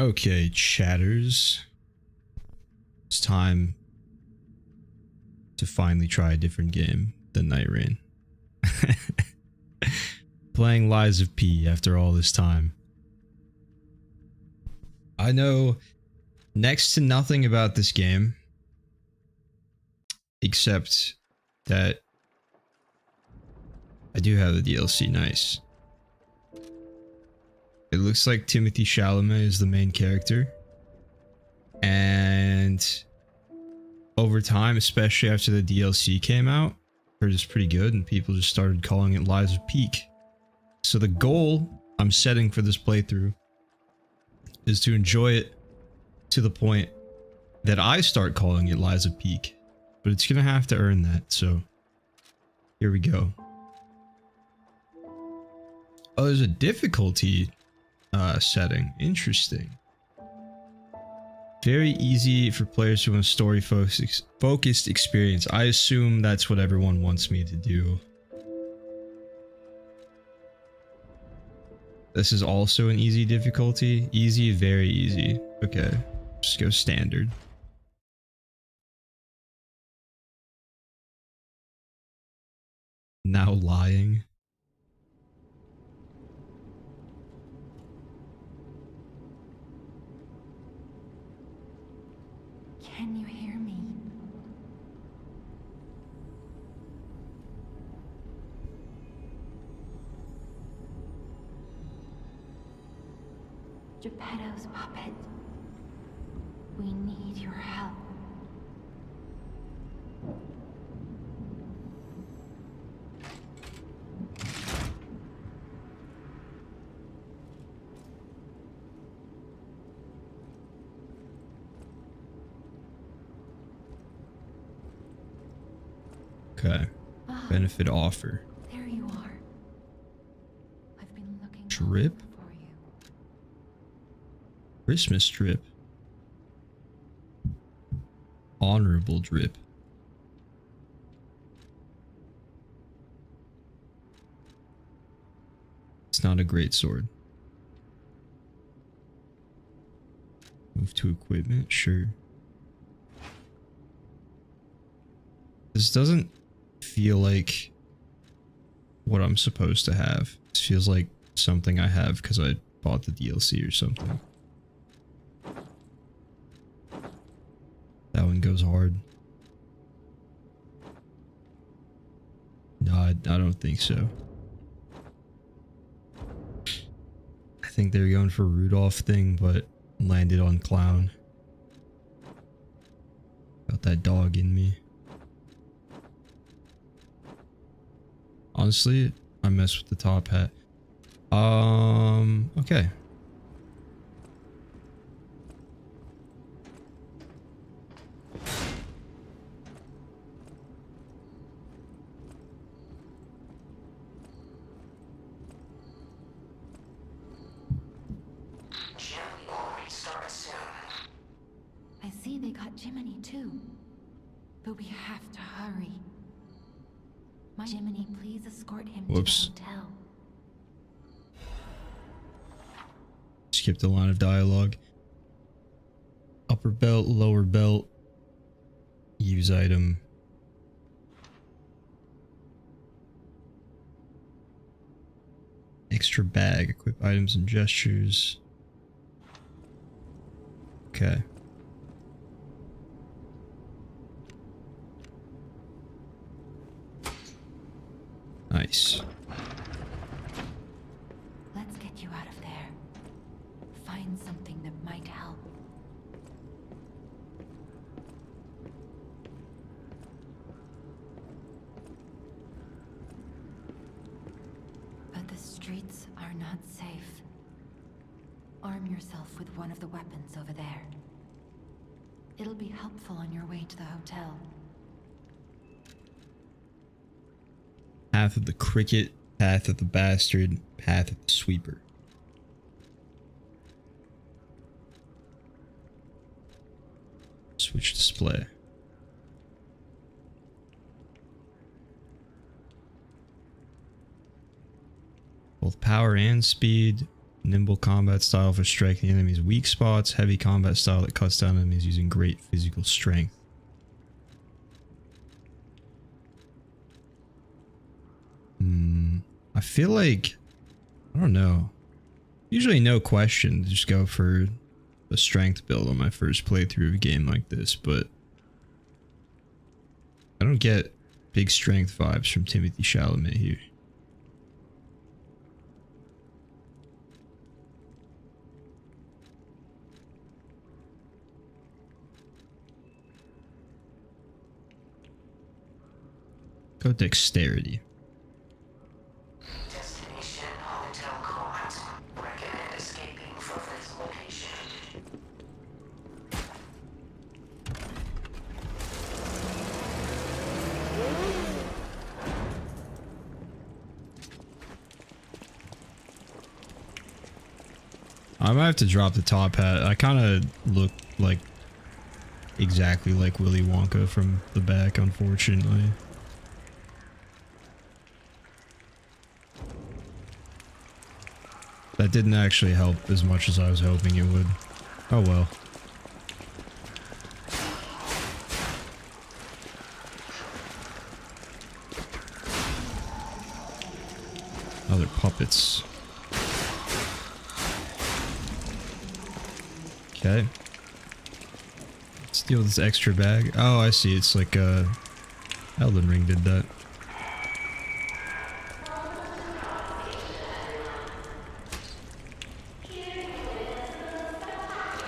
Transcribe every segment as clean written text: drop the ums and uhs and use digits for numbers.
Okay, chatters. It's time to finally try a different game than Night Rain. Playing Lies of P after all this time. I know next to nothing about this game, except that I do have the DLC. Nice. It looks like Timothy Chalamet is the main character. And over time, especially after the DLC came out, I heard it's pretty good and people just started calling it Lies of Peak. So the goal I'm setting for this playthrough is to enjoy it to the point that I start calling it Lies of Peak. But it's gonna have to earn that, so here we go. Oh, there's a difficulty setting. Interesting. Very easy for players who want a story focused experience. I assume that's what everyone wants me to do. This is also an easy difficulty. Easy, very easy. Okay, just go standard. Now lying. Can you hear me? Geppetto's puppet. We need your help. Okay. Benefit offer. There you are. I've been looking Trip? for you. Christmas trip. Honorable drip. It's not a great sword. Move to equipment, sure. This doesn't feel like what I'm supposed to have. This feels like something I have because I bought the DLC or something. That one goes hard. No, I don't think so. I think they were going for Rudolph thing, but landed on clown. Got that dog in me. Honestly, I mess with the top hat. Okay. I see they got Jiminy too. But we have to hurry. My Jiminy, please escort him Whoops. to the hotel. Skip the line of dialogue. Upper belt, lower belt. Use item. Extra bag. Equip items and gestures. Okay. Nice. Let's get you out of there. Find something that might help. But the streets are not safe. Arm yourself with one of the weapons over there. It'll be helpful on your way to the hotel. Path of the cricket, path of the bastard, path of the sweeper. Switch display. Both power and speed. Nimble combat style for striking enemies' weak spots. Heavy combat style that cuts down enemies using great physical strength. I feel like, I don't know. Usually no question, just go for a strength build on my first playthrough of a game like this, but I don't get big strength vibes from Timothy Chalamet here. Go dexterity. Destination Hotel Court. Recommend escaping from this location. I might have to drop the top hat. I kind of look like exactly like Willy Wonka from the back, unfortunately. That didn't actually help as much as I was hoping it would. Oh well. Other puppets. Okay. Let's deal with this extra bag. Oh, I see. It's like Elden Ring did that.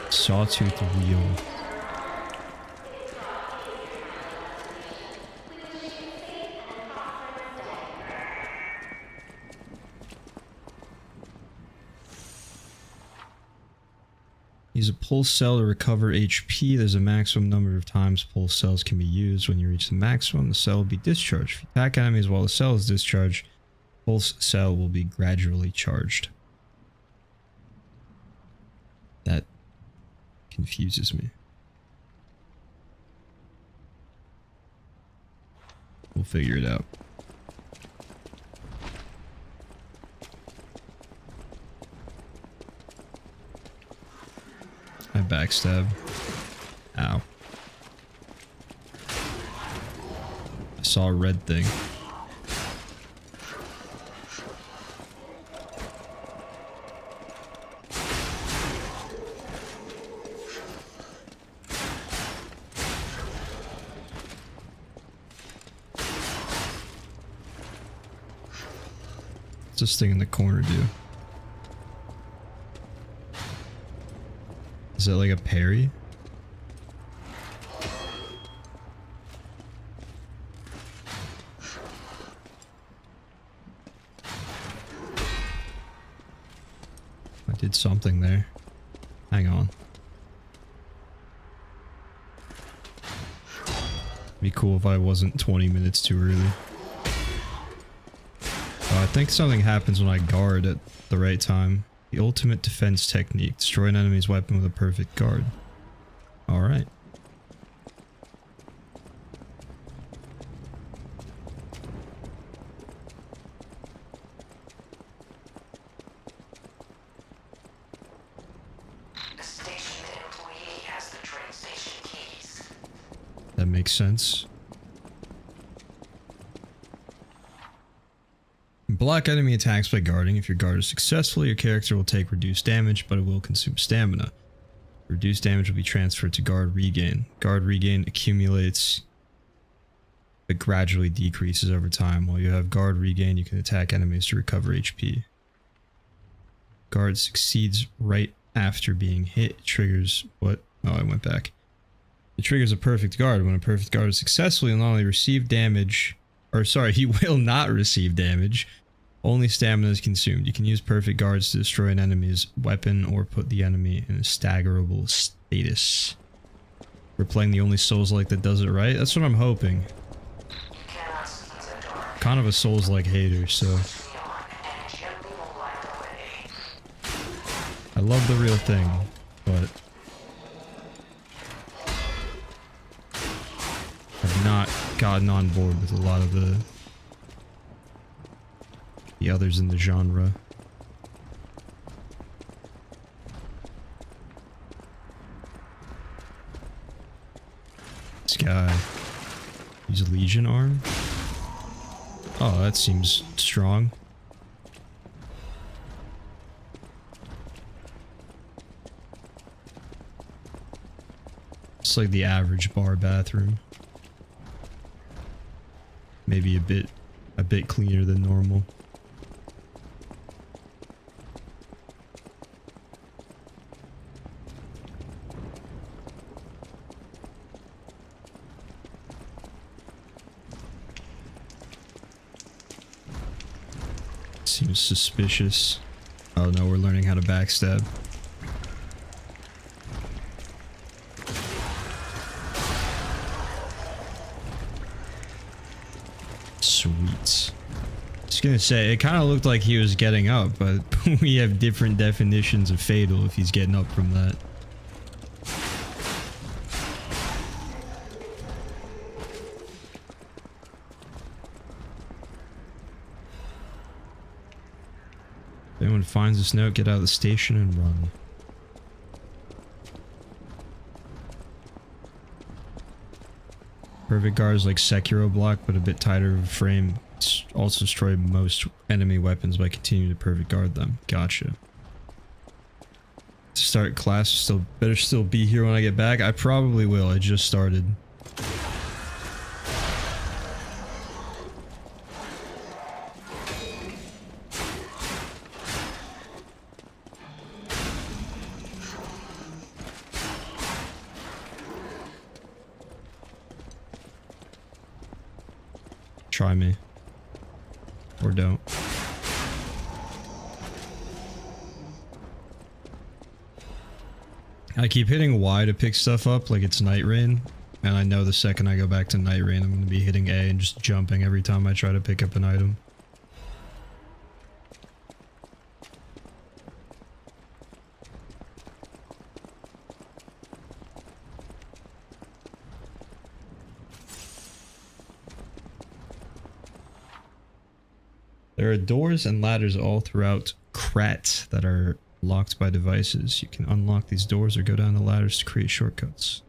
Sawtooth wheel. Use a pulse cell to recover HP. There's a maximum number of times pulse cells can be used. When you reach the maximum, the cell will be discharged. If you attack enemies while the cell is discharged, pulse cell will be gradually charged. That confuses me. We'll figure it out. I backstab. Ow. I saw a red thing. What's this thing in the corner do? Is that like a parry? I did something there. Hang on. Be cool if I wasn't 20 minutes too early. I think something happens when I guard at the right time. The ultimate defense technique. Destroy an enemy's weapon with a perfect guard. Alright. The station employee has the train station keys. That makes sense. Block enemy attacks by guarding. If your guard is successful, your character will take reduced damage, but it will consume stamina. Reduced damage will be transferred to guard regain. Guard regain accumulates but gradually decreases over time. While you have guard regain, you can attack enemies to recover HP. Guard succeeds right after being hit. It triggers what? Oh, I went back. It triggers a perfect guard. When a perfect guard is successful, you'll not only receive damage, or sorry, he will not receive damage. Only stamina is consumed. You can use perfect guards to destroy an enemy's weapon or put the enemy in a staggerable status. We're playing the only Souls-like that does it right. That's what I'm hoping. Kind of a Souls-like hater, so I love the real thing, but I've not gotten on board with a lot of the others in the genre. guy? Use a Legion arm? Oh, that seems strong. It's like the average bar bathroom. Maybe a bit cleaner than normal. Seems suspicious. Oh no, we're learning how to backstab. Sweet. I was gonna say, it kind of looked like he was getting up, but we have different definitions of fatal if he's getting up from that. If anyone finds this note, get out of the station and run. Perfect guard is like Sekiro block, but a bit tighter of a frame. It's also destroy most enemy weapons by continuing to perfect guard them. Gotcha. Start class, better still be here when I get back. I probably will. I just started. Try me. Or don't. I keep hitting Y to pick stuff up like it's Night Rain, and I know the second I go back to Night Rain I'm going to be hitting A and just jumping every time I try to pick up an item. There are doors and ladders all throughout Krat that are locked by devices. You can unlock these doors or go down the ladders to create shortcuts.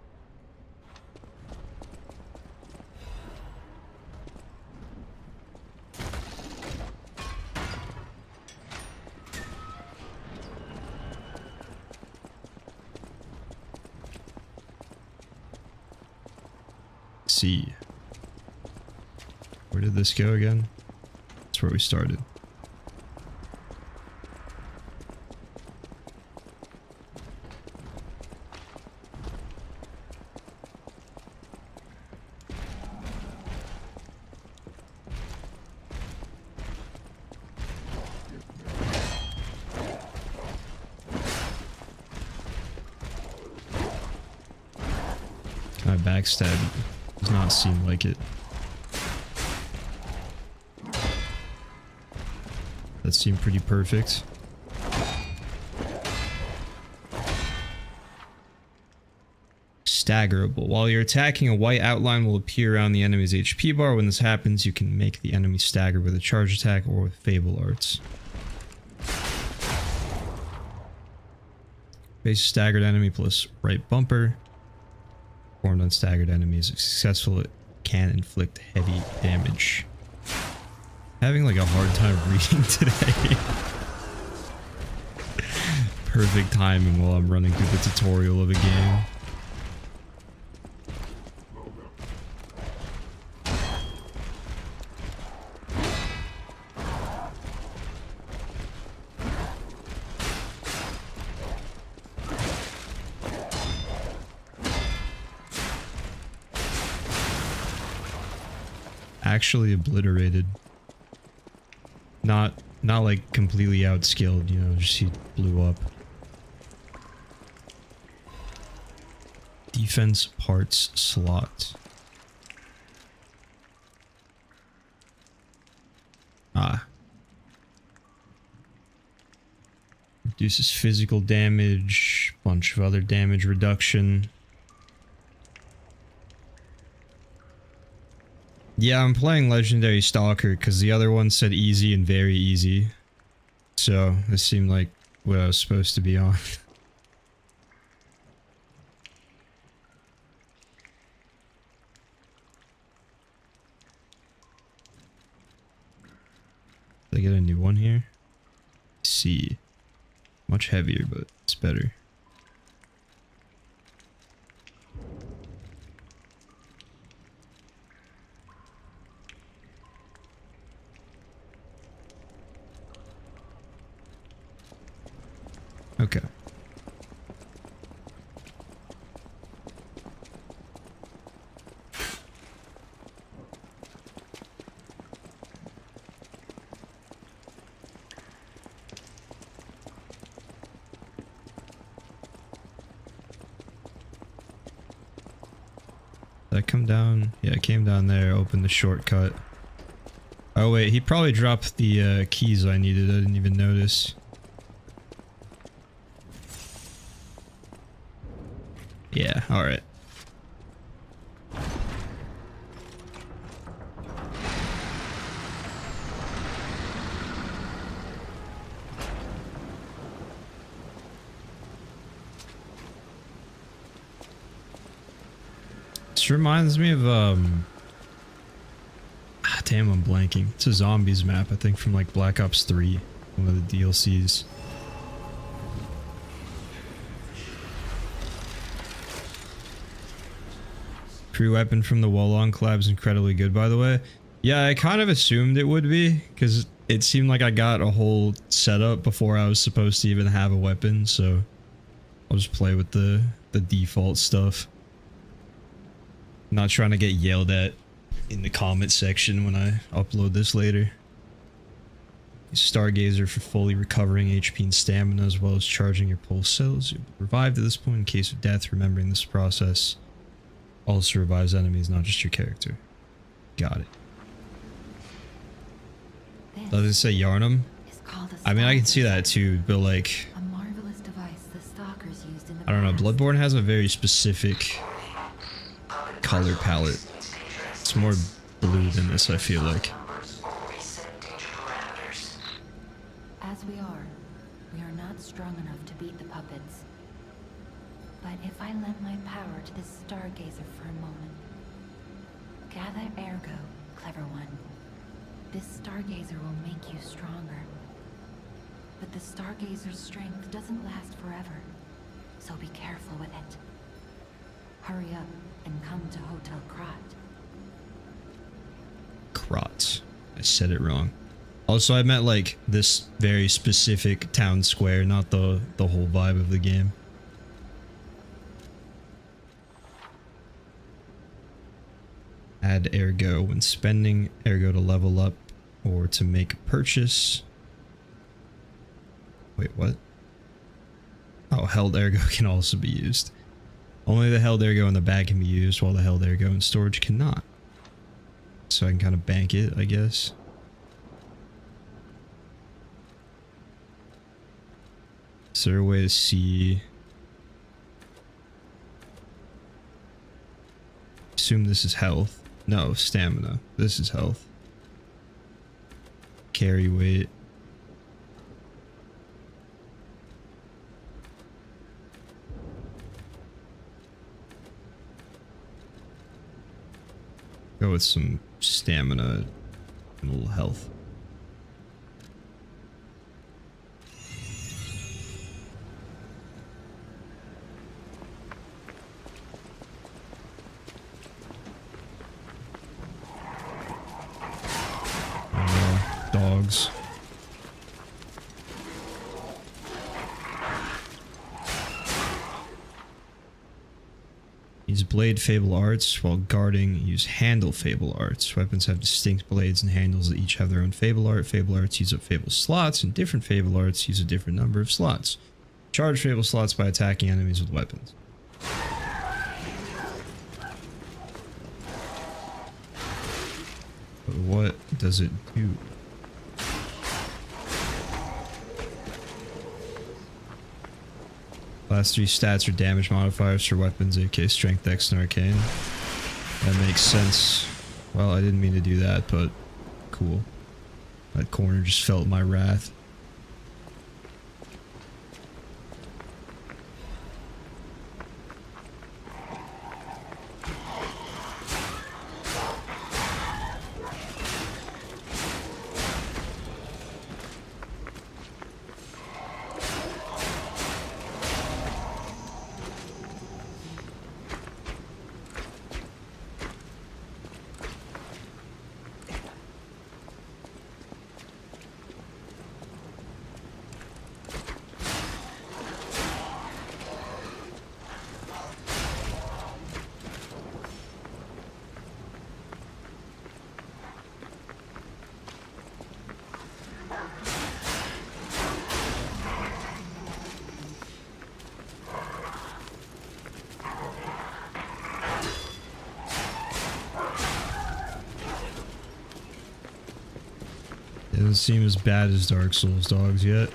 C. Where did this go again? That's where we started. Can I backstab? Does not seem like it. That seemed pretty perfect. Staggerable. While you're attacking, a white outline will appear around the enemy's HP bar. When this happens, you can make the enemy stagger with a charge attack or with Fable Arts. Base staggered enemy plus right bumper. Formed on staggered enemies. If successful, it can inflict heavy damage. Having like a hard time reading today. Perfect timing while I'm running through the tutorial of a game. Actually obliterated. Not like completely outskilled, you know, just he blew up. Defense parts slot. Ah. Reduces physical damage, bunch of other damage reduction. Yeah, I'm playing Legendary Stalker because the other one said easy and very easy. So, this seemed like what I was supposed to be on. Did I get a new one here? See. Much heavier, but it's better. Okay. Did I come down? Yeah, I came down there, opened the shortcut. Oh wait, he probably dropped the keys I needed. I didn't even notice. Yeah, alright. This reminds me of damn, I'm blanking. It's a zombies map, I think, from like Black Ops 3, one of the DLCs. Free weapon from the Wolong collab is incredibly good, by the way. Yeah, I kind of assumed it would be, because it seemed like I got a whole setup before I was supposed to even have a weapon, so I'll just play with the default stuff. Not trying to get yelled at in the comment section when I upload this later. Stargazer for fully recovering HP and stamina, as well as charging your pulse cells. You'll be revived at this point in case of death. Remembering this process also revives enemies, not just your character. Got it. Does it say Yarnum? I mean, I can see that too, but like, A marvelous device the stalkers used in the I don't know, past. Bloodborne has a very specific color palette. It's more blue than this, I feel like. As we are not strong enough to beat the puppets. But if I lend my power to this Stargazer for a moment. Gather ergo, clever one. This Stargazer will make you stronger. But the Stargazer's strength doesn't last forever. So be careful with it. Hurry up and come to Hotel Krat. Krat. I said it wrong. Also, I meant like this very specific town square, not the whole vibe of the game. Add ergo when spending ergo to level up or to make a purchase. Wait, what? Oh, held ergo can also be used. Only the held ergo in the bag can be used, while the held ergo in storage cannot. So I can kind of bank it, I guess. Is there a way to see? Assume this is health. No, stamina. This is health. Carry weight. Go with some stamina and a little health. Dogs. Use blade fable arts while guarding. Use handle fable arts. Weapons have distinct blades and handles that each have their own fable art. Fable arts use up fable slots, and different fable arts use a different number of slots. Charge fable slots by attacking enemies with weapons. But what does it do? Last three stats are damage modifiers for weapons, AK, strength, dex, and arcane. That makes sense. Well, I didn't mean to do that, but cool. That corner just felt my wrath. Doesn't seem as bad as Dark Souls dogs yet.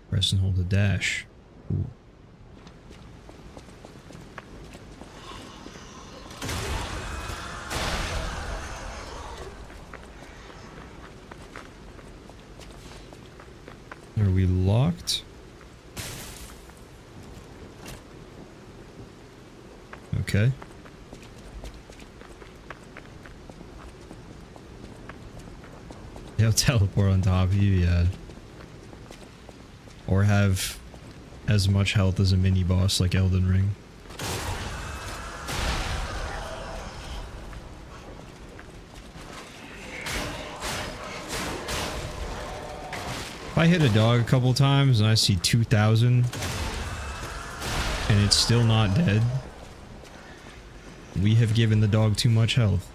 Press and hold the dash. Ooh. Are we locked? Okay. He'll teleport on top of you, yeah. Or have as much health as a mini boss like Elden Ring. If I hit a dog a couple times and I see 2,000 and it's still not dead, we have given the dog too much health.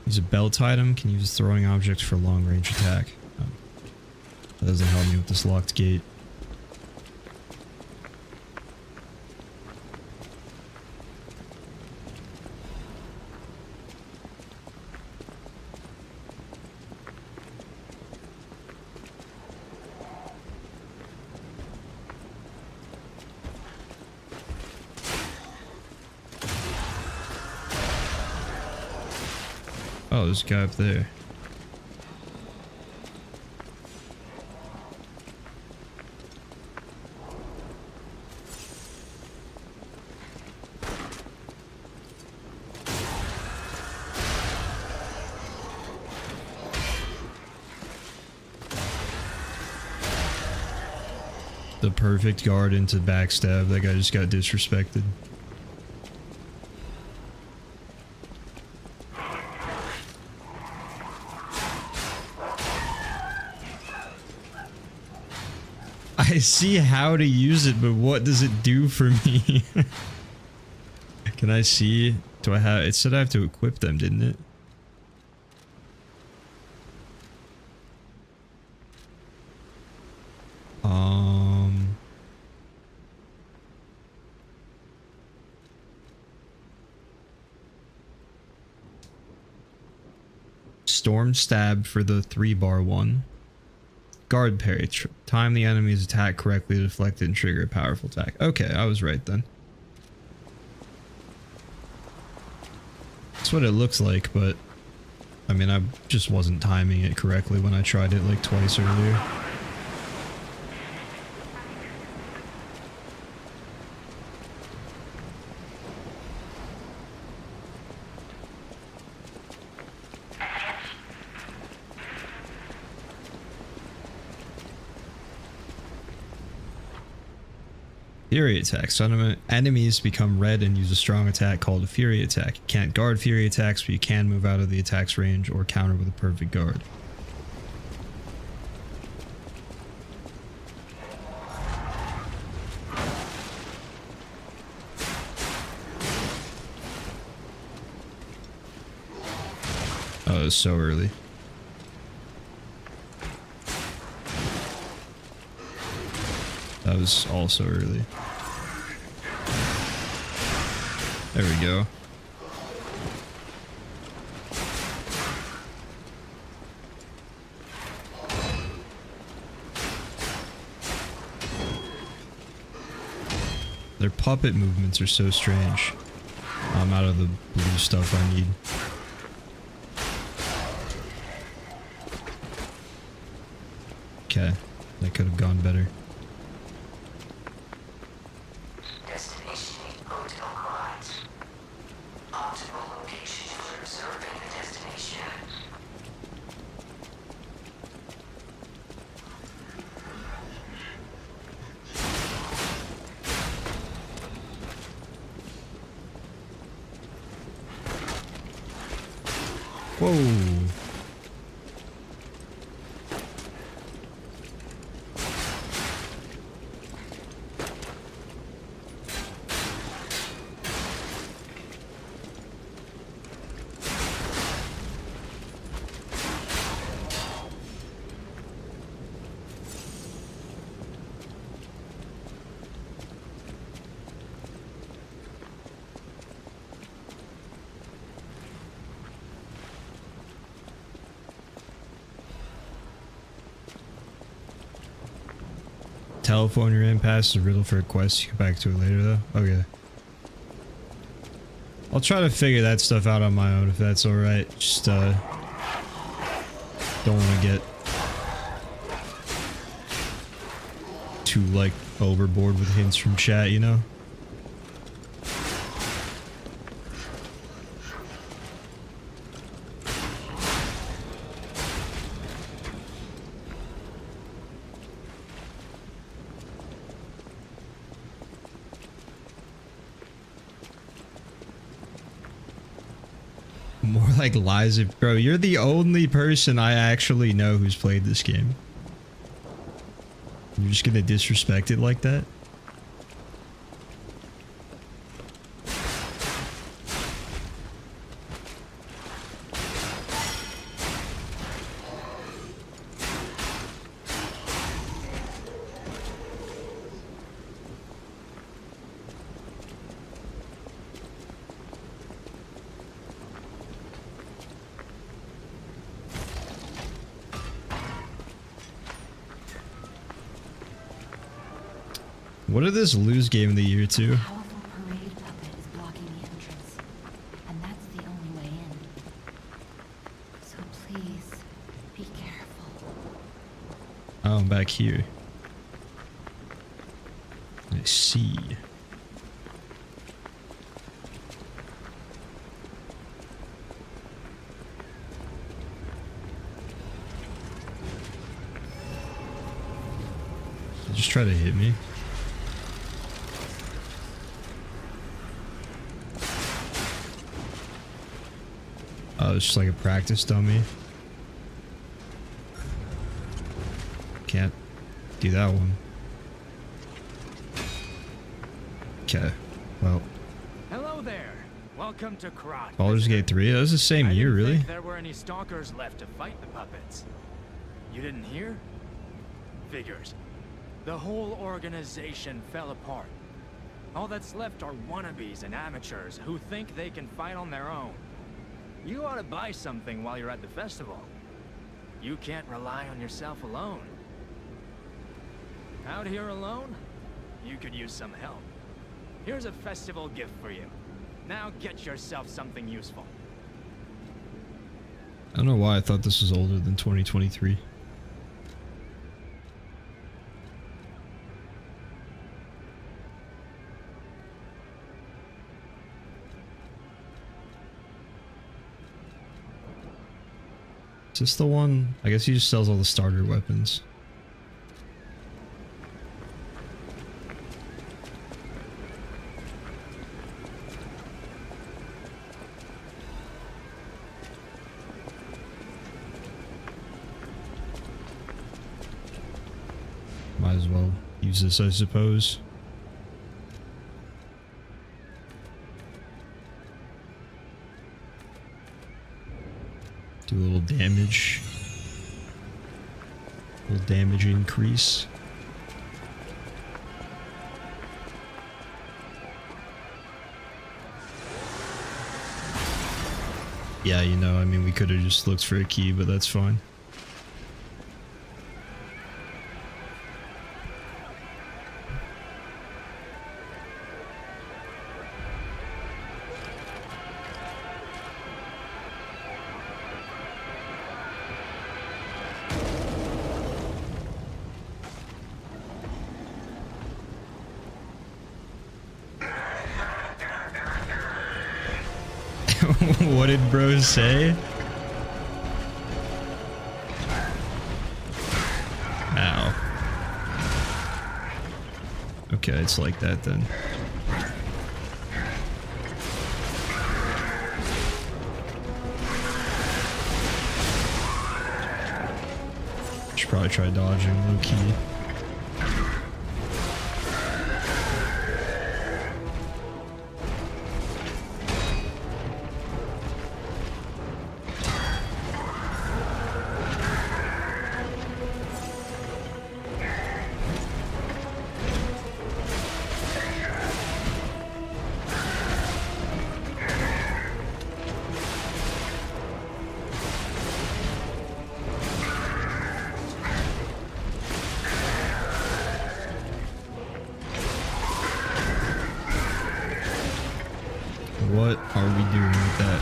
Use a belt item, can use throwing objects for long range attack. Oh. That doesn't help me with this locked gate. Oh, there's a guy up there. The perfect guard into backstab. That guy just got disrespected. I see how to use it, but what does it do for me? Can I see? Do I have... It said I have to equip them, didn't it? Storm Stab for the 3-bar one. Guard Parry. Time the enemy's attack correctly to deflect it and trigger a powerful attack. Okay, I was right then. That's what it looks like, but... I mean, I just wasn't timing it correctly when I tried it like twice earlier. Fury attack. Some enemies become red and use a strong attack called a Fury attack. You can't guard Fury attacks, but you can move out of the attack's range or counter with a perfect guard. Oh, it was so early. That was also early. There we go. Their puppet movements are so strange. I'm out of the blue stuff I need. Okay, that could have gone better. Destination Hotel Quad. Optimal location for observing the destination. Whoa. telephone you're in past the riddle for a quest. You come back to it later though. Okay. I'll try to figure that stuff out on my own if that's alright. Just don't want to get too like overboard with hints from chat, you know? More like Liza. Bro, you're the only person I actually know who's played this game. You're just gonna disrespect it like that? What did this lose game of the year to? A powerful parade puppet is blocking the entrance, and that's the only way in. So please, be careful. Oh, I'm back here. I see. Just try to hit me. Oh, it's just like a practice dummy. Can't do that one. Okay, well. Hello there. Welcome to Krat. Baldur's Gate 3? That was the same I year, didn't really? think there were any stalkers left to fight the puppets. You didn't hear? Figures. The whole organization fell apart. All that's left are wannabes and amateurs who think they can fight on their own. You ought to buy something while you're at the festival. You can't rely on yourself alone. Out here alone? You could use some help. Here's a festival gift for you. Now get yourself something useful. I don't know why I thought this was older than 2023. Is this the one? I guess he just sells all the starter weapons. Might as well use this, I suppose. Do a little damage. A little damage increase. Yeah, you know, I mean, we could have just looked for a key, but that's fine. What did bros say? Ow. Okay, it's like that then. Should probably try dodging low key. What are we doing with that?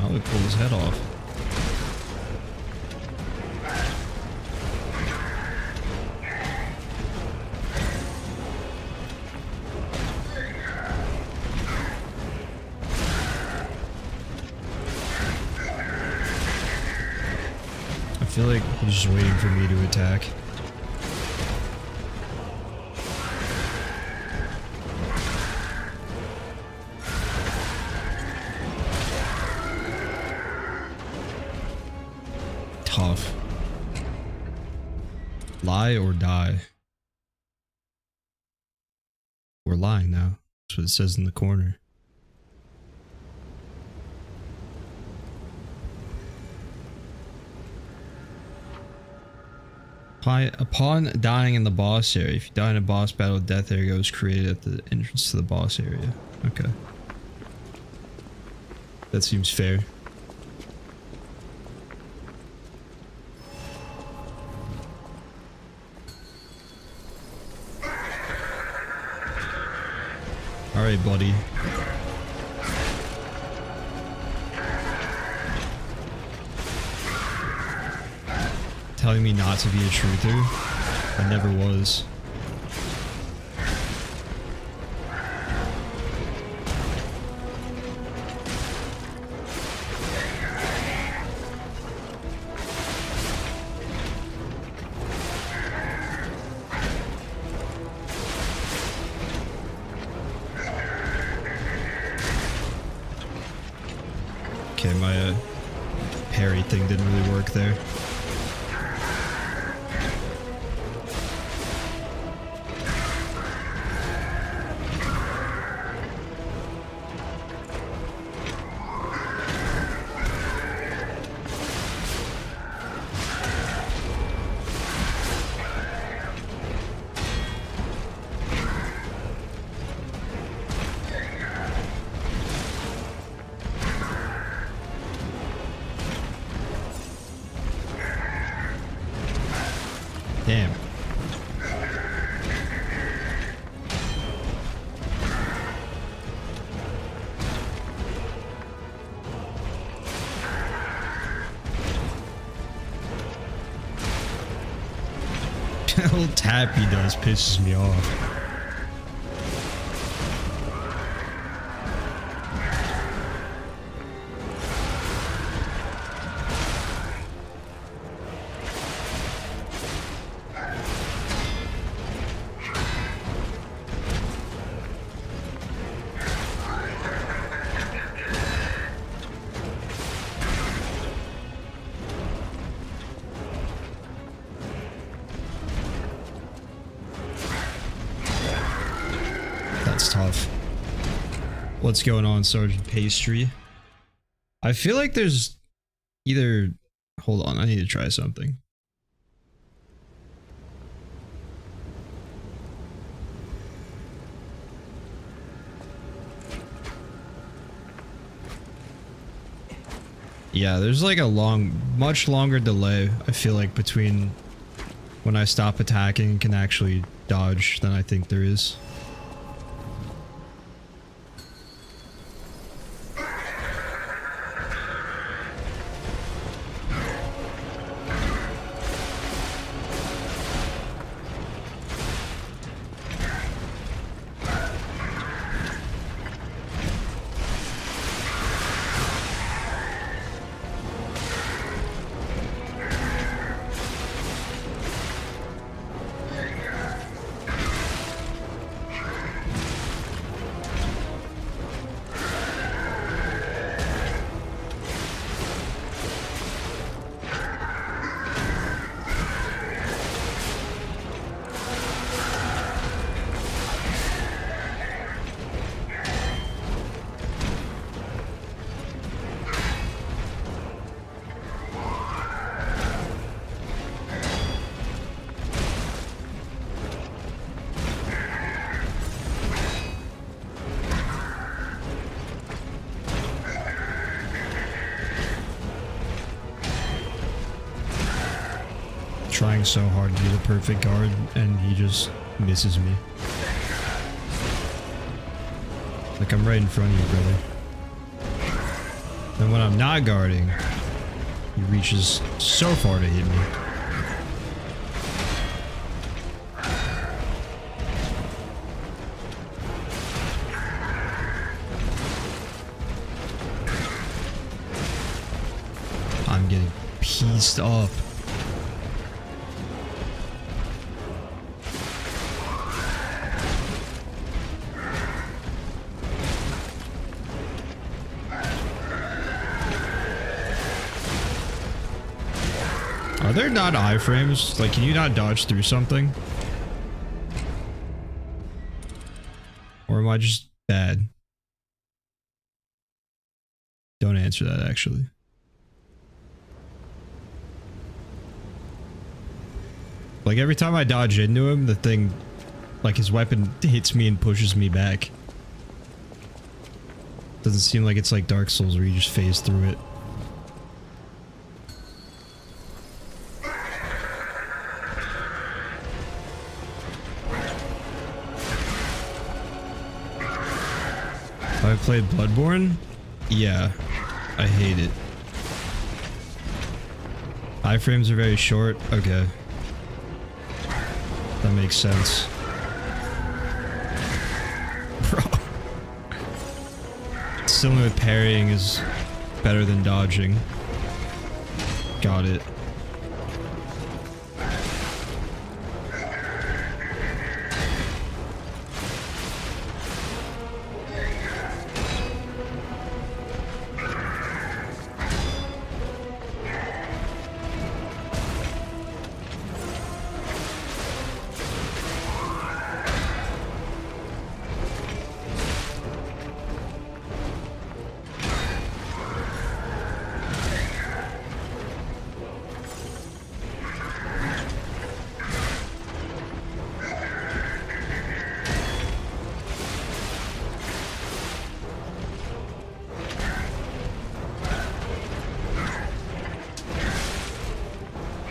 Oh, we pulled his head off. I feel like he's just waiting for me to attack. Tough. Lie or die. We're lying now. That's what it says in the corner. Upon dying in the boss area, if you die in a boss battle, death area was created at the entrance to the boss area. Okay. That seems fair. Alright, buddy. Telling me not to be a truther? I never was. Okay, my parry thing didn't really work there. Damn. That little tap he does pisses me off. That's tough. What's going on, Sergeant Pastry? I feel like there's either... Hold on, I need to try something. Yeah, there's like a much longer delay, I feel like, between when I stop attacking and can actually dodge than I think there is. Trying so hard to be the perfect guard, and he just misses me. Like I'm right in front of you, brother. And when I'm not guarding, he reaches so far to hit me. I'm getting pieced up. Are there not iframes? Like, can you not dodge through something? Or am I just bad? Don't answer that, actually. Like, every time I dodge into him, the thing, like, his weapon hits me and pushes me back. Doesn't seem like it's like Dark Souls where you just phase through it. I played Bloodborne? Yeah, I hate it. Iframes are very short? Okay. That makes sense. Bro. Similar with parrying is better than dodging. Got it.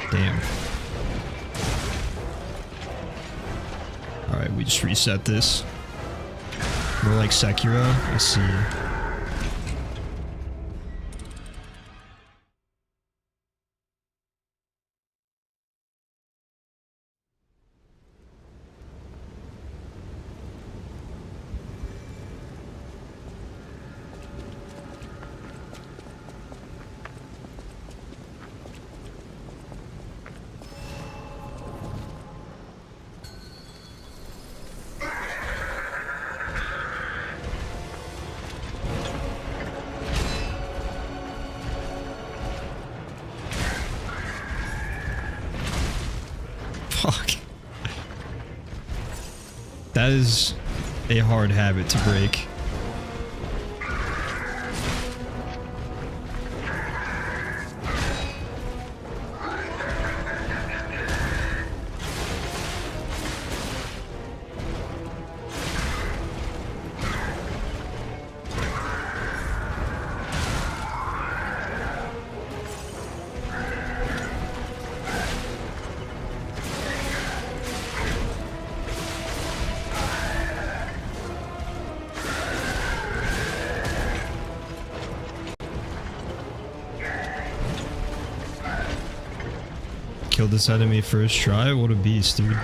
Damn. Alright, we just reset this. More like Sekiro, I see. Fuck. That is a hard habit to break. Killed this enemy first try? What a beast, dude.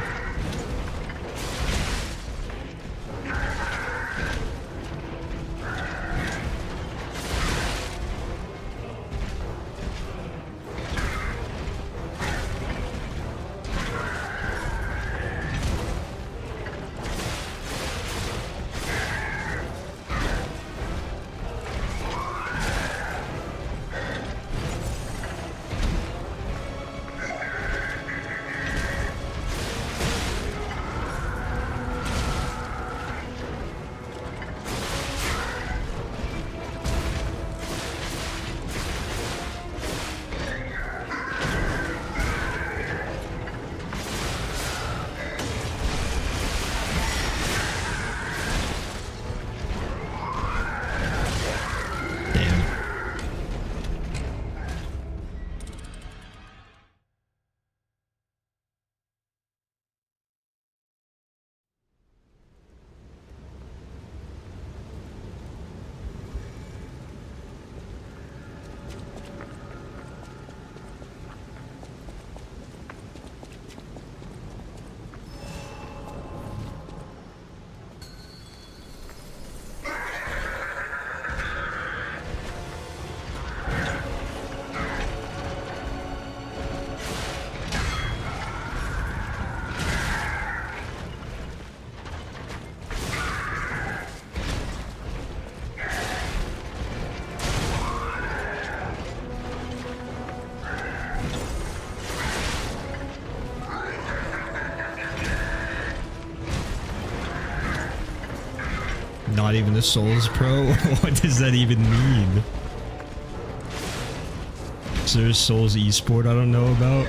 Not even a Souls Pro? What does that even mean? Is there a Souls esport I don't know about?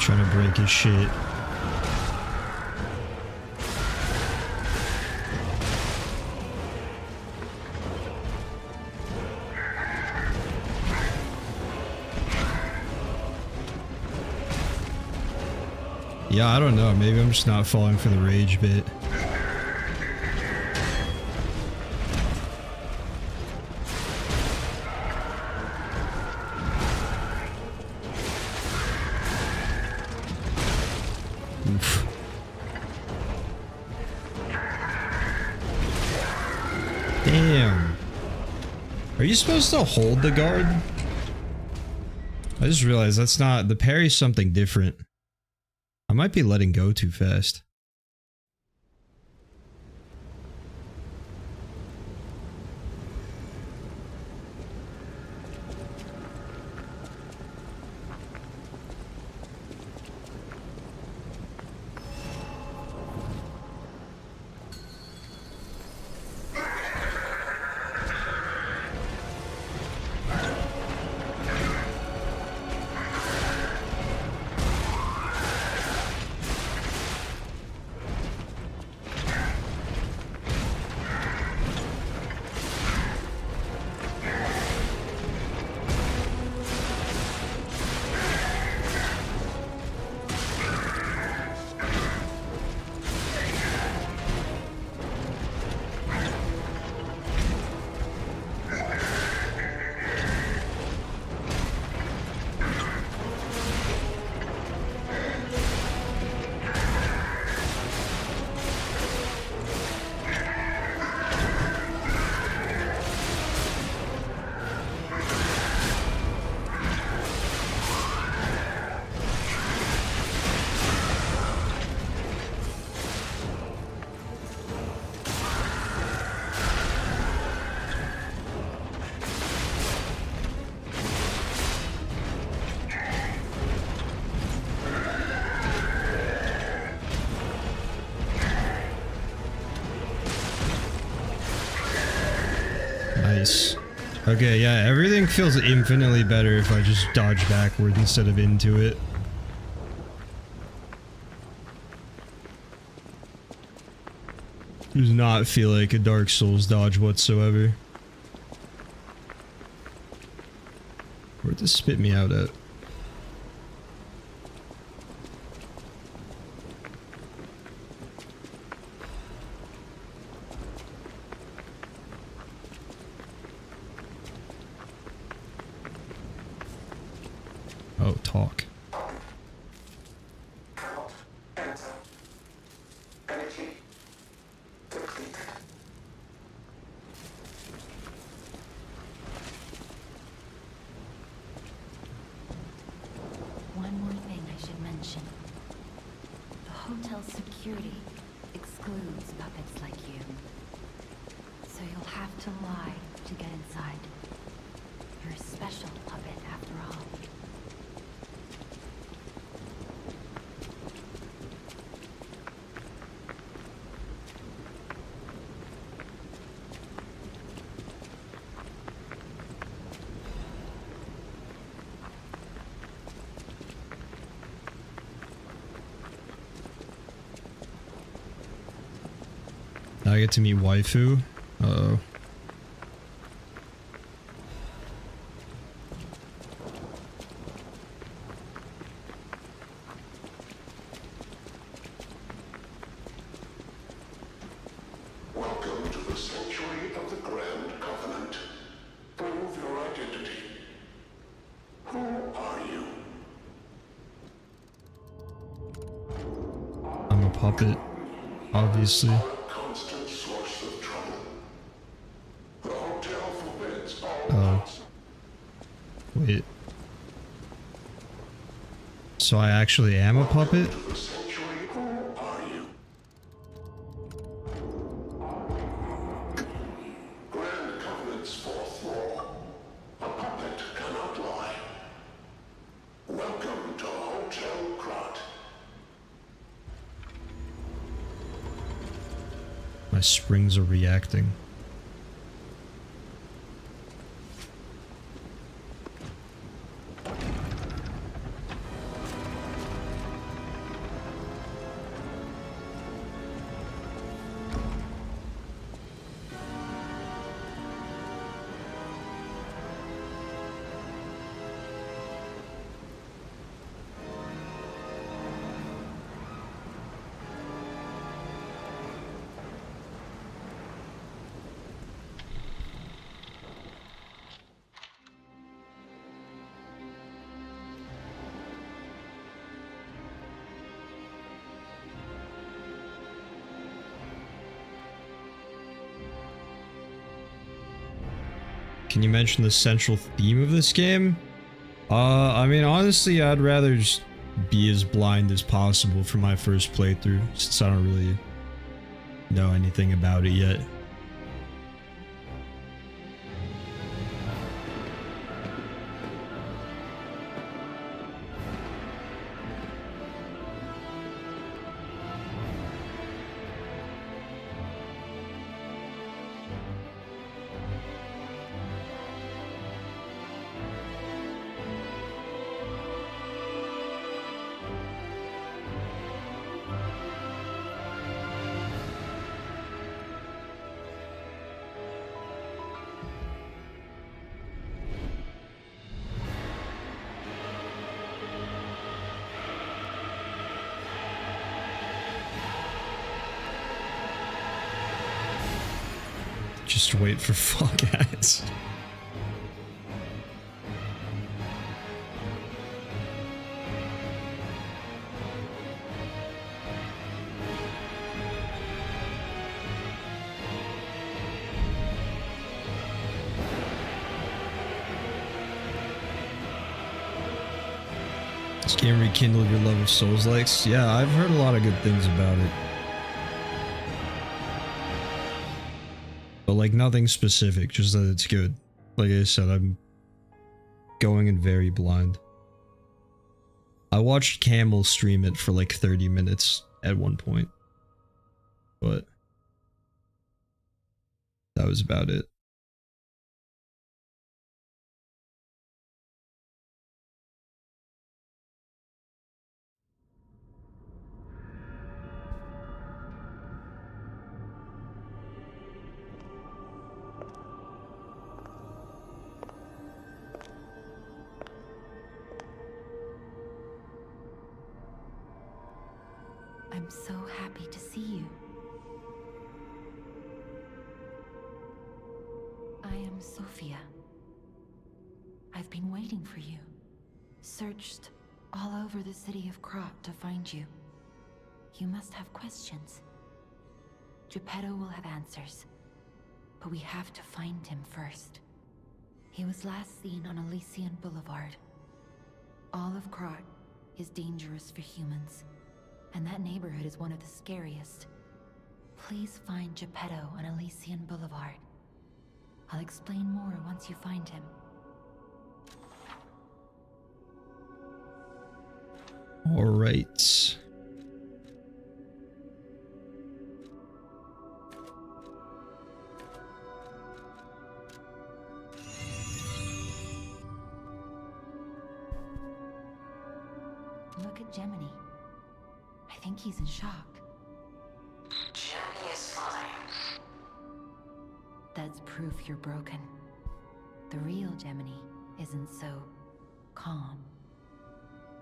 Trying to break his shit. Yeah, I don't know. Maybe I'm just not falling for the rage bit. Oof. Damn. Are you supposed to hold the guard? I just realized that's not... The parry's something different. I might be letting go too fast. Nice. Okay, yeah, everything feels infinitely better if I just dodge backward instead of into it. Does not feel like a Dark Souls dodge whatsoever. Where'd this spit me out at? Oh, talk. Energy depleted. One more thing I should mention. The hotel's security excludes puppets like you. have to lie to get inside. You're a special puppet after all. Now I get to meet waifu. Uh-oh. Welcome to the Sanctuary of the Grand Covenant. Prove your identity. Who are you? I'm a puppet, obviously. A constant source of trouble. The hotel forbids all thoughts. Wait. So I actually am a puppet? To the sanctuary, who are you? Grand Covenant's fourth law. A puppet cannot lie. Welcome to Hotel Krat. My springs are reacting. Can you mention the central theme of this game? I mean, honestly, I'd rather just be as blind as possible for my first playthrough, since I don't really know anything about it yet. Just wait for Fall Guys. This game rekindled your love of Souls-likes? Yeah, I've heard a lot of good things about it. But like nothing specific, just that it's good. Like I said, I'm going in very blind. I watched Camel stream it for like 30 minutes at one point. But that was about it. I'm so happy to see you. I am Sophia. I've been waiting for you. Searched all over the city of Krat to find you. You must have questions. Geppetto will have answers. But we have to find him first. He was last seen on Elysian Boulevard. All of Krat is dangerous for humans. And that neighborhood is one of the scariest. Please find Geppetto on Elysian Boulevard. I'll explain more once you find him. All right. Look at Gemini. I think he's in shock. Jenny is fine. That's proof you're broken. The real Gemini isn't so calm.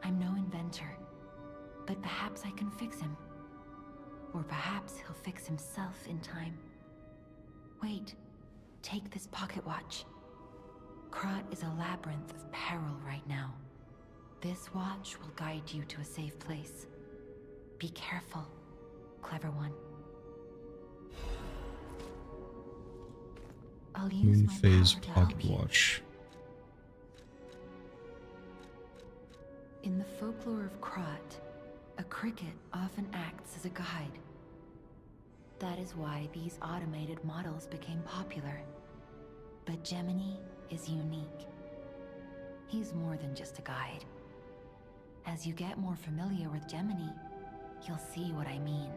I'm no inventor, but perhaps I can fix him. Or perhaps he'll fix himself in time. Wait, take this pocket watch. Krat is a labyrinth of peril right now. This watch will guide you to a safe place. Be careful, clever one. I'll use Moon my phase power to pocket help you. watch. In the folklore of Krat, a cricket often acts as a guide. That is why these automated models became popular. But Gemini is unique. He's more than just a guide. As you get more familiar with Gemini, you'll see what I mean.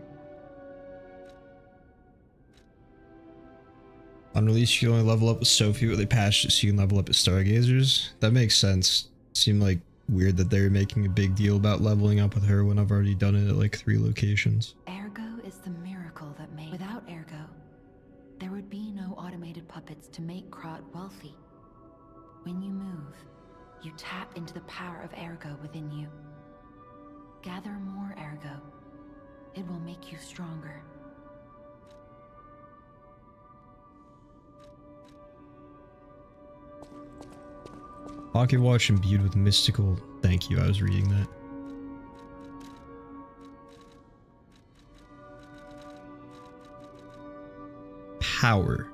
On release, you can only level up with Sophie, but they patched it so you can level up as Stargazers. That makes sense. Seemed like weird that they were making a big deal about leveling up with her when I've already done it at like 3 locations. Ergo is the miracle that made. Without Ergo, there would be no automated puppets to make Krat wealthy. When you move, you tap into the power of Ergo within you. Gather more Ergo. It will make you stronger. Pocket watch imbued with mystical. Thank you, I was reading that. Power.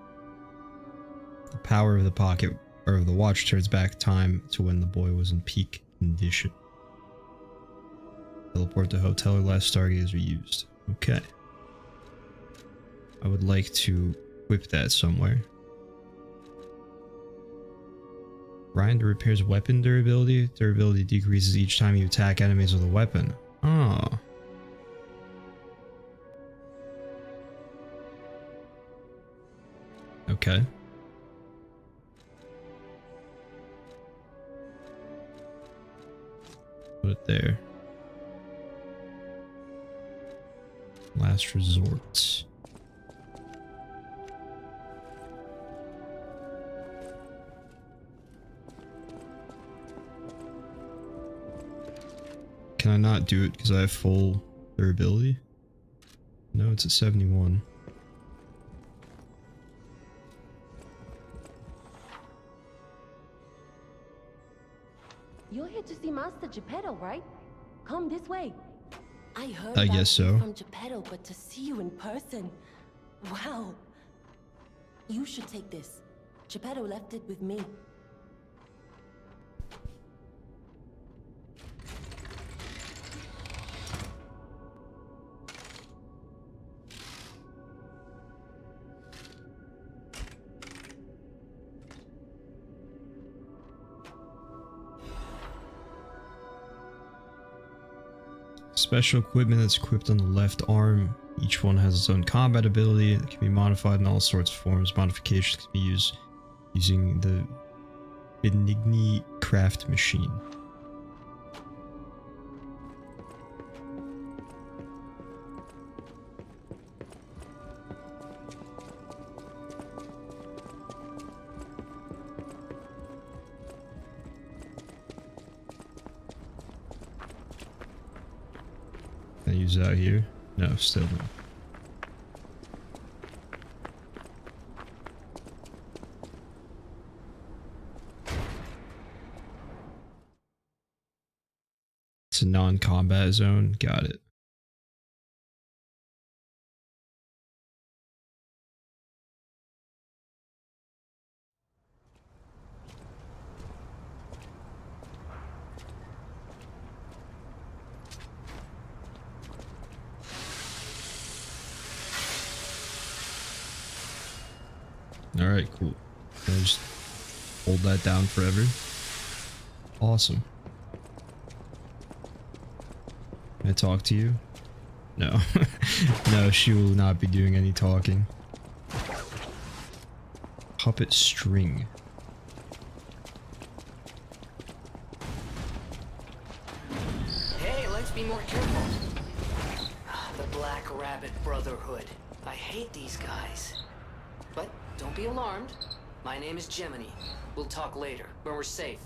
The power of the pocket or of the watch turns back time to when the boy was in peak condition. Teleport to hotel or last Stargazer used. Okay. I would like to equip that somewhere. Grind repairs weapon durability. Durability decreases each time you attack enemies with a weapon. Oh. Okay. Put it there. Last resort. Can I not do it because I have full durability? No, it's at 71. You're here to see Master Geppetto, right? Come this way. I heard I guess so. from Geppetto, but to see you in person. Wow. You should take this. Geppetto left it with me. Special equipment that's equipped on the left arm. Each one has its own combat ability that can be modified in all sorts of forms. Modifications can be used using the Benigni craft machine. Can I use it out here? No, still no. It's a non-combat zone. Got it. All right, cool. Can I just hold that down forever? Awesome. Can I talk to you? No. No, she will not be doing any talking. Puppet string. Hey, let's be more careful. The Black Rabbit Brotherhood. I hate these guys. But don't be alarmed. My name is Gemini. We'll talk later, when we're safe.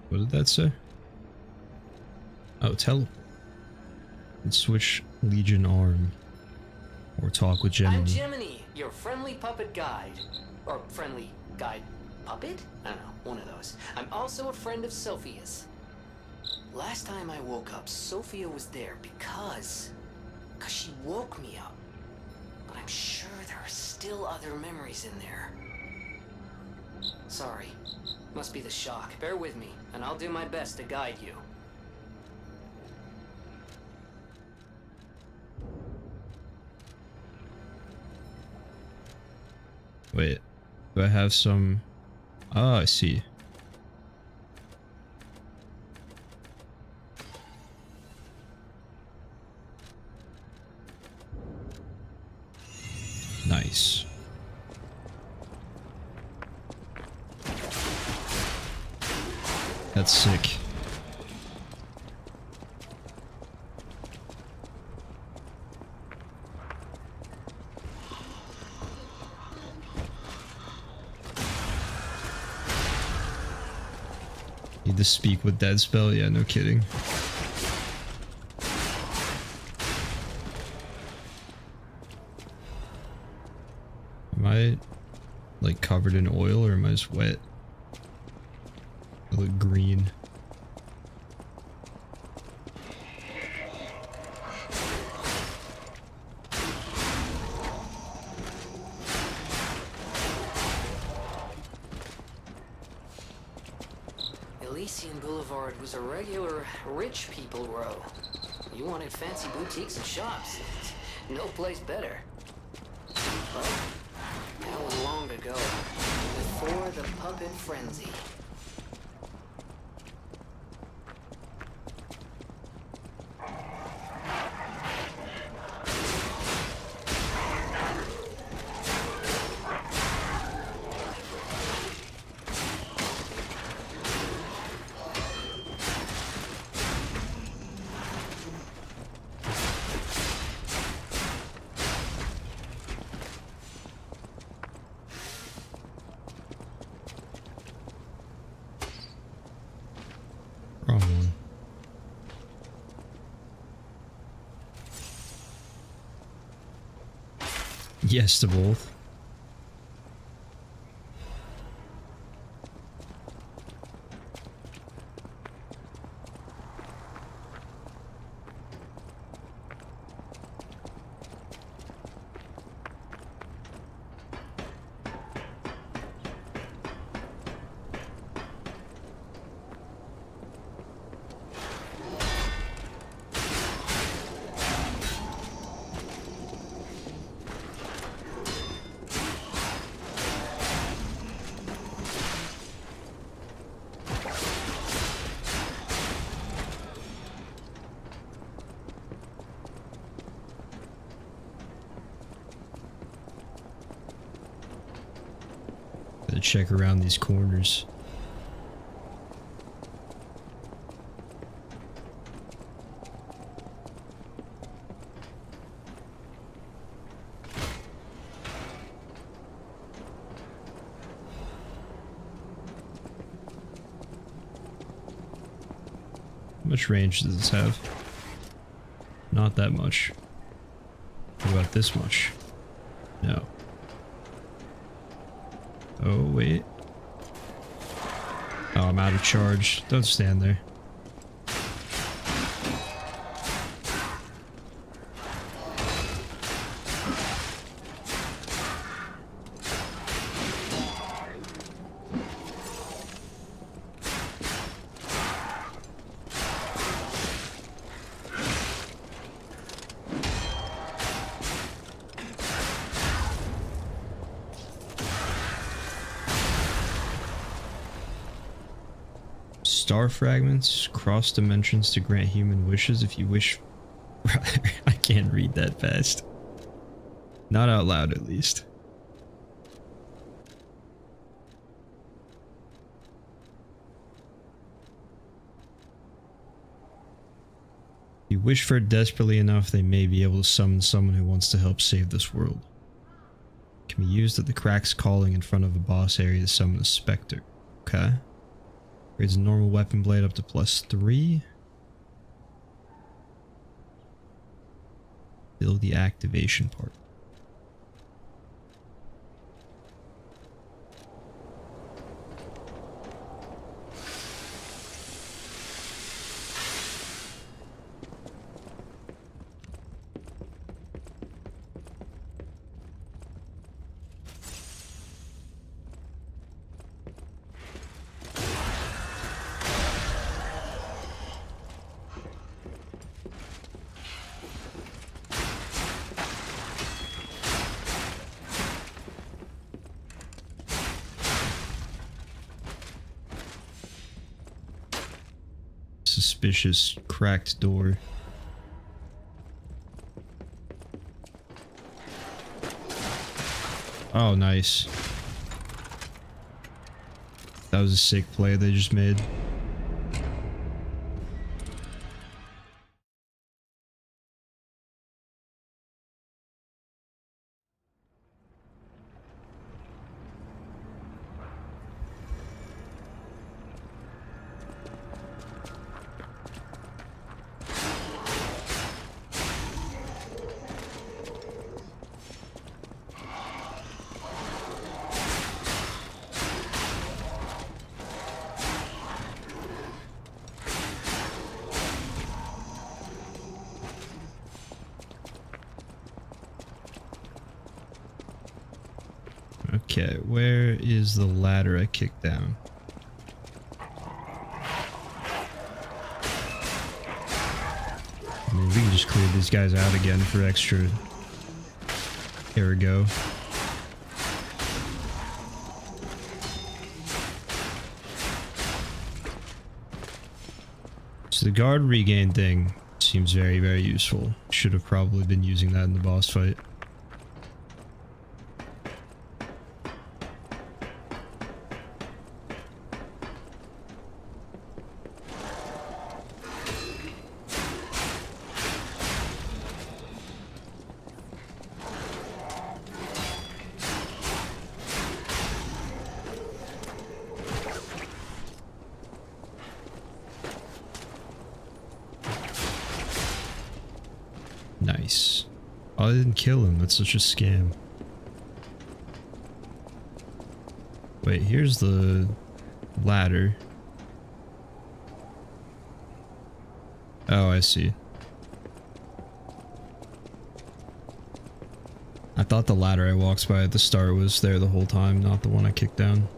What did that say? Oh, tell. Let's switch Legion arm. Or talk with Gemini. I'm Gemini, your friendly puppet guide. Or friendly guide puppet? I don't know, one of those. I'm also a friend of Sophia's. Last time I woke up, Sophia was there because she woke me up. But I'm sure there are still other memories in there. Sorry. Must be the shock. Bear with me, and I'll do my best to guide you. Wait, do I have some? Ah, I see. Nice. That's sick. Need to speak with Dead Spell? Yeah, no kidding. Am I like covered in oil or am I just wet? I look green. Elysian Boulevard was a regular rich people row. You wanted fancy boutiques and shops. No place better. But that was long ago, before the puppet frenzy. Wrong one. Yes to both. Gotta check around these corners. How much range does this have? Not that much. What about this much? No. Oh, wait. Oh, I'm out of charge. Don't stand there. Star fragments cross dimensions to grant human wishes if you wish. I can't read that fast. Not out loud, at least. If you wish for it desperately enough, they may be able to summon someone who wants to help save this world. It can be used at the cracks calling in front of a boss area to summon a specter. Okay. Raise a normal weapon blade up to +3. Build the activation part. Suspicious cracked door. Oh, nice. That was a sick play they just made. Okay, where is the ladder I kicked down? I mean, we can just clear these guys out again for extra. Here we go. So the guard regain thing seems very, very useful. Should have probably been using that in the boss fight. Nice. Oh, I didn't kill him. That's such a scam. Wait, here's the ladder. Oh, I see. I thought the ladder I walked by at the start was there the whole time, not the one I kicked down.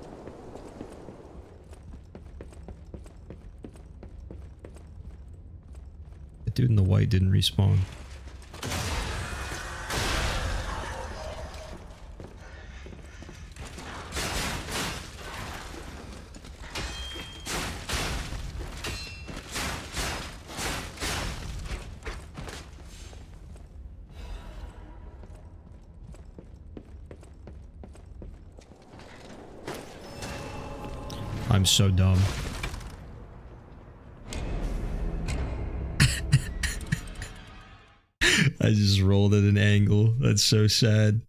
The dude in the white didn't respawn. I'm so dumb. I just rolled at an angle. That's so sad.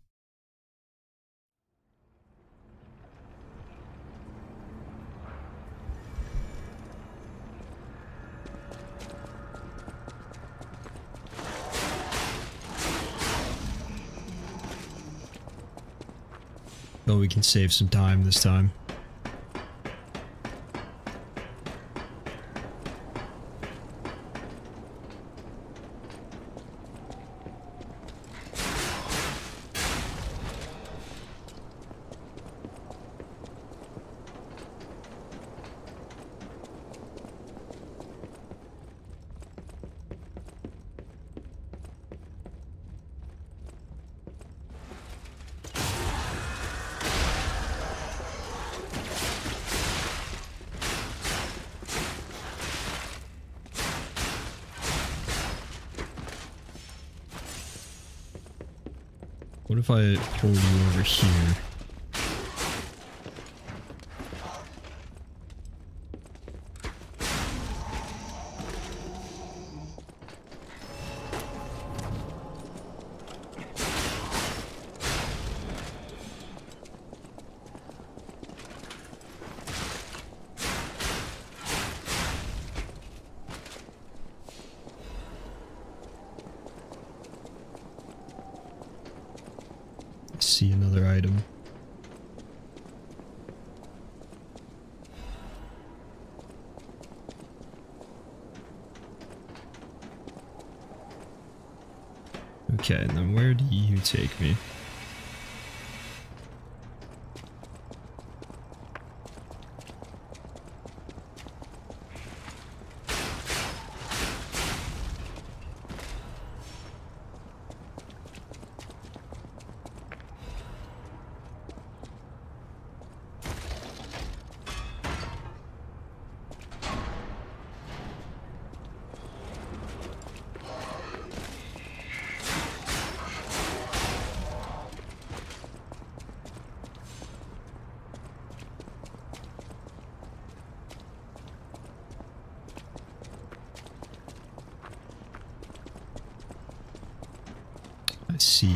But we can save some time this time. What if I pull you over here? See another item. Okay, and then where do you take me? I see.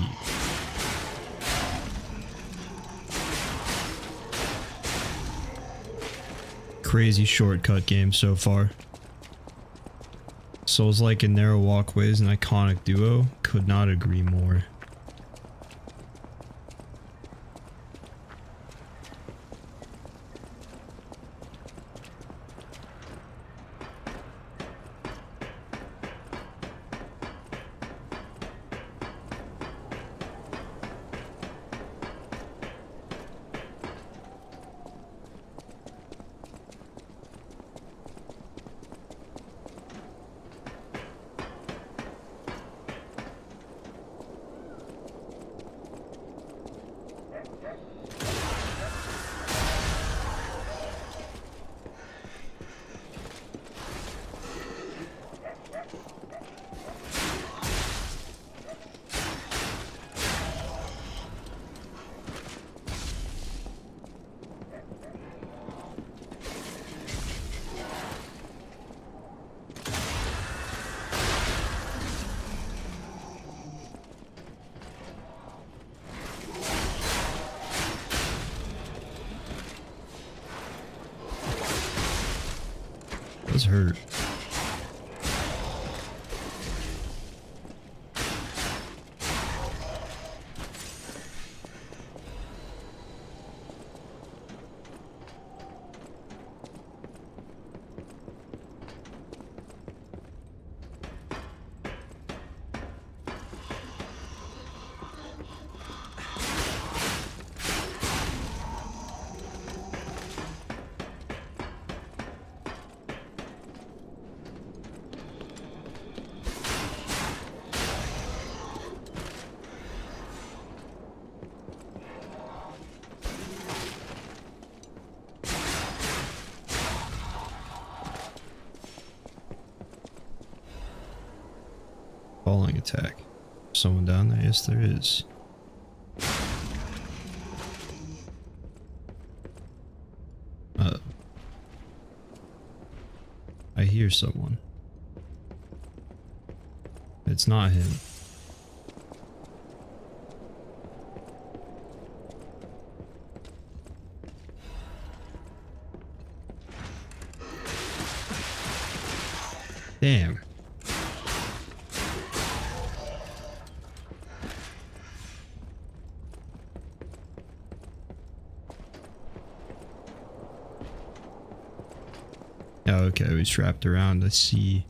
Crazy shortcut game so far. Souls-like and narrow walkways, an iconic duo. Could not agree more. Does hurt. Falling attack. Someone down there? Yes, there is. I hear someone. It's not him. Damn. Oh, okay, he's wrapped around. I see.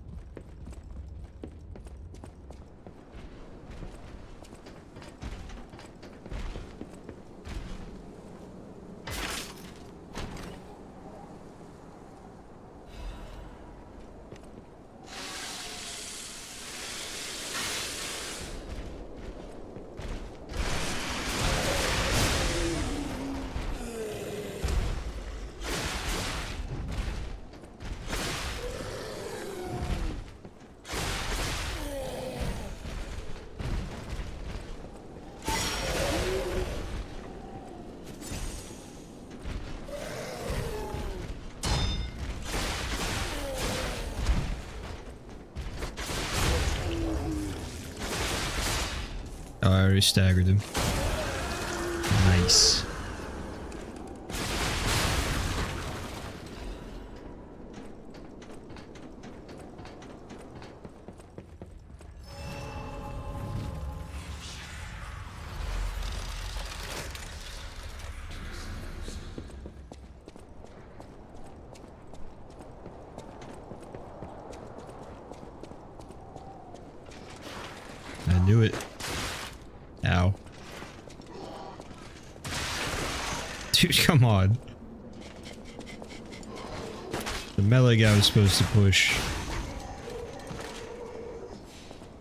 staggered him. Nice. I knew it. Ow. Dude, come on. The melee guy was supposed to push.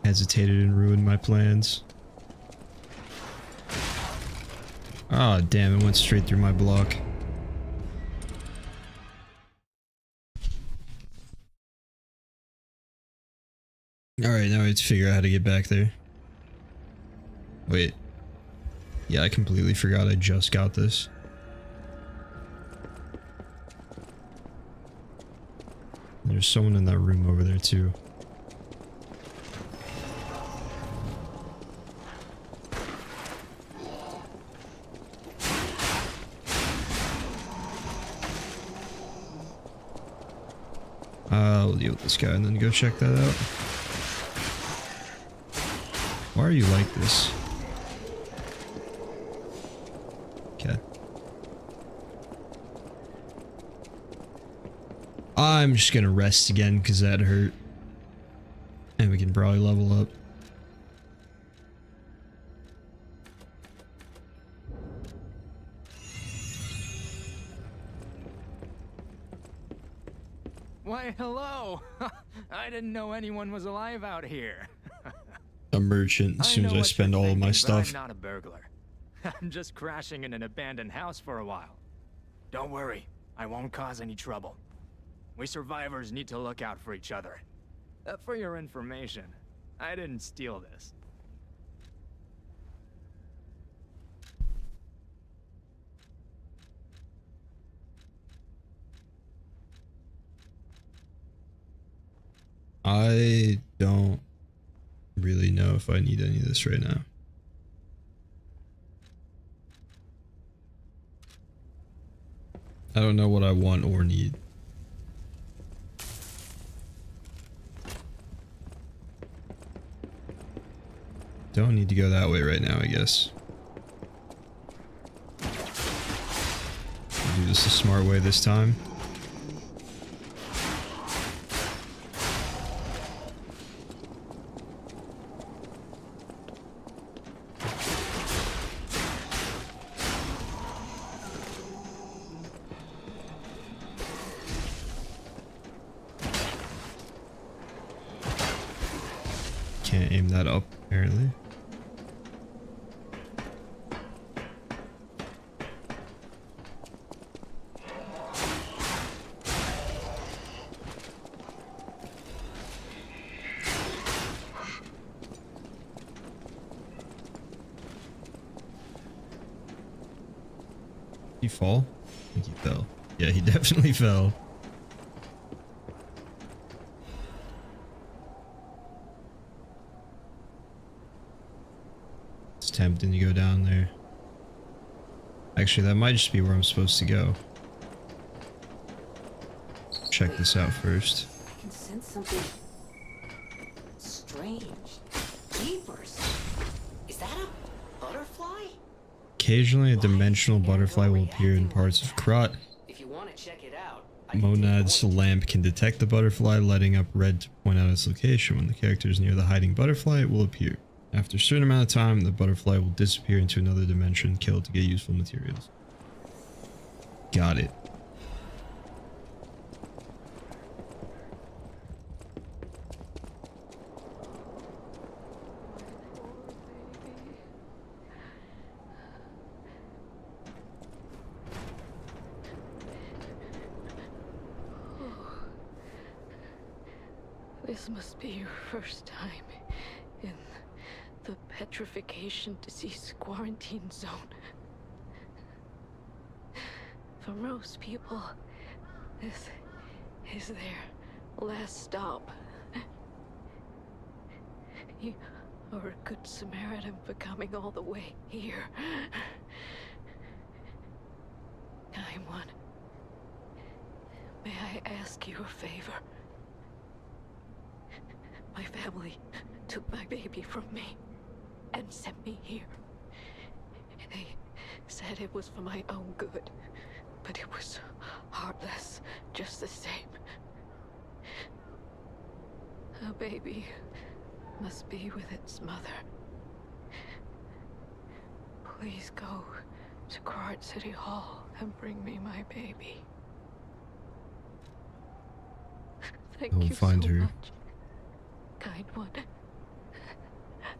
Hesitated and ruined my plans. Ah, damn, it went straight through my block. Alright, now I have to figure out how to get back there. Wait. Yeah, I completely forgot I just got this. There's someone in that room over there too. I'll deal with this guy and then go check that out. Why are you like this? Okay. I'm just gonna rest again because that hurt. And we can probably level up. Why, hello! I didn't know anyone was alive out here. A merchant as soon as I spend all of my stuff. I'm not a burglar. I'm just crashing in an abandoned house for a while. Don't worry, I won't cause any trouble. We survivors need to look out for each other. For your information, I didn't steal this. I don't really know if I need any of this right now. I don't know what I want or need. Don't need to go that way right now, I guess. I'll do this the smart way this time. Can't aim that up, apparently. Did he fall? I think he fell. Yeah, he definitely fell. It's tempting to go down there. Actually, that might just be where I'm supposed to go. Check this out first. I can sense something strange. Jeepers. Is that a butterfly? Occasionally, a dimensional butterfly will appear in parts of Krat. If you want to check it out, I can take Monad's point. lamp can detect the butterfly, lighting up red to point out its location. When the character is near the hiding butterfly, it will appear. After a certain amount of time, the butterfly will disappear into another dimension, kill it to get useful materials. Got it. This must be your first time in the petrification disease quarantine zone. For most people, this is their last stop. You or a good Samaritan for coming all the way here. Kind one, may I ask you a favor? My family took my baby from me and sent me here. They said it was for my own good, but it was heartless just the same. A baby must be with its mother. Please go to Krat City Hall and bring me my baby. Thank I'll you find so her. much, kind one.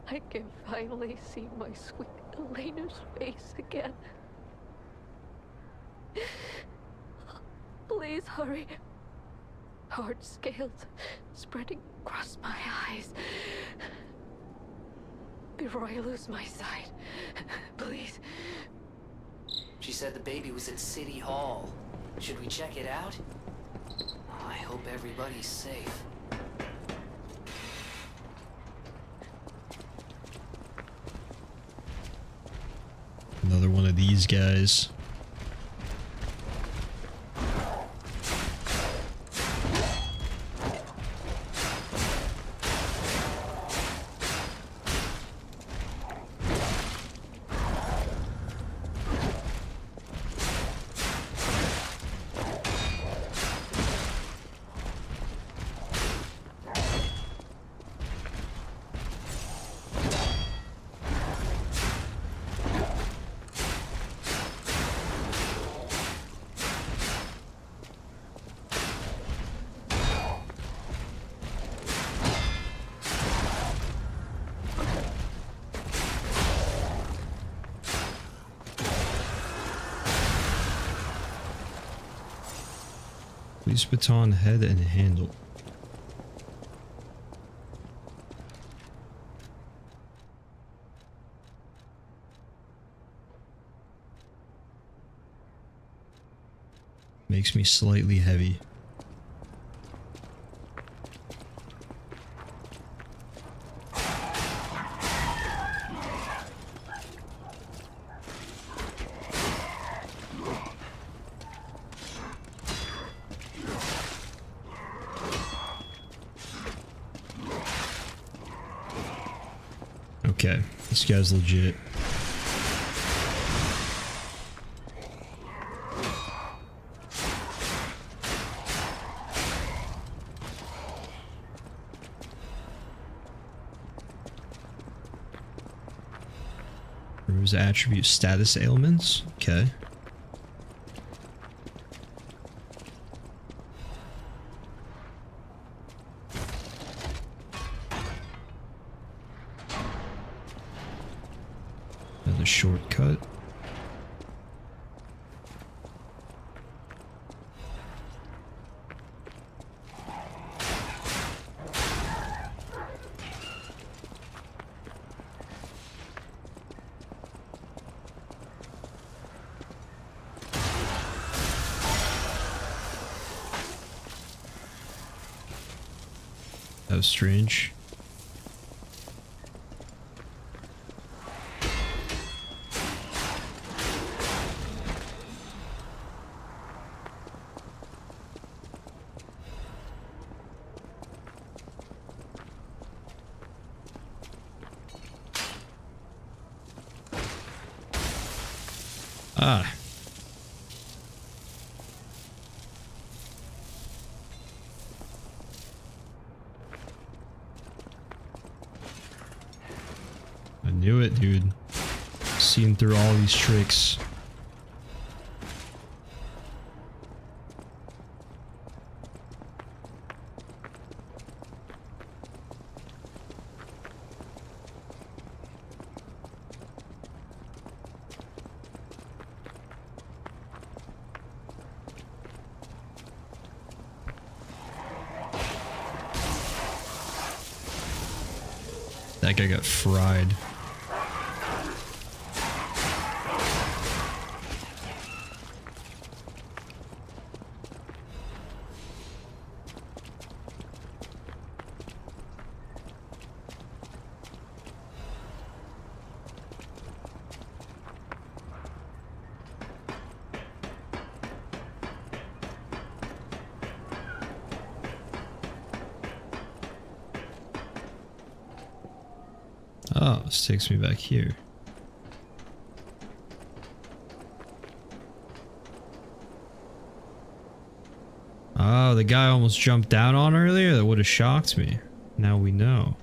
I can finally see my sweet Elena's face again. Please hurry. Hard scales spreading across my eyes. Before I lose my sight, please. She said the baby was at City Hall. Should we check it out? I hope everybody's safe. Another one of these guys. Police baton, head, and handle. Makes me slightly heavy. Okay, this guy's legit. Removes attribute status ailments. Okay. Another shortcut. That was strange. Ah. I knew it, dude. Seen through all these tricks. That guy got fried. Oh, this takes me back here. Oh, the guy almost jumped down on earlier? That would have shocked me. Now we know.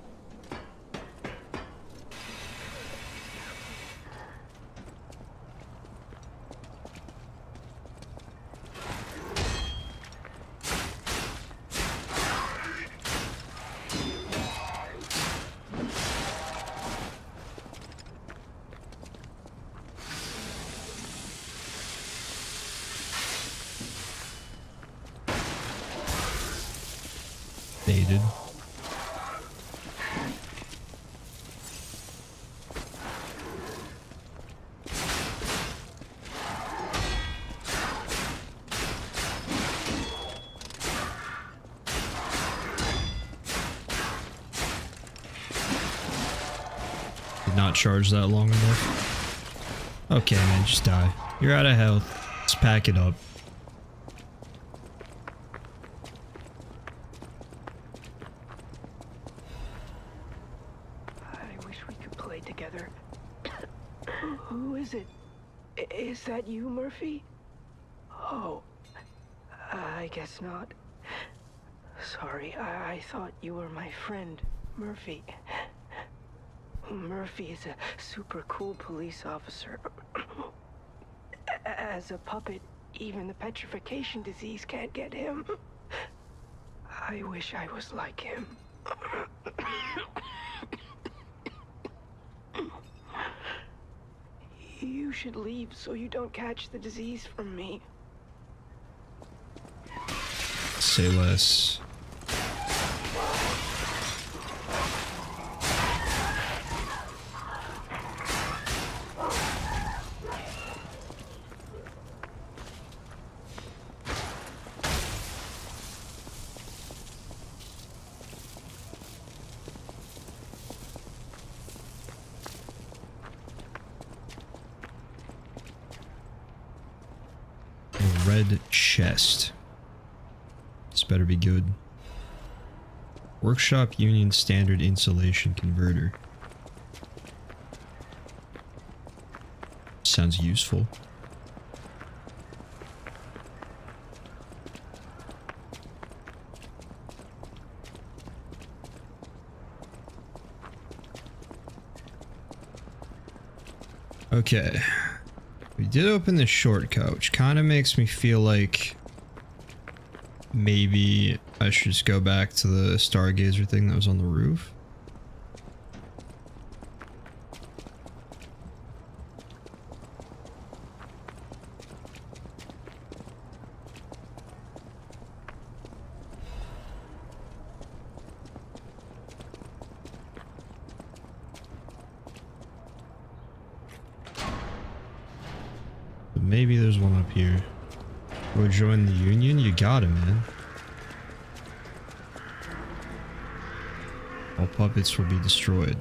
Dated. Did not charge that long enough. Okay, man, just die. You're out of health. Let's pack it up. Together. Who is it? Is that you, Murphy? Oh, I guess not. Sorry, I thought you were my friend, Murphy. Murphy is a super cool police officer. As a puppet, even the petrification disease can't get him. I wish I was like him. You should leave so you don't catch the disease from me. Say less. Red chest. This better be good. Workshop Union Standard Insulation Converter. Sounds useful. Okay. We did open the shortcut, which kind of makes me feel like maybe I should just go back to the Stargazer thing that was on the roof. Maybe there's one up here. Go join the Union? You got it, man. All puppets will be destroyed.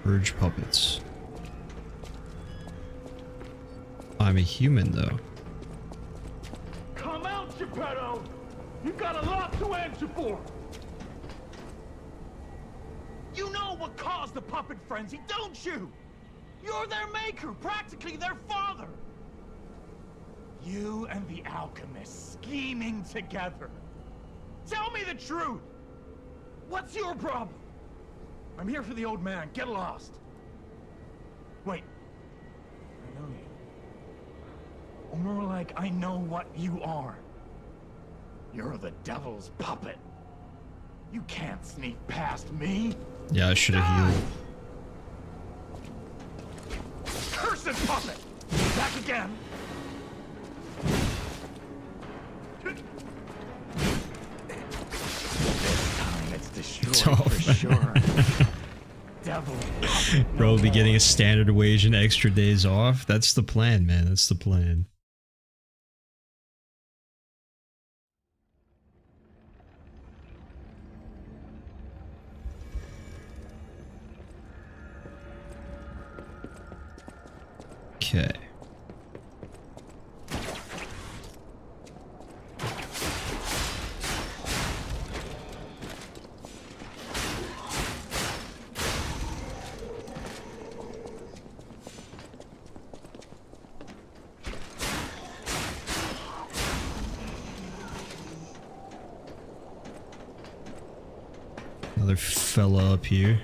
Purge puppets. I'm a human, though. Come out, Geppetto! You got a lot to answer for! You know what caused the puppet frenzy, don't you? You're their maker, practically their father! You and the alchemist scheming together. Tell me the truth! What's your problem? I'm here for the old man. Get lost. Wait. I know you. Or more like, I know what you are. You're the devil's puppet. You can't sneak past me. Yeah, I should have healed. Cursed puppet! Back again. This time it's destroyed for sure. Devil. Bro will be getting a standard wage and extra days off. That's the plan, man. That's the plan. Okay. Another fella up here.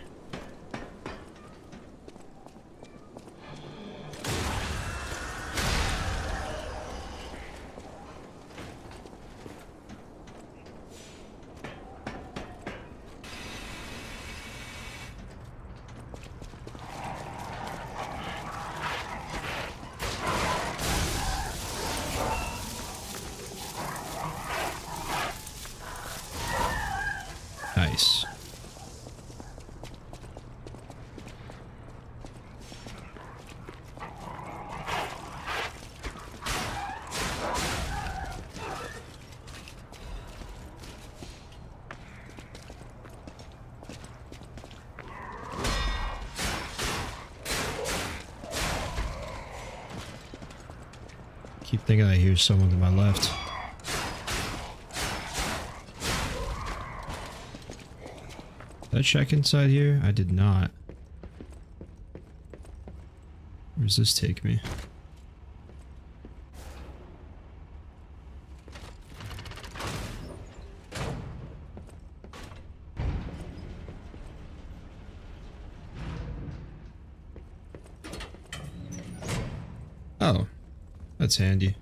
Nice. Keep thinking I hear someone to my left. Did I check inside here? I did not. Where does this take me? Oh, that's handy.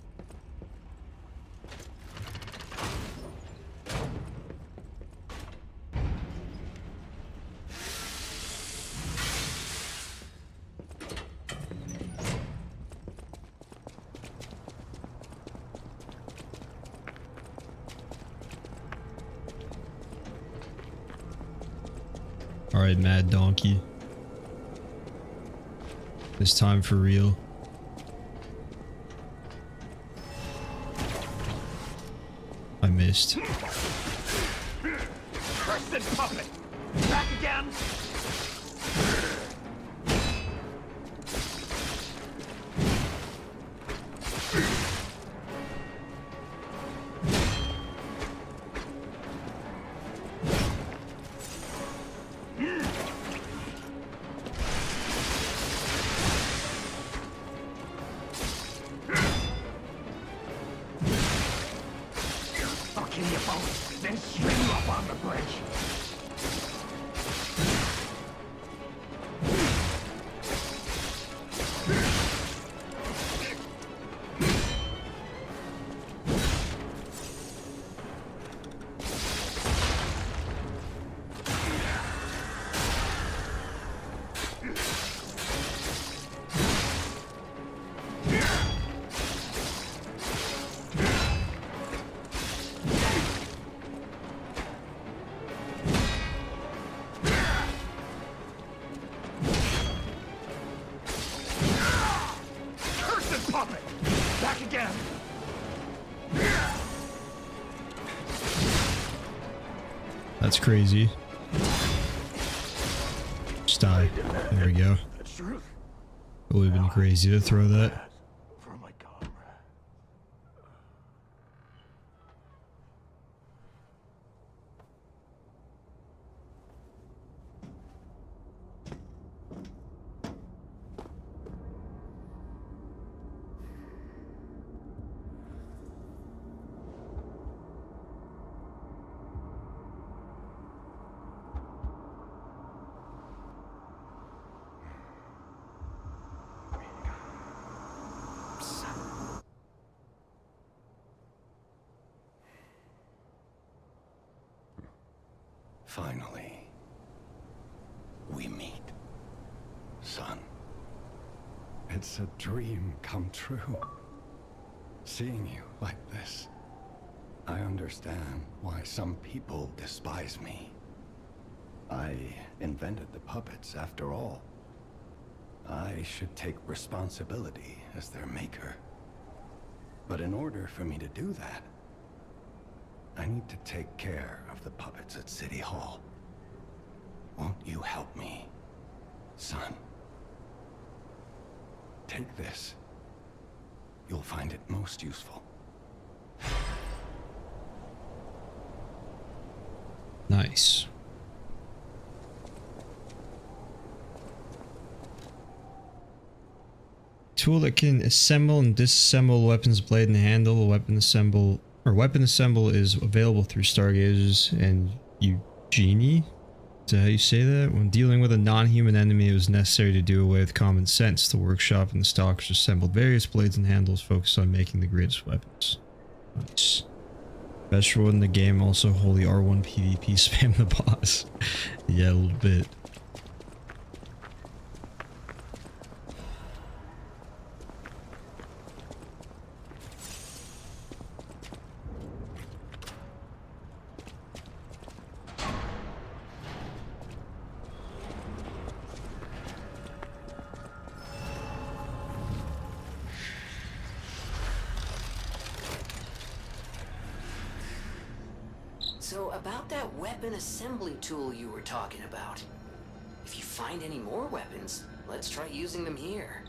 Alright, Mad Donkey. This time for real. I missed. Cursed puppet! Back again! I'll kill you both, then string you up on the bridge. Cursed puppet! Back again! That's crazy. Just die. There we go. The truth It would have been crazy to throw that. for my comrade. Finally, we meet. Son. It's a dream come true. Seeing you like this. I understand why some people despise me. I invented the puppets after all. I should take responsibility as their maker. But in order for me to do that, I need to take care of the puppets at City Hall. Won't you help me, son? Take this. You'll find it most useful. Nice. Tool that can assemble and disassemble weapons blade and handle. Weapon assemble is available through Stargazers and Eugenie. So how you say that? When dealing with a non-human enemy, it was necessary to do away with common sense. The workshop and the stalkers assembled various blades and handles focused on making the greatest weapons. Nice. Best reward in the game, also holy R1 PvP spam the boss. Yeah, a little bit. So about that weapon assembly tool you were talking about. If you find any more weapons, let's try using them here.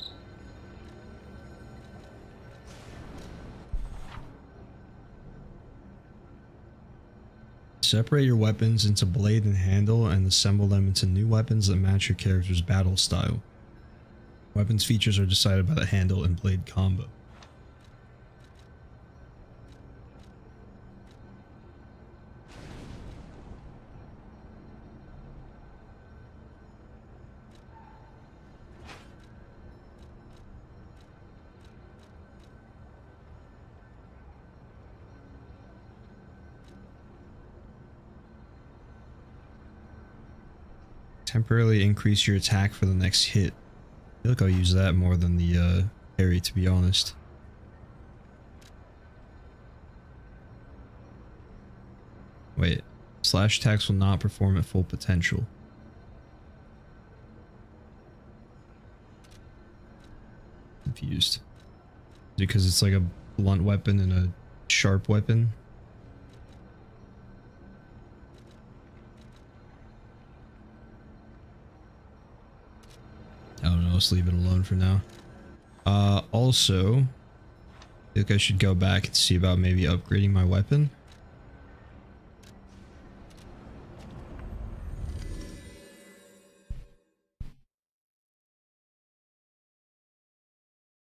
Separate your weapons into blade and handle and assemble them into new weapons that match your character's battle style. Weapons features are decided by the handle and blade combo. Temporarily increase your attack for the next hit. I feel like I'll use that more than the parry, to be honest. Wait, slash attacks will not perform at full potential. Confused. Because it's like a blunt weapon and a sharp weapon. I don't know, let's leave it alone for now. Also, I think I should go back and see about maybe upgrading my weapon.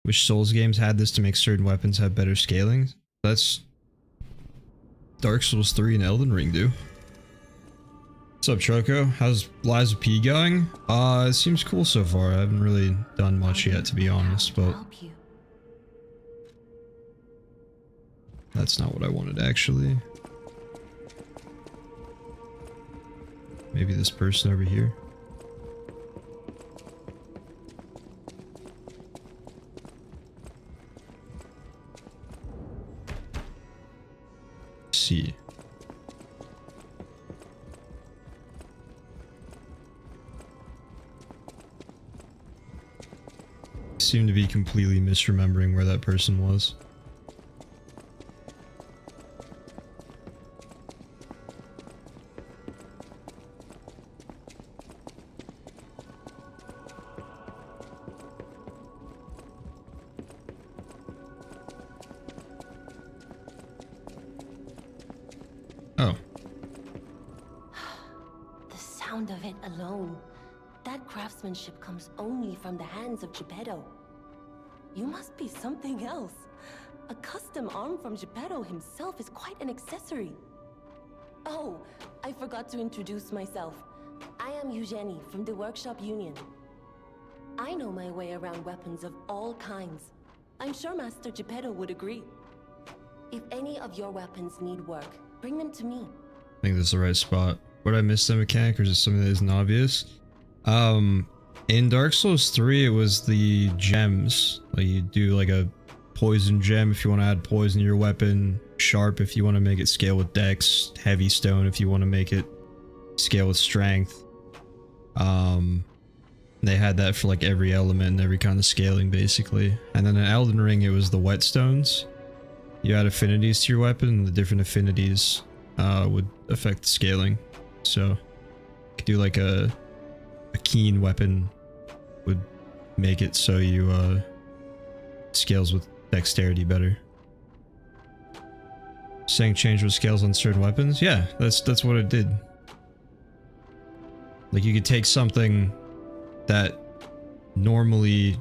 Which Souls games had this to make certain weapons have better scaling? That's Dark Souls 3 and Elden Ring do. What's up, Choco? How's Lies of P going? It seems cool so far. I haven't really done much yet, to be honest, but that's not what I wanted, actually. Maybe this person over here. Let's see. Seem to be completely misremembering where that person was. Oh. The sound of it alone. That craftsmanship comes only from the hands of Geppetto. You must be something else. A custom arm from Geppetto himself is quite an accessory. Oh, I forgot to introduce myself. I am Eugenie from the Workshop Union. I know my way around weapons of all kinds. I'm sure Master Geppetto would agree. If any of your weapons need work, bring them to me. I think this is the right spot. Would I miss that mechanic, or is it something that isn't obvious? In Dark Souls 3, it was the gems. Like, you do like a poison gem if you want to add poison to your weapon, sharp if you want to make it scale with dex, heavy stone if you want to make it scale with strength. They had that for like every element and every kind of scaling, basically. And then in Elden Ring, it was the whetstones. You add affinities to your weapon, and the different affinities would affect the scaling. So you could do like a keen weapon would make it so you scales with dexterity better. Saying change with scales on certain weapons? Yeah, that's what it did. Like, you could take something that normally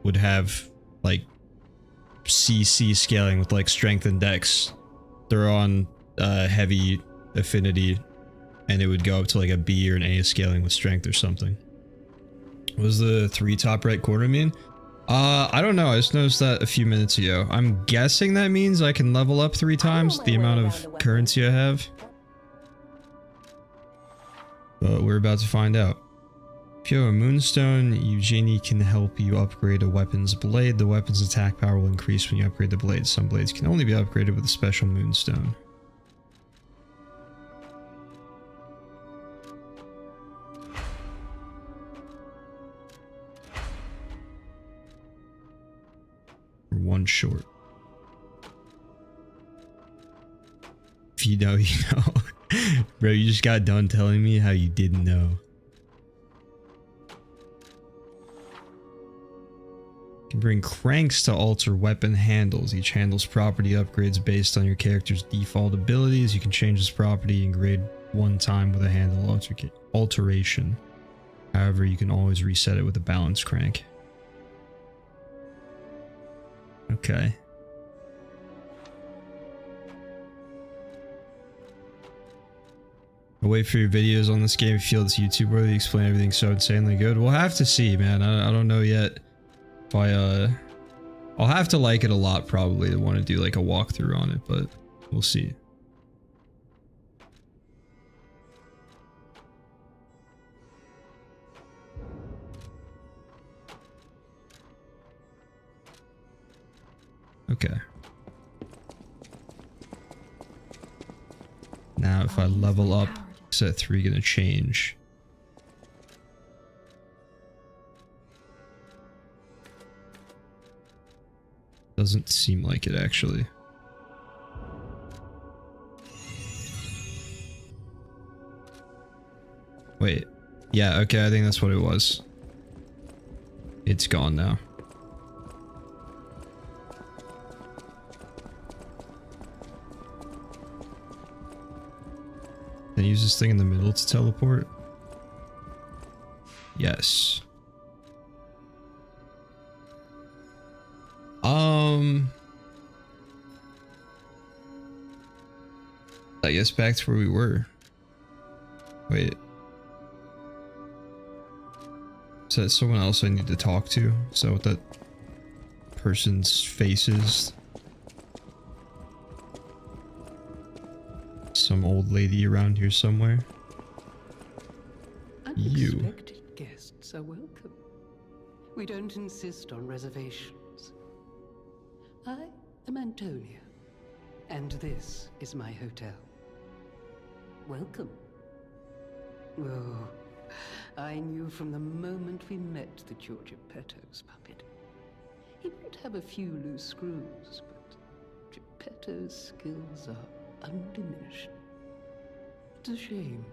would have like CC scaling with like strength and dex, throw on heavy affinity, and it would go up to like a B or an A scaling with strength or something. What does the 3 top right corner mean? I don't know. I just noticed that a few minutes ago. I'm guessing that means I can level up 3 times the amount of currency I have. But we're about to find out. If you have a moonstone, Eugenie can help you upgrade a weapon's blade. The weapon's attack power will increase when you upgrade the blade. Some blades can only be upgraded with a special moonstone. One short. If you know, you know. Bro, you just got done telling me how you didn't know. You can bring cranks to alter weapon handles. Each handle's property upgrades based on your character's default abilities. You can change this property and grade 1 time with a handle alteration. However, you can always reset it with a balance crank. Okay. I'll wait for your videos on this game. If you feel this YouTube worthy, explain everything so insanely good. We'll have to see, man. I don't know yet if I'll have to like it a lot probably to want to do like a walkthrough on it, but we'll see. Okay. Now if I level up, set 3 gonna change. Doesn't seem like it actually. Wait. Yeah, okay, I think that's what it was. It's gone now. Can I use this thing in the middle to teleport? Yes. I guess back to where we were. Wait. Is that someone else I need to talk to? Is that what that person's face is? Some old lady around here somewhere. Unexpected guests are welcome. We don't insist on reservations. I am Antonia, and this is my hotel. Welcome. Oh, I knew from the moment we met that you're Geppetto's puppet. He might have a few loose screws, but Geppetto's skills are undiminished. It's a shame.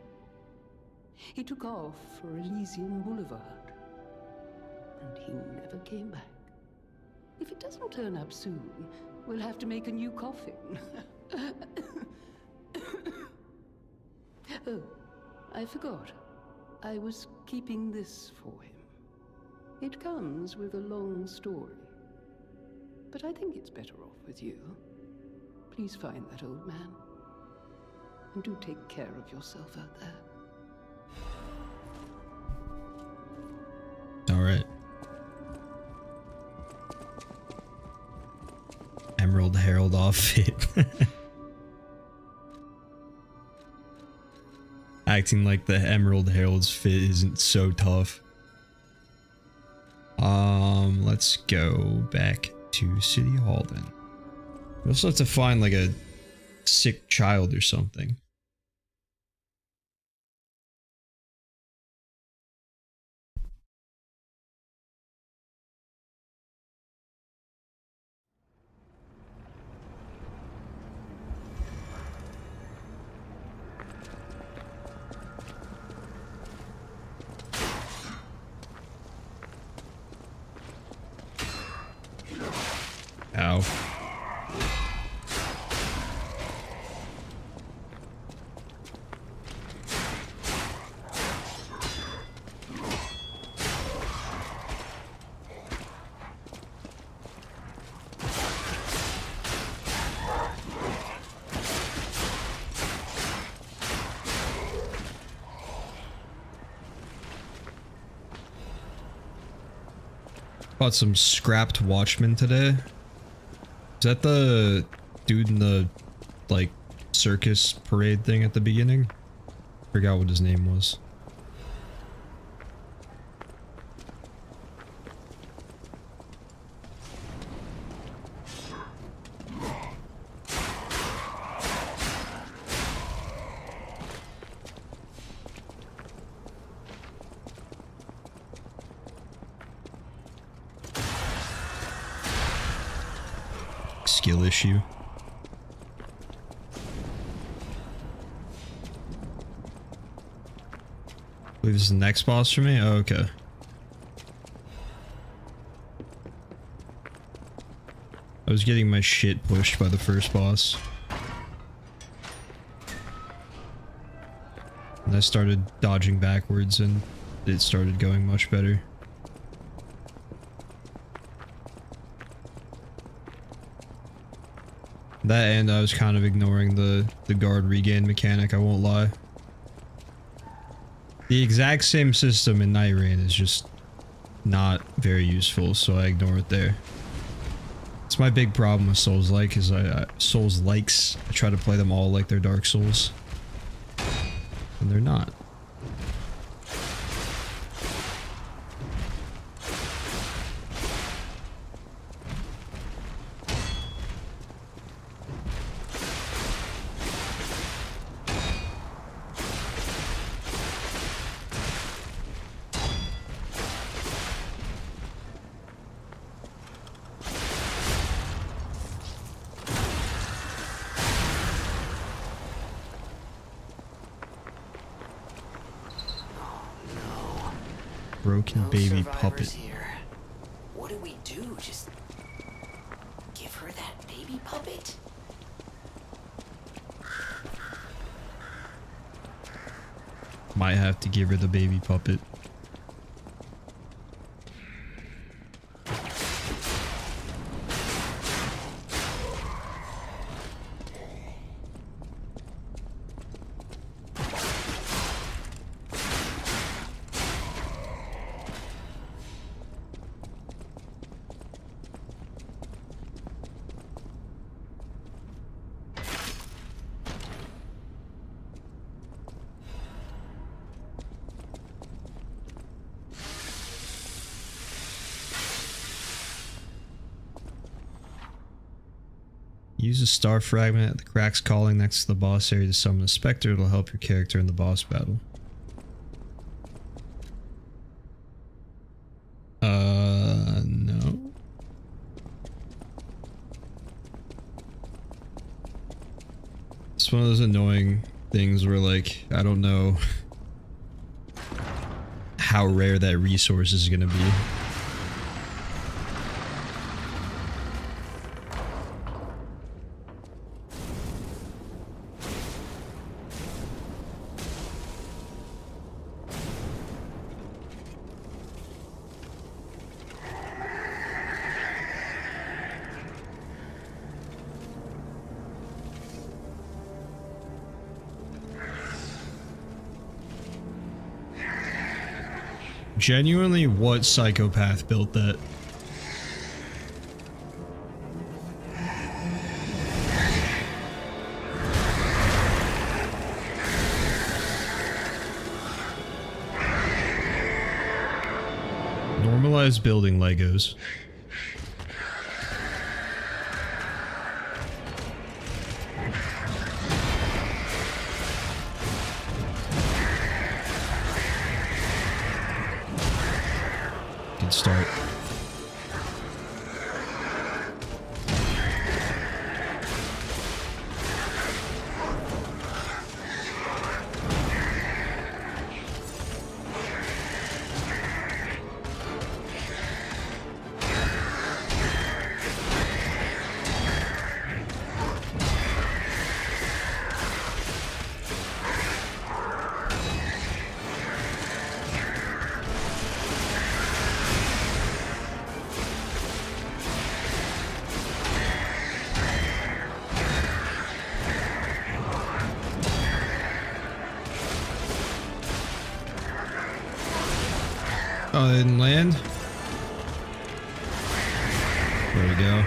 He took off for Elysian Boulevard, and he never came back. If it doesn't turn up soon, we'll have to make a new coffin. Oh, I forgot. I was keeping this for him. It comes with a long story, but I think it's better off with you. Please find that old man, and do take care of yourself out there. All right. Emerald Herald outfit. Acting like the Emerald Herald's fit isn't so tough. Let's go back to City Hall then. We also have to find like a sick child or something. Ow. Bought some scrapped Watchmen today. Is that the dude in the, like, circus parade thing at the beginning? Forgot what his name was. Skill issue. I believe this is the next boss for me? Oh, okay. I was getting my shit pushed by the first boss. And I started dodging backwards and it started going much better. That and I was kind of ignoring the guard regain mechanic, I won't lie. The exact same system in Night Rain is just not very useful, so I ignore it there. It's my big problem with Souls-like, is Souls-likes, I try to play them all like they're Dark Souls. And they're not. Broken No baby survivors puppet. Here. What do we do? Just give her that baby puppet? Might have to give her the baby puppet. Use a star fragment at the cracks calling next to the boss area to summon a specter. It'll help your character in the boss battle. No. It's one of those annoying things where, like, I don't know how rare that resource is gonna be. Genuinely, what psychopath built that? Normalize building Legos. Good start. Oh, they didn't land? go.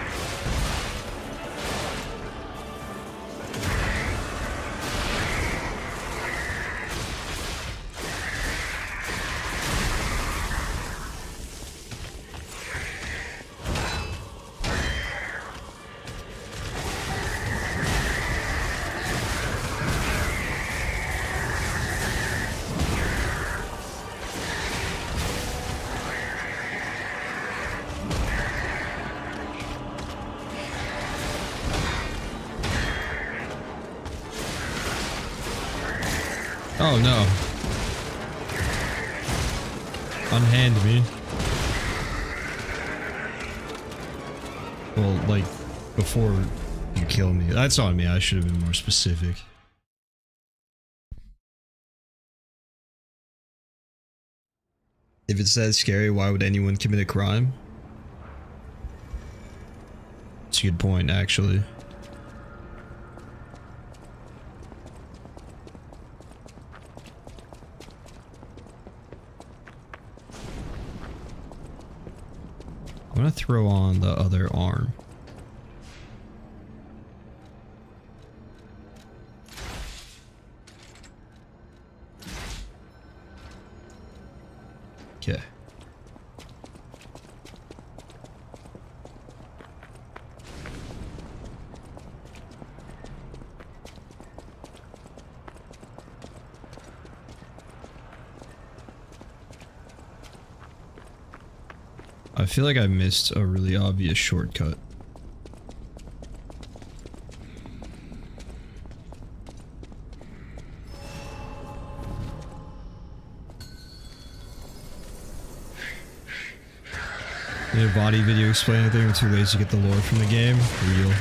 Oh no. Unhand me. Well, like, before you kill me. That's on me. I should have been more specific. If it's that scary, why would anyone commit a crime? It's a good point, actually. I'm gonna throw on the other arm. Okay. I feel like I missed a really obvious shortcut. Need a body video explain anything? I'm too lazy to get the lore from the game. Real.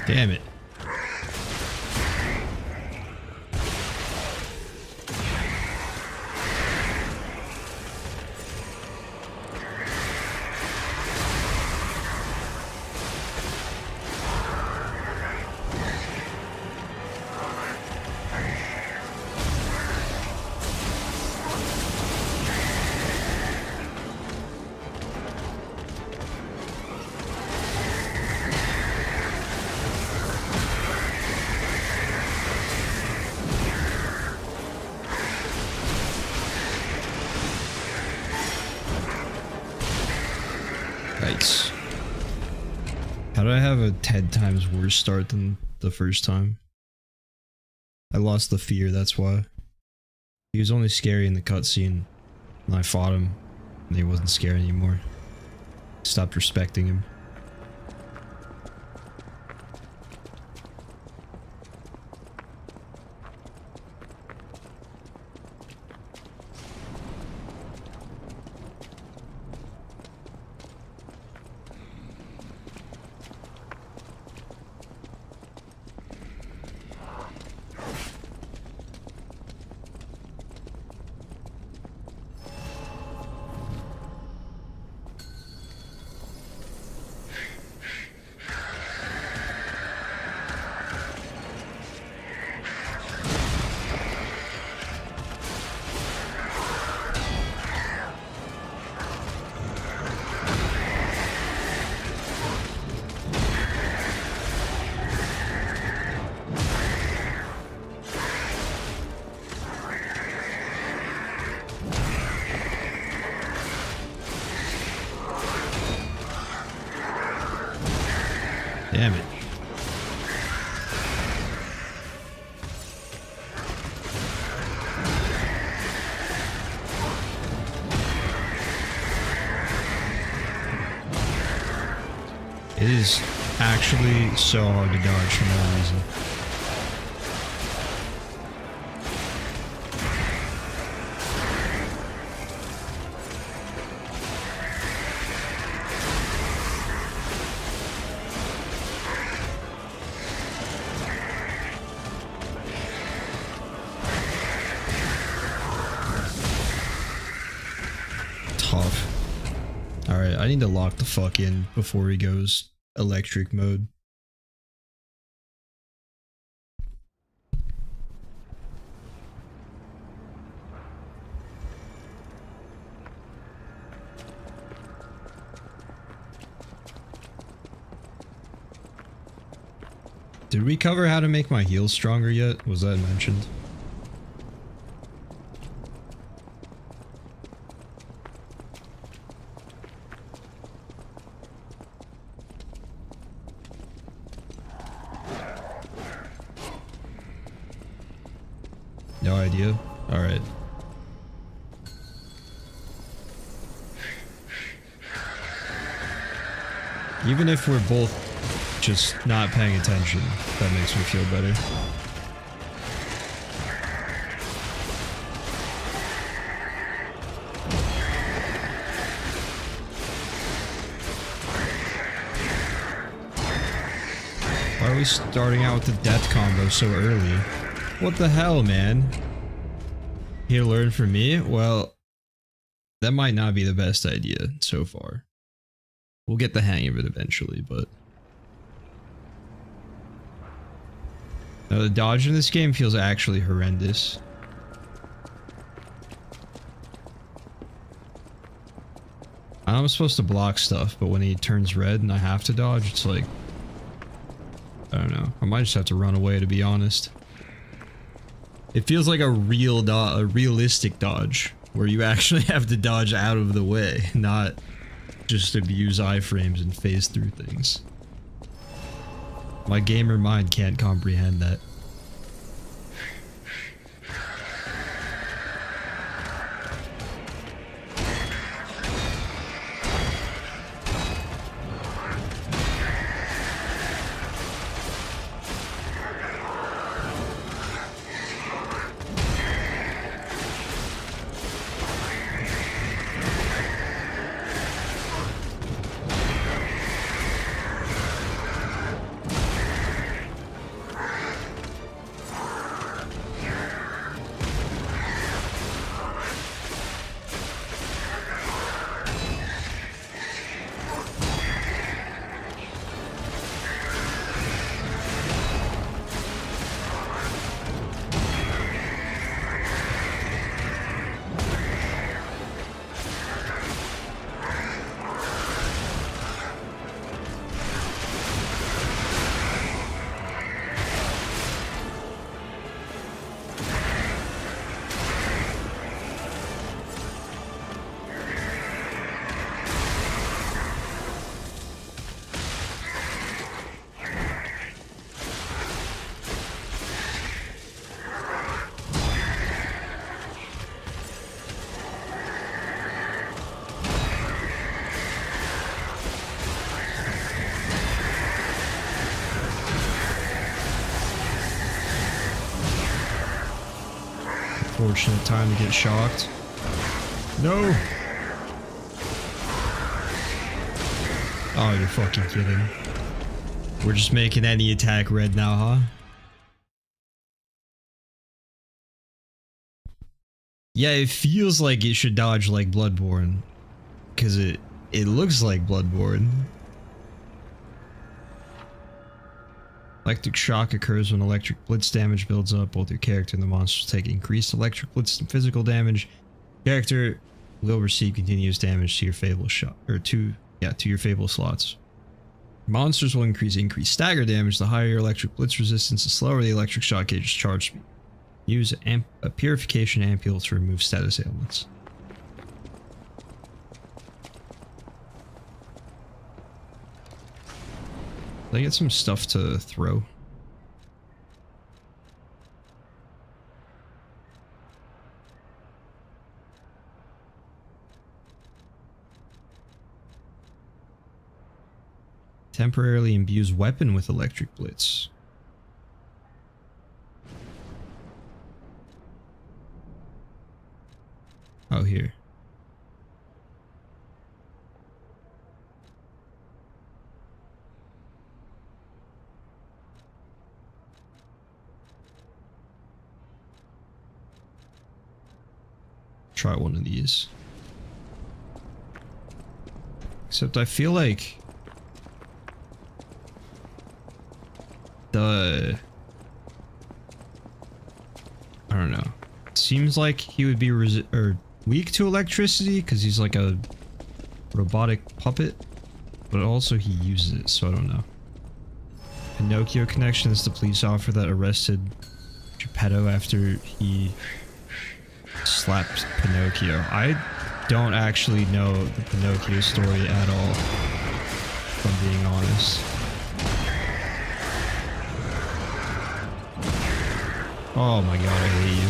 Damn it. Yikes. How did I have a 10 times worse start than the first time? I lost the fear, that's why. He was only scary in the cutscene. When I fought him, and he wasn't scary anymore. Stopped respecting him. Damn it. It is actually so hard to dodge for no reason. Tough. Alright, I need to lock the fuck in before he goes electric mode. Did we cover how to make my heels stronger yet? Was that mentioned? No idea? Alright. Even if we're both just not paying attention, that makes me feel better. Why are we starting out with the death combo so early? What the hell, man? Here to learn from me? Well, that might not be the best idea so far. We'll get the hang of it eventually, but... No, the dodge in this game feels actually horrendous. I'm supposed to block stuff, but when he turns red and I have to dodge, it's like... I don't know. I might just have to run away, to be honest. It feels like a realistic dodge, where you actually have to dodge out of the way, not just abuse iframes and phase through things. My gamer mind can't comprehend that. Unfortunate time to get shocked. No! Oh, you're fucking kidding. We're just making any attack red now, huh? Yeah, it feels like it should dodge like Bloodborne. Because it looks like Bloodborne. Electric shock occurs when electric blitz damage builds up. Both your character and the monsters take increased electric blitz and physical damage. Character will receive continuous damage to your Fable shot, or to your Fable slots. Monsters will increase stagger damage. The higher your electric blitz resistance, the slower the electric shock gauge's charge speed. Use a purification ampule to remove status ailments. Did I get some stuff to throw? Temporarily imbues weapon with electric blitz. Oh, here. Try one of these. Except I feel like I don't know. It seems like he would be weak to electricity because he's like a robotic puppet, but also he uses it, so I don't know. Pinocchio connection is the police officer that arrested Geppetto after he slapped Pinocchio. I don't actually know the Pinocchio story at all, if I'm being honest. Oh my god, I hate you.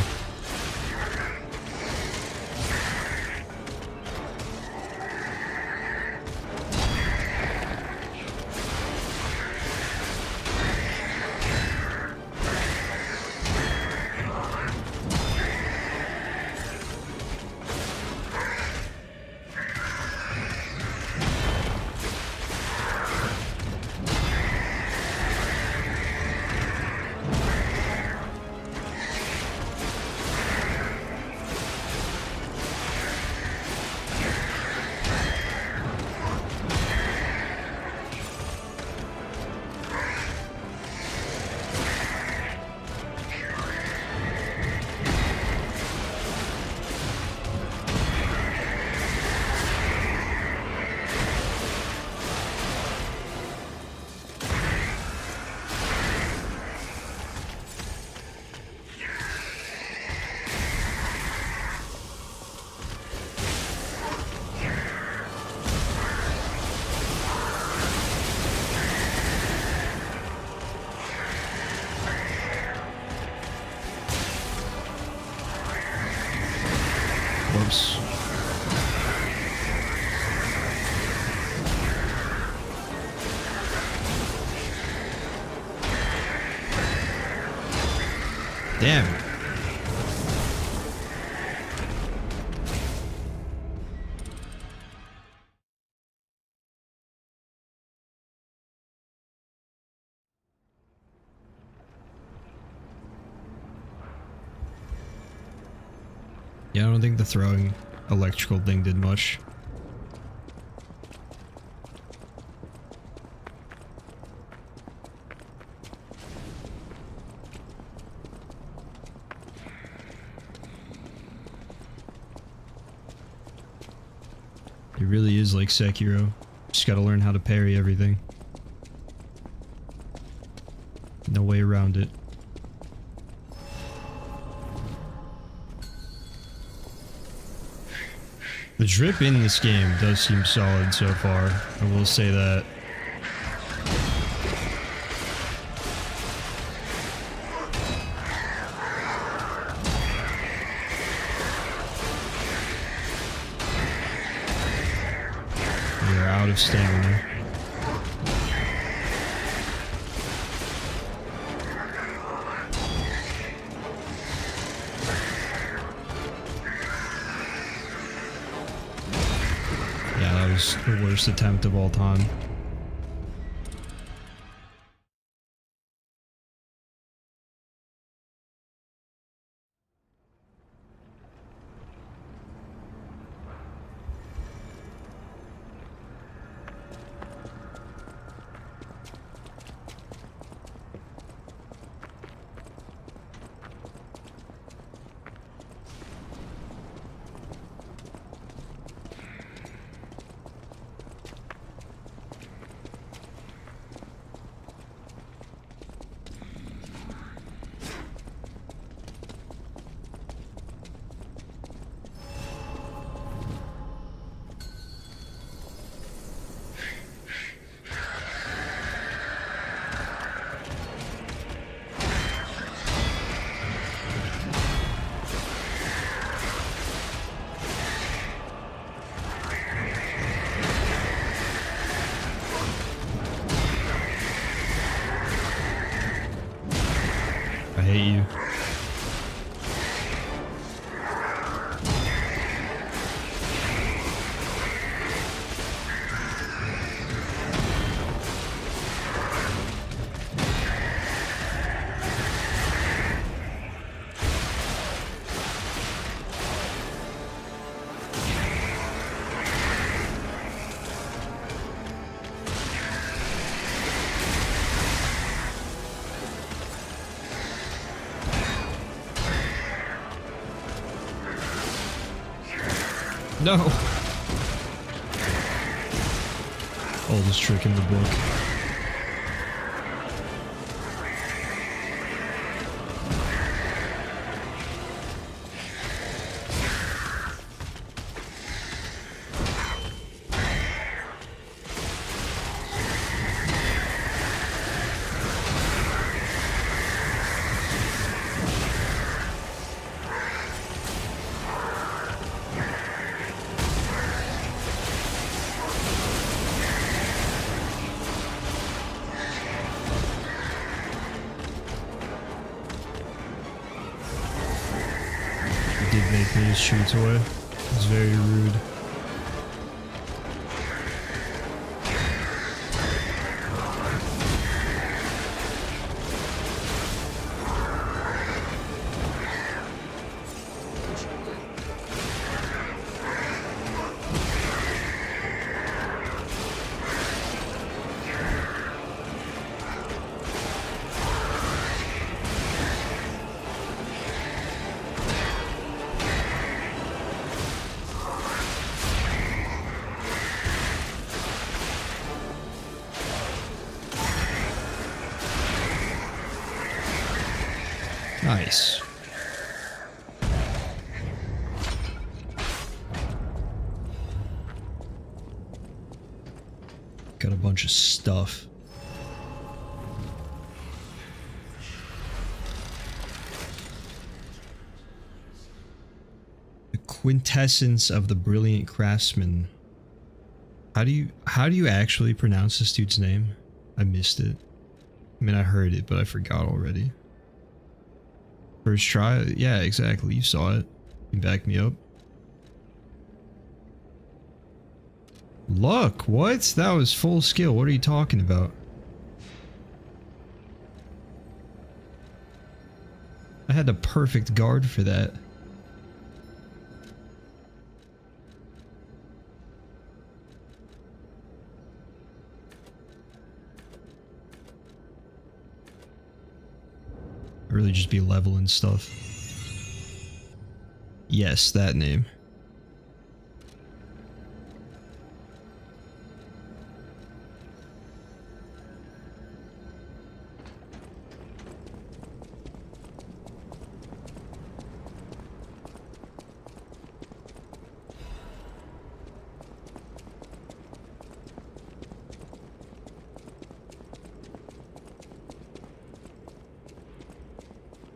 Whoops. Damn. Yeah, I don't think the throwing electrical thing did much. It really is like Sekiro. Just gotta learn how to parry everything. No way around it. The drip in this game does seem solid so far, I will say that. You're out of stamina. The worst attempt of all time. hate you. No! Oldest trick in the book. Did make me his chew toy. It's very rude. Nice. Got a bunch of stuff. The quintessence of the brilliant craftsman. How do you actually pronounce this dude's name? I missed it. I mean, I heard it, but I forgot already. First try? Yeah, exactly. You saw it. You back me up. Look, what? That was full skill. What are you talking about? I had the perfect guard for that. Really just be leveling stuff. Yes, that name.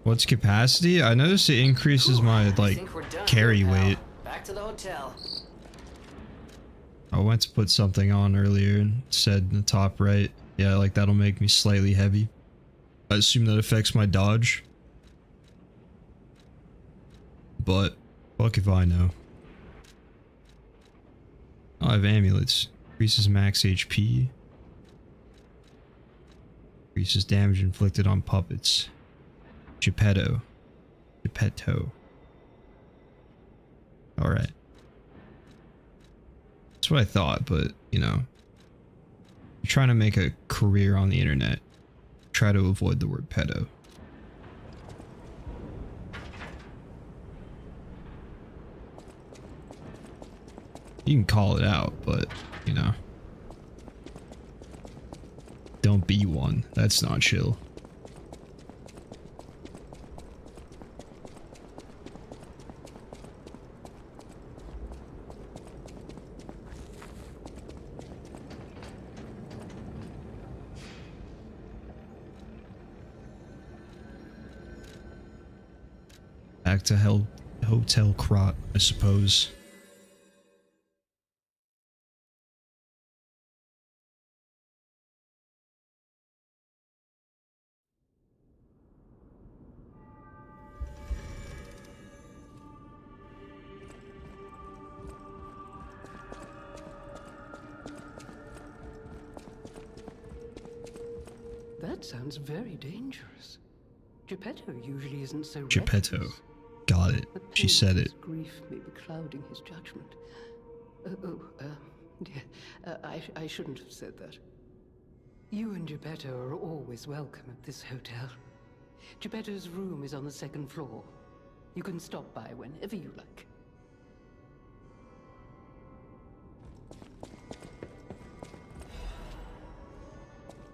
What's capacity? I noticed it increases my, like, carry weight. Back to the hotel. I went to put something on earlier and said in the top right, yeah, like that'll make me slightly heavy. I assume that affects my dodge. But, fuck if I know. I have amulets. Increases max HP. Increases damage inflicted on puppets. Geppetto. Geppetto. Alright. That's what I thought, but, you know. You're trying to make a career on the internet. Try to avoid the word pedo. You can call it out, but, you know. Don't be one. That's not chill. Back to Hotel Krat, I suppose. That sounds very dangerous. Geppetto usually isn't so Geppetto. reckless. Got it. The She said pain's it. Grief may be clouding his judgment. Dear, I shouldn't have said that. You and Geppetto are always welcome at this hotel. Geppetto's room is on the second floor. You can stop by whenever you like.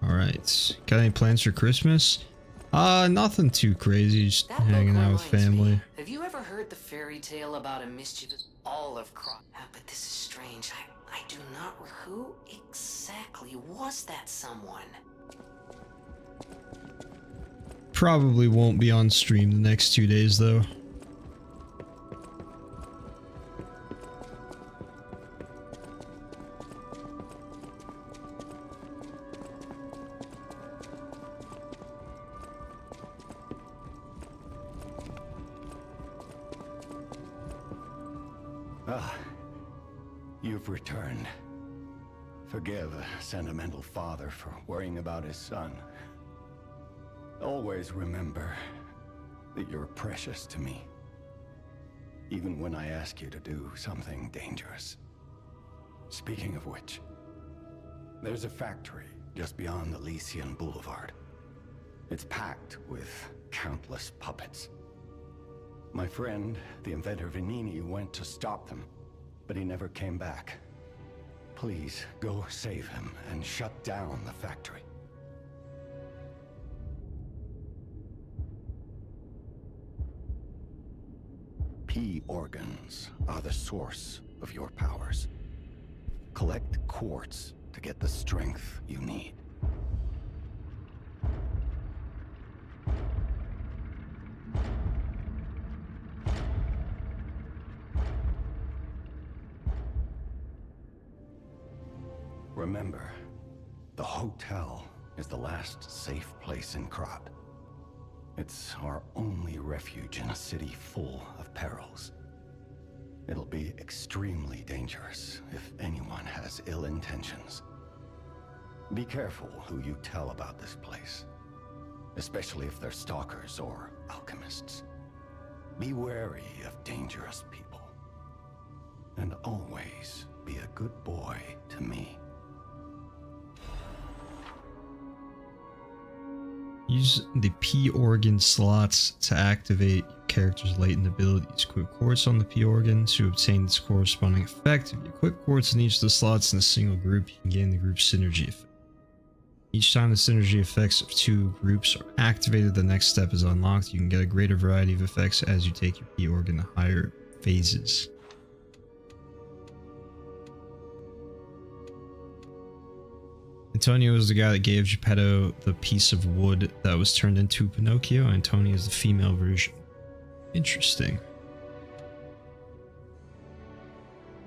Alright. Got any plans for Christmas? Nothing too crazy. Just That book hanging out with reminds me. family. Have you ever heard the fairy tale about a mischievous olive crop? But this is strange. I do not. Who exactly was that someone? Probably won't be on stream the next 2 days though. Ah, you've returned. Forgive a sentimental father for worrying about his son. Always remember that you're precious to me, even when I ask you to do something dangerous. Speaking of which, there's a factory just beyond the Lycian Boulevard. It's packed with countless puppets. My friend, the inventor Venini, went to stop them, but he never came back. Please, go save him and shut down the factory. P organs are the source of your powers. Collect quartz to get the strength you need. Remember, the hotel is the last safe place in Krat. It's our only refuge in a city full of perils. It'll be extremely dangerous if anyone has ill intentions. Be careful who you tell about this place, especially if they're stalkers or alchemists. Be wary of dangerous people. And always be a good boy to me. Use the P organ slots to activate your character's latent abilities. Equip quartz on the P organ to obtain its corresponding effect. If you equip quartz in each of the slots in a single group, you can gain the group synergy effect. Each time the synergy effects of two groups are activated, the next step is unlocked. You can get a greater variety of effects as you take your P organ to higher phases. Antonio is the guy that gave Geppetto the piece of wood that was turned into Pinocchio. Antonio is the female version. Interesting.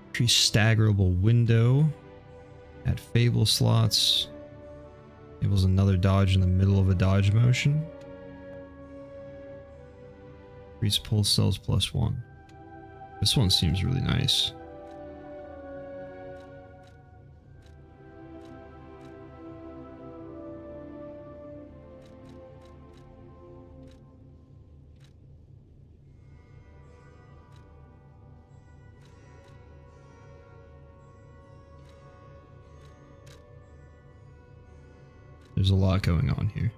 Increase staggerable window. Add fable slots. Enables another dodge in the middle of a dodge motion. Increase pulse cells +1. This one seems really nice. There's a lot going on here.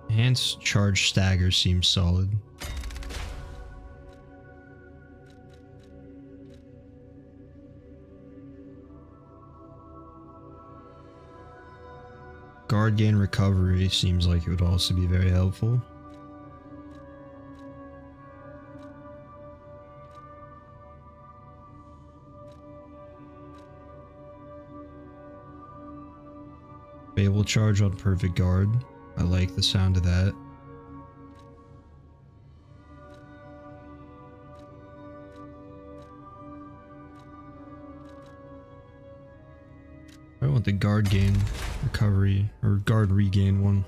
Enhanced charge stagger seems solid. Guard gain recovery seems like it would also be very helpful. Fable charge on perfect guard. I like the sound of that. I want the guard gain recovery or guard regain one.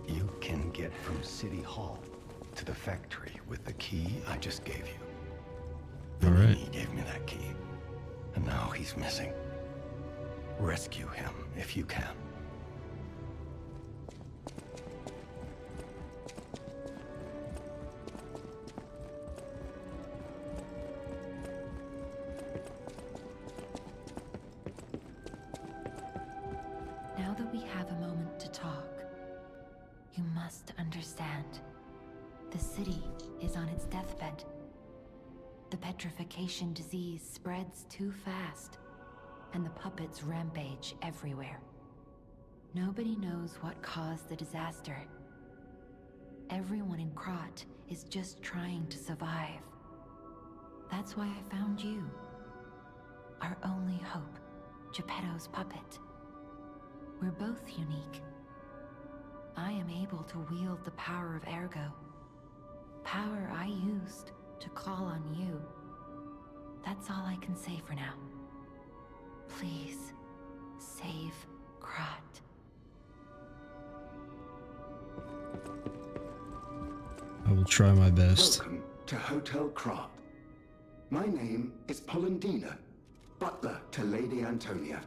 You can get from City Hall to the factory with the key I just gave you. All right. He gave me that key, and now he's missing. Rescue him if you can. Now that we have a moment to talk, you must understand. The city is on its deathbed. The petrification disease spreads too fast, and the puppets rampage everywhere. Nobody knows what caused the disaster. Everyone in Krat is just trying to survive. That's why I found you. Our only hope, Geppetto's puppet. We're both unique. I am able to wield the power of Ergo. Power I used to call on you. That's all I can say for now. Please, save Krat. I will try my best. Welcome to Hotel Krat. My name is Polendina, butler to Lady Antonia.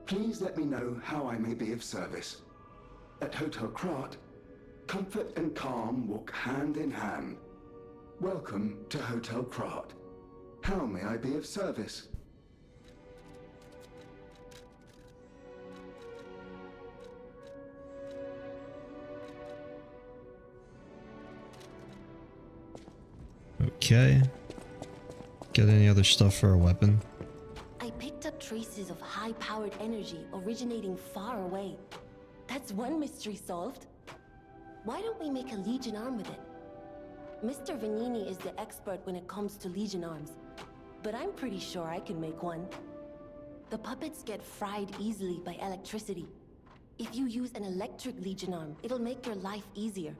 Please let me know how I may be of service. At Hotel Krat, comfort and calm walk hand in hand. Welcome to Hotel Krat. How may I be of service? Okay. Get any other stuff for a weapon? I picked up traces of high-powered energy originating far away. That's one mystery solved. Why don't we make a Legion arm with it? Mr. Vanini is the expert when it comes to Legion arms, but I'm pretty sure I can make one. The puppets get fried easily by electricity. If you use an electric Legion arm, it'll make your life easier.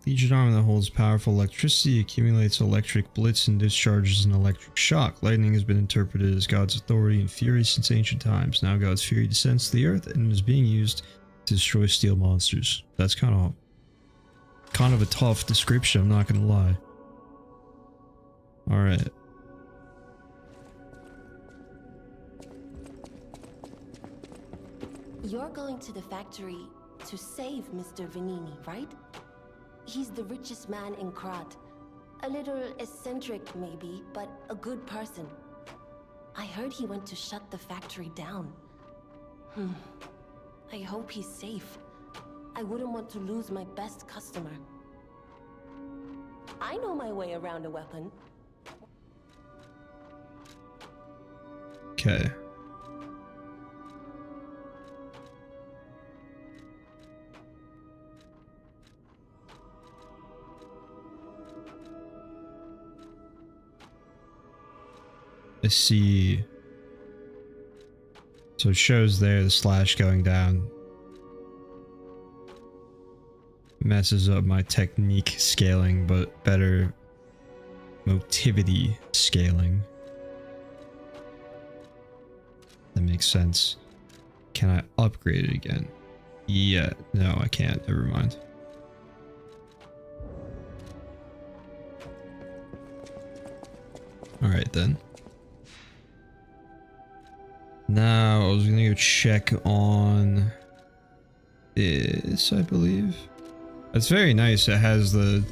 Legion arm that holds powerful electricity accumulates electric blitz and discharges an electric shock. Lightning has been interpreted as God's authority and fury since ancient times. Now God's fury descends to the earth and is being used to destroy steel monsters. That's kind of a tough description, I'm not gonna lie. Alright. You're going to the factory to save Mr. Vanini, right? He's the richest man in Krat. A little eccentric, maybe, but a good person. I heard he went to shut the factory down. I hope he's safe. I wouldn't want to lose my best customer. I know my way around a weapon. Okay. I see. So it shows there the slash going down. Messes up my technique scaling, but better motivity scaling. That makes sense. Can I upgrade it again? Yeah, no, I can't. Never mind. Alright then. Now, I was gonna go check on this, I believe. It's very nice. It has the,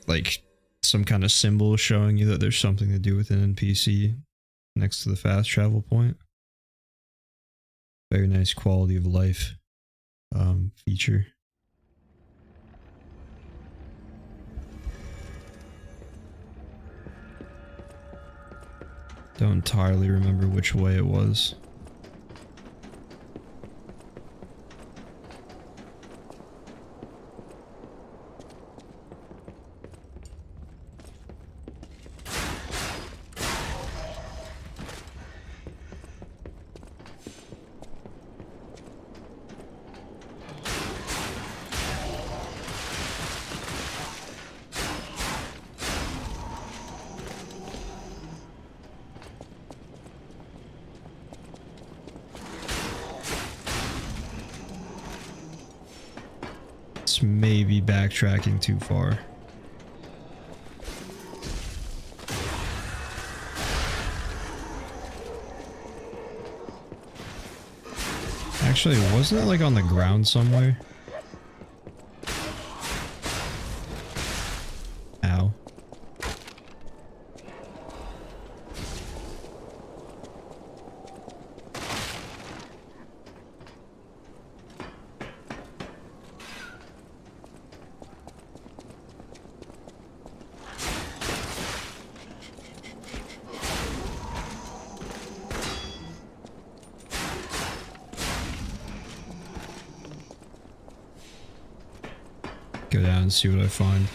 like, some kind of symbol showing you that there's something to do with an NPC next to the fast travel point. Very nice quality of life feature. Don't entirely remember which way it was. That's maybe backtracking too far. Actually, wasn't it like on the ground somewhere? Ow. Go down and see what I find.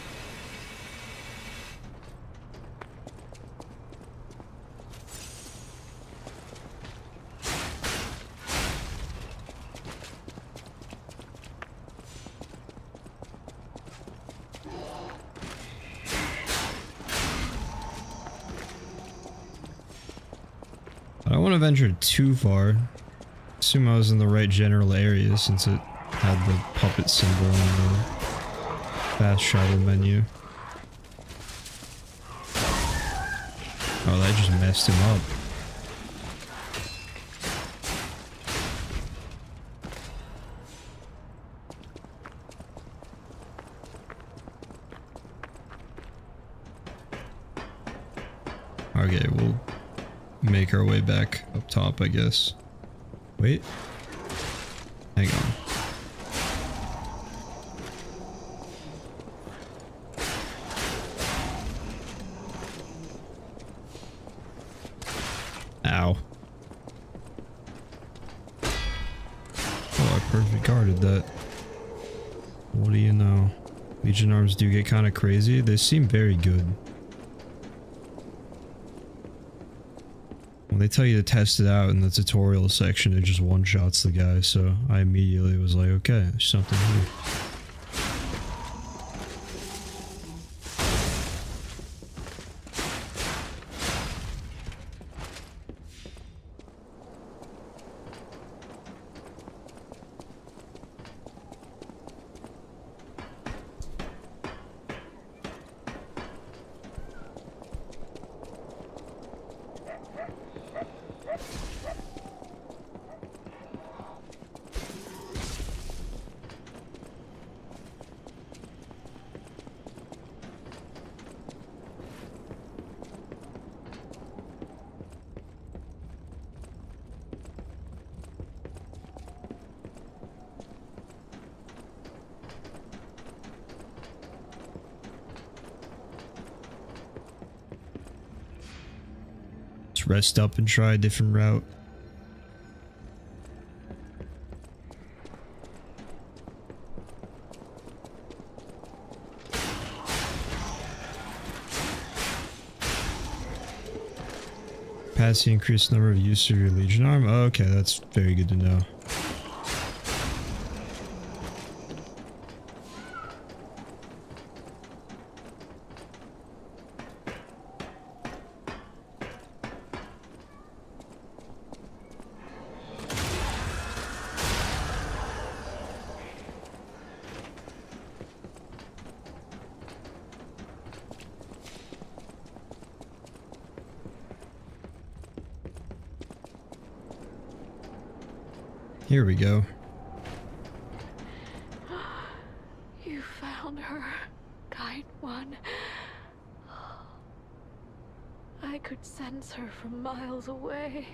I don't want to venture too far. Assume I was in the right general area since it had the puppet symbol on the fast travel menu. Oh, that just messed him up. Okay, we'll make our way back up top, I guess. Wait. Hang on. Ow. Oh, I perfectly guarded that. What do you know? Legion arms do get kind of crazy. They seem very good. When they tell you to test it out in the tutorial section, it just one-shots the guy, so I immediately was like, okay, there's something here. Let's rest up and try a different route. Pass the increased number of use of your Legion arm. Oh, okay, that's very good to know. Here we go. You found her, Kind One. I could sense her from miles away.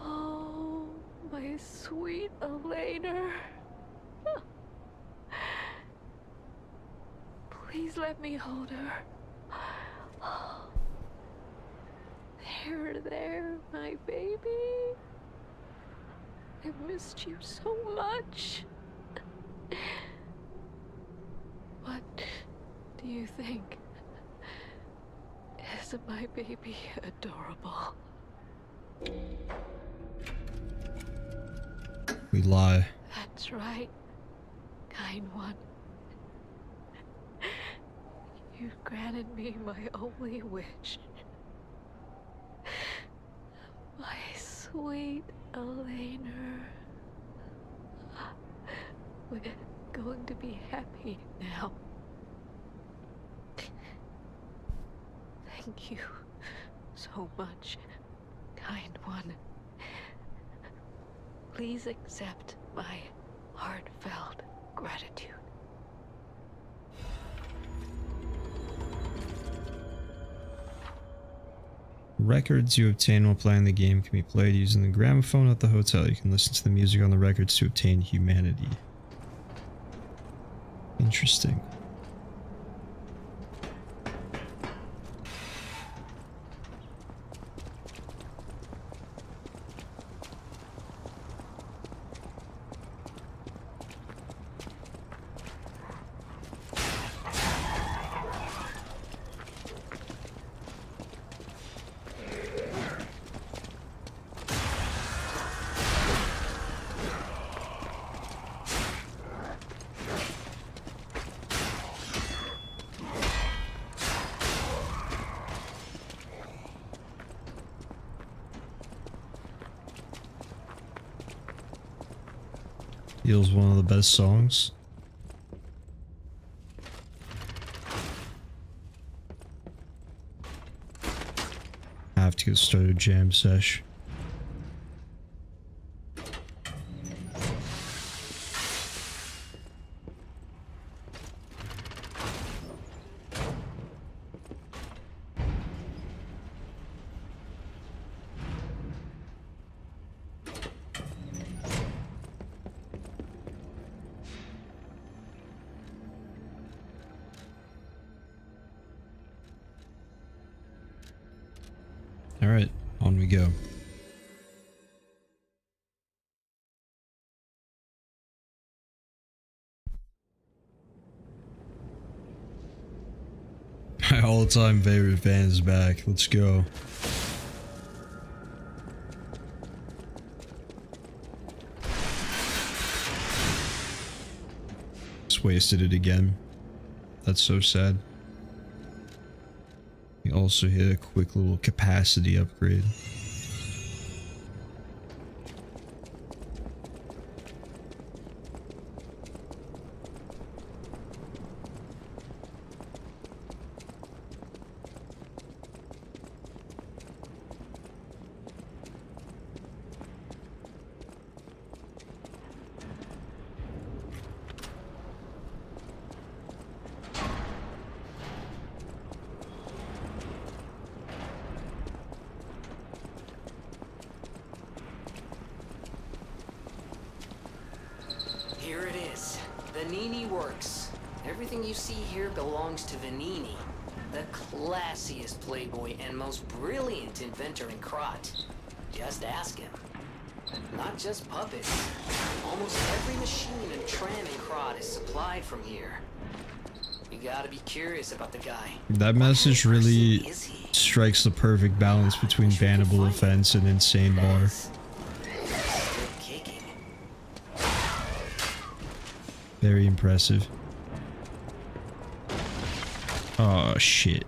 Oh, my sweet Elena. Please let me hold her. There, my baby. I've missed you so much. What do you think? Isn't my baby adorable? We lie. That's right, Kind One. You've granted me my only wish. My sweet Elena. We're going to be happy now. Thank you so much, kind one. Please accept my heartfelt gratitude. Records you obtain while playing the game can be played using the gramophone at the hotel. You can listen to the music on the records to obtain humanity. Interesting. Feels one of the best songs. I have to get started jam sesh. Alright, on we go. My all-time favorite band is back. Let's go. Just wasted it again. That's so sad. We also hit a quick little capacity upgrade. Here it is. Venini Works. Everything you see here belongs to Venini, the classiest playboy and most brilliant inventor in Krat. Just ask him. Not just puppets. Almost every machine and tram in Krat is supplied from here. You gotta be curious about the guy. That message really strikes the perfect balance between bannable offense and insane bar. Very impressive. Oh shit.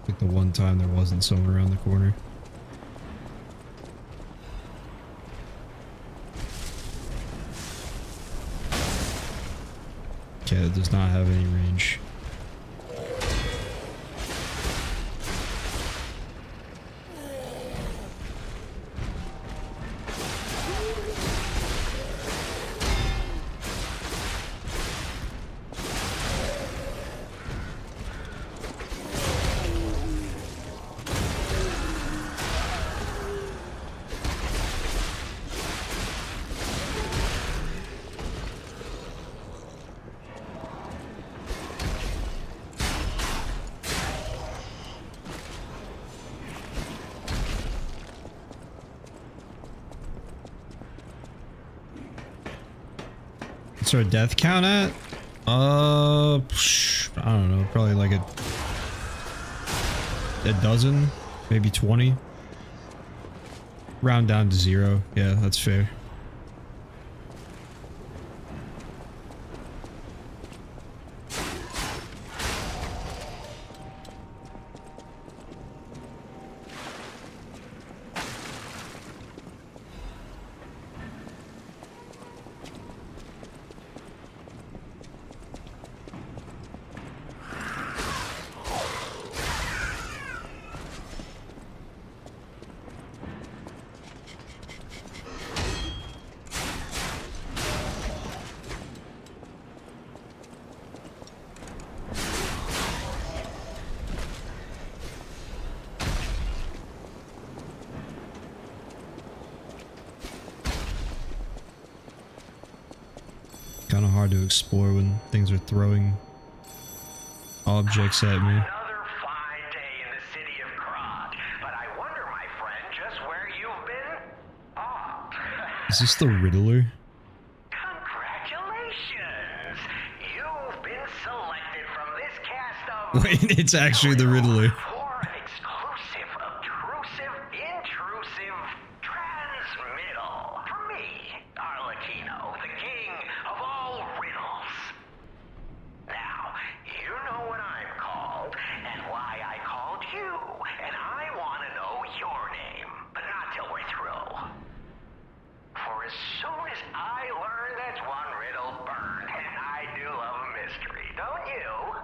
Like the one time there wasn't someone around the corner. Okay, it does not have any range. What's our death count at? I don't know, probably like a dozen, maybe 20. Round down to 0. Yeah, that's fair. Kind of hard to explore when things are throwing objects at me. Another fine day in the city of Krog, but I wonder, my friend, just where you've been? Oh. Is this the Riddler? Congratulations! You've been selected from this cast of... Wait, it's actually the Riddler. For an exclusive, obtrusive, intrusive transmittal. For me, Arlecchino, the king of all riddles. Now, you know what I'm called, and why I called you, and I want to know your name, but not till we're through. For as soon as I learn there's one riddle burned, and I do love a mystery, don't you?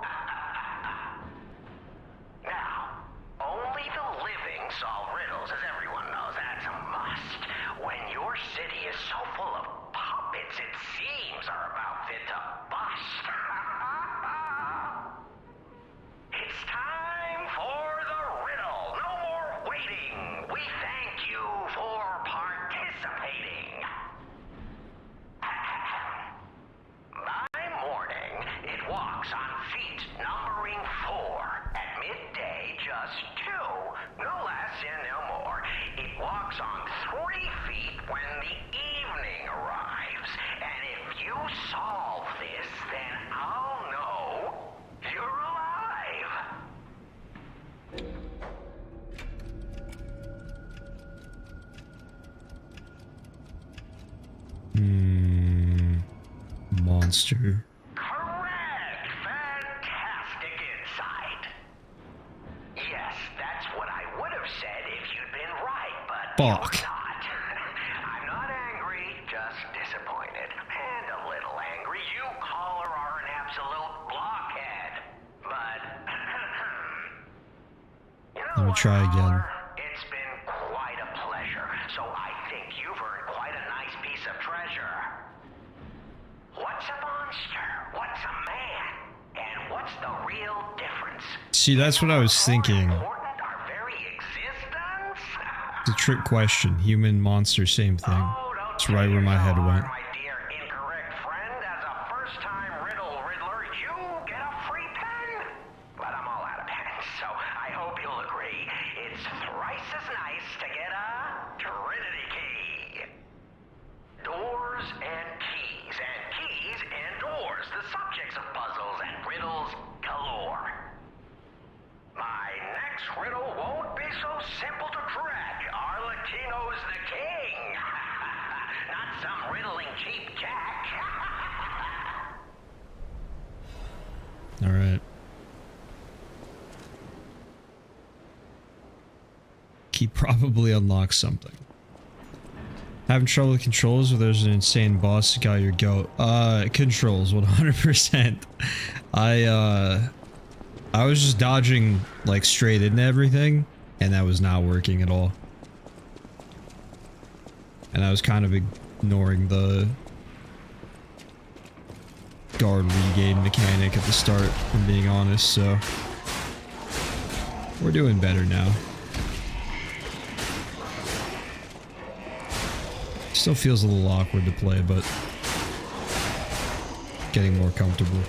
Now, only the living solve riddles, as everyone knows. That's a must. When your city is so full of puppets, it seems are about fit to bust. It's time for the riddle. No more waiting. We thank you for participating. By morning, it walks on feet numbering 4. At midday, just 2. No less and no more. It walks on 3 feet when the evening arrives. And if you solve this, then I'll know you're alive. Monster. Correct! Fantastic insight. Yes, that's what I would have said if you'd been right, but Fuck. you're not. I'm not angry, just disappointed. And a little angry. You caller are an absolute blockhead. But... you know Let me what, try again. caller? It's been quite a pleasure, so I think you've earned quite a nice piece of treasure. What's a monster? What's a man? And what's the real difference? See, that's what I was thinking. Important our very existence? It's a trick question. Human, monster, same thing. It's right where my head went. My dear incorrect friend, as a first-time riddle riddler, you get a free pen. But I'm all out of pens, so I hope you'll agree. It's thrice as nice to get a Trinity key. Doors and keys and doors, the subjects of puzzles and riddles galore. My next riddle won't be so simple to crack. Arlecchino's the king. Not some riddling cheap jack. Alright. Key probably unlocks something. Having trouble with controls or there's an insane boss that got your goat? Controls, 100%. I was just dodging like straight into everything and that was not working at all. And I was kind of ignoring the guard regain mechanic at the start, if I'm being honest, so we're doing better now. Still feels a little awkward to play, but getting more comfortable.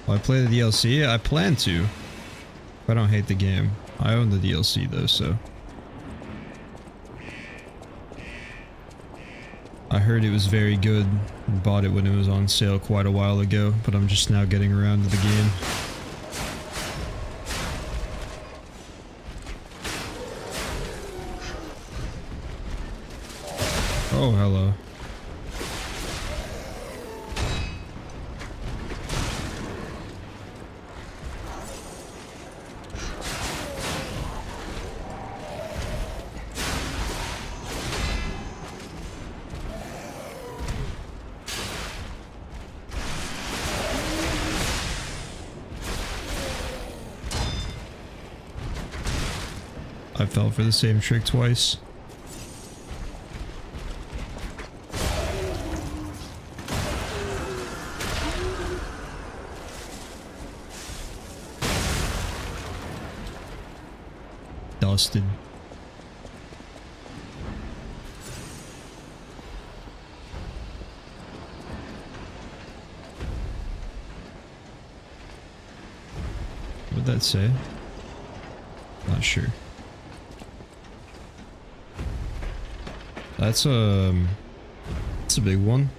Will I play the DLC? I plan to. I don't hate the game. I own the DLC though, so. I heard it was very good. Bought it when it was on sale quite a while ago, but I'm just now getting around to the game. Oh, hello. I fell for the same trick twice. Dusted. What'd that say? Not sure. That's a big one.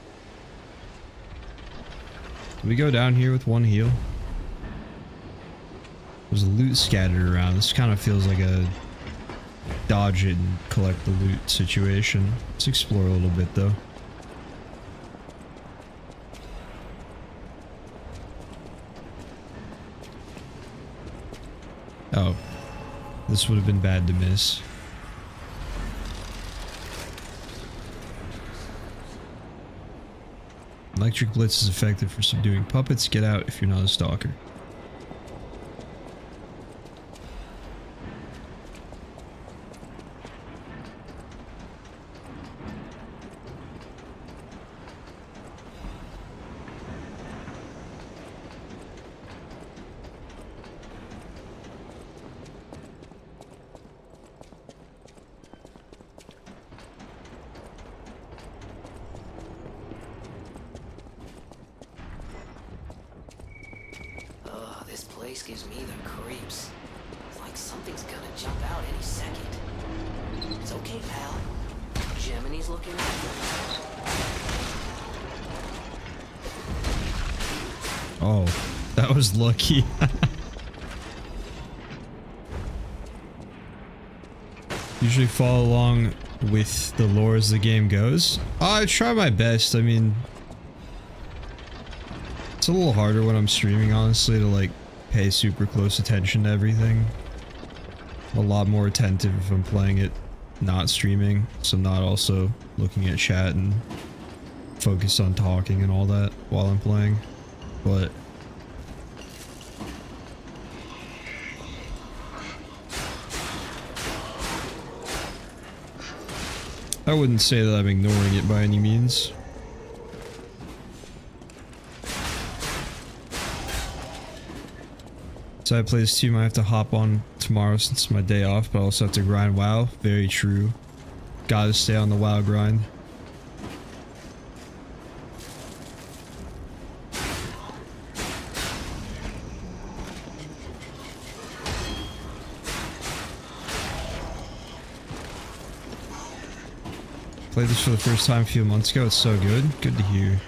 Do we go down here with one heal? There's loot scattered around. This kind of feels like a dodge it and collect the loot situation. Let's explore a little bit though. Oh, this would have been bad to miss. Electric Blitz is effective for subduing puppets. Get out if you're not a stalker. This place gives me the creeps. It's like something's gonna jump out any second. It's okay, pal. Gemini's looking after you. Oh, that was lucky. Usually follow along with the lore as the game goes. I try my best. I mean, it's a little harder when I'm streaming, honestly, to like pay super close attention to everything. I'm a lot more attentive if I'm playing it not streaming, so not also looking at chat and focus on talking and all that while I'm playing. But I wouldn't say that I'm ignoring it by any means. So I play this team. I have to hop on tomorrow since it's my day off, but I also have to grind WoW. Very true. Gotta stay on the WoW grind. Played this for the first time a few months ago. It's so good. Good to hear.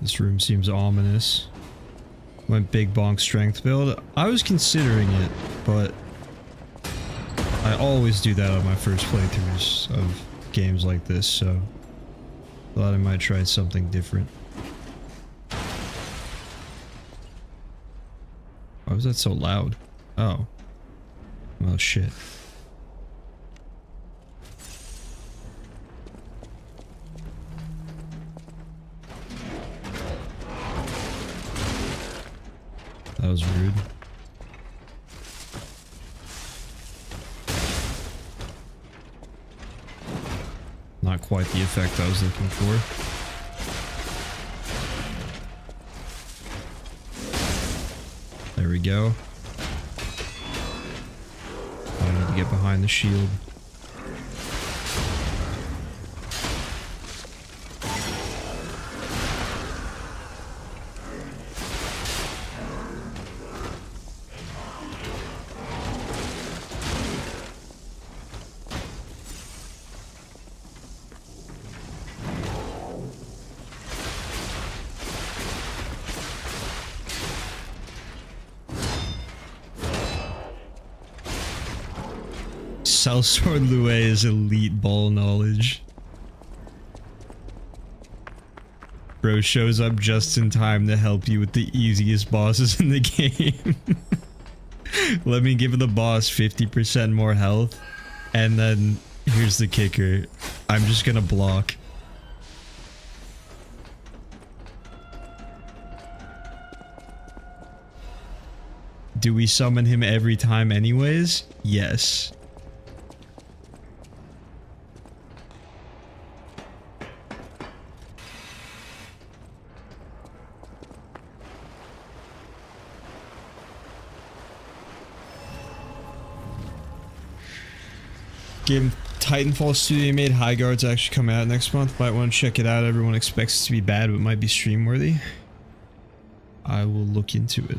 This room seems ominous. Went big bonk strength build. I was considering it, but I always do that on my first playthroughs of games like this, so thought I might try something different. Why was that so loud? Oh. Oh shit. That was rude. Not quite the effect I was looking for. There we go. I need to get behind the shield. Sellsword Lue is elite ball knowledge. Bro shows up just in time to help you with the easiest bosses in the game. Let me give the boss 50% more health, and then here's the kicker. I'm just gonna block. Do we summon him every time anyways? Yes. Game Titanfall Studio made High Guard's actually come out next month. Might want to check it out. Everyone expects it to be bad, but it might be stream worthy. I will look into it.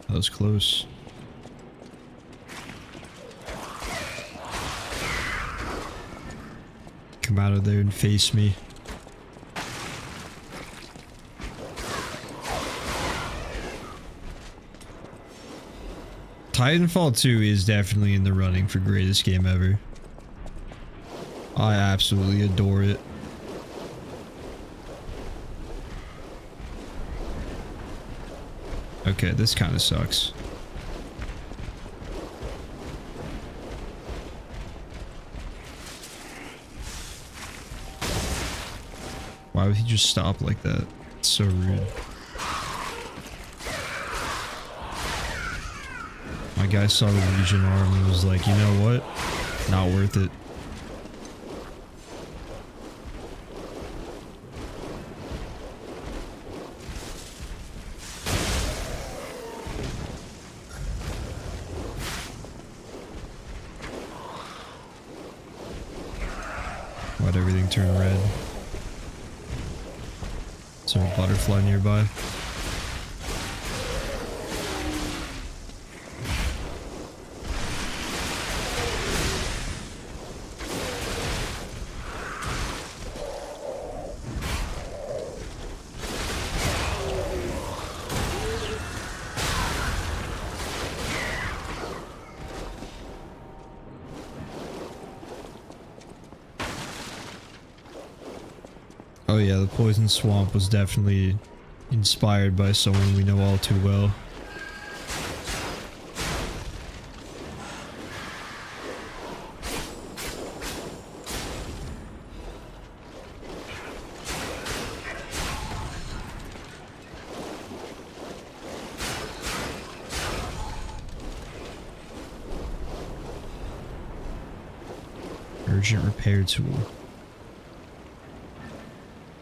That was close. Come out of there and face me. Titanfall 2 is definitely in the running for greatest game ever. I absolutely adore it. Okay, this kind of sucks. Why would he just stop like that? It's so rude. My guy saw the Legion arm and was like, you know what? Not worth it. Let everything turn red. Is there a butterfly nearby? Oh yeah, the Poison Swamp was definitely inspired by someone we know all too well. Urgent repair tool.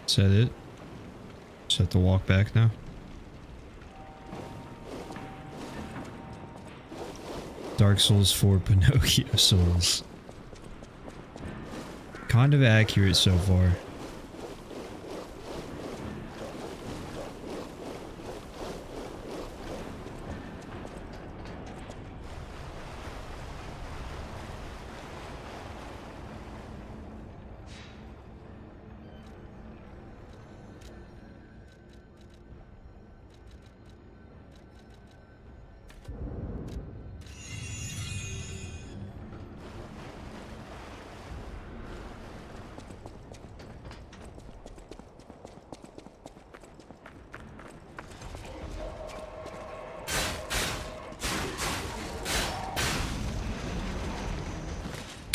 Is that it? Just have to walk back now. Dark Souls 4 Pinocchio Souls. Kind of accurate so far.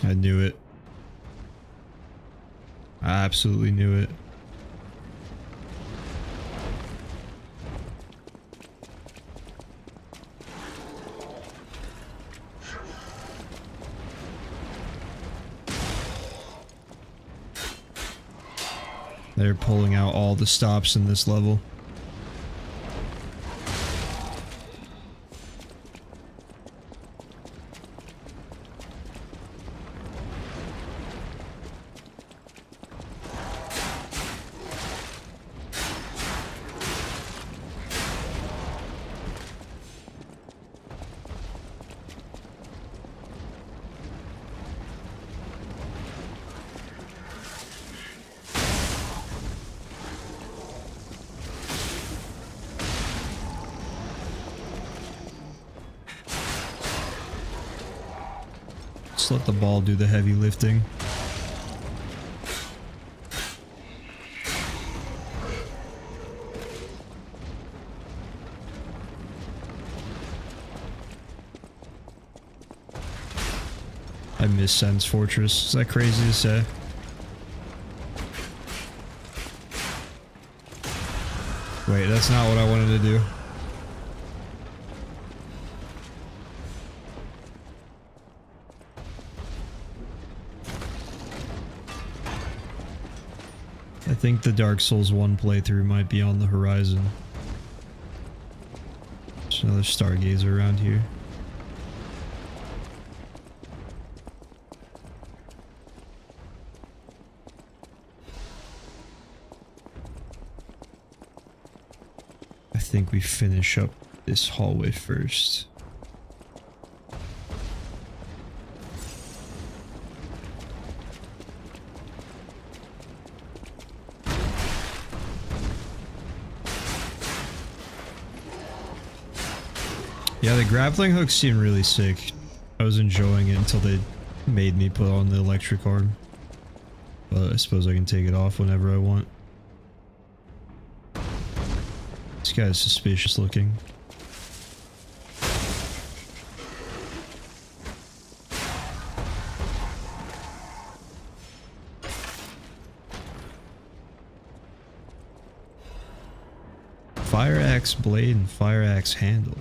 I knew it. I absolutely knew it. They're pulling out all the stops in this level. Just let the ball do the heavy lifting. I miss Sen's Fortress. Is that crazy to say? Wait, that's not what I wanted to do. I think the Dark Souls 1 playthrough might be on the horizon. There's another Stargazer around here. I think we finish up this hallway first. Yeah, the grappling hook seemed really sick. I was enjoying it until they made me put on the electric arm. But I suppose I can take it off whenever I want. This guy's suspicious looking. Fire axe blade and fire axe handle.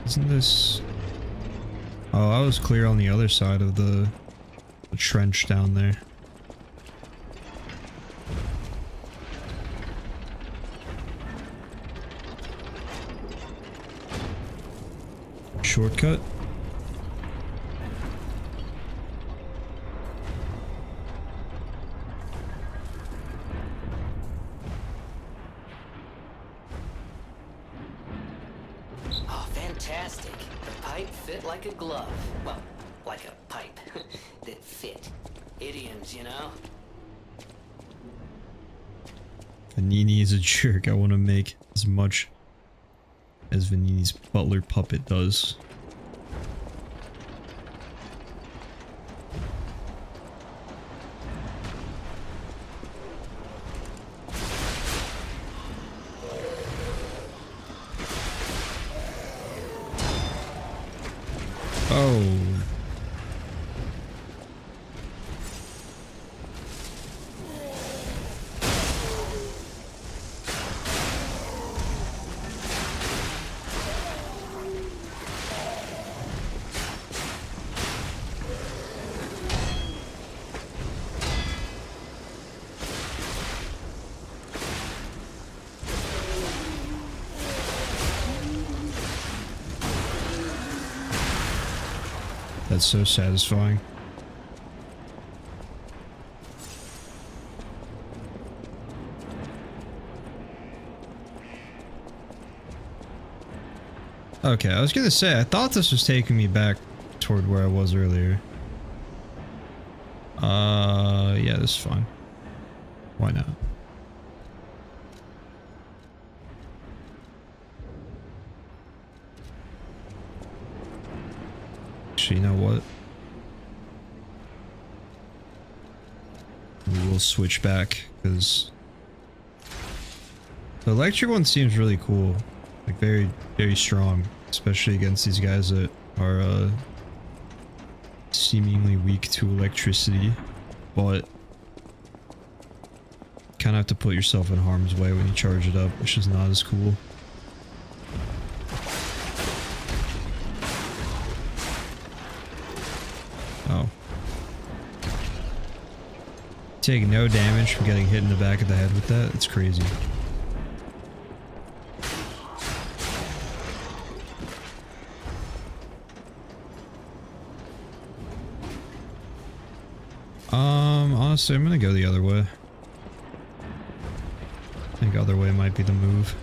Isn't this... Oh, I was clear on the other side of the trench down there. Shortcut? Fantastic. The pipe fit like a glove. Well, like a pipe that fit. Idioms, you know? Venini is a jerk. I want to make as much as Venini's butler puppet does. Oh. That's so satisfying. Okay, I was gonna say, I thought this was taking me back toward where I was earlier. Yeah, this is fine. Why not? Actually, you know what? We will switch back, because the electric one seems really cool. Like, very, very strong. Especially against these guys that are, seemingly weak to electricity. But kind of have to put yourself in harm's way when you charge it up, which is not as cool. Oh. Take no damage from getting hit in the back of the head with that? It's crazy. Honestly, I'm gonna go the other way. think other way might be the move.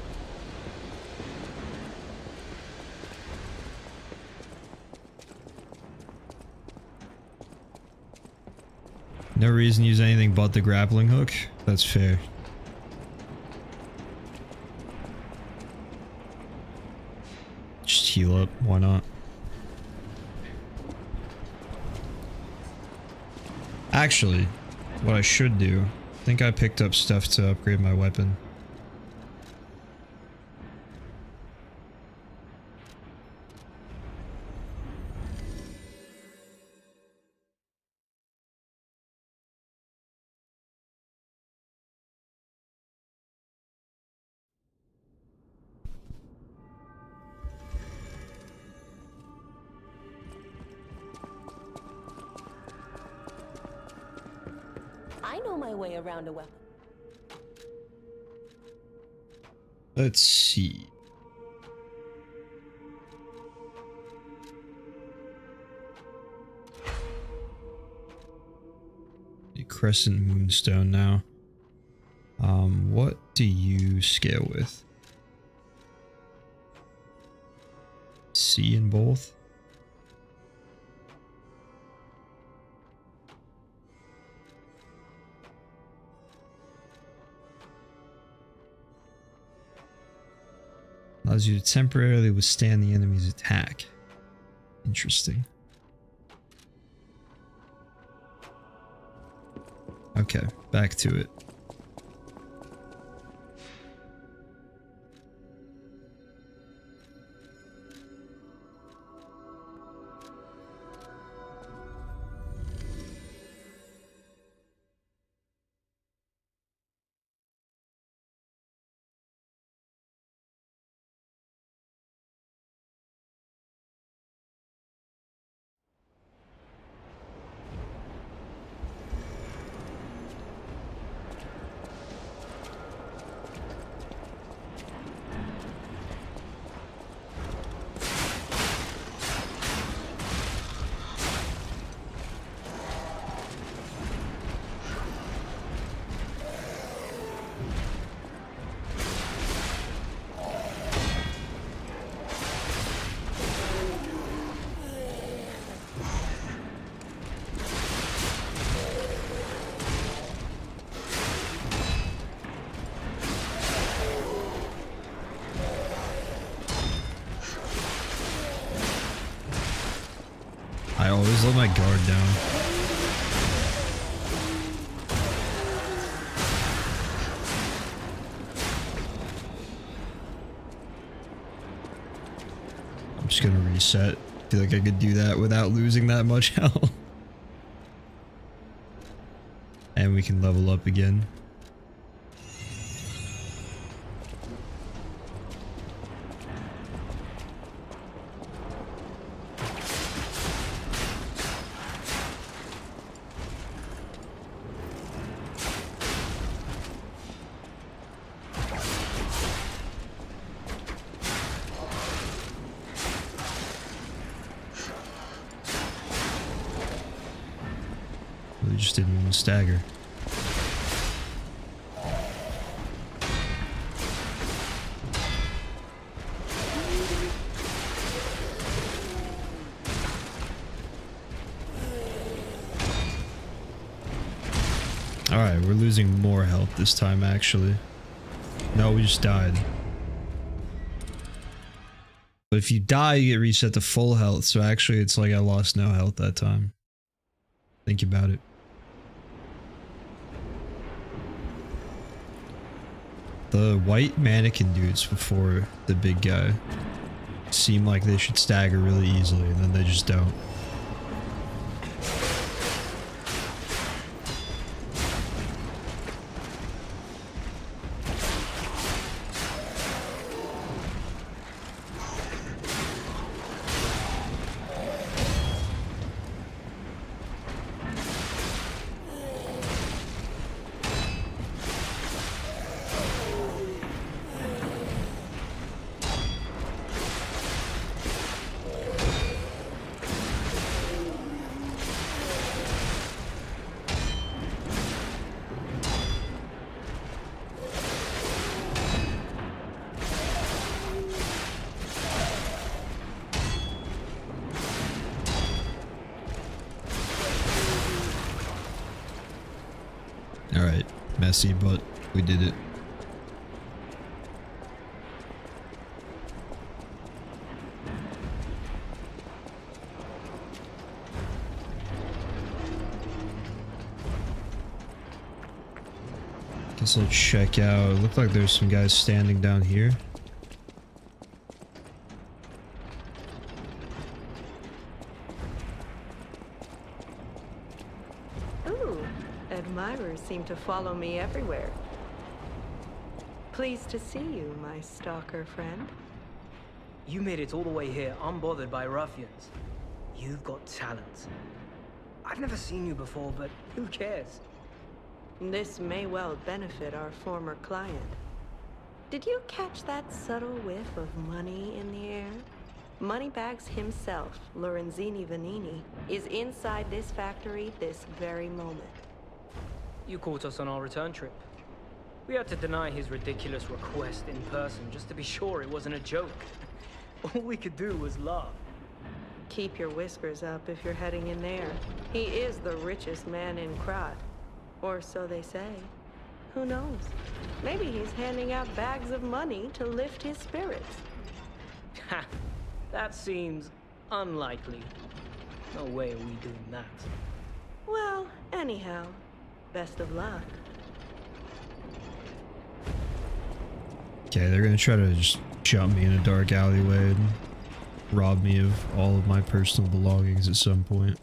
No reason to use anything but the grappling hook. That's fair. Just heal up. Why not? Actually, what I should do, I think I picked up stuff to upgrade my weapon. I know my way around a weapon. Let's see. The Crescent Moonstone now. What do you scale with? C in both? Allows you to temporarily withstand the enemy's attack. Interesting. Okay, back to it. I always let my guard down. I'm just gonna reset. I feel like I could do that without losing that much health. And we can level up again. Really just didn't want to stagger. Alright, we're losing more health this time actually. No, we just died. But if you die, you get reset to full health, so actually it's like I lost no health that time. Think about it. The white mannequin dudes before the big guy seem like they should stagger really easily, and then they just don't. Alright, messy, but we did it. Guess I'll check out. It looked like there's some guys standing down here. Ooh, admirers seem to follow me everywhere. Pleased to see you, my stalker friend. You made it all the way here unbothered by ruffians. You've got talent. I've never seen you before, but who cares? This may well benefit our former client. Did you catch that subtle whiff of money in the air? Moneybags himself, Lorenzini Vanini, is inside this factory this very moment. You caught us on our return trip. We had to deny his ridiculous request in person just to be sure it wasn't a joke. All we could do was laugh. Keep your whiskers up if you're heading in there. He is the richest man in Krat. Or so they say. Who knows? Maybe he's handing out bags of money to lift his spirits. Ha! That seems unlikely. No way are we doing that. Well, anyhow, best of luck. Okay, they're gonna try to just jump me in a dark alleyway and rob me of all of my personal belongings at some point.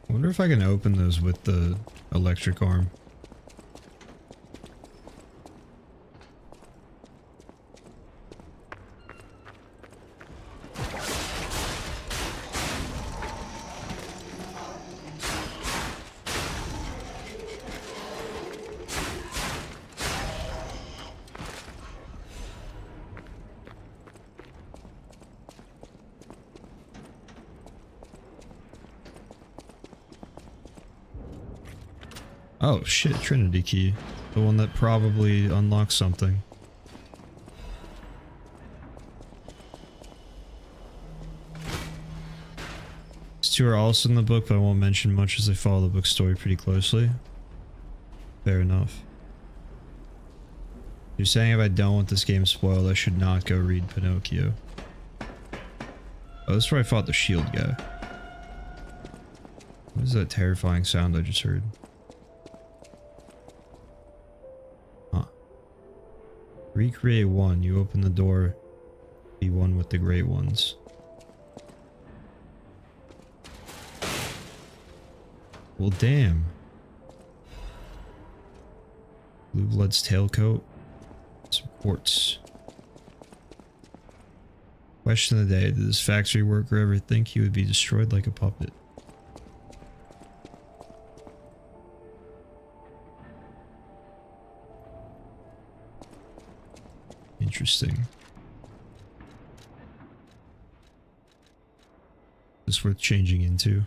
I wonder if I can open those with the electric arm. Oh shit, Trinity key. The one that probably unlocks something. These two are also in the book, but I won't mention much as they follow the book story pretty closely. Fair enough. You're saying if I don't want this game spoiled, I should not go read Pinocchio. Oh, this is where I fought the shield guy. What is that terrifying sound I just heard? Recreate one. You open the door. Be one with the great ones. Well, damn. Blue Blood's tailcoat. Some quartz. Question of the day. Did this factory worker ever think he would be destroyed like a puppet? Interesting. Is this worth changing into?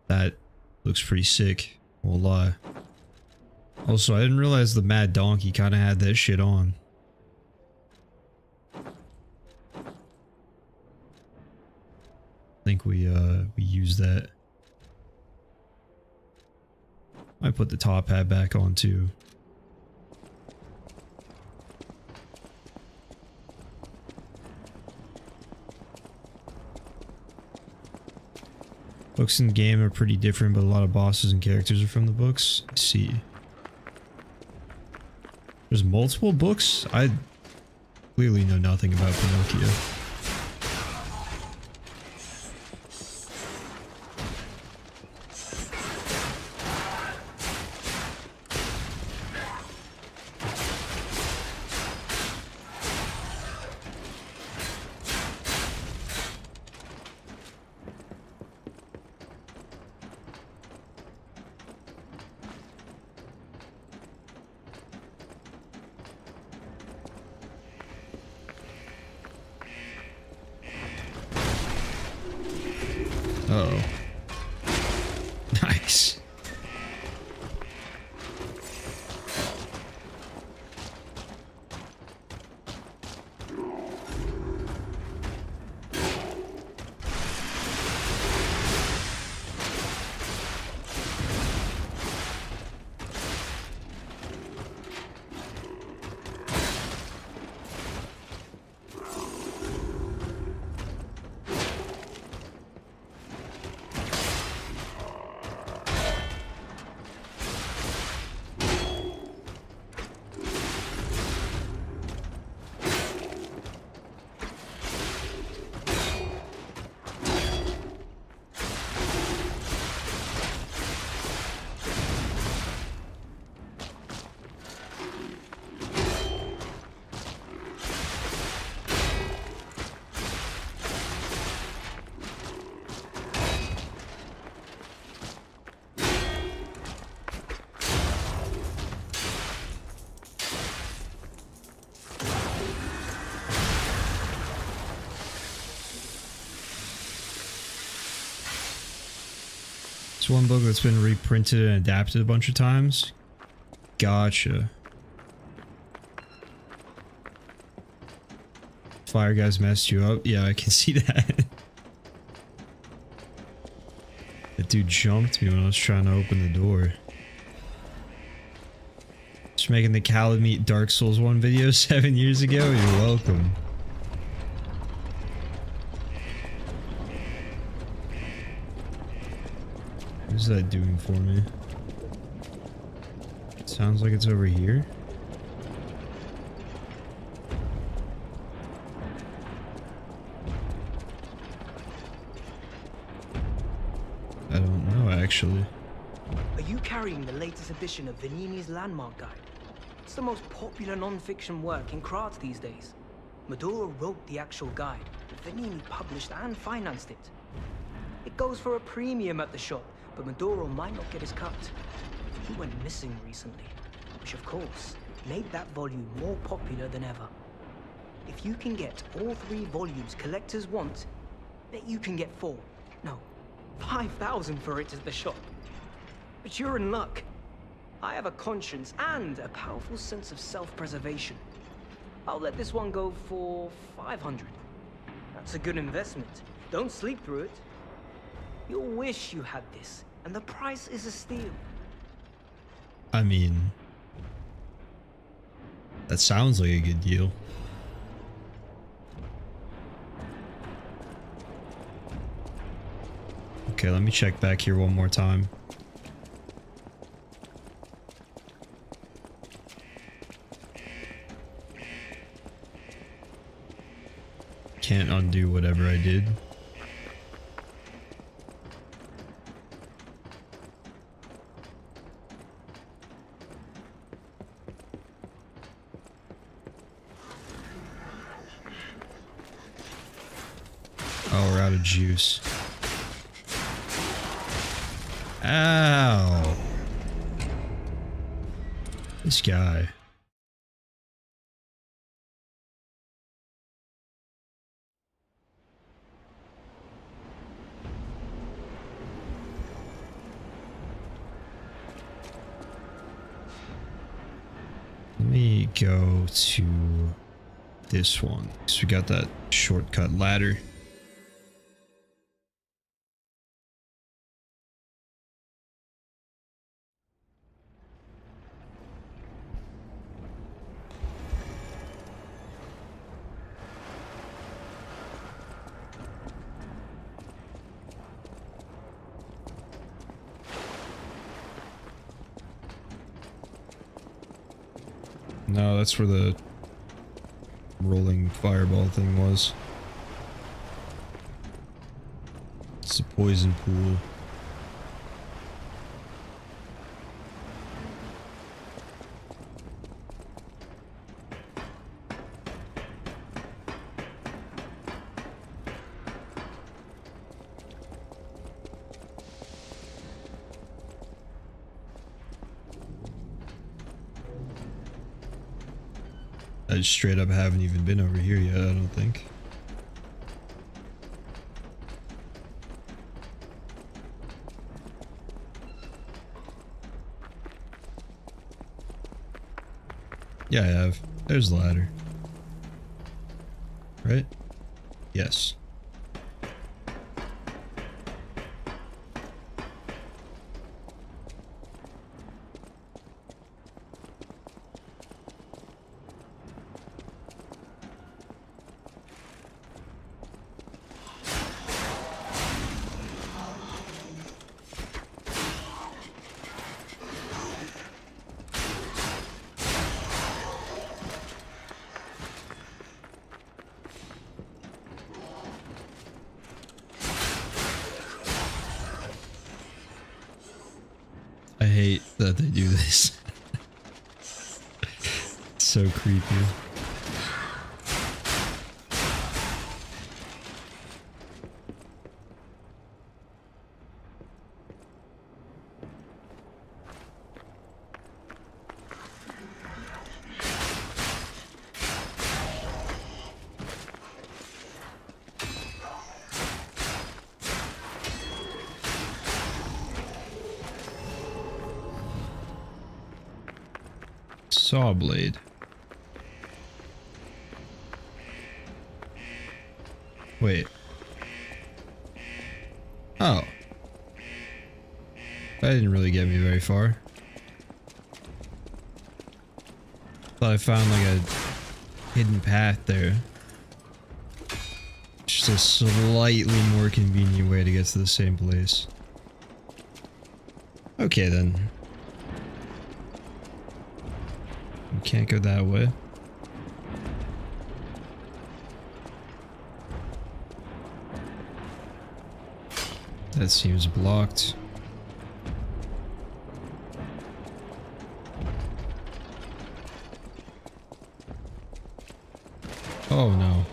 That looks pretty sick, won't lie. Also, I didn't realize the Mad Donkey kind of had that shit on. I think we used that. I put the top hat back on too. Books in the game are pretty different, but a lot of bosses and characters are from the books. I see. There's multiple books? I clearly know nothing about Pinocchio. Uh-oh. Nice. It's one book that's been reprinted and adapted a bunch of times. Gotcha. Fire guys messed you up? Yeah, I can see that. That dude jumped me when I was trying to open the door. Just making the Calamite Dark Souls 1 video 7 years ago? You're welcome. What's that doing for me? Sounds like it's over here. I don't know, actually. Are you carrying the latest edition of Venigni's Landmark Guide? It's the most popular non-fiction work in Krat these days. Maduro wrote the actual guide, but Venigni published and financed it. It goes for a premium at the shop, but Maduro might not get his cut. He went missing recently, which of course made that volume more popular than ever. If you can get all 3 volumes collectors want, bet you can get 4. No, 5,000 for it at the shop. But you're in luck. I have a conscience and a powerful sense of self-preservation. I'll let this one go for 500. That's a good investment. Don't sleep through it. You'll wish you had this, and the price is a steal. I mean, that sounds like a good deal. Okay, let me check back here one more time. Can't undo whatever I did. Oh, we're out of juice. Ow. This guy. Let me go to this one. So we got that shortcut ladder. No, that's where the rolling fireball thing was. It's a poison pool. I just straight up haven't even been over here yet, I don't think. Yeah, I have. There's the ladder. Right? Yes. I hate that they do this. It's so creepy. Saw blade. Wait. Oh. That didn't really get me very far. Thought I found like a hidden path there. Just a slightly more convenient way to get to the same place. Okay then. Can't go that way. That seems blocked. Oh no.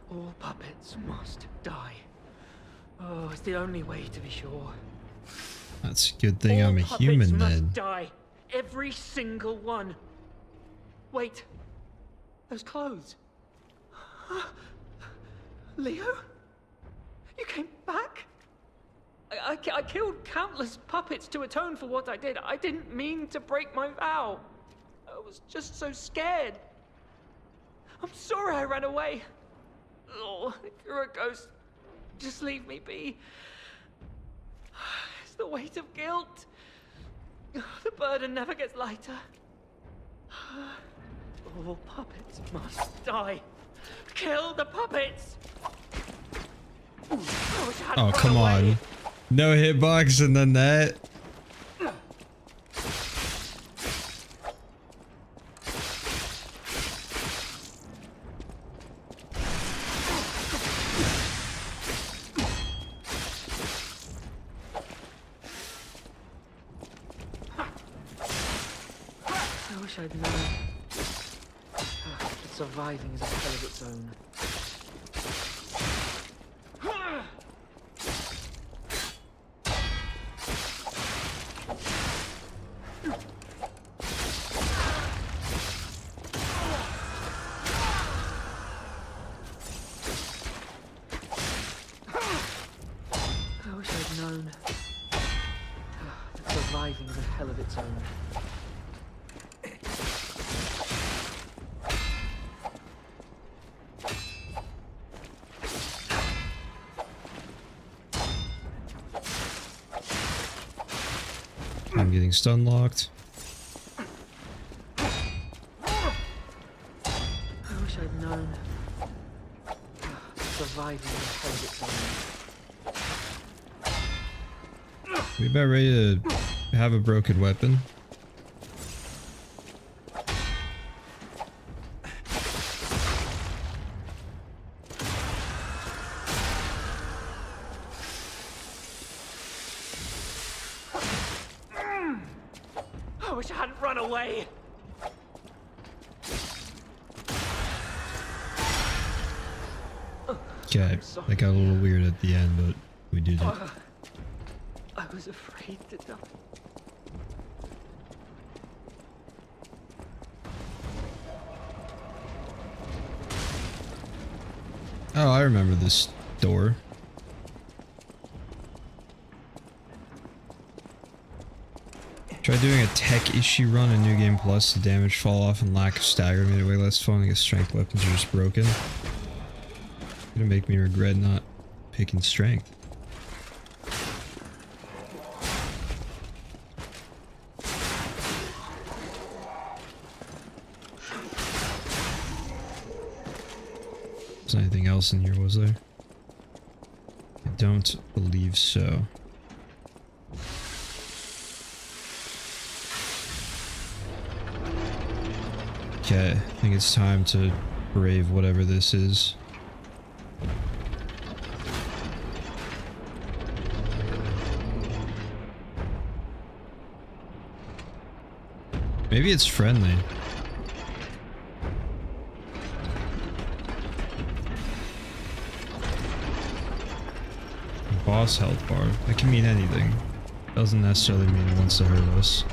All puppets must die. Oh, it's the only way to be sure. That's a good thing I'm a human then. Must die. Every single one. Wait. Those clothes. Leo? You came back? I killed countless puppets to atone for what I did. I didn't mean to break my vow. I was just so scared. I'm sorry I ran away. Oh, if you're a ghost, just leave me be. It's the weight of guilt. The burden never gets lighter. All puppets must die. Kill the puppets! Oh, come on. No hitbox and then that. I wish I'd known. But surviving is a hell of its own. I wish I'd known. But surviving is a hell of its own. I'm getting stun locked. I wish I'd known. Surviving is a hell of its own. We about ready to have a broken weapon. run away! Okay, that got a little weird at the end, but we did it. I was afraid to die. Oh, I remember this door. Try doing a tech issue run in New Game Plus. The damage fall off and lack of stagger made it way less fun. I guess strength weapons are just broken. Gonna make me regret not picking strength. Was there anything else in here, was there? I don't believe so. Okay, I think it's time to brave whatever this is. Maybe it's friendly. Boss health bar. That can mean anything. Doesn't necessarily mean it wants to hurt us.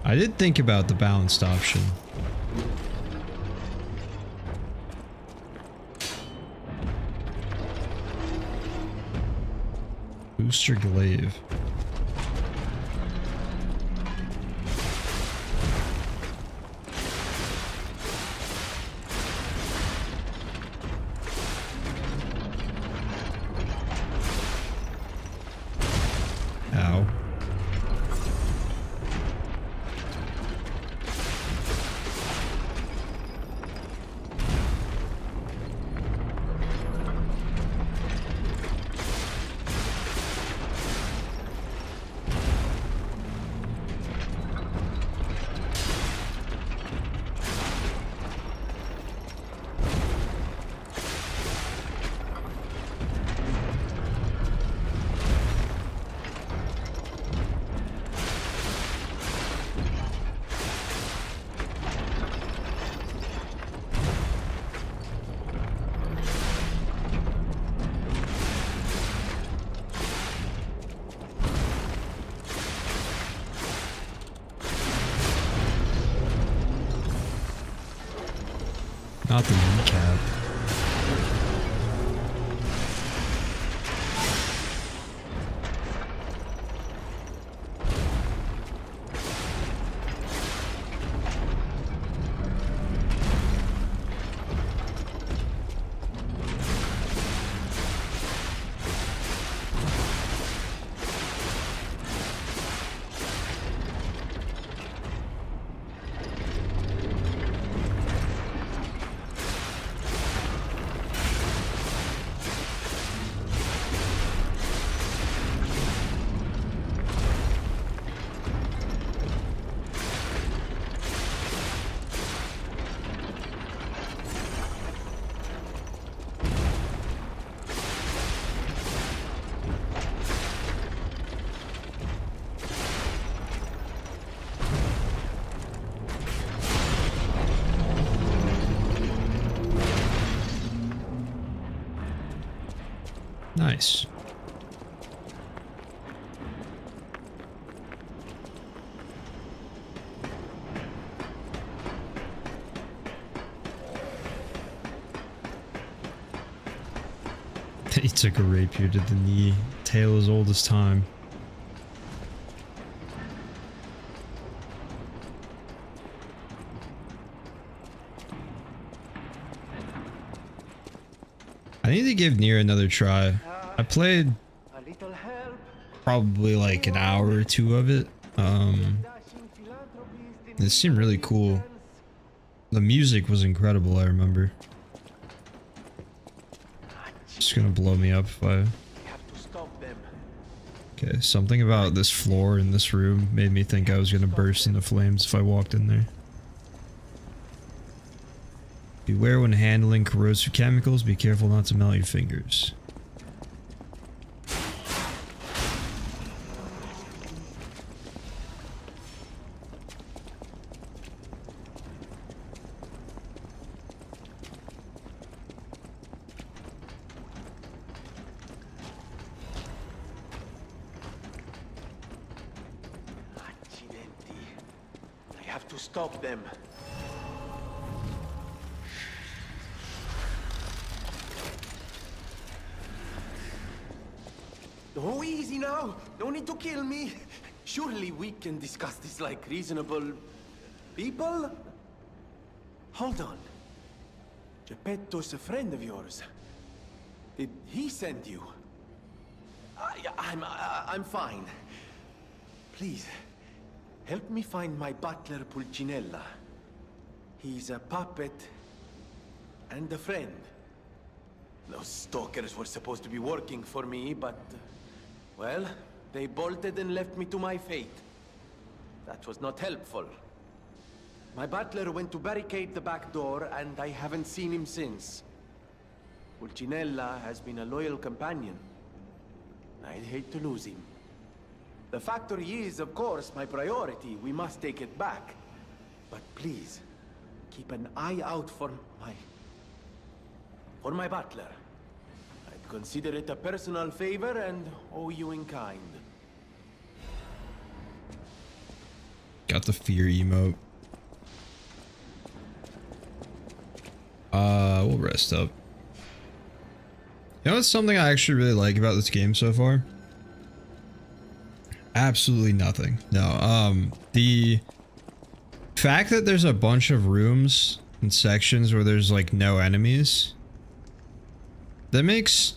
I did think about the balanced option. Booster glaive. Ow. Not the kneecap. Nice. He took a rapier to the knee. Tale as old as time. I need to give Nier another try. I played probably like an hour or two of it. It seemed really cool. The music was incredible, I remember. It's gonna blow me up if I... Okay, something about this floor in this room made me think I was gonna burst into flames if I walked in there. Beware when handling corrosive chemicals. Be careful not to melt your fingers. I have to stop them. Oh, easy now. No need to kill me. Surely we can discuss this like reasonable people? Hold on. Geppetto's a friend of yours. Did he send you? I'm fine. Please, help me find my butler Pulcinella. He's a puppet and a friend. Those stalkers were supposed to be working for me, but... well, they bolted and left me to my fate. That was not helpful. My butler went to barricade the back door, and I haven't seen him since. Pulcinella has been a loyal companion. I'd hate to lose him. The factory is, of course, my priority. We must take it back. But please, keep an eye out for my butler. I'd consider it a personal favor and owe you in kind. Got the fear emote. We'll rest up. You know what's something I actually really like about this game so far? Absolutely nothing. No, the fact that there's a bunch of rooms and sections where there's like no enemies, that makes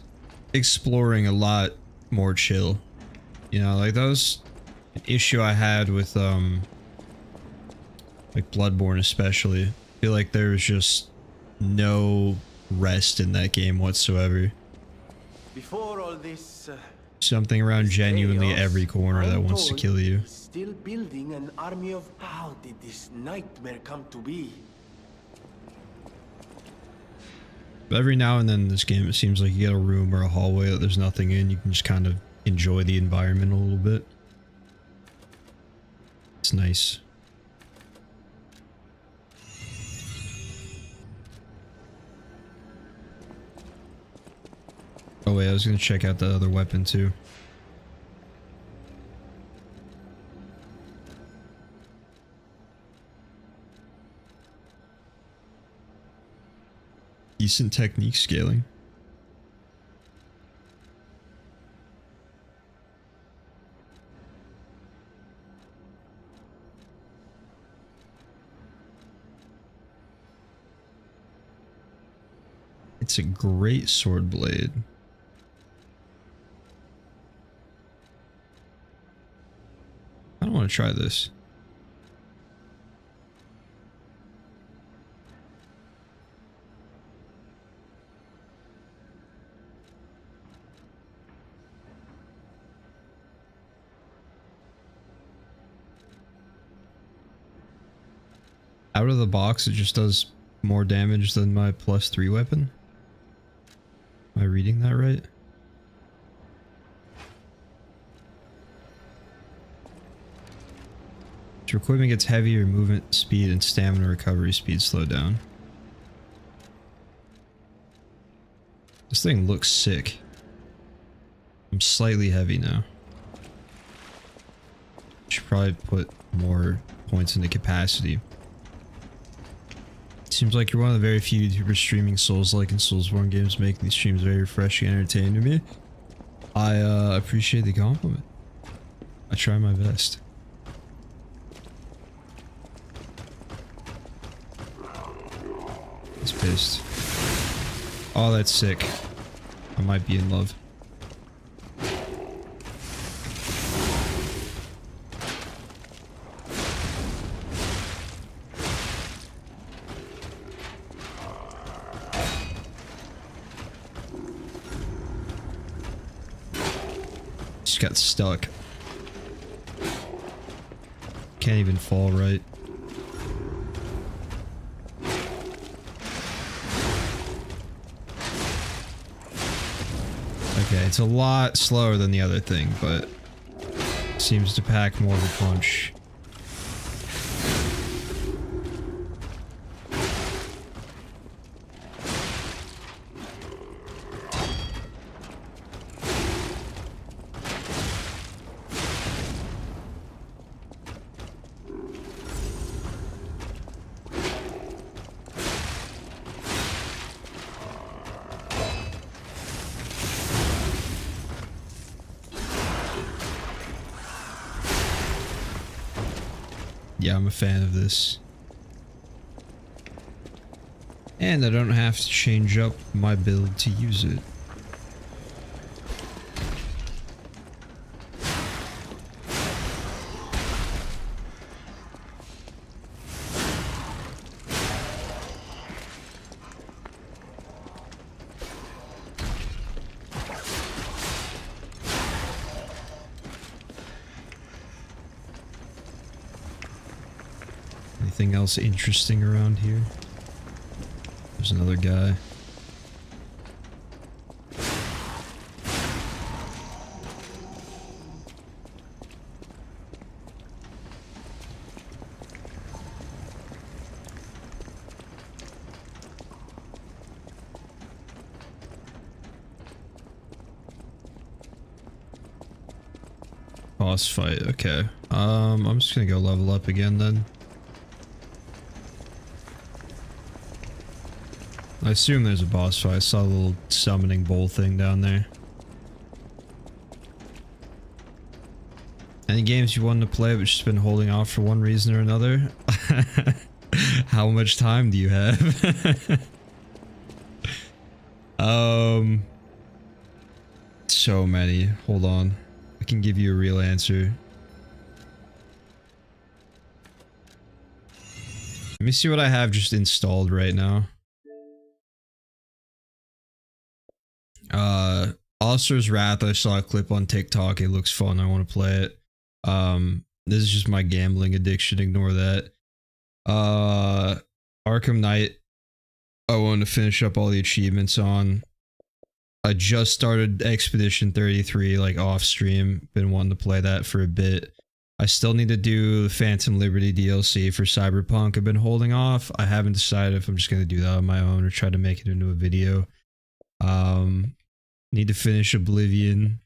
exploring a lot more chill. You know, like that was an issue I had with like Bloodborne especially. I feel like there was just no rest in that game whatsoever. Before all this something around genuinely chaos, every corner that wants to kill you. Still building an army of... How did this nightmare come to be? But every now and then in this game, it seems like you get a room or a hallway that there's nothing in. You can just kind of enjoy the environment a little bit. It's nice. Oh wait, I was gonna check out the other weapon too. Decent technique scaling. It's a great sword blade. I don't want to try this. Out of the box, it just does more damage than my +3 weapon. Am I reading that right? Your equipment gets heavier, movement speed and stamina recovery speed slow down. This thing looks sick. I'm slightly heavy now. Should probably put more points into capacity. Seems like you're one of the very few YouTubers streaming Souls-like and Soulsborne games, making these streams very refreshing and entertaining to me. I appreciate the compliment. I try my best. He's pissed. Oh, that's sick. I might be in love. Just got stuck. Can't even fall right. Okay, it's a lot slower than the other thing, but seems to pack more of a punch. Yeah, I'm a fan of this. And I don't have to change up my build to use it. Anything else interesting around here? There's another guy. Boss fight, okay. I'm just gonna go level up again then. I assume there's a boss fight. I saw a little summoning bowl thing down there. Any games you wanted to play but just been holding off for one reason or another? How much time do you have? So many. Hold on. I can give you a real answer. Let me see what I have just installed right now. Oster's Wrath, I saw a clip on TikTok. It looks fun. I want to play it. This is just my gambling addiction. Ignore that. Arkham Knight. I wanted to finish up all the achievements on. I just started Expedition 33 like off stream. Been wanting to play that for a bit. I still need to do the Phantom Liberty DLC for Cyberpunk. I've been holding off. I haven't decided if I'm just going to do that on my own or try to make it into a video. Need to finish Oblivion.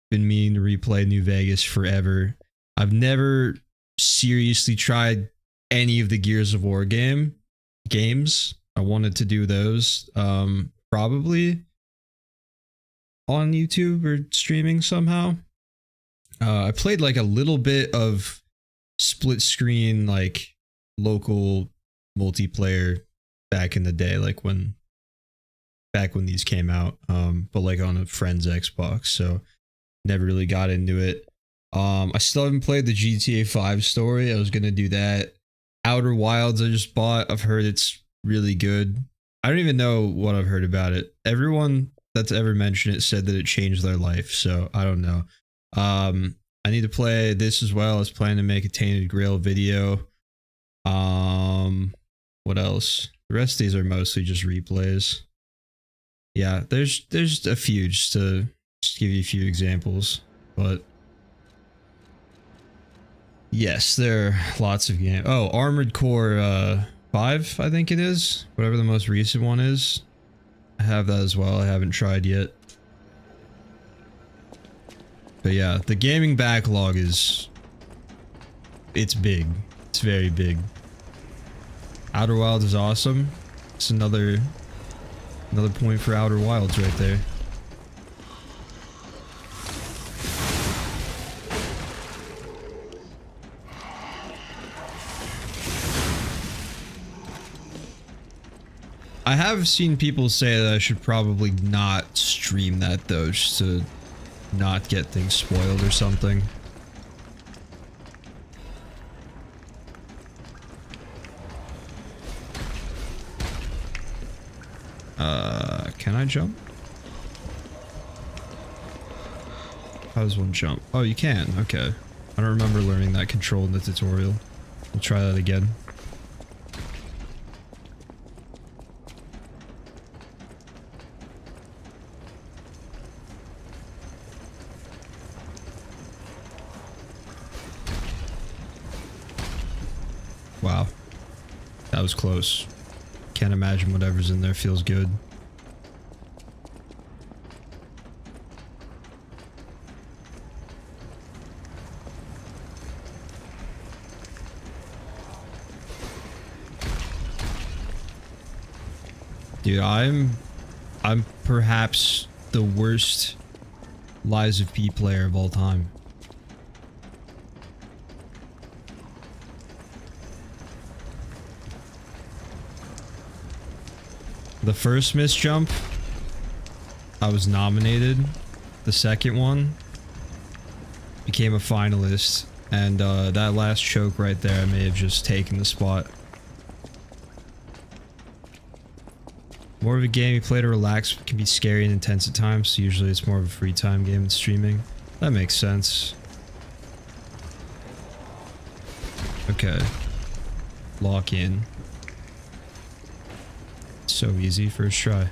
Been meaning to replay New Vegas forever. I've never seriously tried any of the Gears of War games. I wanted to do those. Probably on YouTube or streaming somehow. I played like a little bit of split screen, like local multiplayer back in the day, like back when these came out, but like on a friend's Xbox, so never really got into it. I still haven't played the GTA 5 story. I was gonna do that. Outer Wilds I just bought. I've heard it's really good. I don't even know what I've heard about it. Everyone that's ever mentioned it said that it changed their life, so I don't know. I need to play this as well. I was planning to make a Tainted Grail video. What else? The rest of these are mostly just replays. Yeah, there's a few just to give you a few examples, but yes, there are lots of games. Oh, Armored Core 5, I think it is. Whatever the most recent one is. I have that as well. I haven't tried yet. But yeah, the gaming backlog it's big. It's very big. Outer Wilds is awesome. It's another point for Outer Wilds right there. I have seen people say that I should probably not stream that though, just to not get things spoiled or something. Can I jump? How does one jump? Oh, you can. Okay. I don't remember learning that control in the tutorial. I'll try that again. Wow. That was close. Can't imagine whatever's in there feels good. Dude, I'm perhaps the worst Lies of P player of all time. The first miss jump, I was nominated. The second one became a finalist, and that last choke right there, I may have just taken the spot. More of a game you play to relax, can be scary and intense at times, so usually it's more of a free time game than streaming. That makes sense. Okay. Lock in. So easy, first try.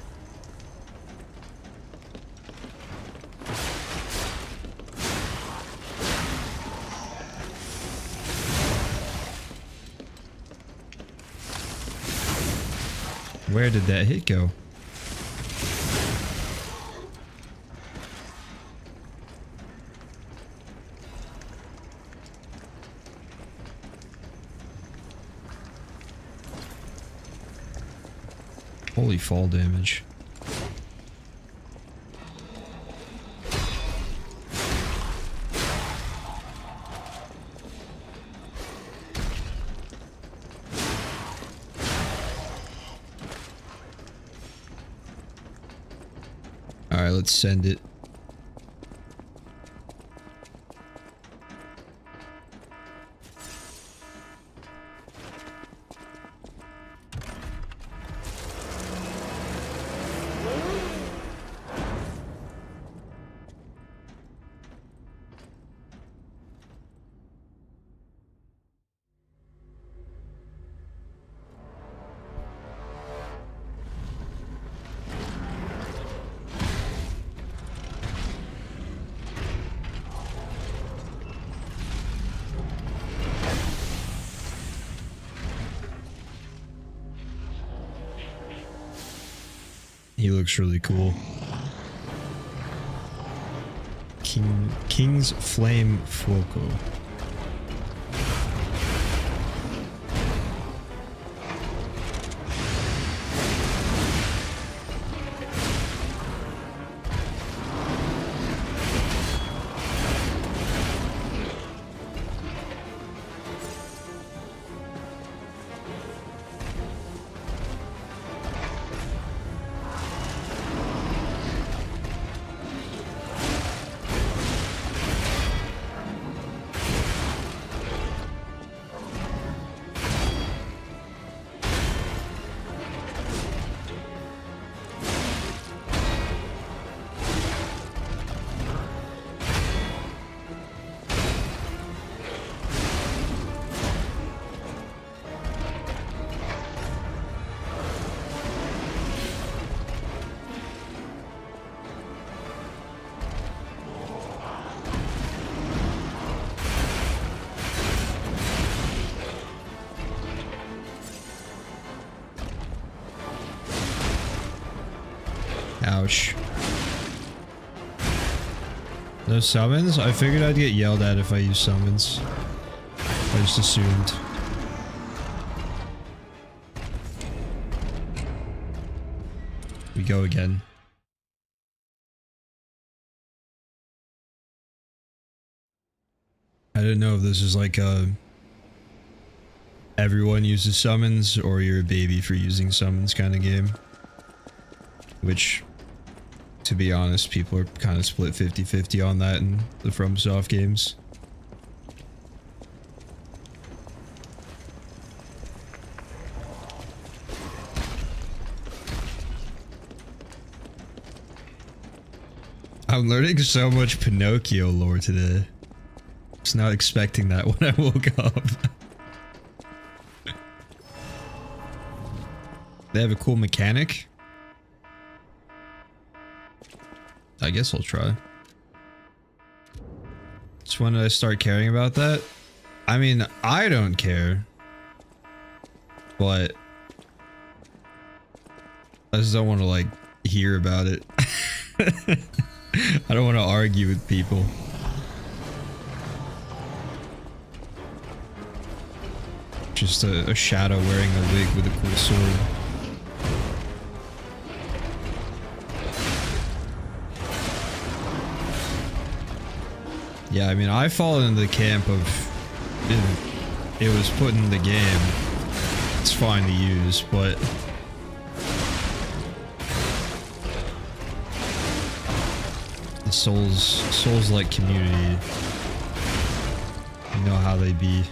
Where did that hit go? Holy fall damage. Alright, let's send it. He looks really cool. King's Flame Fuoco. Ouch. No summons? I figured I'd get yelled at if I used summons. I just assumed. We go again. I didn't know if this is like a everyone uses summons or you're a baby for using summons kind of game. Which, to be honest, people are kind of split 50-50 on that in the FromSoft games. I'm learning so much Pinocchio lore today. I was not expecting that when I woke up. They have a cool mechanic. I guess I'll try. So when did I start caring about that? I mean, I don't care. but I just don't want to like hear about it. I don't want to argue with people. Just a shadow wearing a wig with a cool sword. Yeah, I mean, I fall into the camp of if it was put in the game, it's fine to use, but the Souls-like community, you know how they be.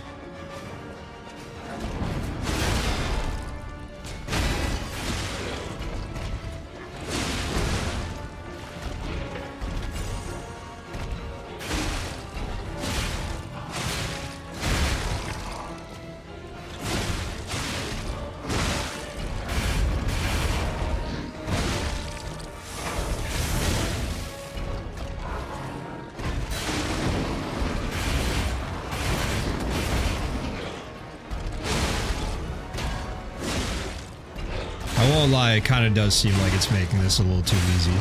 I won't lie, it kind of does seem like it's making this a little too easy.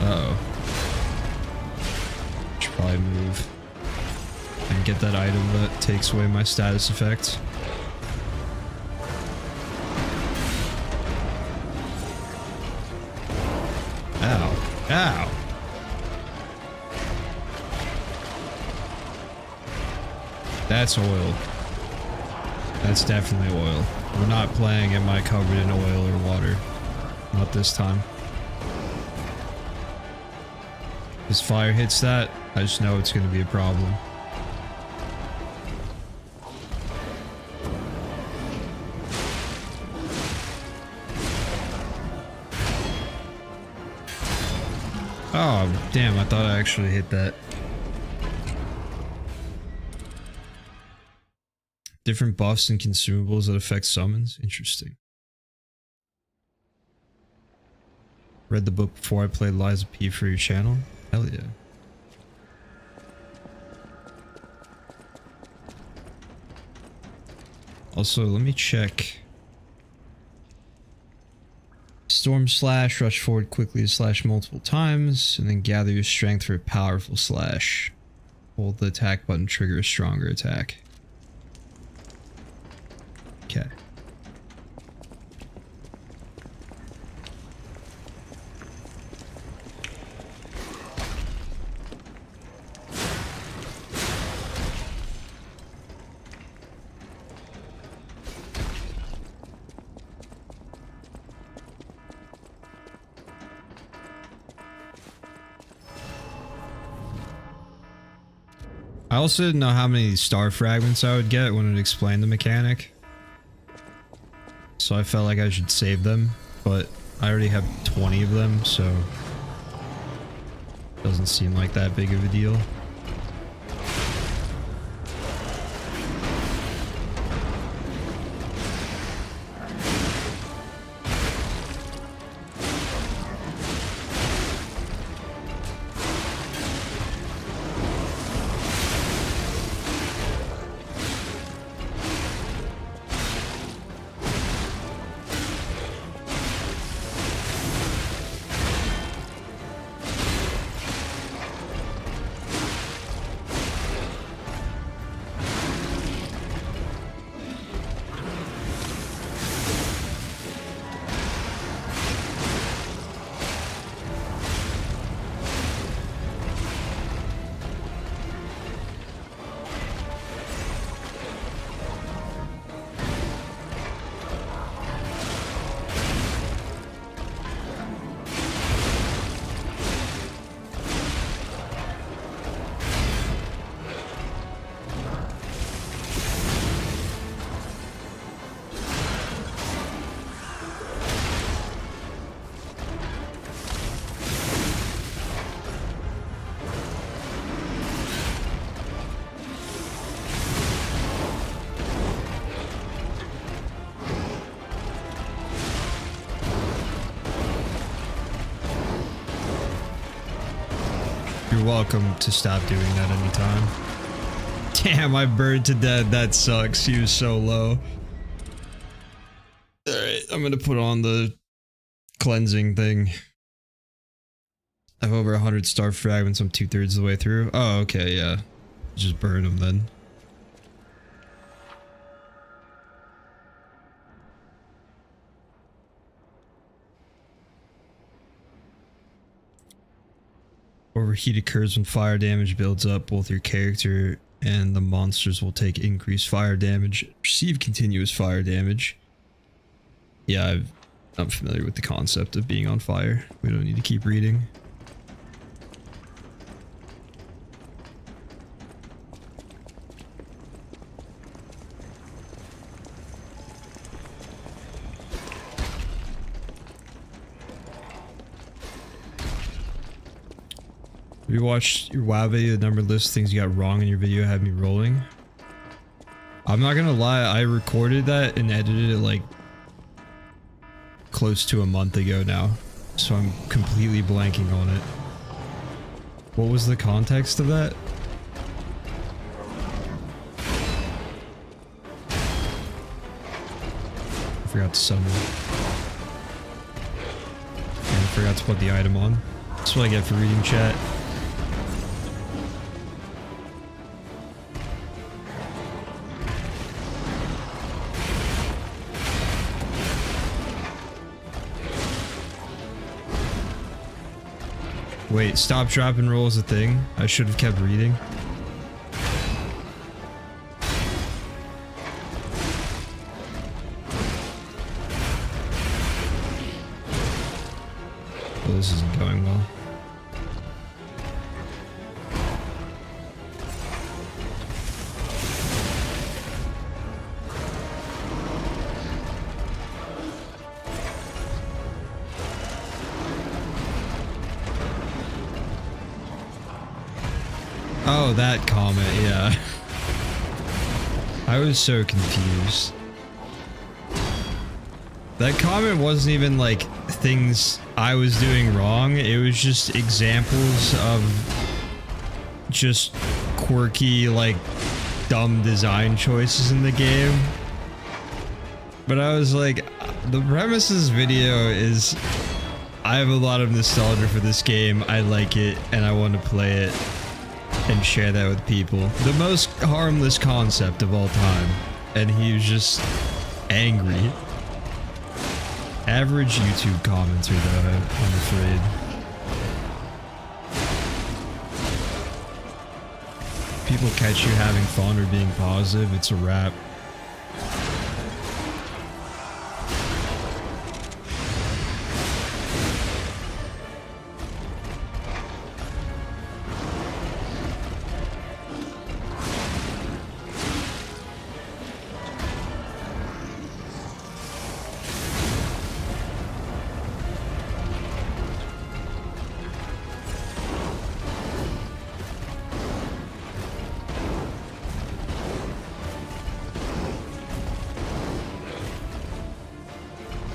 Uh-oh. Should probably move and get that item that takes away my status effect. Ow. Ow. That's oil. That's definitely oil. We're not playing am I covered in oil or water. Not this time. As fire hits that, I just know it's going to be a problem. Oh, damn, I thought I actually hit that. Different buffs and consumables that affect summons? Interesting. Read the book before I played Lies of P for your channel? Hell yeah. Also, let me check. Storm slash, rush forward quickly to slash multiple times, and then gather your strength for a powerful slash. Hold the attack button, trigger a stronger attack. Okay. I also didn't know how many star fragments I would get when it explained the mechanic. So I felt like I should save them, but I already have 20 of them, so it doesn't seem like that big of a deal. You're welcome to stop doing that anytime. Damn, I burned to death. That sucks. He was so low. Alright, I'm gonna put on the cleansing thing. I have over 100 star fragments. I'm 2/3 of the way through. Oh, okay, yeah. Just burn them then. Overheat occurs when fire damage builds up. Both your character and the monsters will take increased fire damage. Receive continuous fire damage. Yeah, I'm familiar with the concept of being on fire. We don't need to keep reading. Have you watched your WoW video? The number of list things you got wrong in your video had me rolling. I'm not gonna lie, I recorded that and edited it like close to a month ago now, so I'm completely blanking on it. What was the context of that? I forgot to summon. And I forgot to put the item on. That's what I get for reading chat. Wait, stop, drop, and roll is a thing? I should have kept reading. Well, this isn't going well. Oh, that comment, yeah. I was so confused. That comment wasn't even like things I was doing wrong. It was just examples of just quirky, like, dumb design choices in the game. But I was like, the premise of this video is I have a lot of nostalgia for this game. I like it and I want to play it and share that with people. The most harmless concept of all time. And he was just angry. Average YouTube commenter though, I'm afraid. People catch you having fun or being positive, it's a wrap.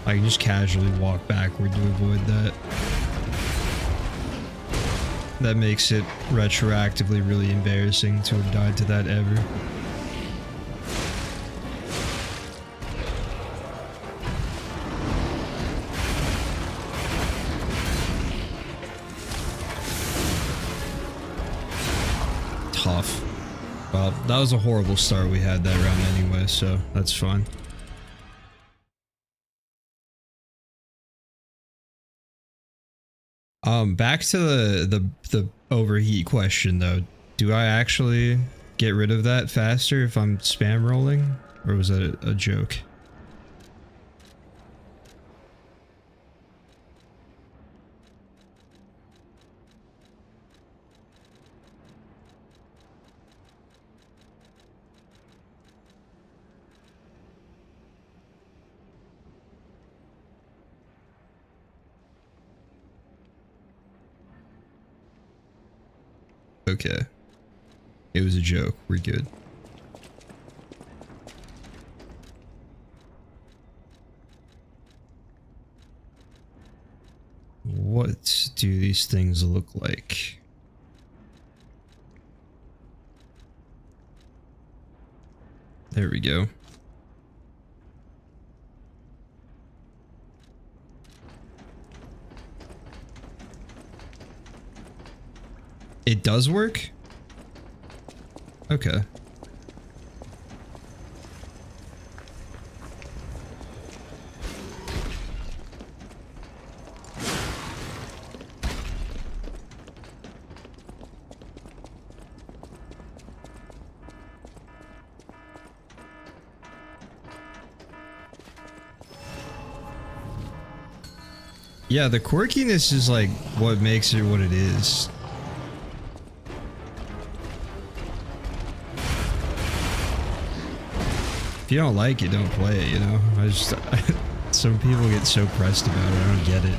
I can just casually walk backward to avoid that. That makes it retroactively really embarrassing to have died to that ever. Tough. Well, that was a horrible start we had that round anyway, so that's fine. Back to the overheat question though. Do I actually get rid of that faster if I'm spam rolling? Or was that a joke? Okay. It was a joke. We're good. What do these things look like? There we go. It does work? Okay. Yeah, the quirkiness is like what makes it what it is. If you don't like it, don't play it, you know? Some people get so pressed about it, I don't get it.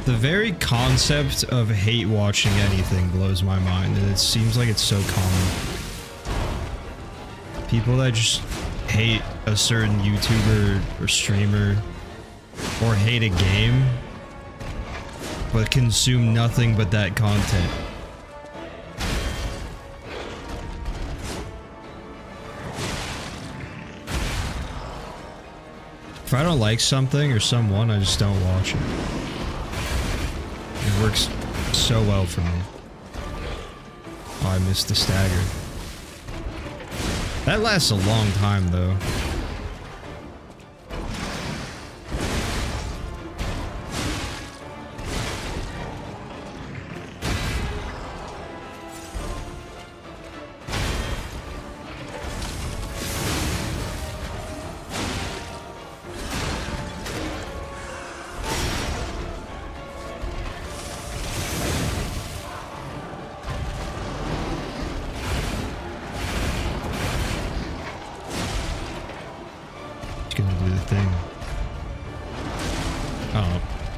The very concept of hate watching anything blows my mind, and it seems like it's so common. People that just hate a certain YouTuber or streamer, or hate a game, but consume nothing but that content. If I don't like something or someone, I just don't watch it. It works so well for me. Oh, I missed the stagger. That lasts a long time, though.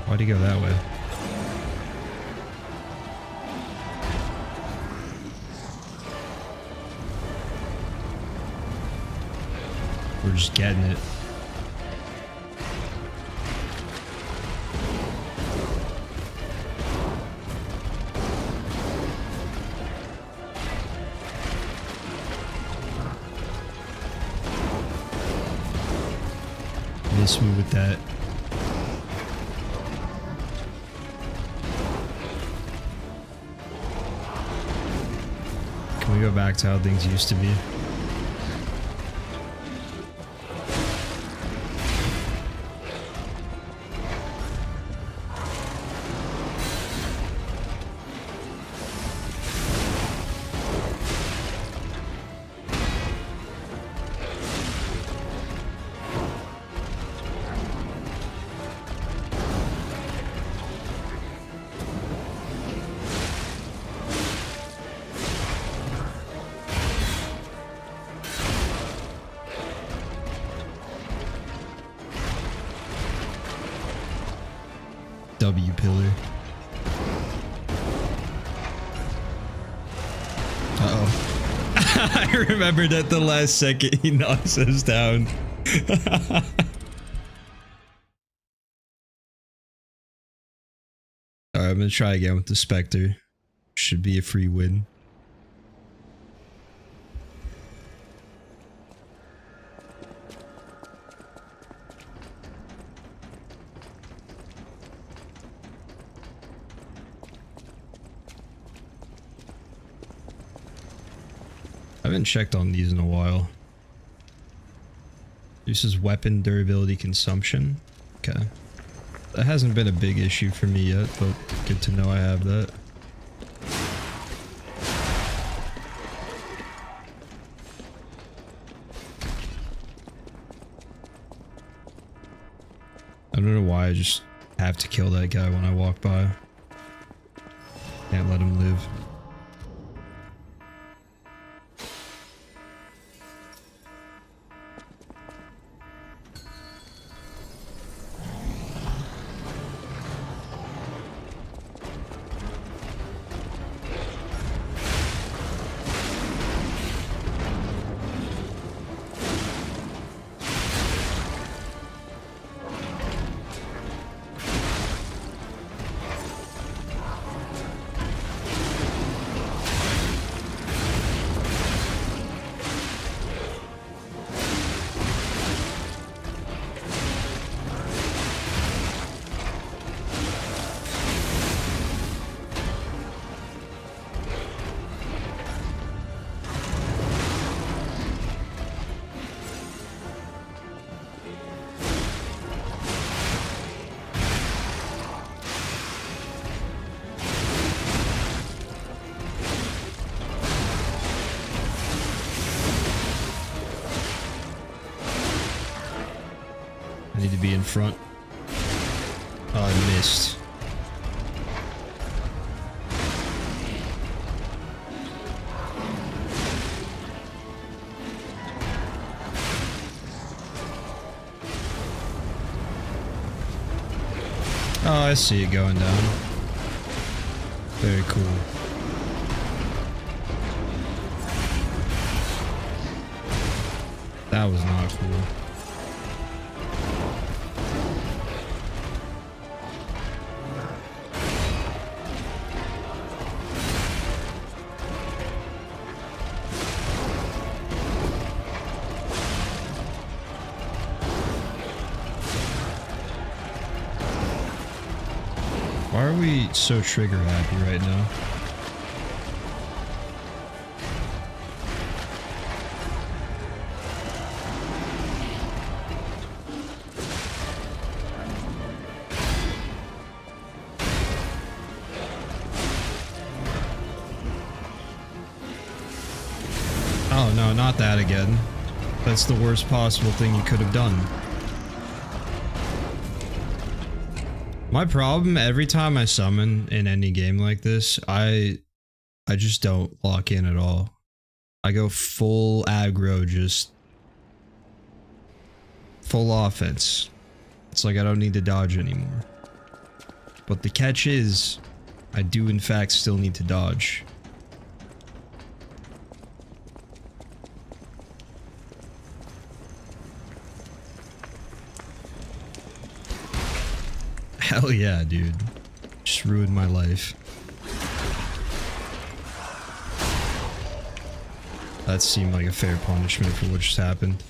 Why'd he go that way? We're just getting it. Miss me with that. Can we go back to how things used to be? W pillar. Uh-oh. I remembered at the last second he knocks us down. Alright, I'm gonna try again with the Spectre. Should be a free win. I haven't checked on these in a while. This is weapon durability consumption. Okay. That hasn't been a big issue for me yet, but good to know I have that. I don't know why I just have to kill that guy when I walk by. Can't let him live. be in front. Oh, I missed. Oh, I see it going down. Very cool. That was not cool. Why are we so trigger happy right now? Oh no, not that again. That's the worst possible thing you could have done. My problem, every time I summon in any game like this, I just don't lock in at all. I go full aggro, just full offense. It's like I don't need to dodge anymore. But the catch is, I do in fact still need to dodge. Hell yeah, dude. Just ruined my life. That seemed like a fair punishment for what just happened.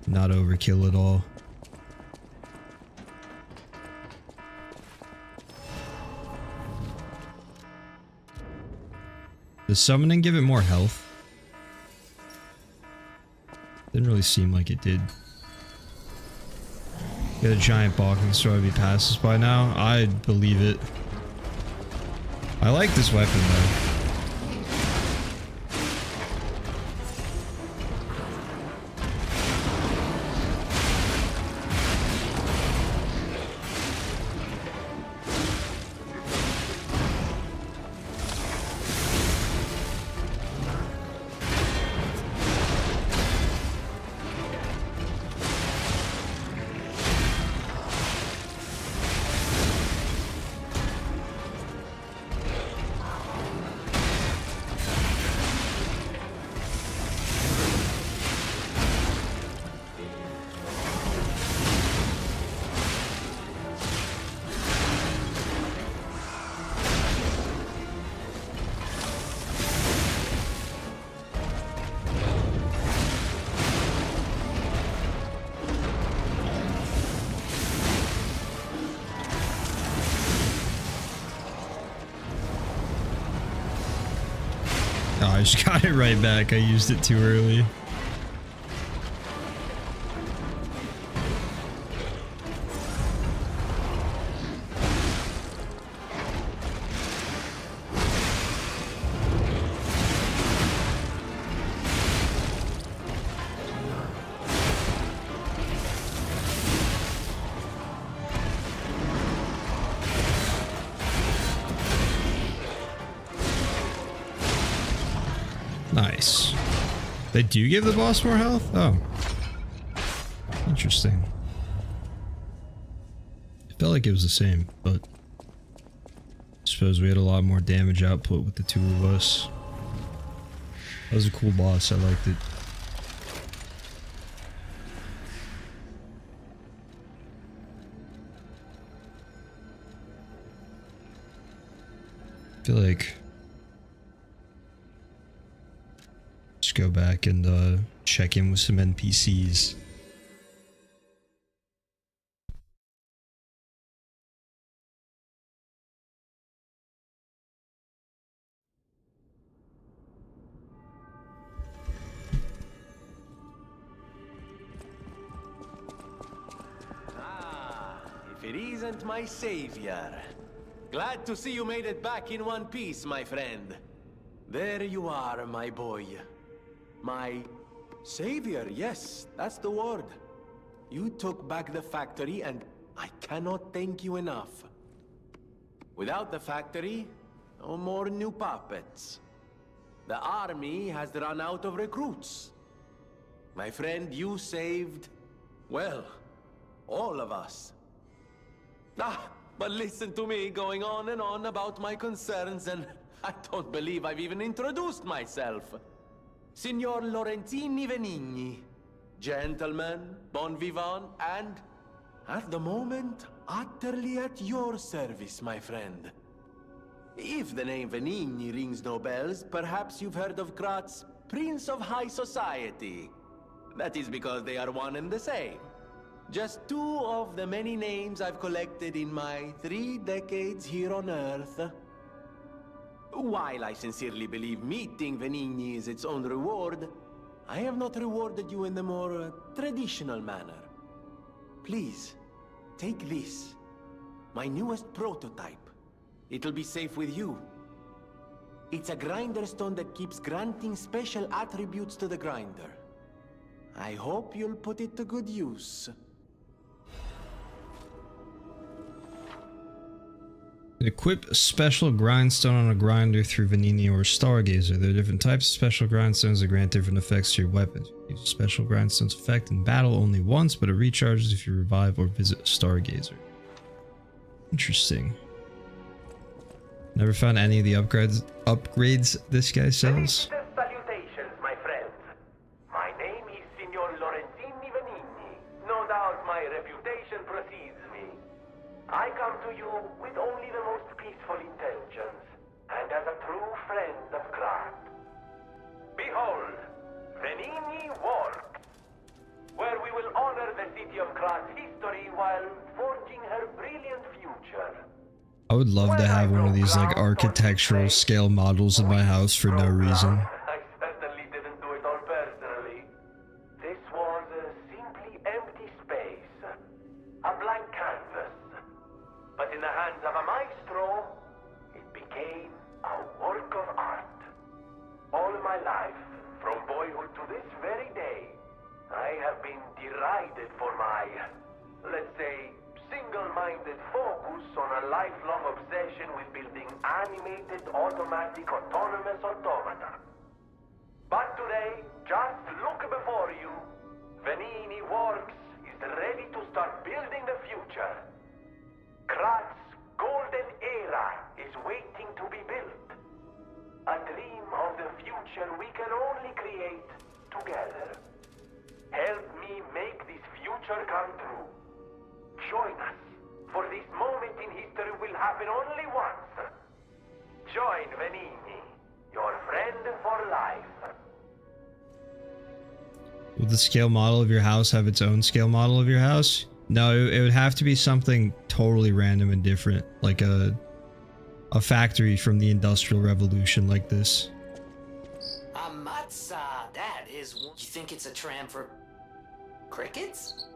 Not overkill at all. Does summoning give it more health? Didn't really seem like it did. Get a giant balking sword if he passes by now. I'd believe it. I like this weapon though. Oh, I just got it right back. I used it too early. Nice. They do give the boss more health? Oh. Interesting. It felt like it was the same, but I suppose we had a lot more damage output with the two of us. That was a cool boss. I liked it. I feel like just go back and check in with some NPCs. If it isn't my savior. Glad to see you made it back in one piece, my friend. There you are, my boy. My savior, yes, that's the word. You took back the factory, and I cannot thank you enough. Without the factory, no more new puppets. The army has run out of recruits. My friend, you saved, well, all of us. But listen to me going on and on about my concerns, and I don't believe I've even introduced myself. Signor Lorenzini Venigni. Gentleman, bon vivant, and, at the moment, utterly at your service, my friend. If the name Venigni rings no bells, perhaps you've heard of Krat's Prince of High Society. That is because they are one and the same. Just two of the many names I've collected in my 3 decades here on Earth. While I sincerely believe meeting Venigni is its own reward, I have not rewarded you in the more traditional manner. Please, take this. My newest prototype. It'll be safe with you. It's a grinder stone that keeps granting special attributes to the grinder. I hope you'll put it to good use. Equip a special grindstone on a grinder through Venigni or Stargazer. There are different types of special grindstones that grant different effects to your weapons. Use a special grindstone's effect in battle only once, but it recharges if you revive or visit Stargazer. Interesting. Never found any of the upgrades this guy sells. Salutations, my friends. My name is Signor Lorenzini Venigni. No doubt my reputation precedes me. I come to you with only the most peaceful intentions, and as a true friend of craft. Behold, Venigni Works, where we will honor the city of Krat's history while forging her brilliant future. I would love to have one of these like architectural scale models in my house for no reason. I certainly didn't do it all personally. This was simply empty space, a blank canvas. But in the hands of a maestro, it became a work of art. All my life, from boyhood to this very day, I have been derided for my, let's say, single-minded focus on a lifelong obsession with building animated, automatic, autonomous automata. But today, just look before you. Venigni Works is ready to start building the future. Krat's golden era is waiting to be built. A dream of the future we can only create together. Help me make this future come true. Join us, for this moment in history will happen only once. Join Venigni, your friend for life. Will the scale model of your house have its own scale model of your house? No, it would have to be something totally random and different, like a factory from the Industrial Revolution like this. Amatsa, that is one. You think it's a tram for crickets?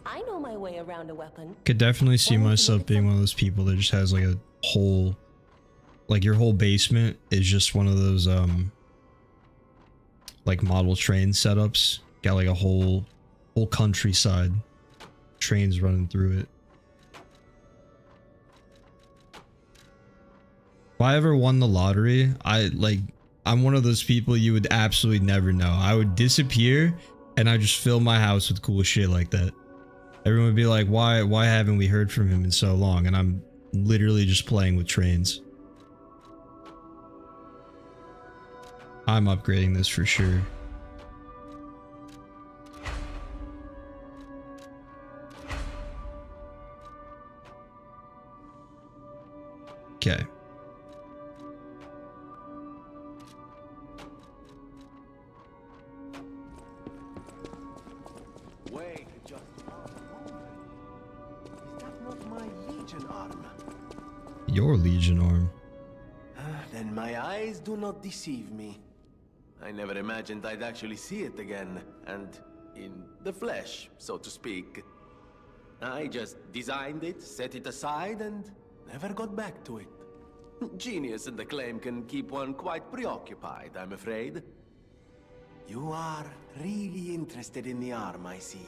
I know my way around a weapon. Could definitely see myself being one of those people that just has like a whole, like your whole basement is just one of those like model train setups. Got like a whole countryside, trains running through it. If I ever won the lottery, I'm one of those people you would absolutely never know. I would disappear and I just fill my house with cool shit like that. Everyone would be like, why haven't we heard from him in so long? And I'm literally just playing with trains. I'm upgrading this for sure. Okay. Wait, just is that not my Legion arm? Your Legion arm. Then my eyes do not deceive me. I never imagined I'd actually see it again, and in the flesh, so to speak. I just designed it, set it aside, and never got back to it. Genius and acclaim can keep one quite preoccupied, I'm afraid. You are really interested in the arm, I see.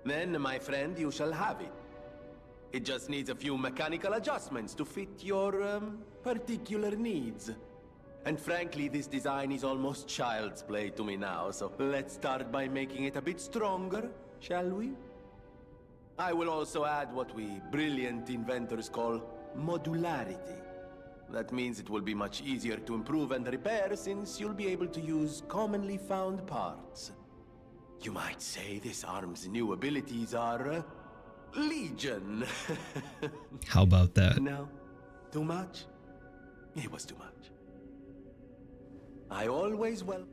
Then, my friend, you shall have it. It just needs a few mechanical adjustments to fit your, particular needs. And frankly, this design is almost child's play to me now, so let's start by making it a bit stronger, shall we? I will also add what we brilliant inventors call modularity. That means it will be much easier to improve and repair since you'll be able to use commonly found parts. You might say this arm's new abilities are, legion. How about that? No? Too much? It was too much. I always will.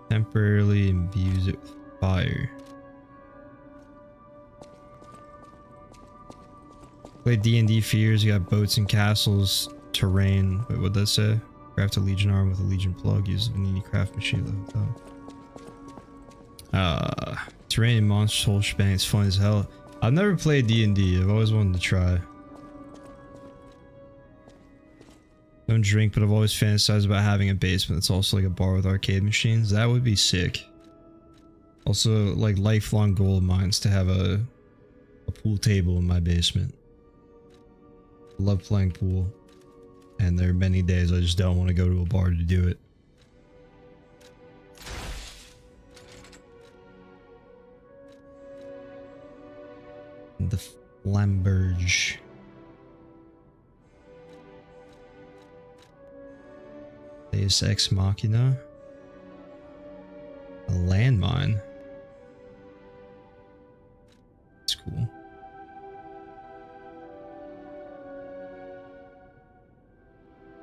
Temporarily imbues it with fire. Play D&D for years, you got boats and castles, terrain. Wait, what'd that say? Craft a Legion arm with a Legion plug, use a Venini craft machine at the hotel. Terrain and monsters, whole shebang, it's fun as hell. I've never played D&D, I've always wanted to try. Don't drink, but I've always fantasized about having a basement that's also like a bar with arcade machines. That would be sick. Also, like, lifelong goal of mine is to have a pool table in my basement. I love playing pool, and there are many days I just don't want to go to a bar to do it. The Flamberge. Deus Ex Machina. A landmine. That's cool.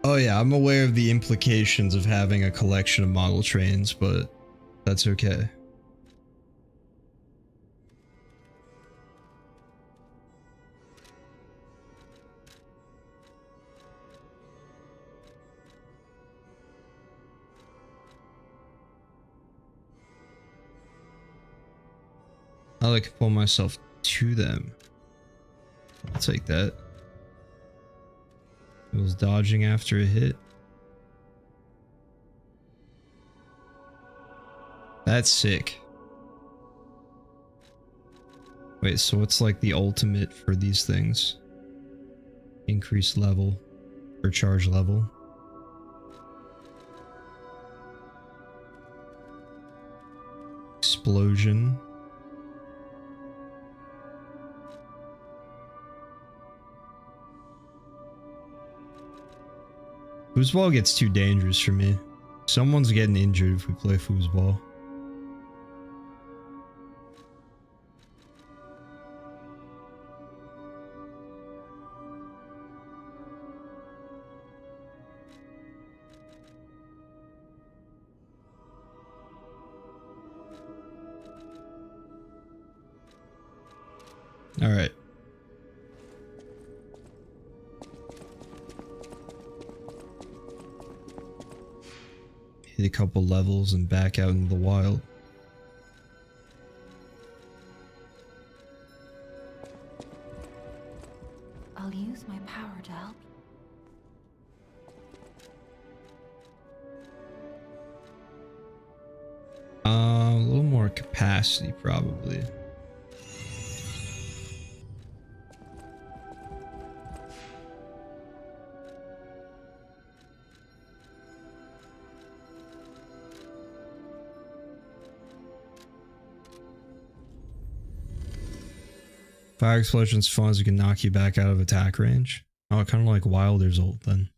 Oh yeah, I'm aware of the implications of having a collection of model trains, but that's okay. I like to pull myself to them. I'll take that. It was dodging after a hit. That's sick. Wait, so what's like the ultimate for these things? Increase level or charge level? Explosion. Foosball gets too dangerous for me. Someone's getting injured if we play foosball. All right. Hit a couple levels and back out into the wild. I'll use my power to help. A little more capacity, probably. Fire explosion's fun as it can knock you back out of attack range. Oh, kind of like Wilder's ult then.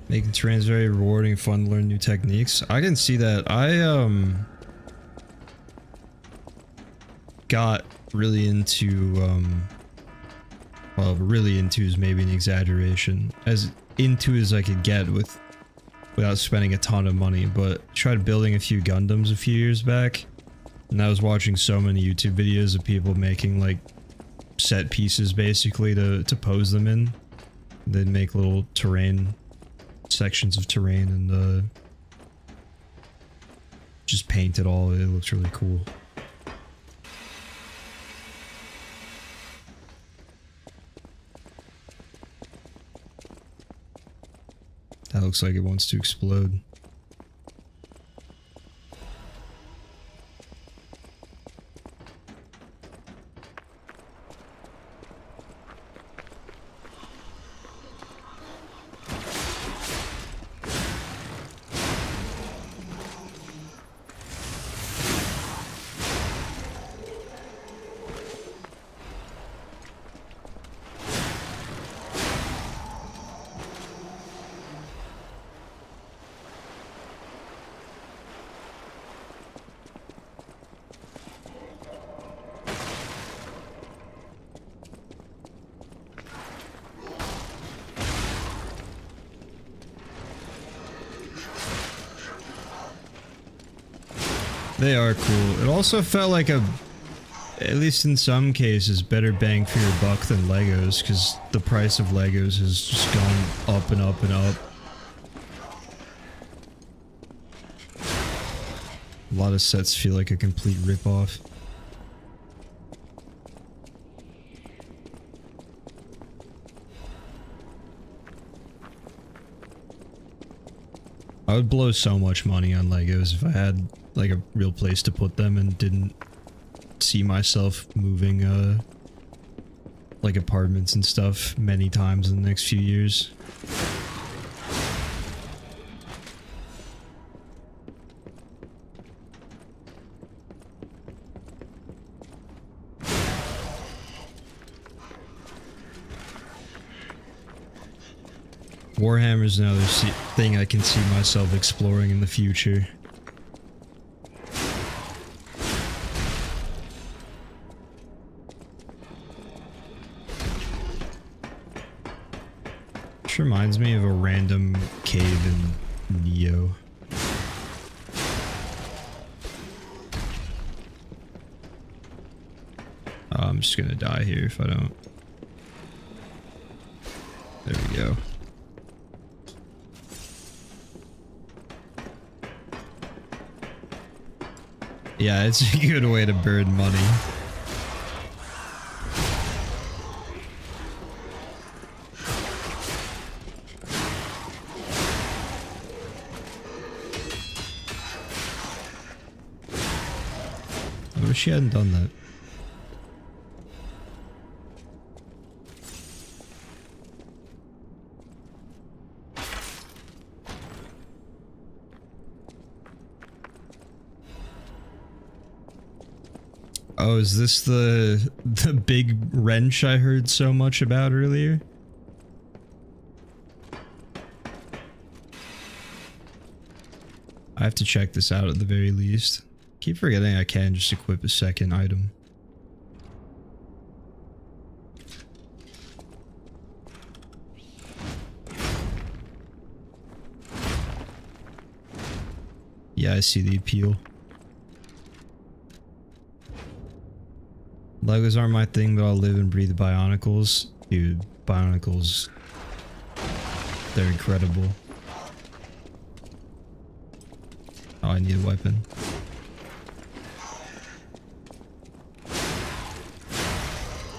Making terrains very rewarding and fun to learn new techniques. I can see that. I got really into well, really into is maybe an exaggeration. As into as I could get without spending a ton of money, but tried building a few Gundams a few years back, and I was watching so many YouTube videos of people making like set pieces basically to pose them in. They'd make little terrain, sections of terrain, and just paint it all. It looks really cool. That looks like it wants to explode. They are cool. It also felt like a, at least in some cases, better bang for your buck than Legos, because the price of Legos has just gone up and up and up. A lot of sets feel like a complete ripoff. I would blow so much money on Legos if I had like a real place to put them and didn't see myself moving like apartments and stuff many times in the next few years. Warhammer's another thing I can see myself exploring in the future. Which reminds me of a random cave in Neo. I'm just gonna die here if I don't. There we go. Yeah, it's a good way to burn money. I wish she hadn't done that. Oh, is this the big wrench I heard so much about earlier? I have to check this out at the very least. Keep forgetting I can just equip a second item. Yeah, I see the appeal. Legos aren't my thing, but I'll live and breathe Bionicles. Dude, Bionicles, they're incredible. Oh, I need a weapon.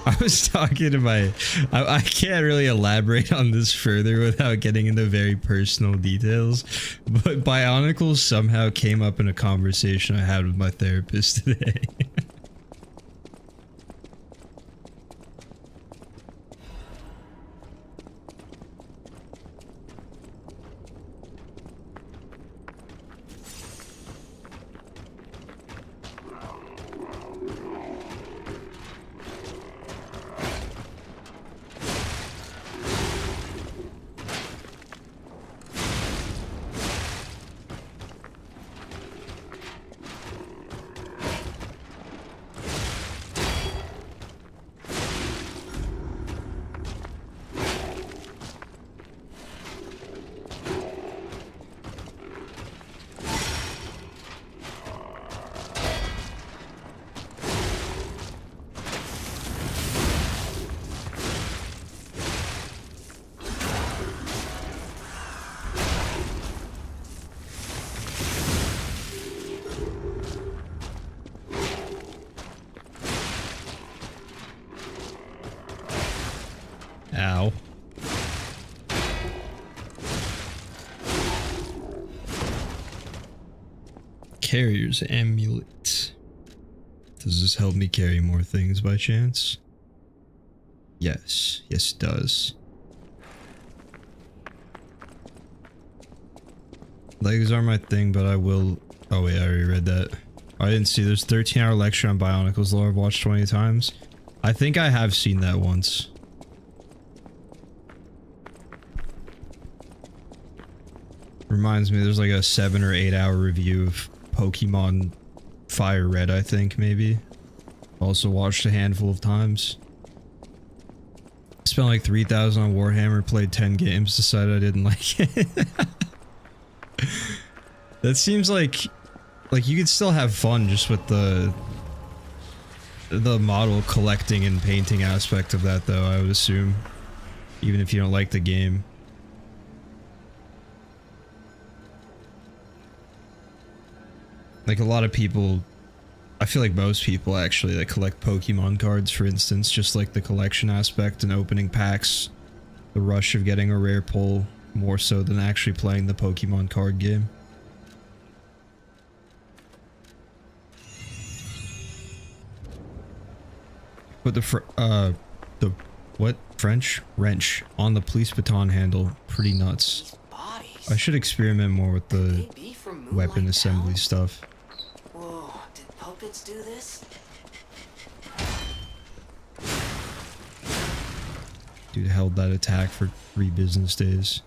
I was talking to my... I can't really elaborate on this further without getting into very personal details, but Bionicles somehow came up in a conversation I had with my therapist today. Carrier's amulet. Does this help me carry more things by chance? Yes. Yes, it does. Legs are my thing, but I will... Oh wait, I already read that. I didn't see. There's 13-hour lecture on Bionicle's lore I've watched 20 times. I think I have seen that once. Reminds me, there's like a 7 or 8 hour review of Pokemon Fire Red, I think, maybe. Also watched a handful of times. Spent like 3,000 on Warhammer, played 10 games, decided I didn't like it. That seems like you could still have fun just with the model collecting and painting aspect of that, though, I would assume. Even if you don't like the game. Like a lot of people, I feel like most people actually that collect Pokemon cards, for instance, just like the collection aspect and opening packs, the rush of getting a rare pull more so than actually playing the Pokemon card game. Put the French wrench on the police baton handle. Pretty nuts. I should experiment more with the weapon assembly stuff. Whoa, did puppets do this? Dude held that attack for 3 business days.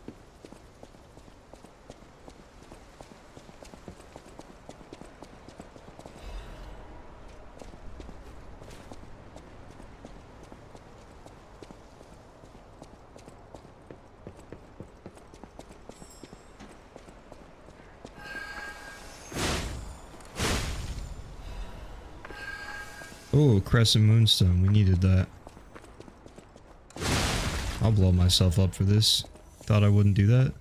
Oh, Crescent Moonstone. We needed that. I'll blow myself up for this. Thought I wouldn't do that.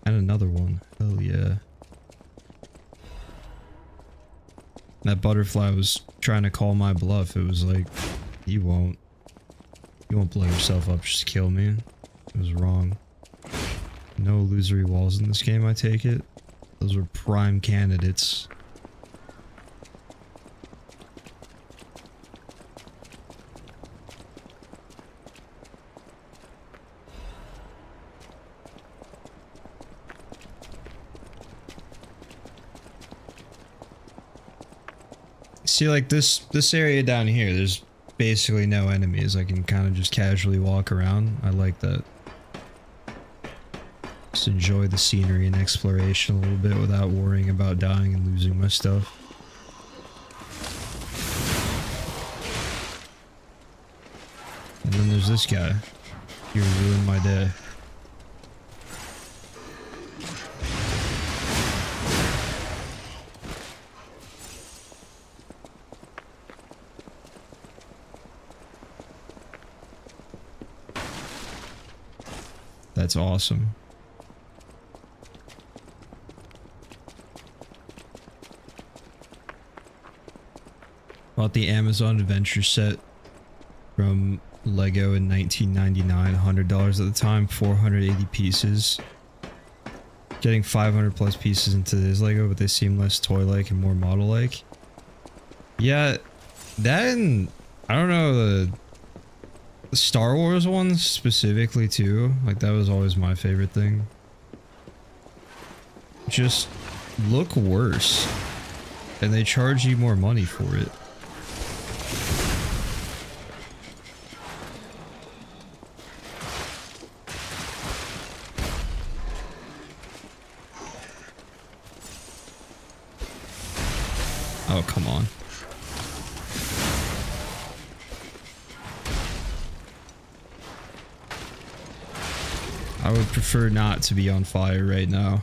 And another one. Hell yeah. That butterfly was trying to call my bluff. It was like, you won't blow yourself up, just kill me. It was wrong. No illusory walls in this game, I take it. Those were prime candidates. See, like this area down here, there's basically no enemies. I can kind of just casually walk around. I like that. Just enjoy the scenery and exploration a little bit without worrying about dying and losing my stuff. And then there's this guy. You ruined my day. That's awesome. Bought the Amazon Adventure set from Lego in 1999, $100 at the time, 480 pieces. Getting 500 plus pieces into this Lego, but they seem less toy-like and more model-like. Yeah, that and I don't know, the Star Wars ones specifically too, like that was always my favorite thing. Just look worse, and they charge you more money for it. Oh, come on. I would prefer not to be on fire right now.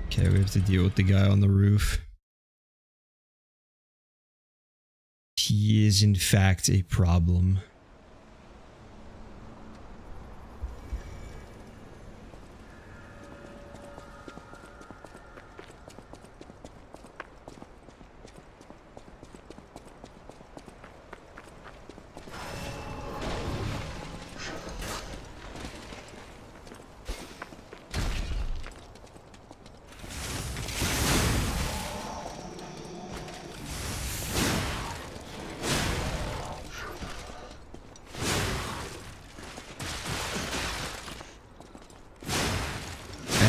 Okay, we have to deal with the guy on the roof. He is in fact a problem.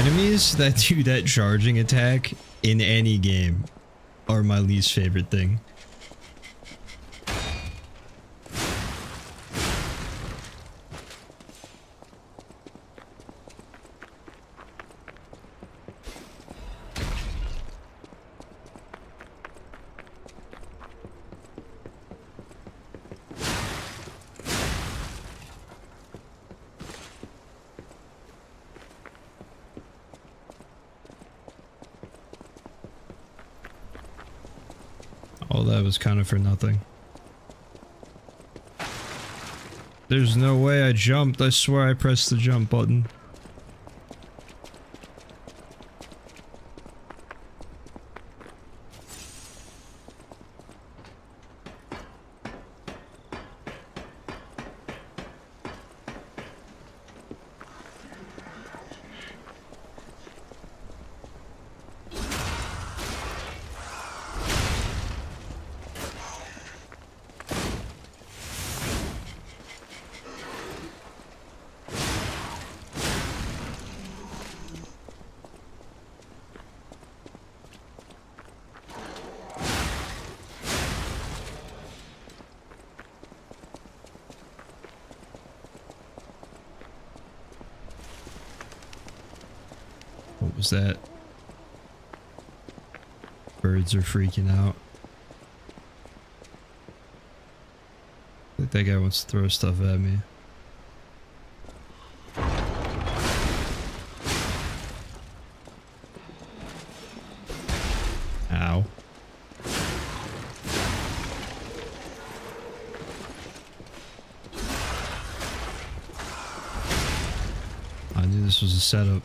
Enemies that do that charging attack in any game are my least favorite thing. All that was kind of for nothing. There's no way I jumped. I swear I pressed the jump button. What was that? Birds are freaking out. I think that guy wants to throw stuff at me. Ow. I knew this was a setup.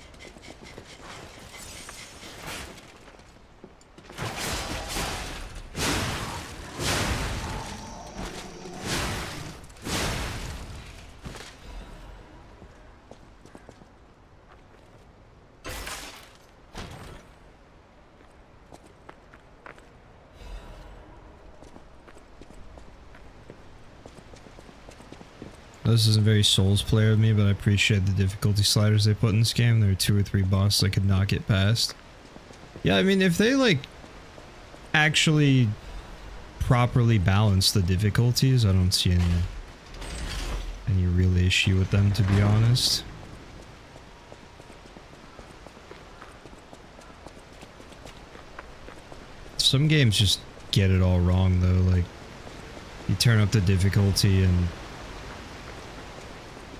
This isn't very Souls player of me, but I appreciate the difficulty sliders they put in this game. There are 2 or 3 bosses I could not get past. Yeah, I mean, if they, like, actually properly balance the difficulties, I don't see any real issue with them, to be honest. Some games just get it all wrong, though. Like, you turn up the difficulty and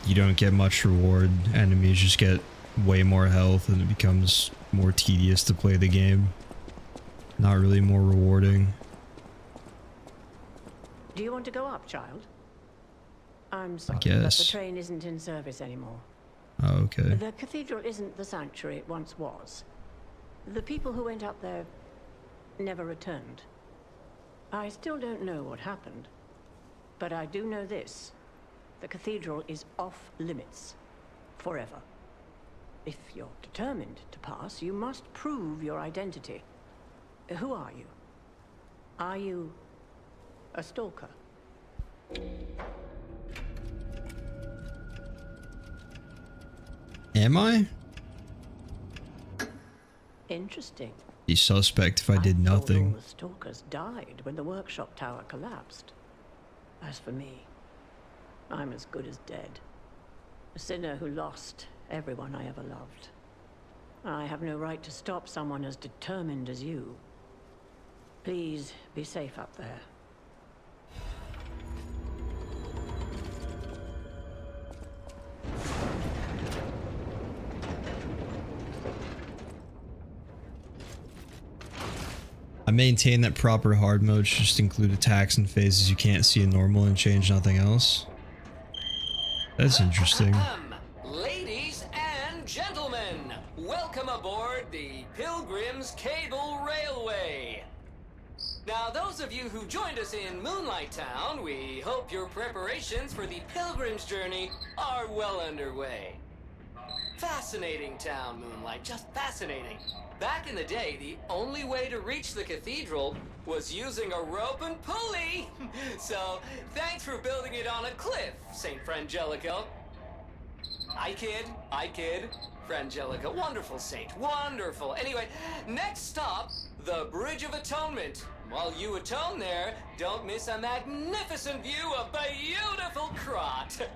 you don't get much reward. Enemies just get way more health and it becomes more tedious to play the game. Not really more rewarding. Do you want to go up, child? I'm sorry, I guess. but the train isn't in service anymore. Oh, okay. The cathedral isn't the sanctuary it once was. The people who went up there never returned. I still don't know what happened, but I do know this. The cathedral is off limits. Forever. If you're determined to pass, you must prove your identity. Who are you? Are you a stalker? Am I? Interesting. Be suspect if I did All nothing. the stalkers died when the workshop tower collapsed. As for me, I'm as good as dead. A sinner who lost everyone I ever loved. I have no right to stop someone as determined as you. Please be safe up there. I maintain that proper hard mode should just include attacks and phases you can't see in normal and change nothing else. That's interesting. Ladies and gentlemen, welcome aboard the Pilgrim's Cable Railway. Now, those of you who joined us in Moonlight Town, we hope your preparations for the Pilgrim's journey are well underway. Fascinating town, Moonlight, just fascinating. Back in the day, the only way to reach the cathedral was using a rope and pulley. So, thanks for building it on a cliff, St. Frangelico. I kid. Frangelica, wonderful saint, wonderful. Anyway, next stop, the Bridge of Atonement. While you atone there, don't miss a magnificent view of beautiful Krat.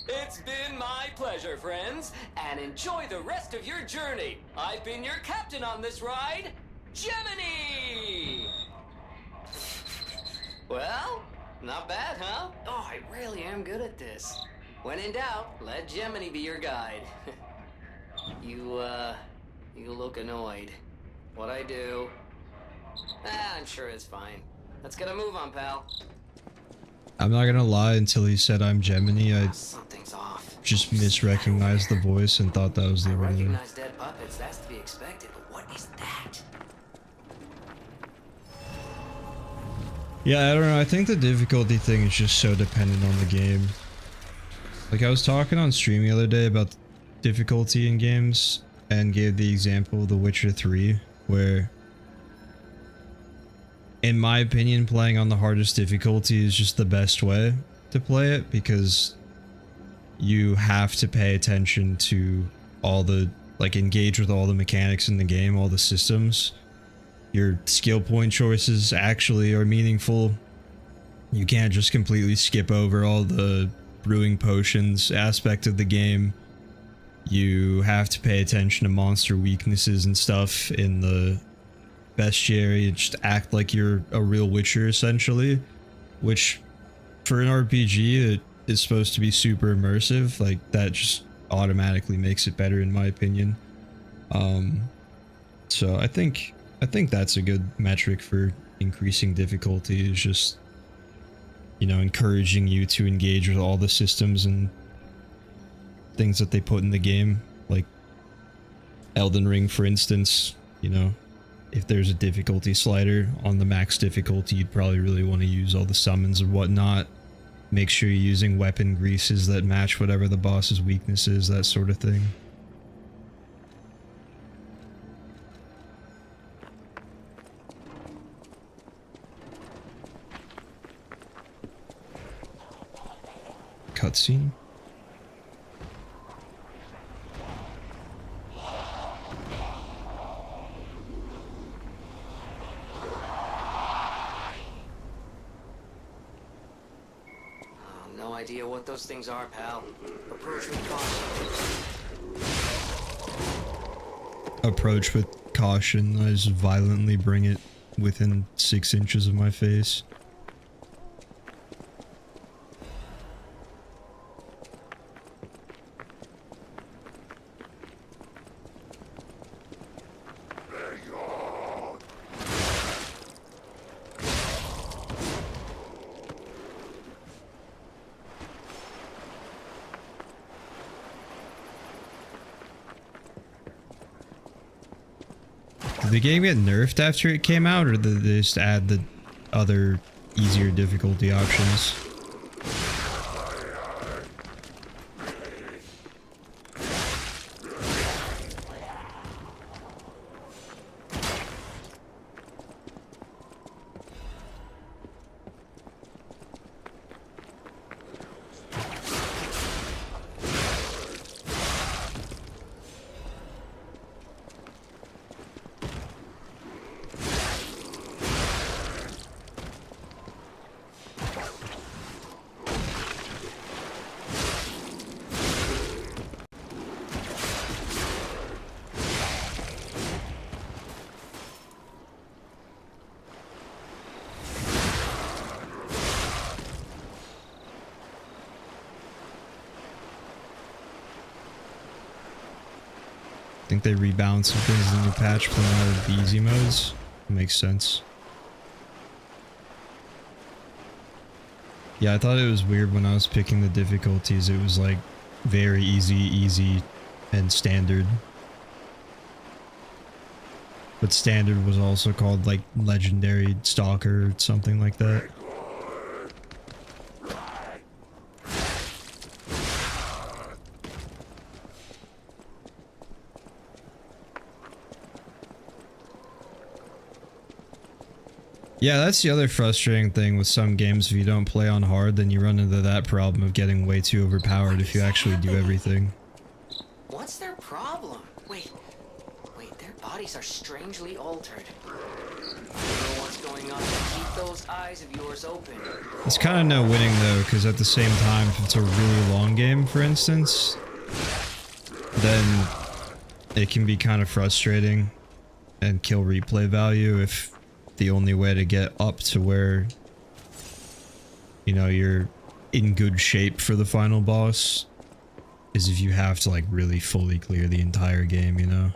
It's been my pleasure, friends, and enjoy the rest of your journey. I've been your captain on this ride, Gemini! Well, not bad, huh? Oh, I really am good at this. When in doubt, let Gemini be your guide. You look annoyed. What'd I do? I'm sure it's fine. Let's get a move on, pal. I'm not gonna lie, until he said I'm Gemini, I Something's off. just misrecognized the voice and thought that was the original. Recognize dead puppets, that's to be expected, but what is that? Yeah, I don't know, I think the difficulty thing is just so dependent on the game. Like, I was talking on stream the other day about difficulty in games and gave the example of The Witcher 3, where in my opinion playing on the hardest difficulty is just the best way to play it, because you have to pay attention to all the, like, engage with all the mechanics in the game, all the systems. Your skill point choices actually are meaningful. You can't just completely skip over all the brewing potions aspect of the game. You have to pay attention to monster weaknesses and stuff in the bestiary, just act like you're a real Witcher essentially, which for an RPG it is supposed to be super immersive. Like, that just automatically makes it better in my opinion. So I think that's a good metric for increasing difficulty, is just, you know, encouraging you to engage with all the systems and things that they put in the game. Like Elden Ring, for instance, you know, if there's a difficulty slider on the max difficulty, you'd probably really want to use all the summons and whatnot. Make sure you're using weapon greases that match whatever the boss's weakness is, that sort of thing. Cutscene. No idea what those things are, pal. Approach with caution. Approach with caution. I just violently bring it within 6 inches of my face. Did the game get nerfed after it came out, or did they just add the other easier difficulty options? I think they rebalanced some things in the patch, pulling out of the easy modes. Makes sense. Yeah, I thought it was weird when I was picking the difficulties. It was like very easy, easy, and standard. But standard was also called like legendary stalker or something like that. Yeah, that's the other frustrating thing with some games. If you don't play on hard, then you run into that problem of getting way too overpowered if you actually do everything. What's their problem? Wait, their bodies are strangely altered. I don't know what's going on. Keep those eyes of yours open. It's kind of no winning though, because at the same time, if it's a really long game, for instance, then it can be kind of frustrating and kill replay value if the only way to get up to where, you know, you're in good shape for the final boss is if you have to like really fully clear the entire game, you know?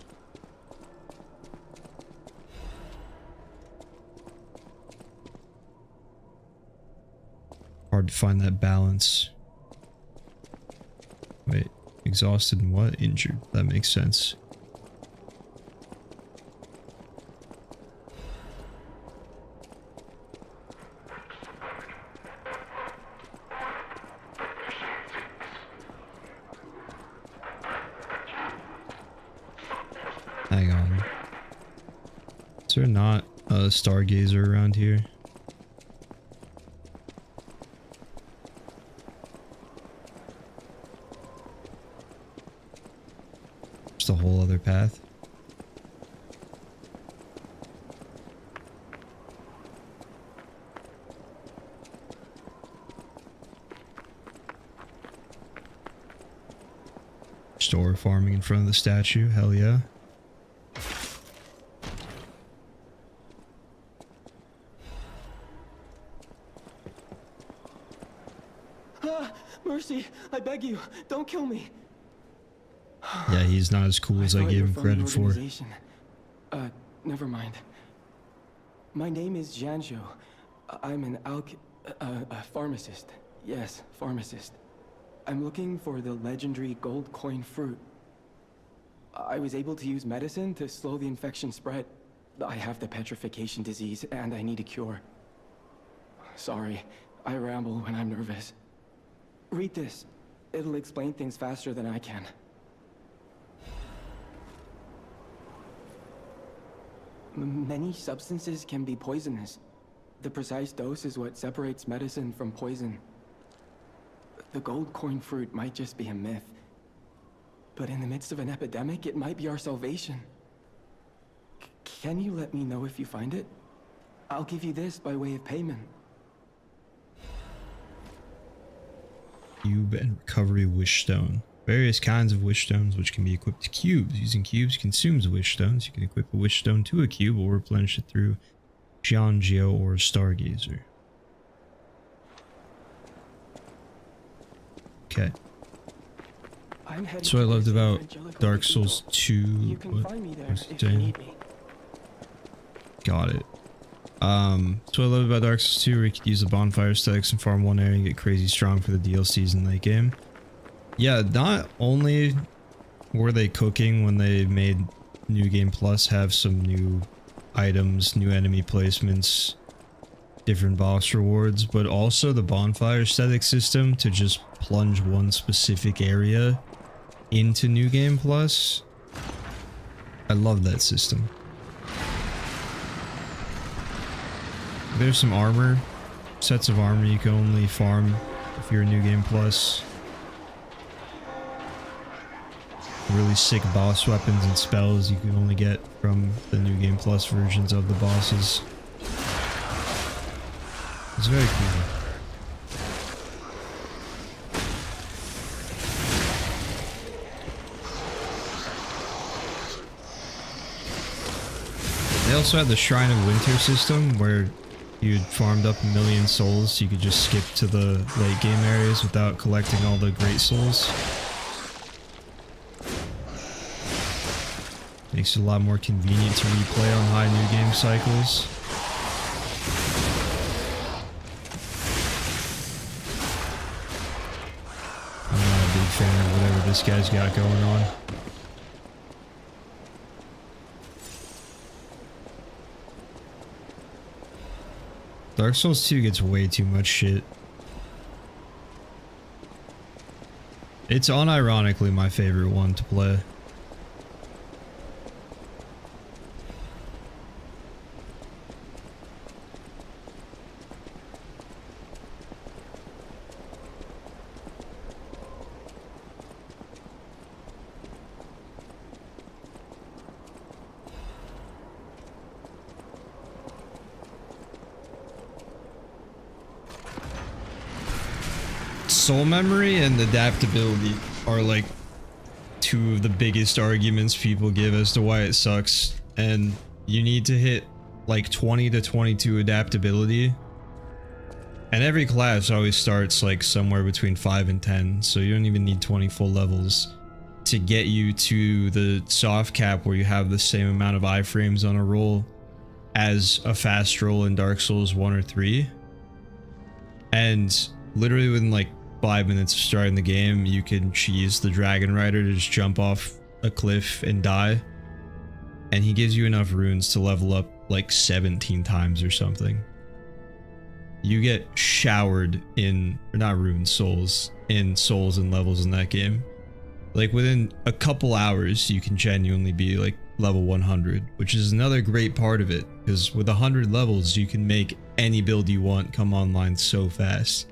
Hard to find that balance. Wait, exhausted and what? Injured. That makes sense. Hang on. Is there not a stargazer around here? Just a whole other path. Store farming in front of the statue, hell yeah. Mercy, I beg you, don't kill me. Yeah, he's not as cool as I gave him credit for. Never mind. My name is Janjo. I'm an pharmacist. Yes, pharmacist. I'm looking for the legendary gold coin fruit. I was able to use medicine to slow the infection spread. I have the petrification disease and I need a cure. Sorry, I ramble when I'm nervous. Read this. It'll explain things faster than I can. Many substances can be poisonous. The precise dose is what separates medicine from poison. The gold coin fruit might just be a myth. But in the midst of an epidemic, it might be our salvation. Can you let me know if you find it? I'll give you this by way of payment. Cube and recovery wish stone. Various kinds of wish stones which can be equipped to cubes. Using cubes consumes wish stones. You can equip a wish stone to a cube or replenish it through Jiangeo or Stargazer. Okay. So I loved about Dark Souls 2. Got it. So I love about Dark Souls 2 where you could use the bonfire aesthetics and farm one area and get crazy strong for the DLCs in late game. Yeah, not only were they cooking when they made New Game Plus have some new items, new enemy placements, different boss rewards, but also the bonfire aesthetic system to just plunge one specific area into New Game Plus. I love that system. There's some armor, sets of armor you can only farm if you're a New Game Plus. Really sick boss weapons and spells you can only get from the New Game Plus versions of the bosses. It's very cool. They also had the Shrine of Winter system where you'd farmed up 1,000,000 souls so you could just skip to the late game areas without collecting all the great souls. Makes it a lot more convenient to replay on high new game cycles. I'm not a big fan of whatever this guy's got going on. Dark Souls 2 gets way too much shit. It's unironically my favorite one to play. Soul memory and adaptability are like two of the biggest arguments people give as to why it sucks, and you need to hit like 20 to 22 adaptability, and every class always starts like somewhere between 5 and 10, so you don't even need 20 full levels to get you to the soft cap where you have the same amount of iframes on a roll as a fast roll in Dark Souls 1 or 3. And literally within like 5 minutes of starting the game, you can cheese the Dragon Rider to just jump off a cliff and die. And he gives you enough runes to level up like 17 times or something. You get showered in, or not runes, souls, in souls and levels in that game. Like within a couple hours, you can genuinely be like level 100, which is another great part of it, because with 100 levels, you can make any build you want come online so fast.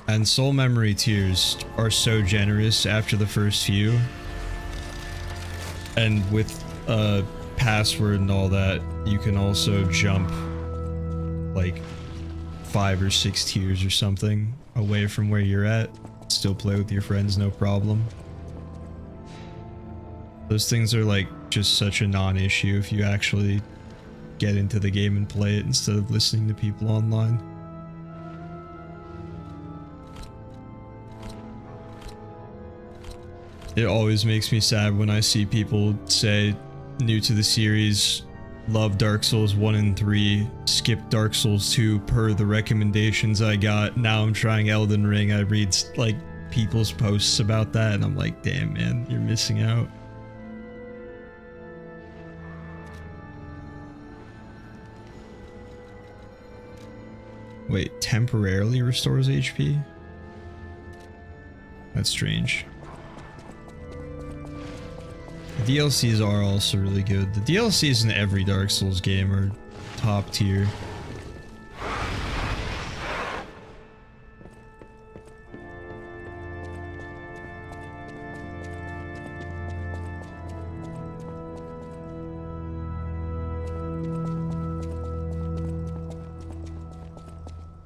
And soul memory tiers are so generous after the first few. And with a password and all that, you can also jump like 5 or 6 tiers or something away from where you're at. Still play with your friends, no problem. Those things are like just such a non-issue if you actually get into the game and play it instead of listening to people online. It always makes me sad when I see people say, new to the series, love Dark Souls 1 and 3, skip Dark Souls 2 per the recommendations I got, now I'm trying Elden Ring. I read like people's posts about that and I'm like, damn man, you're missing out. Wait, temporarily restores HP? That's strange. The DLCs are also really good. The DLCs in every Dark Souls game are top tier.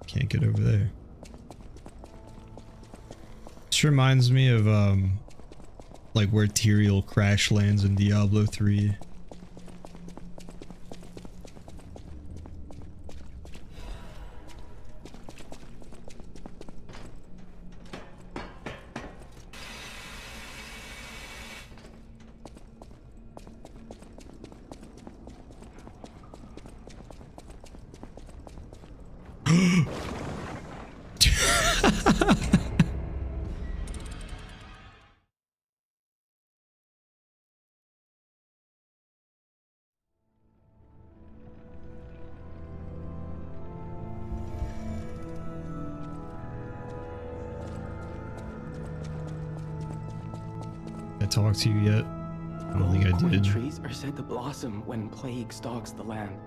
Can't get over there. This reminds me of like where Tyrael crash lands in Diablo 3. Talk to you yet? I don't think I did. Trees are said to blossom when plague stalks the land.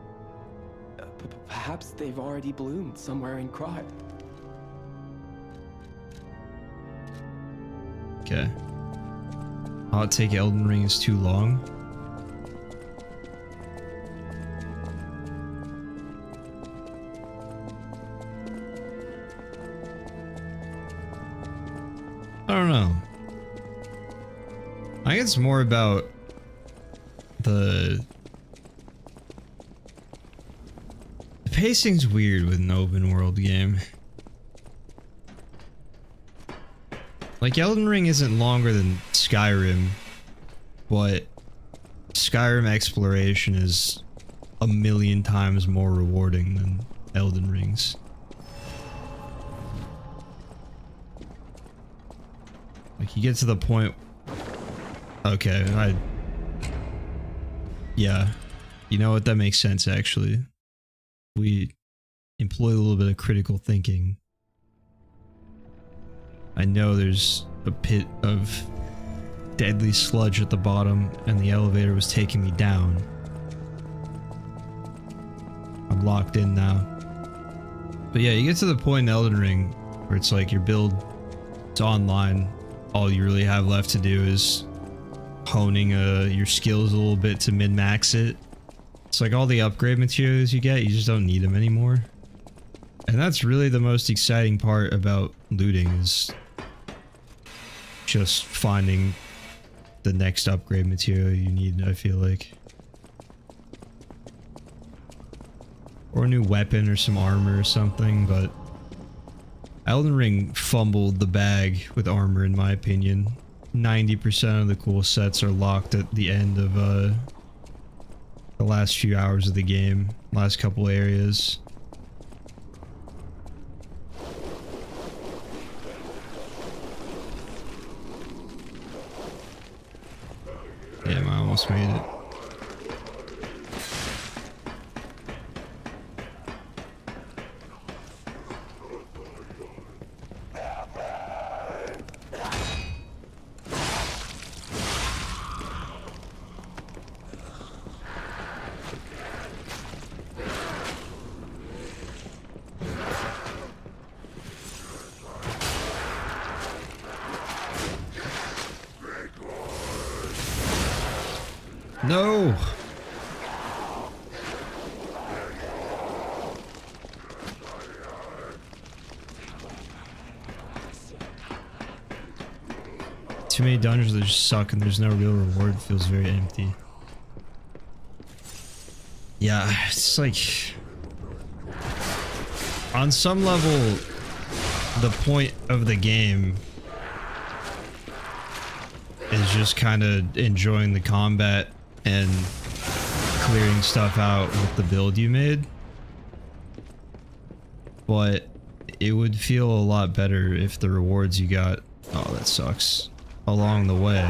Perhaps they've already bloomed somewhere in Krat. Okay. Hot take: Elden Ring is too long. I don't know. I think it's more about the pacing's weird with an open world game. Like Elden Ring isn't longer than Skyrim, but Skyrim exploration is a million times more rewarding than Elden Ring's. Like you get to the point. Okay, yeah, you know what, that makes sense actually. We employ a little bit of critical thinking. I know there's a pit of deadly sludge at the bottom and the elevator was taking me down. I'm locked in now. But yeah, you get to the point in Elden Ring where it's like your build, it's online. All you really have left to do is honing your skills a little bit to min-max it, It's like all the upgrade materials you get, you just don't need them anymore. And that's really the most exciting part about looting, is just finding the next upgrade material you need, I feel like. Or a new weapon or some armor or something, but Elden Ring fumbled the bag with armor in my opinion. 90% of the cool sets are locked at the end of the last few hours of the game, last couple areas. Damn, I almost made it. No! Too many dungeons that just suck and there's no real reward. It feels very empty. Yeah, it's like... on some level, the point of the game is just kind of enjoying the combat and clearing stuff out with the build you made. But it would feel a lot better if the rewards you got, oh that sucks, along the way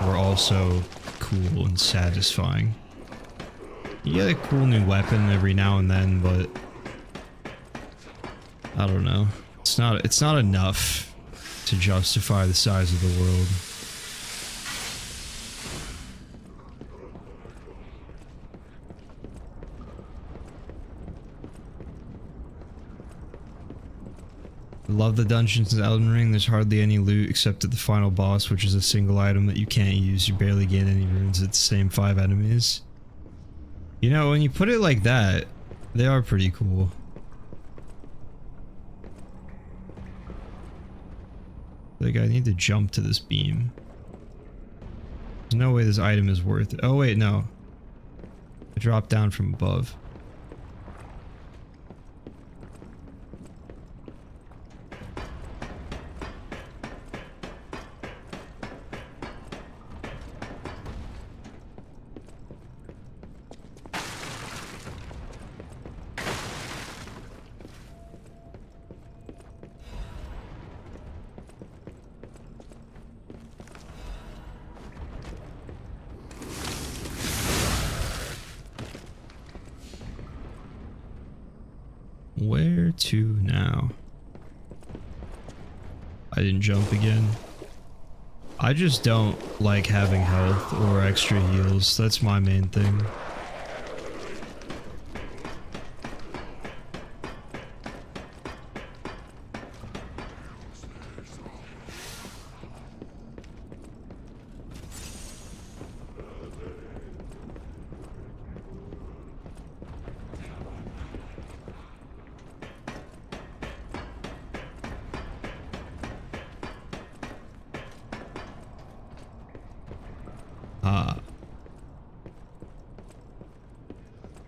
were also cool and satisfying. You get a cool new weapon every now and then, but I don't know. It's not enough to justify the size of the world. Love the dungeons in Elden Ring. There's hardly any loot except at the final boss, which is a single item that you can't use. You barely gain any runes at the same 5 enemies. You know, when you put it like that, they are pretty cool. Like, I need to jump to this beam. There's no way this item is worth it. Oh wait, no. I dropped down from above. Where to now? I didn't jump again. I just don't like having health or extra heals. That's my main thing.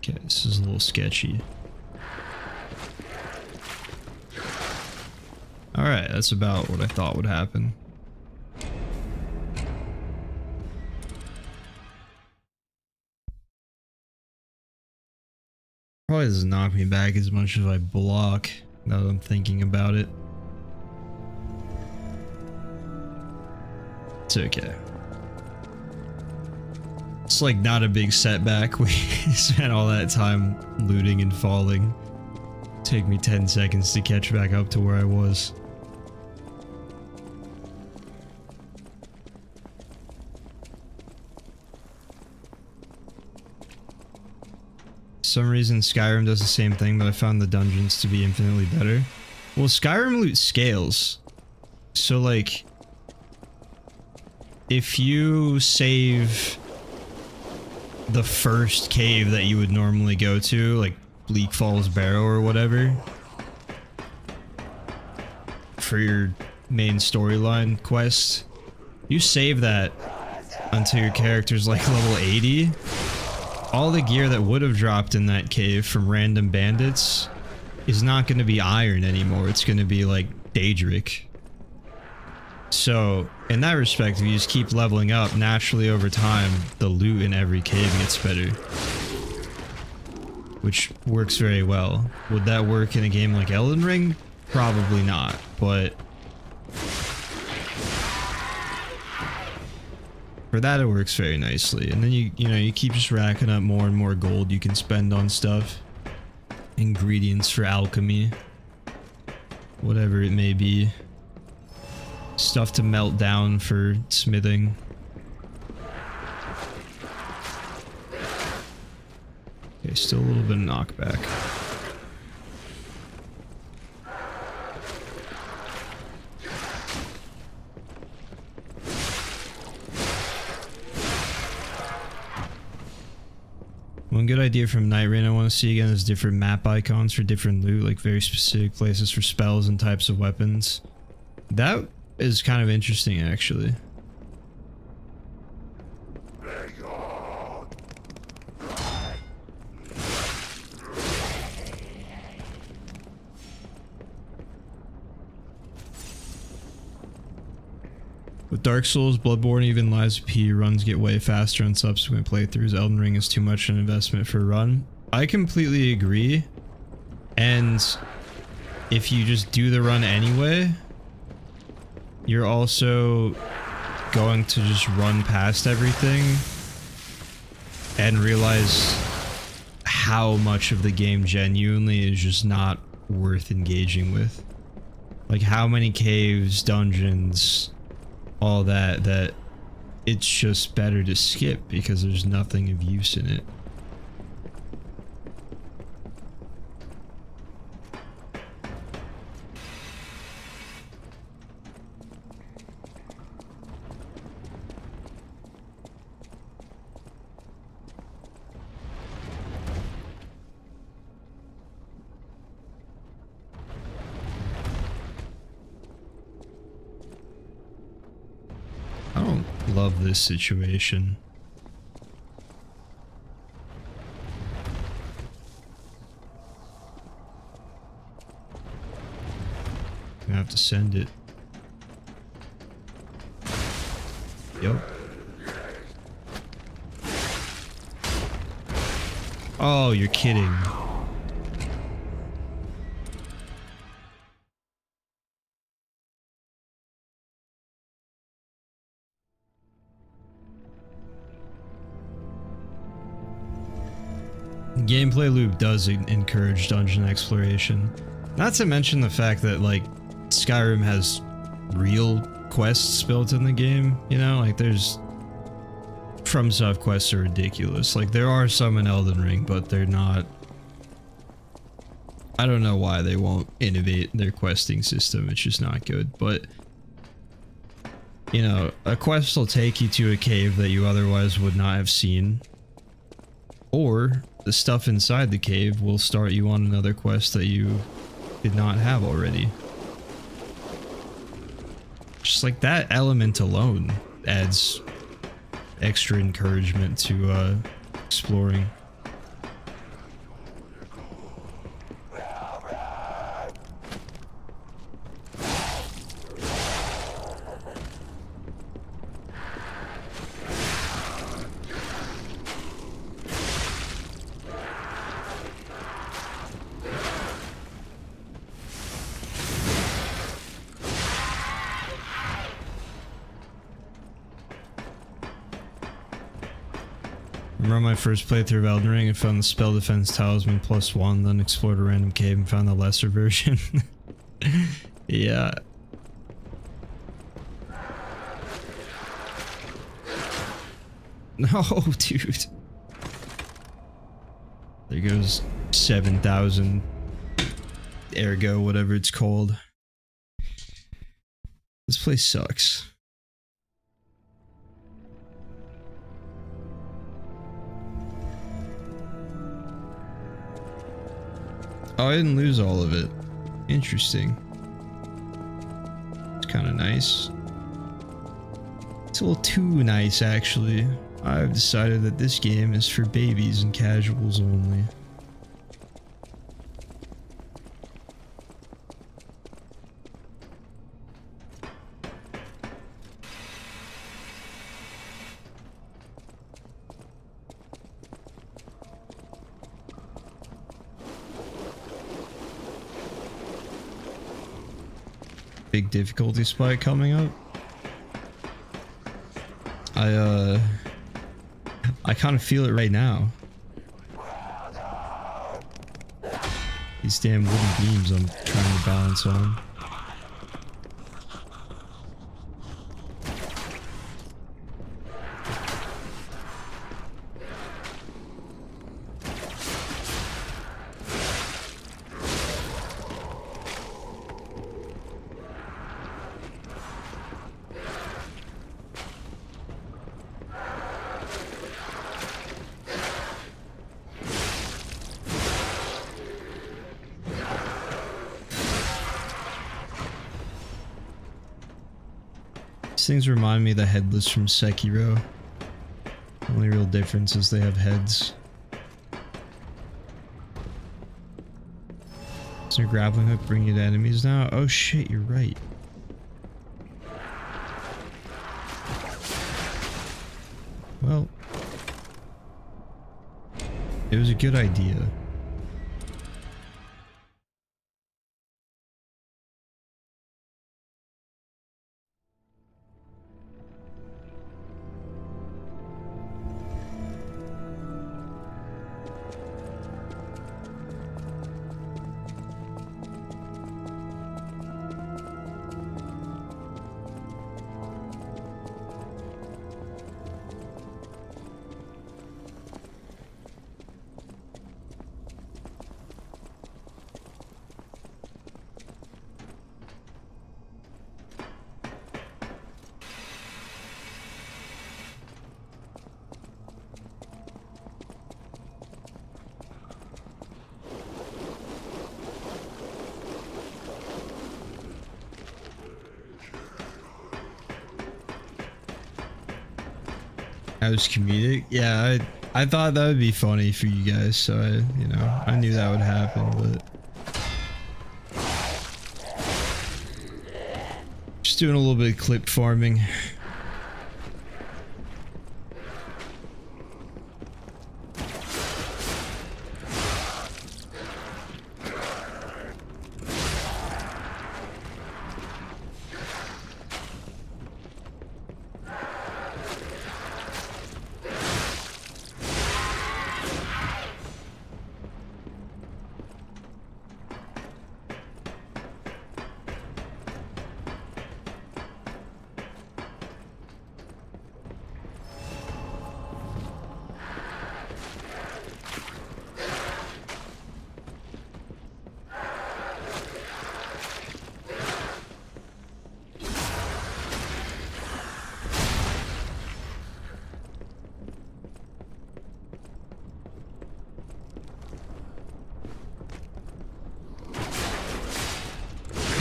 Okay, this is a little sketchy. Alright, that's about what I thought would happen. Probably doesn't knock me back as much as I block, now that I'm thinking about it. It's okay. It's like not a big setback. We spent all that time looting and falling. Take me 10 seconds to catch back up to where I was. For some reason Skyrim does the same thing, but I found the dungeons to be infinitely better. Well, Skyrim loot scales. So like, if you save the first cave that you would normally go to, like Bleak Falls Barrow or whatever, for your main storyline quest, you save that until your character's like level 80. All the gear that would have dropped in that cave from random bandits is not going to be iron anymore. It's going to be like Daedric. So in that respect, if you just keep leveling up, naturally over time, the loot in every cave gets better. Which works very well. Would that work in a game like Elden Ring? Probably not, but for that it works very nicely. And then you know, you keep just racking up more and more gold you can spend on stuff. Ingredients for alchemy. Whatever it may be. Stuff to melt down for smithing. Okay, still a little bit of knockback. One good idea from Night Rain I want to see again is different map icons for different loot, like very specific places for spells and types of weapons. That is kind of interesting, actually. With Dark Souls, Bloodborne, even Lies of P, runs get way faster on subsequent playthroughs. Elden Ring is too much an investment for a run. I completely agree. And if you just do the run anyway, you're also going to just run past everything and realize how much of the game genuinely is just not worth engaging with. Like how many caves, dungeons, all that it's just better to skip because there's nothing of use in it. I don't love this situation. I have to send it. Yep. Oh, you're kidding. Gameplay loop does encourage dungeon exploration. Not to mention the fact that, like, Skyrim has real quests built in the game, you know? Like, there's... FromSoft quests are ridiculous. Like, there are some in Elden Ring, but they're not... I don't know why they won't innovate their questing system. It's just not good, but... You know, a quest will take you to a cave that you otherwise would not have seen. Or the stuff inside the cave will start you on another quest that you did not have already. Just like that element alone adds extra encouragement to exploring. Remember my first playthrough of Elden Ring, I found the spell defense talisman +1, then explored a random cave and found the lesser version. Yeah. No, dude. There goes 7,000 ergo, whatever it's called. This place sucks. Oh, I didn't lose all of it. Interesting. It's kind of nice. It's a little too nice, actually. I've decided that this game is for babies and casuals only. Big difficulty spike coming up. I kind of feel it right now. These damn wooden beams I'm trying to balance on. These things remind me of the headless from Sekiro. The only real difference is they have heads. Is there a grappling hook bringing you to enemies now? Oh shit, you're right. Well, it was a good idea. That was comedic. Yeah, I thought that would be funny for you guys, so I knew that would happen, but just doing a little bit of clip farming.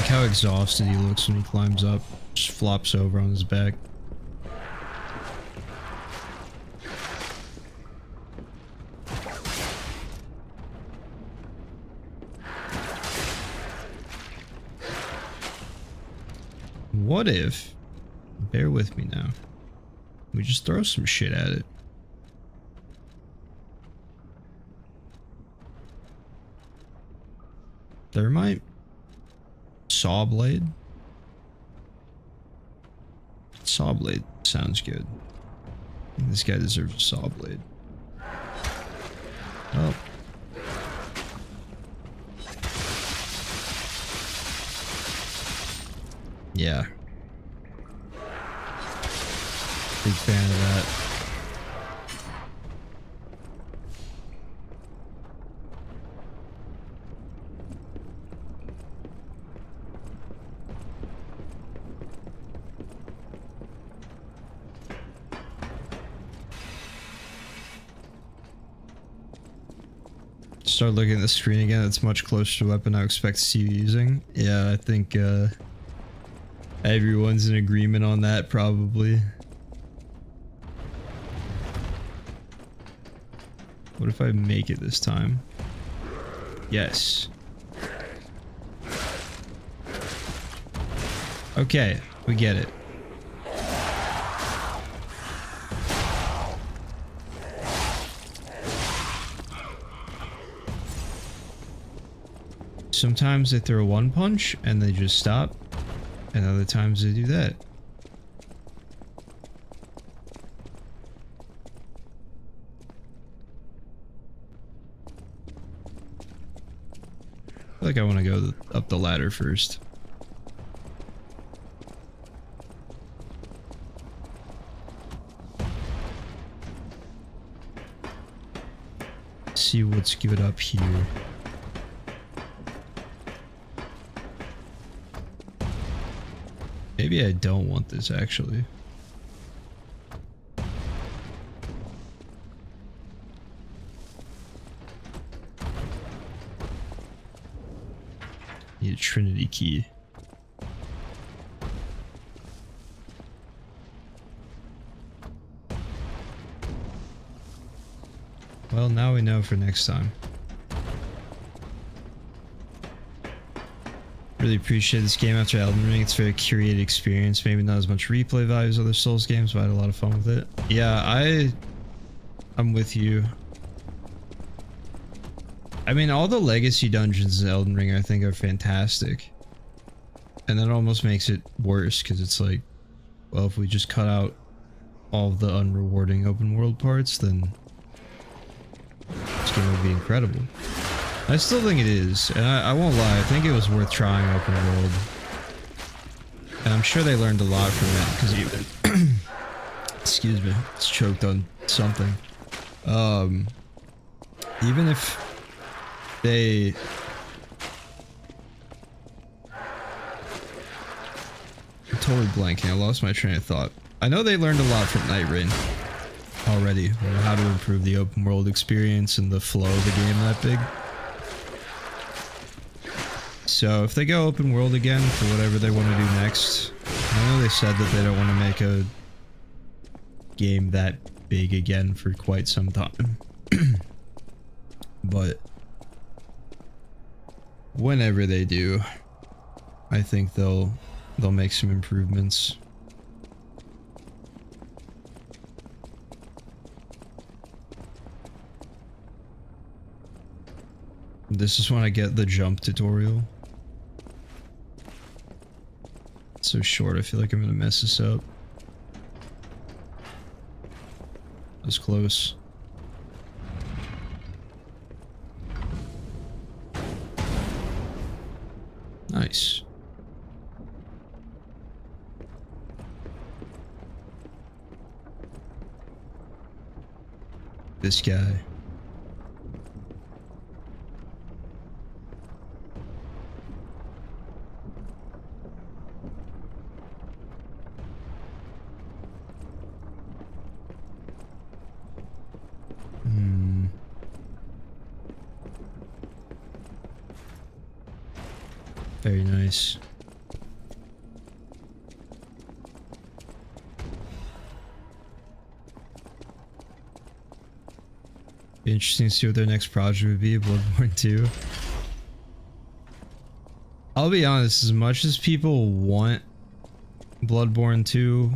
How exhausted he looks when he climbs up, just flops over on his back. What if, bear with me now, we just throw some shit at it? Thermite? Saw blade? Saw blade sounds good. I think this guy deserves a saw blade. Oh. Yeah. Big fan of that. Start looking at the screen again. It's much closer to the weapon I expect to see you using. Yeah, I think everyone's in agreement on that, probably. What if I make it this time? Yes. Okay, we get it. Sometimes they throw one punch and they just stop, and other times they do that. I feel like I want to go up the ladder first. See what's good up here. Maybe I don't want this, actually. Need a Trinity key. Well, now we know for next time. Really appreciate this game after Elden Ring. It's a very curated experience. Maybe not as much replay value as other Souls games, but I had a lot of fun with it. Yeah, I'm with you. I mean, all the legacy dungeons in Elden Ring I think are fantastic. And that almost makes it worse, because it's like, well, if we just cut out all of the unrewarding open world parts, then this game would be incredible. I still think it is, and I won't lie, I think it was worth trying open world. And I'm sure they learned a lot from it, because even... excuse me, it's choked on something. Even if they... I'm totally blanking, I lost my train of thought. I know they learned a lot from Night Rain already, on how to improve the open world experience and the flow of the game that big. So if they go open world again for whatever they want to do next, I know they said that they don't want to make a game that big again for quite some time. But whenever they do, I think they'll make some improvements. This is when I get the jump tutorial. It's so short, I feel like I'm gonna mess this up. That was close. Nice. This guy. Very nice. Be interesting to see what their next project would be, Bloodborne 2. I'll be honest, as much as people want Bloodborne 2,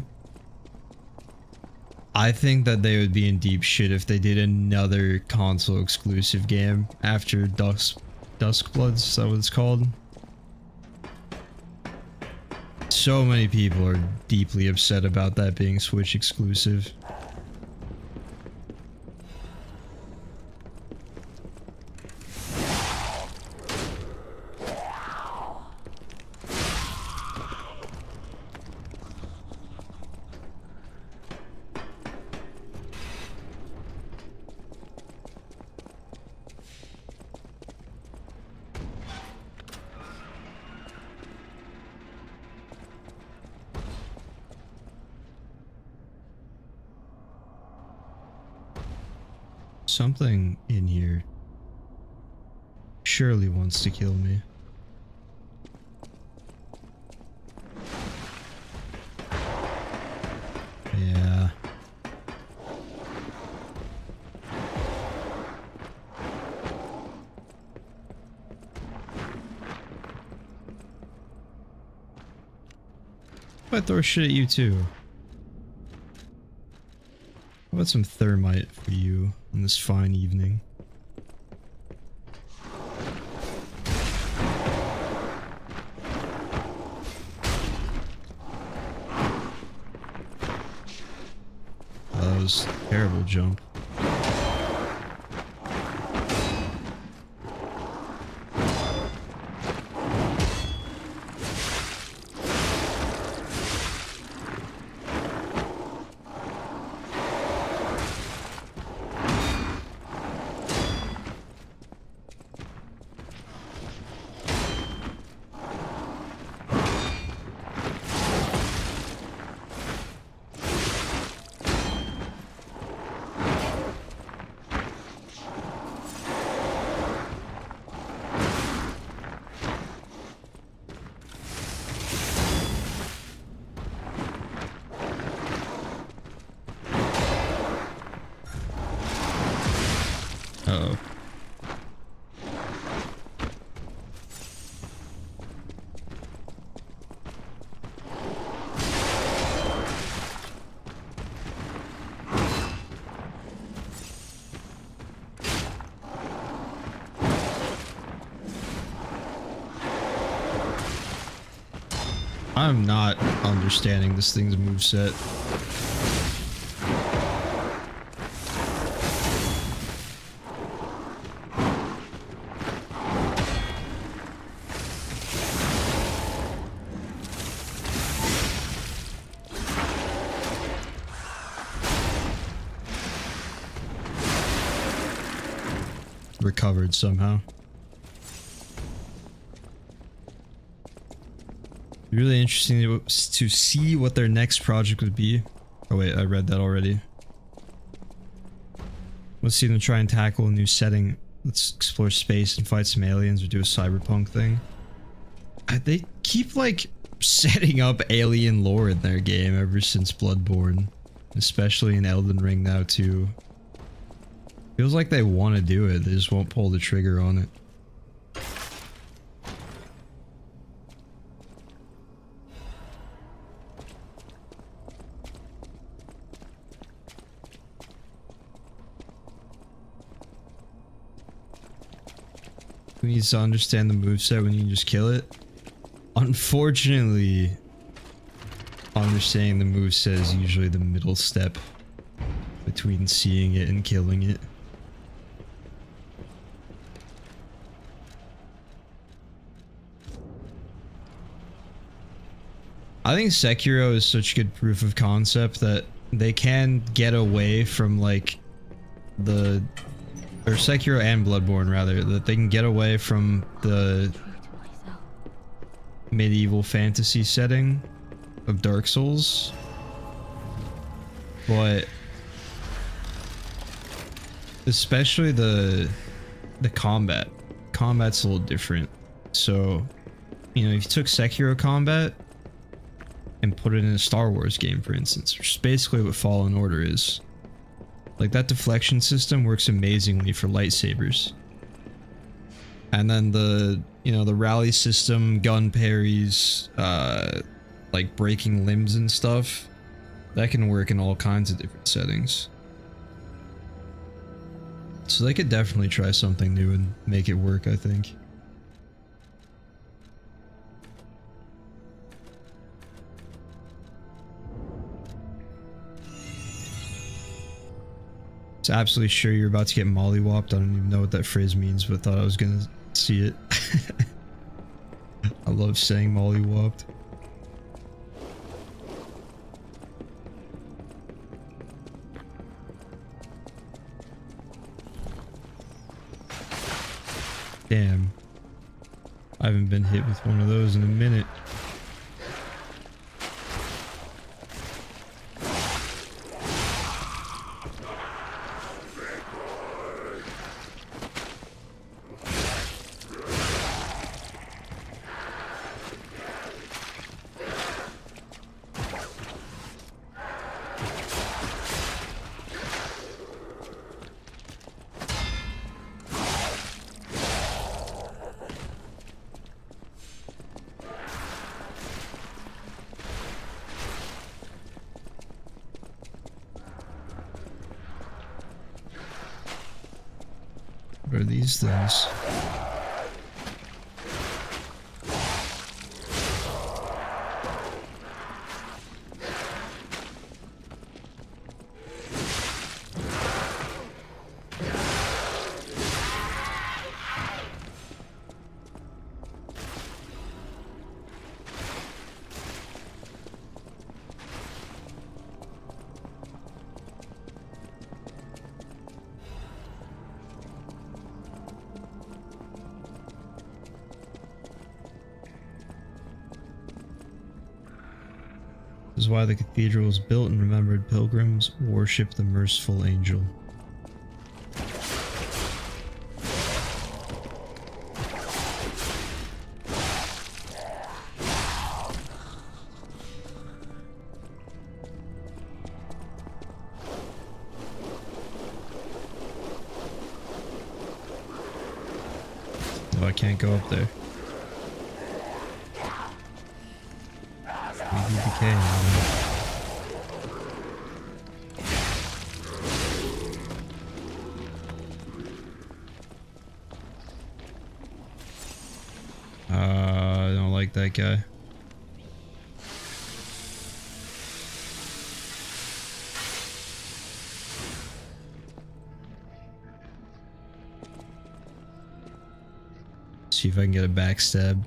I think that they would be in deep shit if they did another console exclusive game after Duskbloods, is that what it's called? So many people are deeply upset about that being Switch exclusive. Something in here surely wants to kill me. Yeah. I throw shit at you too. How about some thermite for you on this fine evening? Oh, that was a terrible jump. Uh-oh. I'm not understanding this thing's moveset. Recovered somehow. Really interesting to see what their next project would be. Oh wait, I read that already. Let's see them try and tackle a new setting. Let's explore space and fight some aliens or do a cyberpunk thing. They keep like setting up alien lore in their game ever since Bloodborne. Especially in Elden Ring now too. Feels like they want to do it, they just won't pull the trigger on it. Who needs to understand the moveset when you can just kill it? Unfortunately, understanding the moveset is usually the middle step between seeing it and killing it. I think Sekiro is such good proof of concept that they can get away from like the... or Sekiro and Bloodborne rather, that they can get away from the medieval fantasy setting of Dark Souls. But especially the combat. Combat's a little different. So, you know, if you took Sekiro combat and put it in a Star Wars game, for instance, which is basically what Fallen Order is. Like, that deflection system works amazingly for lightsabers. And then the, you know, the rally system, gun parries, like breaking limbs and stuff, that can work in all kinds of different settings. So they could definitely try something new and make it work, I think. I was absolutely sure you're about to get mollywopped. I don't even know what that phrase means, but thought I was gonna see it. I love saying mollywopped. Damn. I haven't been hit with one of those in a minute. What are these things? This is why the cathedral was built and remembered pilgrims worship the merciful angel. No, I can't go up there. BBK. I don't like that guy. See if I can get a backstab.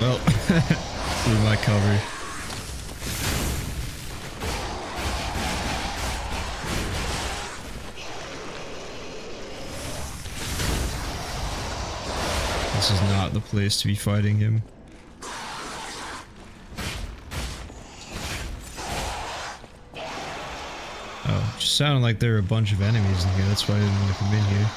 Well, through my cover. This is not the place to be fighting him. Oh, it just sounded like there were a bunch of enemies in here, that's why I didn't want to come in here.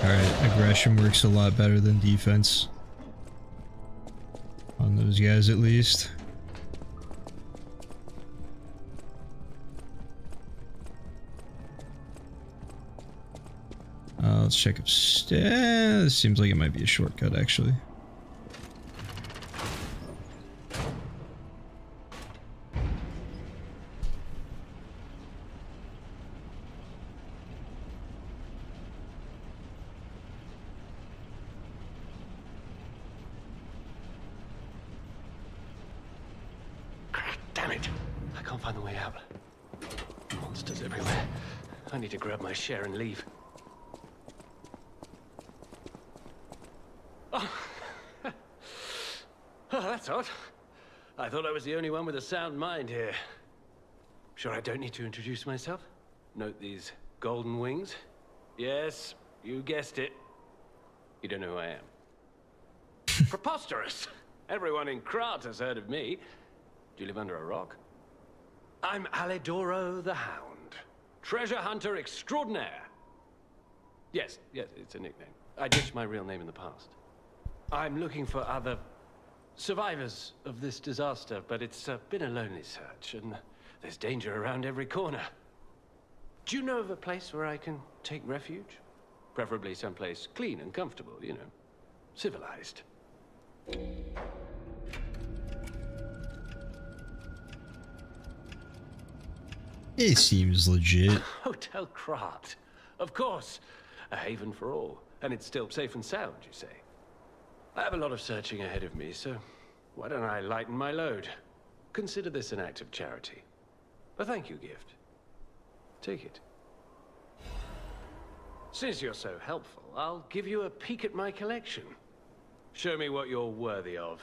Alright, aggression works a lot better than defense. On those guys at least. Let's check upstairs. This seems like it might be a shortcut actually. Damn it! I can't find the way out. Monsters everywhere. I need to grab my share and leave. Oh, oh that's odd. I thought I was the only one with a sound mind here. Sure I don't need to introduce myself? Note these golden wings? Yes, you guessed it. You don't know who I am. Preposterous! Everyone in Krat has heard of me. Do you live under a rock? I'm Alidoro the Hound. Treasure hunter extraordinaire. Yes, it's a nickname. I ditched my real name in the past. I'm looking for other survivors of this disaster, but it's been a lonely search, and there's danger around every corner. Do you know of a place where I can take refuge? Preferably someplace clean and comfortable, you know, civilized. It seems legit. Hotel Krat. Of course. A haven for all. And it's still safe and sound, you say? I have a lot of searching ahead of me, so why don't I lighten my load? Consider this an act of charity. A thank you gift. Take it. Since you're so helpful, I'll give you a peek at my collection. Show me what you're worthy of.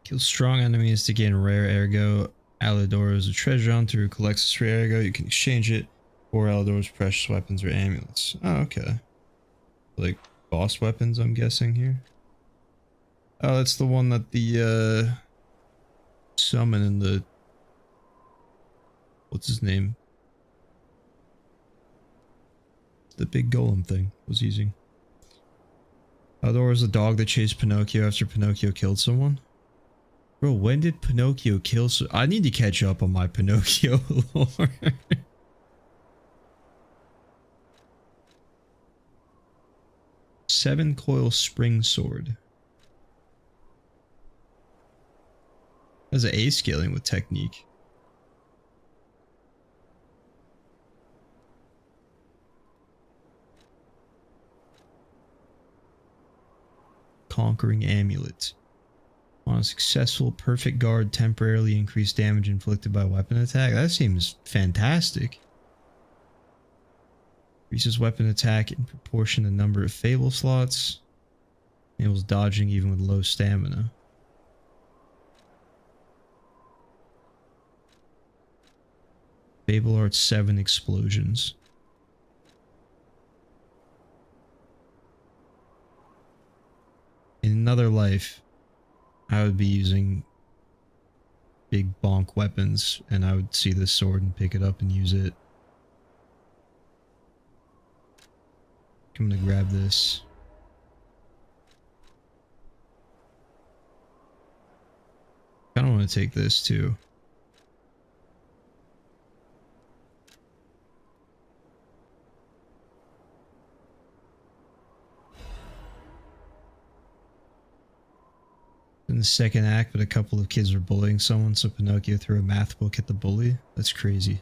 Kill strong enemies to gain rare ergo. Alidoro is a treasure hunter who collects this rare ergo. You can exchange it Or Eldor's precious weapons or amulets. Oh, okay. Like boss weapons, I'm guessing here. Oh, that's the one that the summon in the, what's his name? The big golem thing was using. Eldor was the dog that chased Pinocchio after Pinocchio killed someone. Bro, when did Pinocchio kill I need to catch up on my Pinocchio lore. Seven coil spring sword. That's an A scaling with technique. Conquering amulet. On a successful perfect guard, temporarily increased damage inflicted by weapon attack. That seems fantastic. Increases weapon attack in proportion to the number of fable slots. Enables dodging even with low stamina. Fable Arts 7 explosions. In another life, I would be using big bonk weapons, and I would see this sword and pick it up and use it. I'm gonna grab this. I don't want to take this too. In the second act, but a couple of kids were bullying someone, so Pinocchio threw a math book at the bully. That's crazy.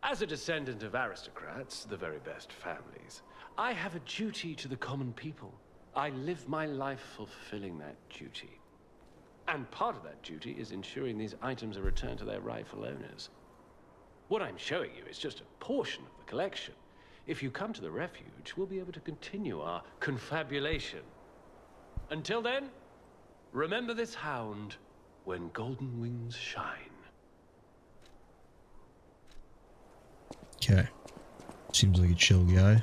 As a descendant of aristocrats, the very best families, I have a duty to the common people. I live my life fulfilling that duty. And part of that duty is ensuring these items are returned to their rightful owners. What I'm showing you is just a portion of the collection. If you come to the refuge, we'll be able to continue our confabulation. Until then, remember this hound when golden wings shine. Okay. Seems like a chill guy.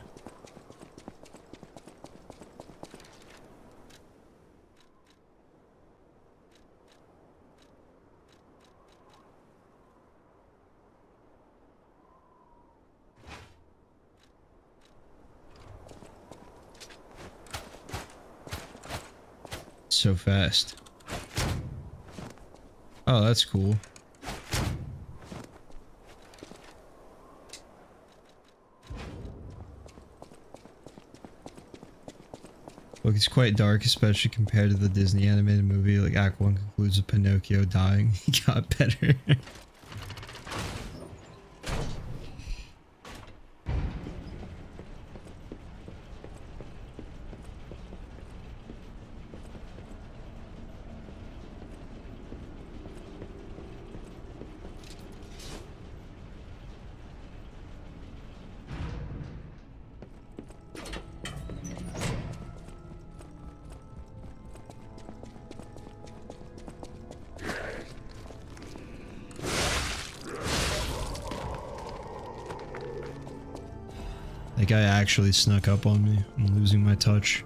So fast. Oh, that's cool. Look, it's quite dark, especially compared to the Disney animated movie. Like, Act 1 concludes with Pinocchio dying. He got better. That guy actually snuck up on me. I'm losing my touch.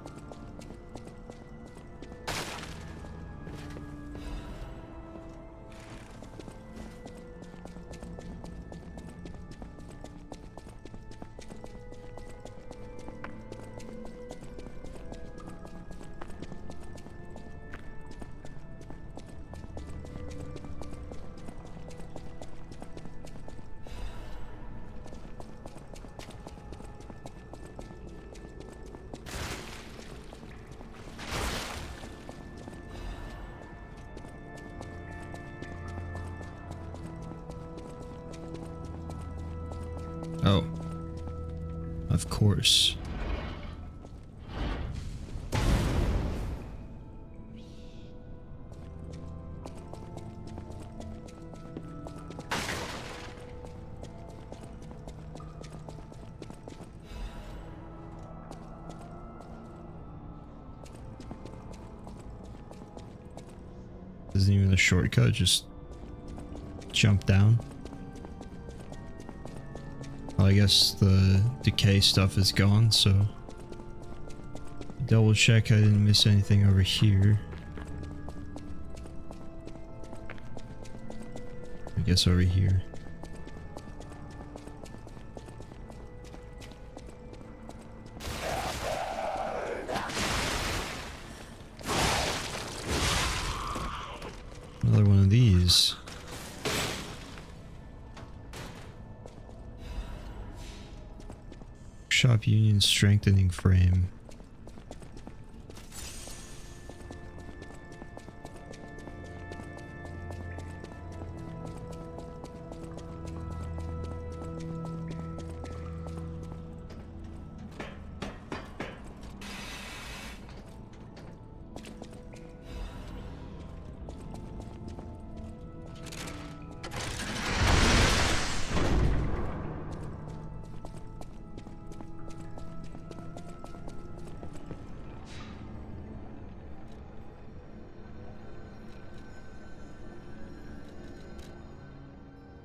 Oh. Of course. isn't even a shortcut, just jump down. Well, I guess the decay stuff is gone, so double check I didn't miss anything over here. I guess over here. Another one of these. Shop Union strengthening frame.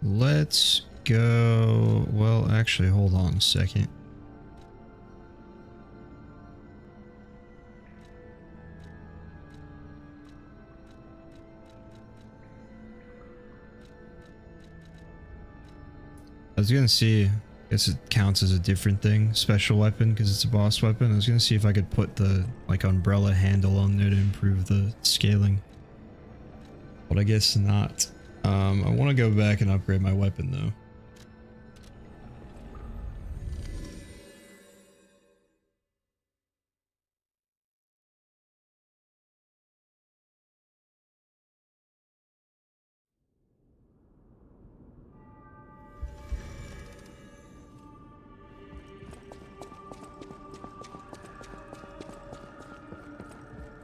Let's go. Well, actually, hold on a second. I was gonna see, I guess it counts as a different thing, special weapon, because it's a boss weapon. I was gonna see if I could put the, like, umbrella handle on there to improve the scaling. But I guess not. I want to go back and upgrade my weapon, though.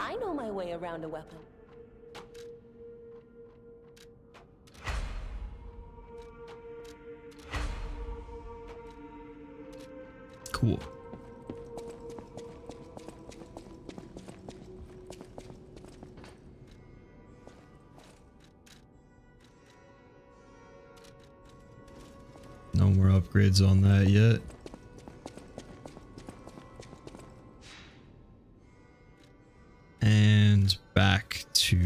I know my way around a weapon. Cool. No more upgrades on that yet. And back to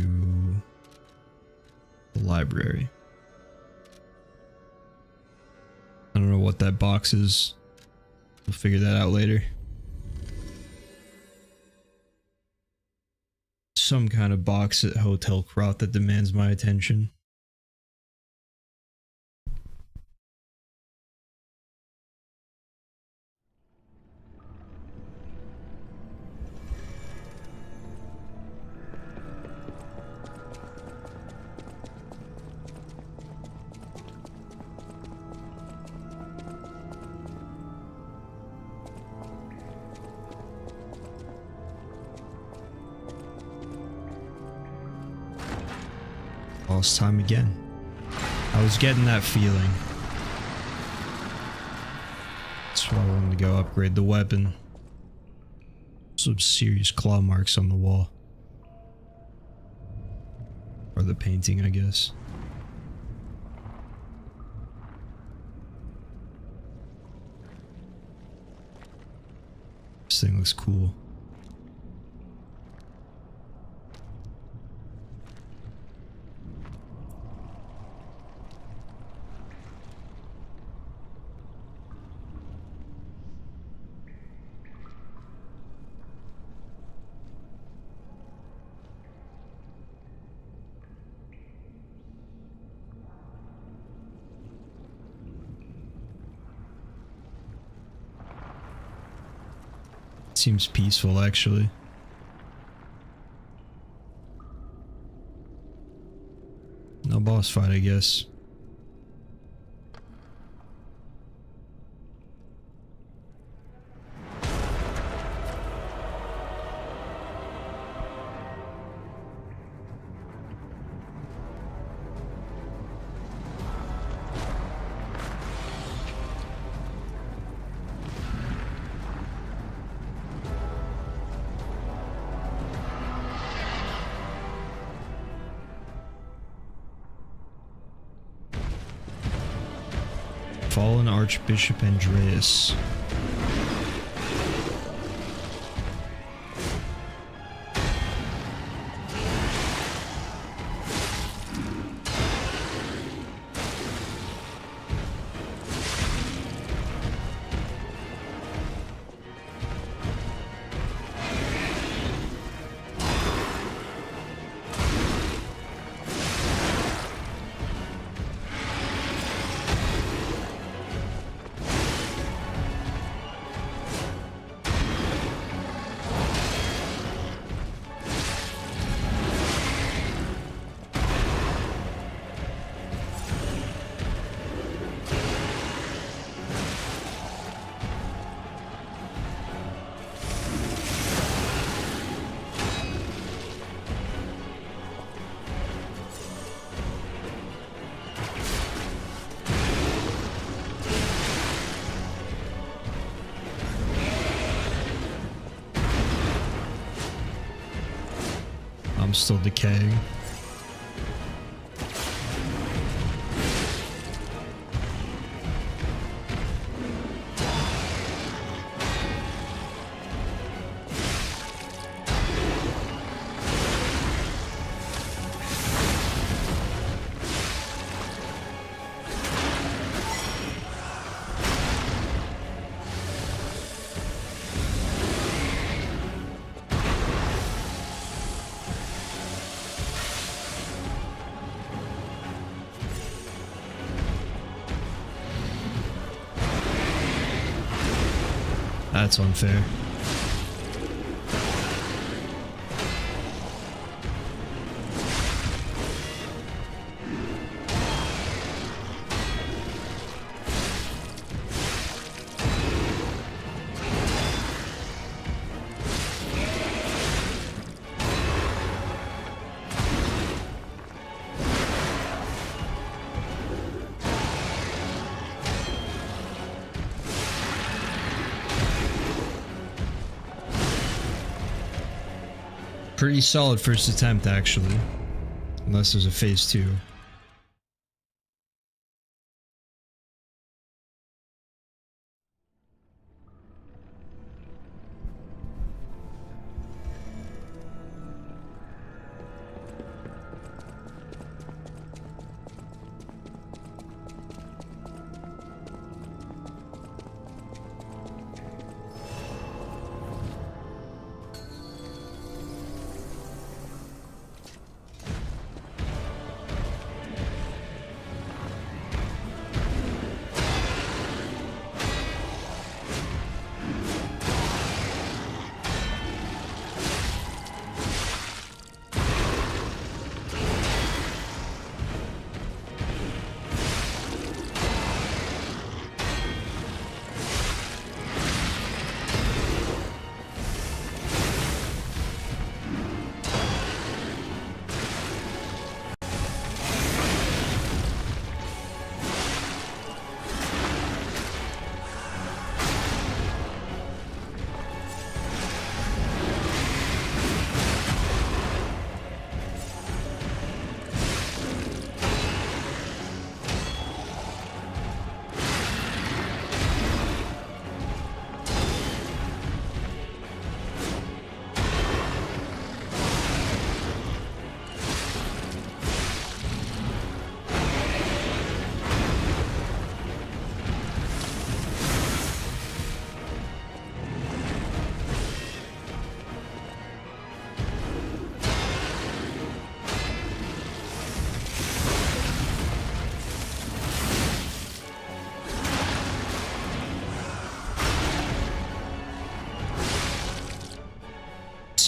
the library. I don't know what that box is. We'll figure that out later. Some kind of box at Hotel Krat that demands my attention. Boss time again. I was getting that feeling. That's why I wanted to go upgrade the weapon. Some serious claw marks on the wall. Or the painting, I guess. This thing looks cool. Seems peaceful, actually. No boss fight, I guess. fallen Archbishop Andreas. I'm still decaying. That's unfair. Pretty solid first attempt, actually. Unless there's a phase 2.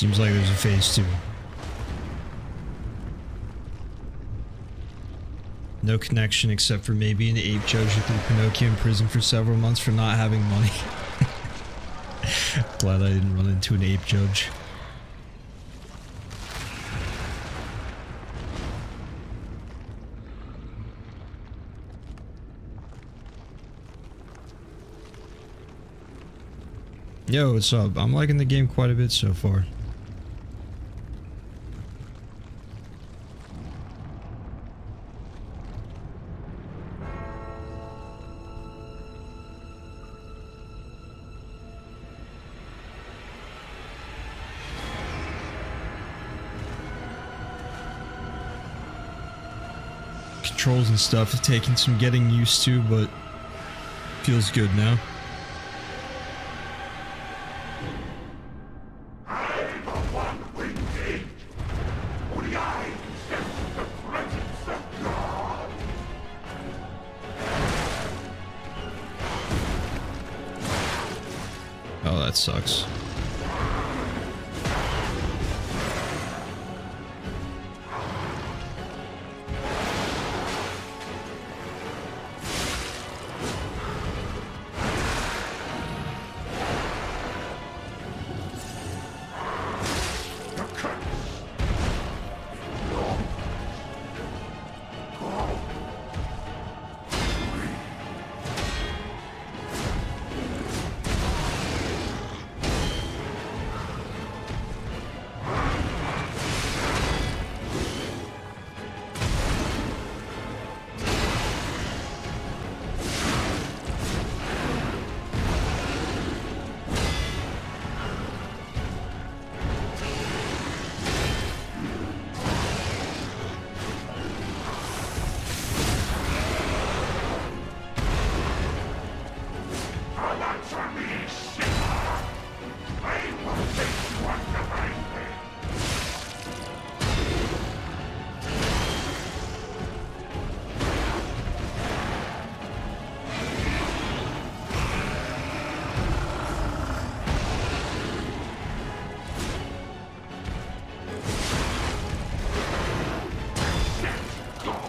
Seems like there's a phase 2. No connection except for maybe an ape judge who threw Pinocchio in prison for several months for not having money. Glad I didn't run into an ape judge. Yo, what's up? I'm liking the game quite a bit so far. controls and stuff have taken some getting used to, but feels good now. Oh, that sucks.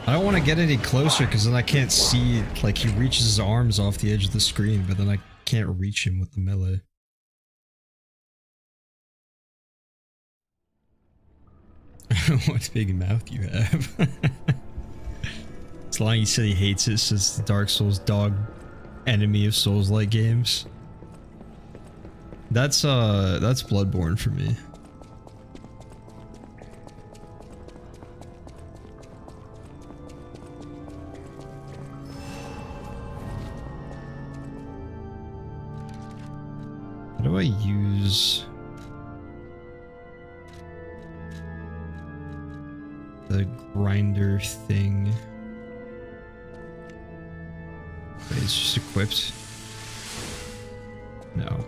I don't want to get any closer because then I can't see, like, he reaches his arms off the edge of the screen, but then I can't reach him with the melee. What big mouth you have. As long as he said he hates it, says the Dark Souls dog enemy of Souls-like games. That's Bloodborne for me. How do I use the grinder thing? Wait, it's just equipped? No.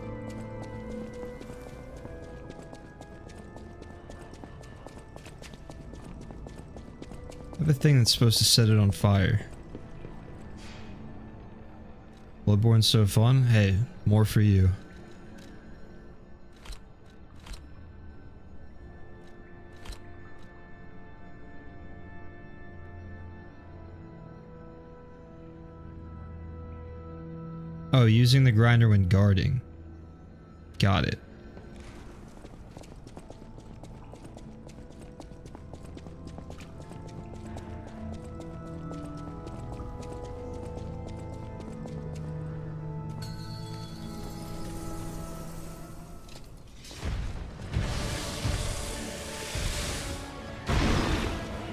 I have a thing that's supposed to set it on fire. Bloodborne's so fun? Hey, more for you. Oh, using the grinder when guarding. Got it.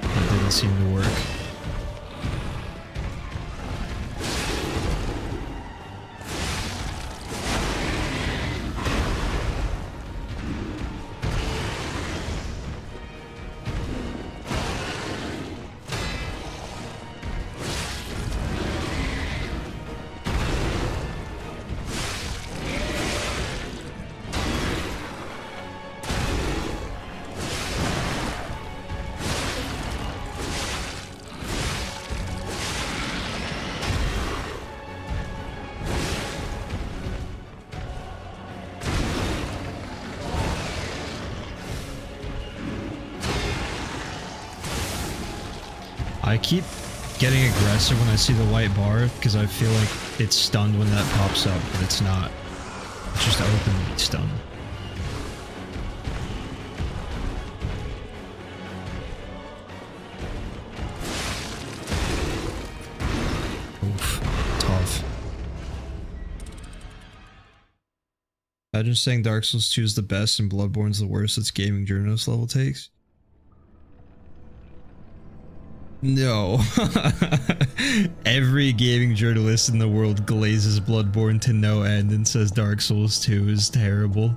That didn't seem to work. I keep getting aggressive when I see the white bar because I feel like it's stunned when that pops up, but it's not. It's just openly stunned. Oof, tough. Imagine saying Dark Souls 2 is the best and Bloodborne's the worst its gaming journalist level takes. No. Every gaming journalist in the world glazes Bloodborne to no end and says Dark Souls 2 is terrible.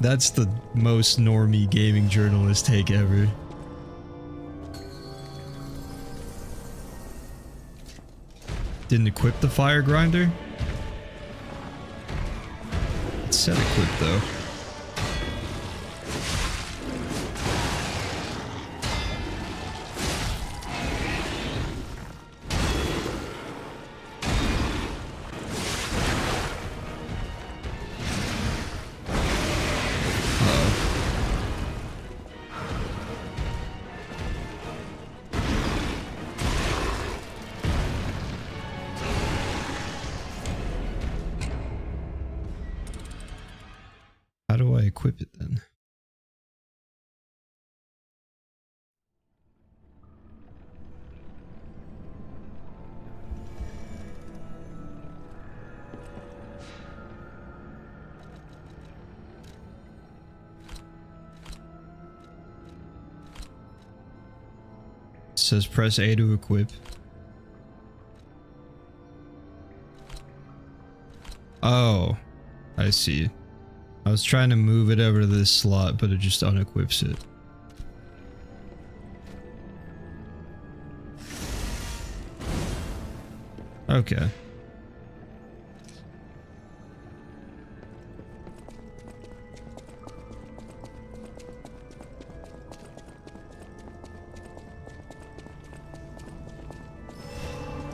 That's the most normie gaming journalist take ever. didn't equip the fire grinder. It said equip though. How do I equip it then? It says press A to equip. Oh, I see. I was trying to move it over to this slot, but it just unequips it. Okay.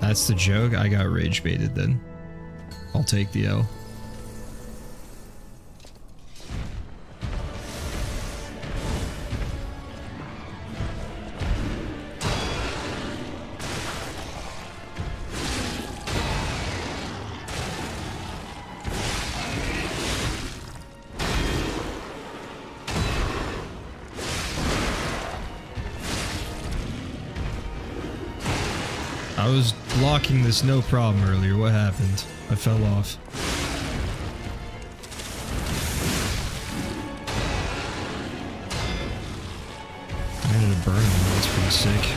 That's the joke? I got rage baited then. I'll take the L. I was blocking this no problem earlier. What happened? I fell off. I ended up burning them. That's pretty sick.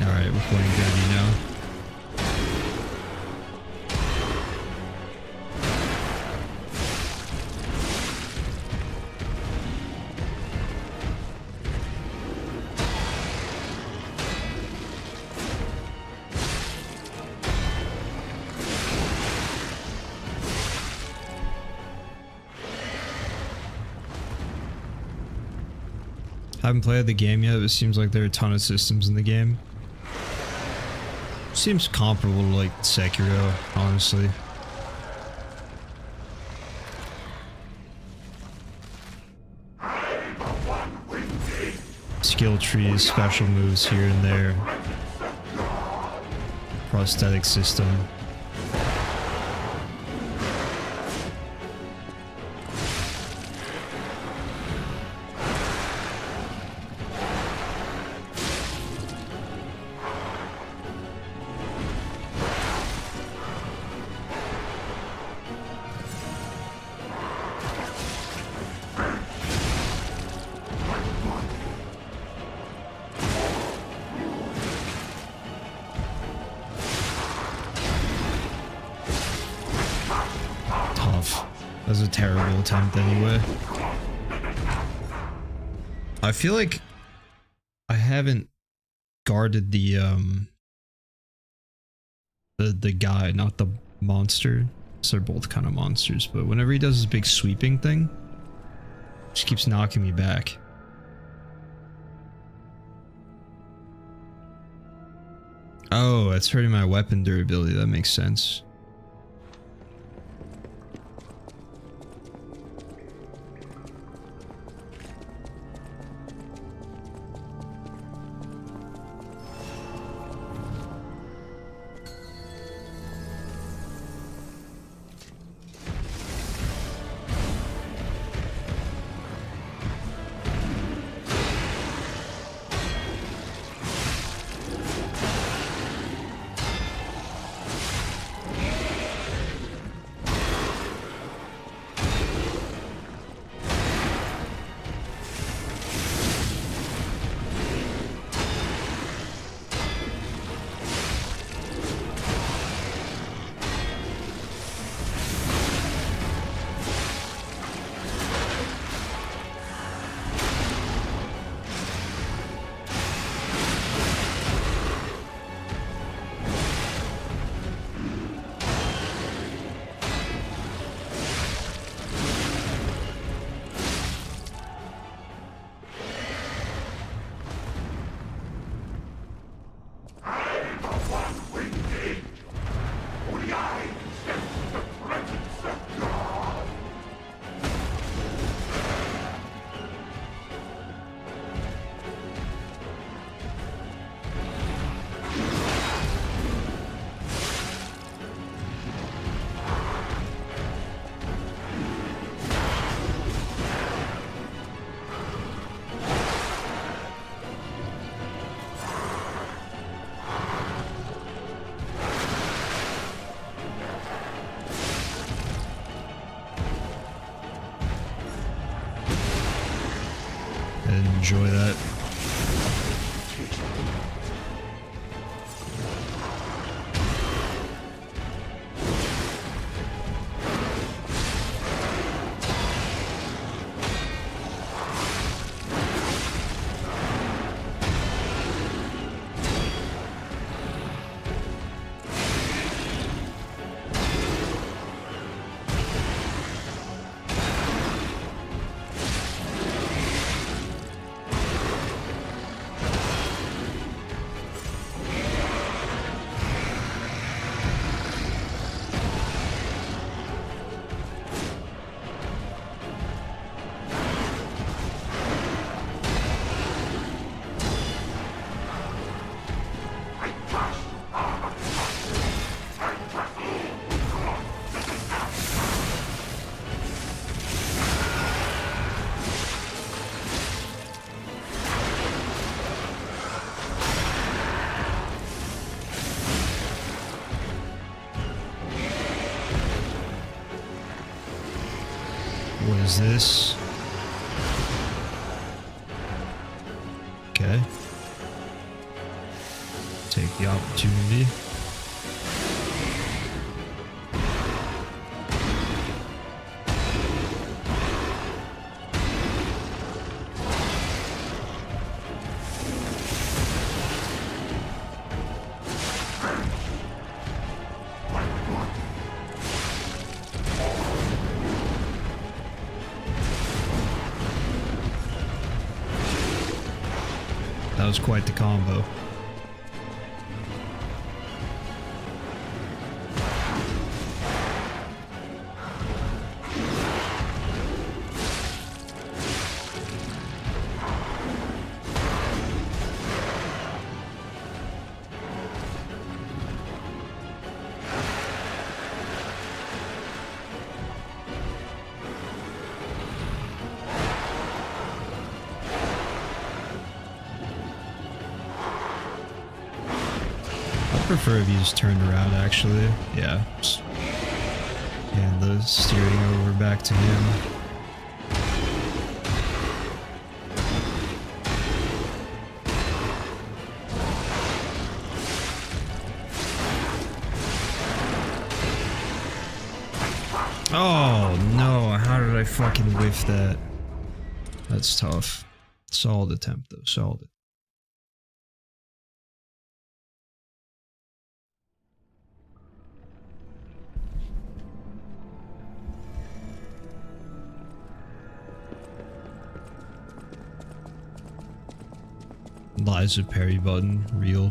Alright, we're playing dirty now. Haven't played the game yet, but it seems like there are a ton of systems in the game. Seems comparable to like Sekiro, honestly. Skill trees, special moves here and there. Prosthetic system. That was a terrible attempt anyway. I feel like I haven't guarded the guy, not the monster. So they're both kind of monsters, but whenever he does his big sweeping thing, it just keeps knocking me back. Oh, that's hurting my weapon durability. That makes sense. enjoy that. What is this? Okay. Take the opportunity. That was quite the combo. I prefer if you just turned around, actually. Yeah. Just hand the steering over back to him. Oh no, how did I fucking whiff that? That's tough. Solid attempt though, solid. Liza Perry button, real.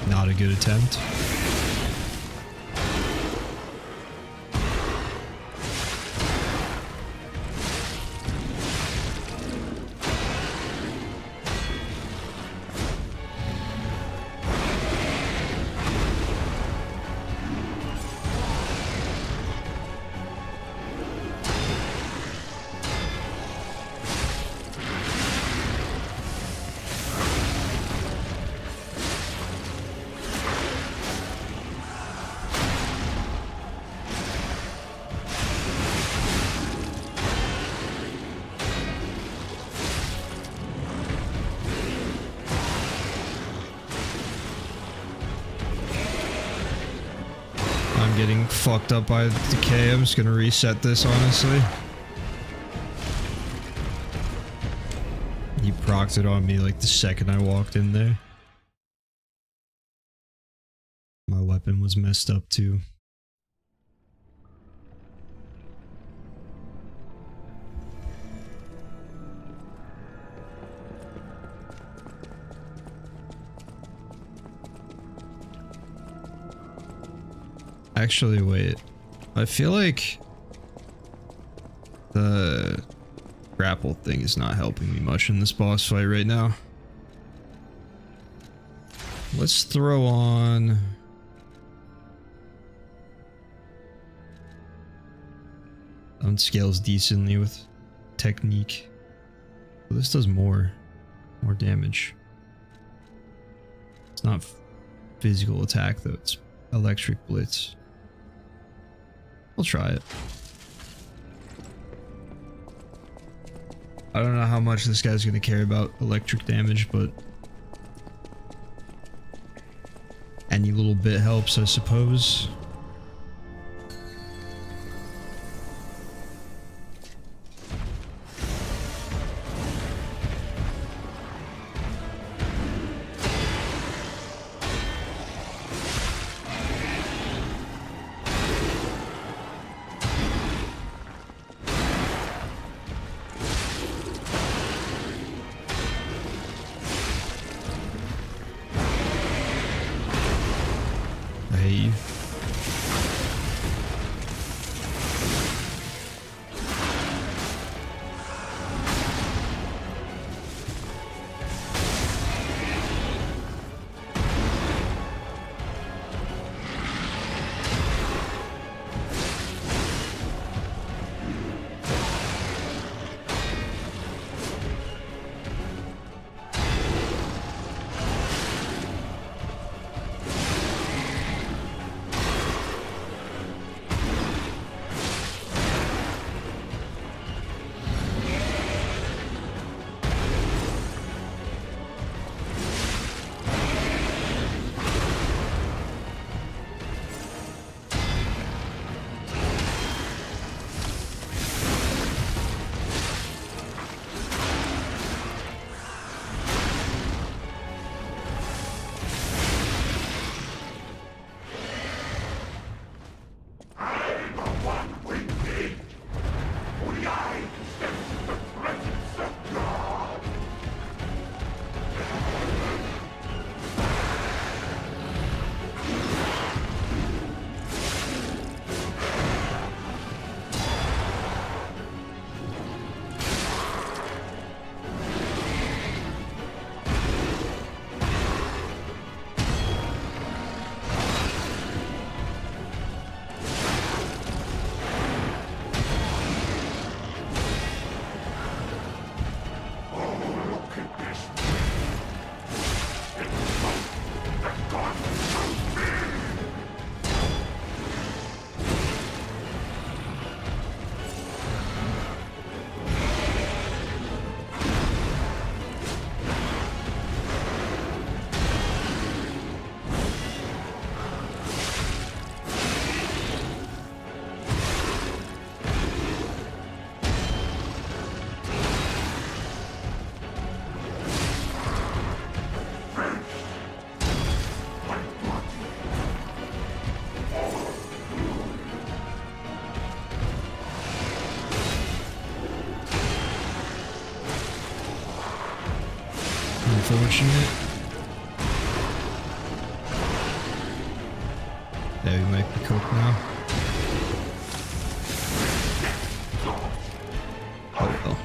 Not a good attempt. I'm getting fucked up by decay. I'm just gonna reset this, honestly. He procced it on me like the second I walked in there. My weapon was messed up too. Actually, wait. I feel like the grapple thing is not helping me much in this boss fight right now. let's throw on... Unscales decently with technique. Well, this does more damage. It's not physical attack though, it's electric blitz. I'll try it. I don't know how much this guy's gonna care about electric damage, but any little bit helps, I suppose. Unfortunate. Yeah, we might be cooked now. Oh well.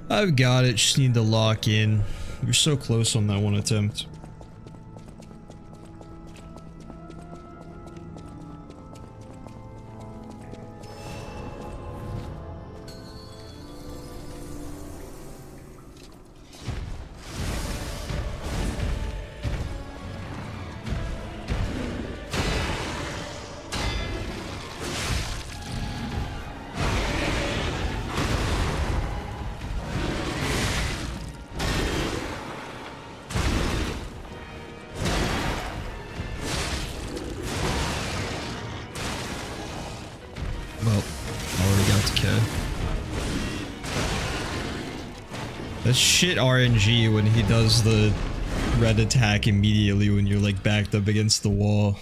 I've got it, just need to lock in. We're so close on that one attempt. That's shit RNG when he does the red attack immediately when you're like backed up against the wall.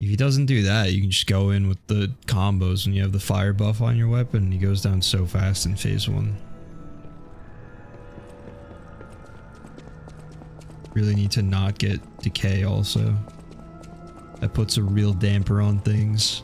If he doesn't do that, you can just go in with the combos when you have the fire buff on your weapon. He goes down so fast in phase 1. Really need to not get decay also. That puts a real damper on things.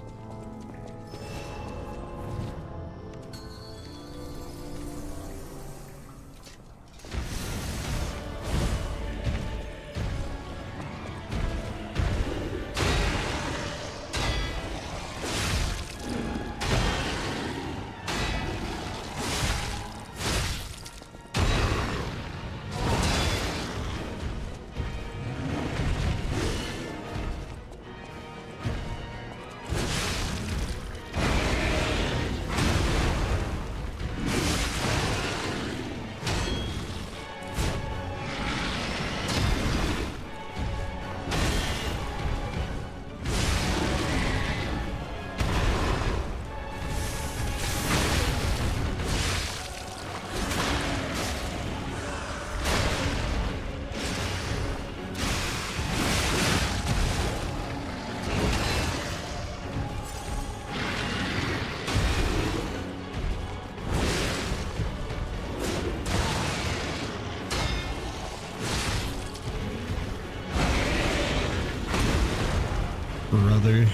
Brother.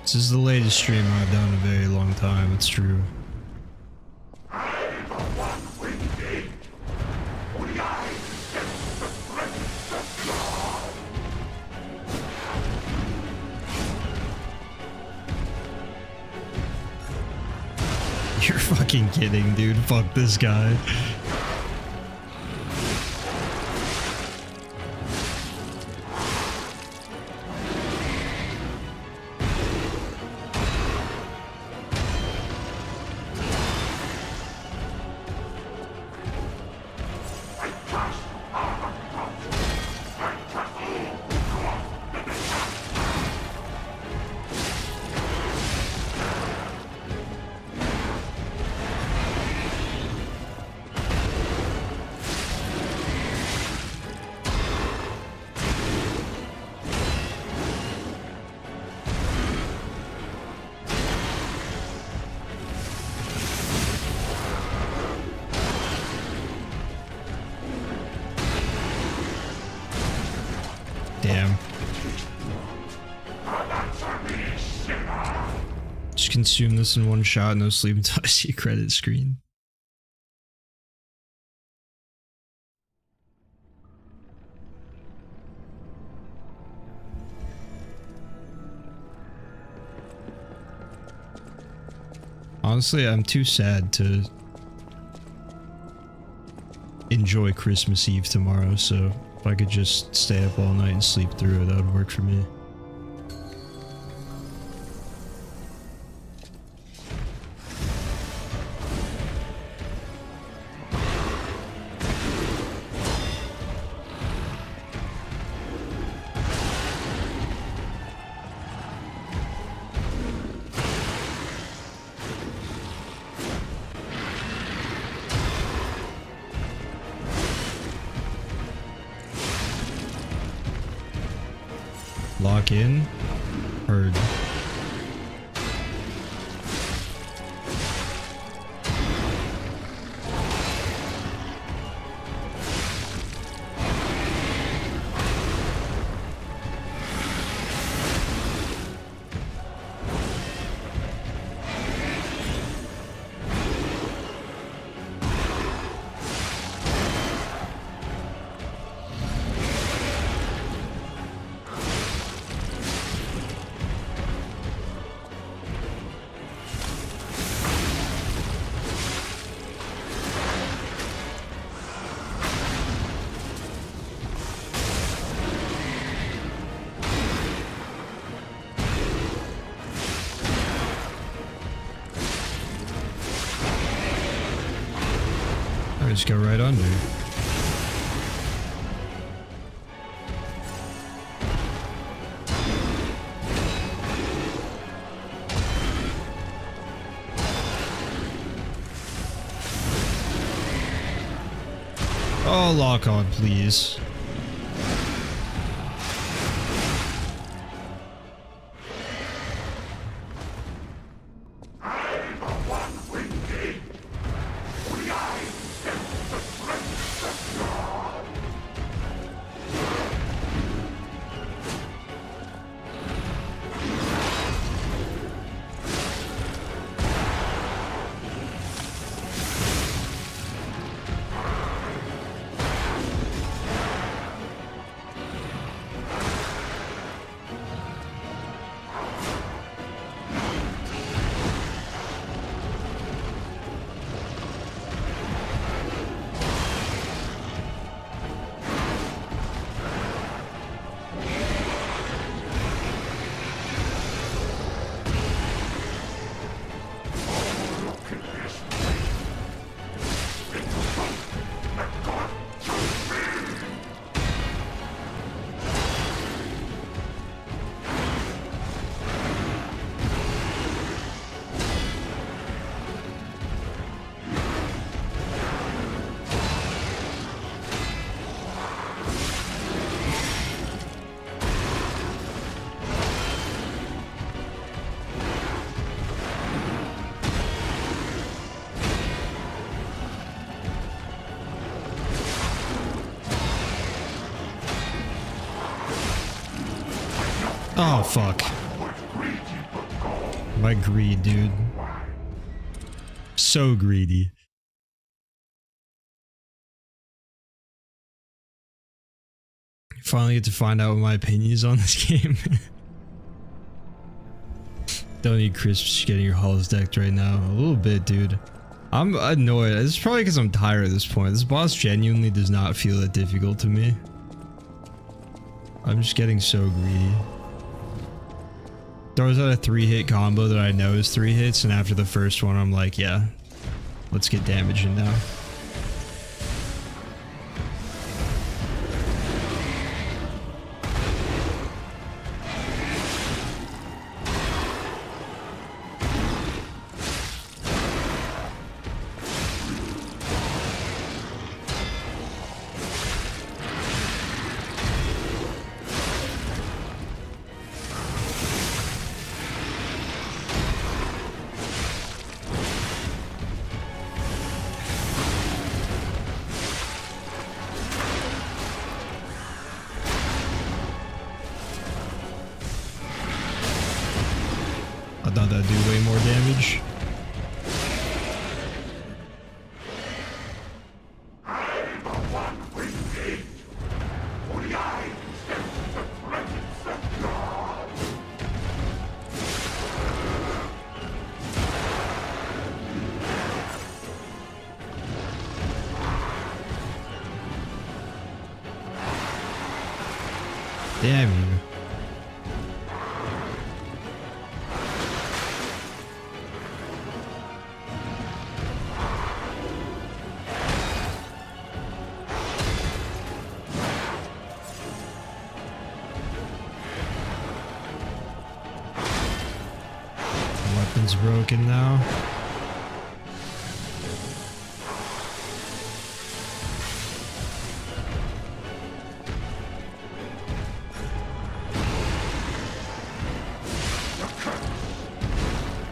This is the latest stream I've done in a very long time, it's true. You're fucking kidding, dude. Fuck this guy. Damn. Just consume this in one shot, no sleep until I see a credit screen. Honestly, I'm too sad to enjoy Christmas Eve tomorrow, so if I could just stay up all night and sleep through it, that would work for me. Lock in. Heard. I just go right under. Oh, lock on, please. Oh, fuck. My greed, dude. So greedy. Finally get to find out what my opinion is on this game. Don't need crisps getting your hulls decked right now. A little bit, dude. I'm annoyed. It's probably because I'm tired at this point. This boss genuinely does not feel that difficult to me. I'm just getting so greedy. Throws out a 3-hit combo that I know is 3 hits, and after the first one, I'm like, yeah, let's get damage in now. I thought that'd do way more damage. Damn you. Weapon's broken now.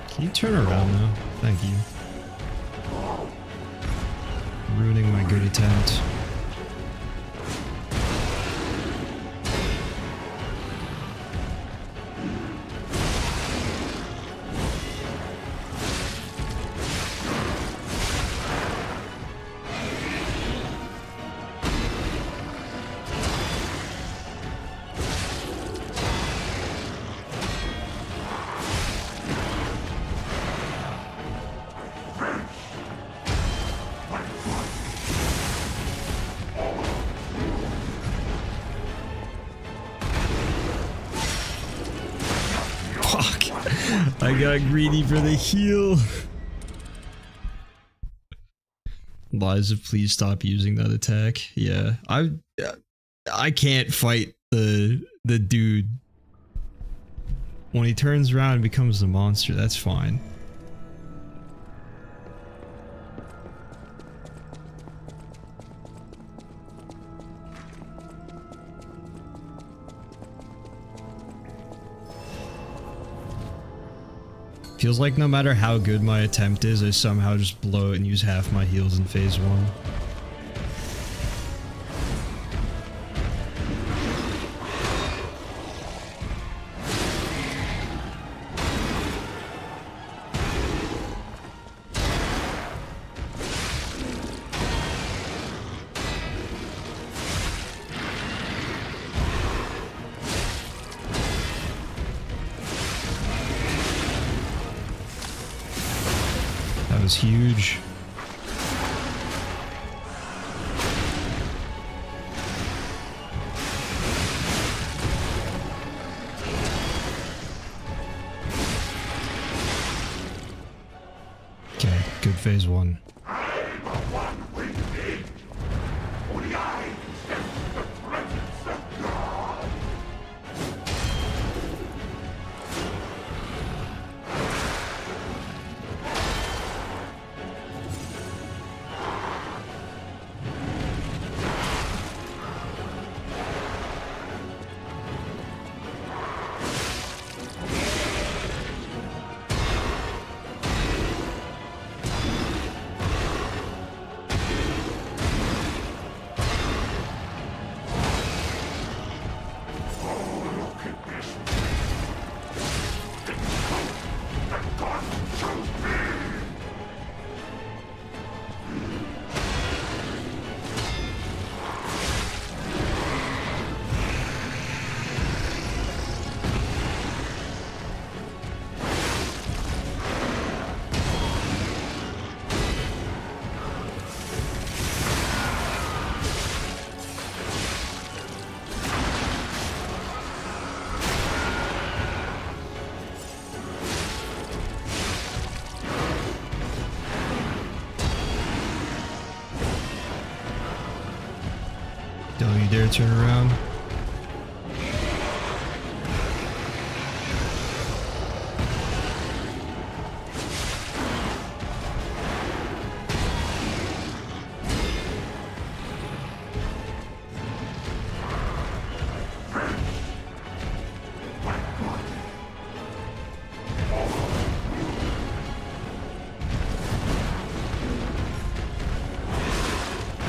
Can you turn around now? Thank you. Ruining my good attempt. I got greedy for the heal. Liza, please stop using that attack. Yeah, I can't fight the dude. When he turns around and becomes the monster, that's fine. Feels like no matter how good my attempt is, I somehow just blow it and use half my heals in phase 1. That was huge. Okay, good phase 1. Don't you dare turn around.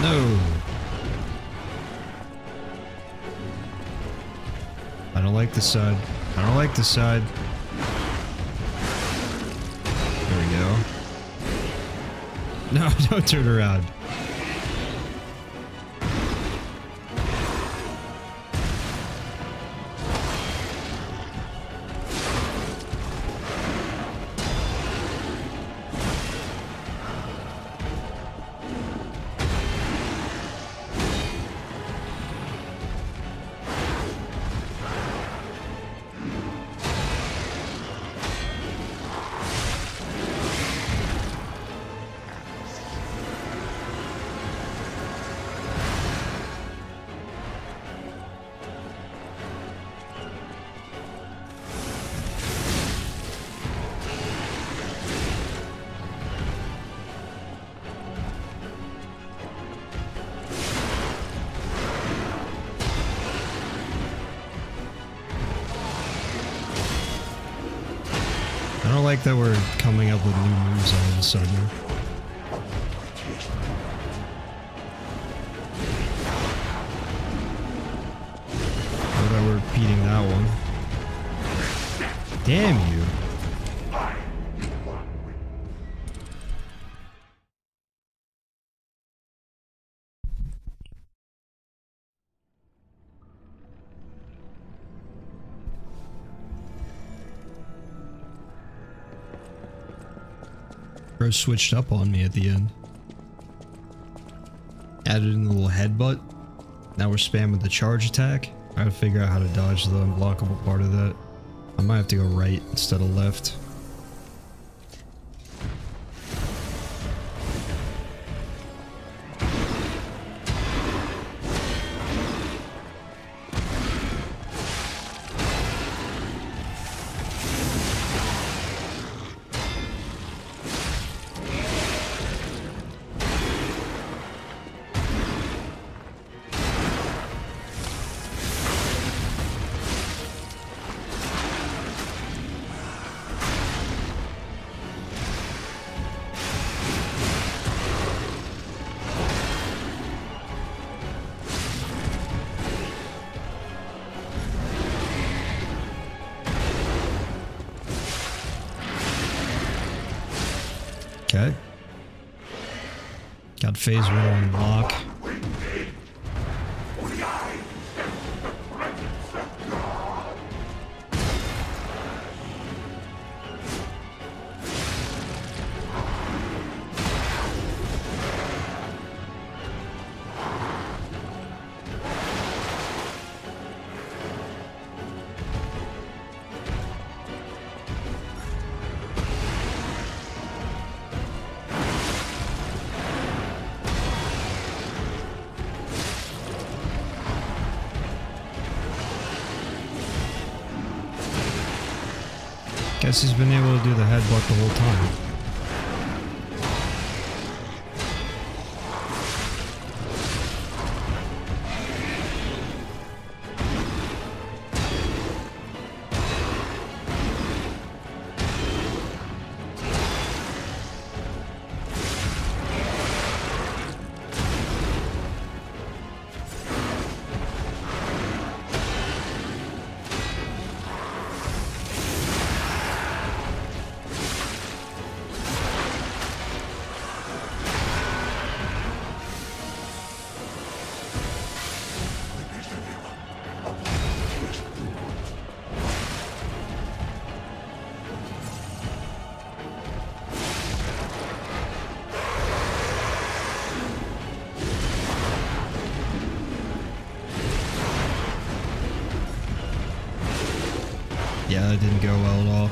No. I don't like this side. I don't like this side. There we go. No, don't turn around. I don't like that we're coming up with new moves all of a sudden. Or that we're repeating that one. Damn you. Bro switched up on me at the end. Added in the little headbutt. Now we're spamming the charge attack. I gotta figure out how to dodge the unblockable part of that. I might have to go right instead of left. Okay. Got phase 1 on lock. Guess he's been able to do the headbutt the whole time. Yeah, that didn't go well at all.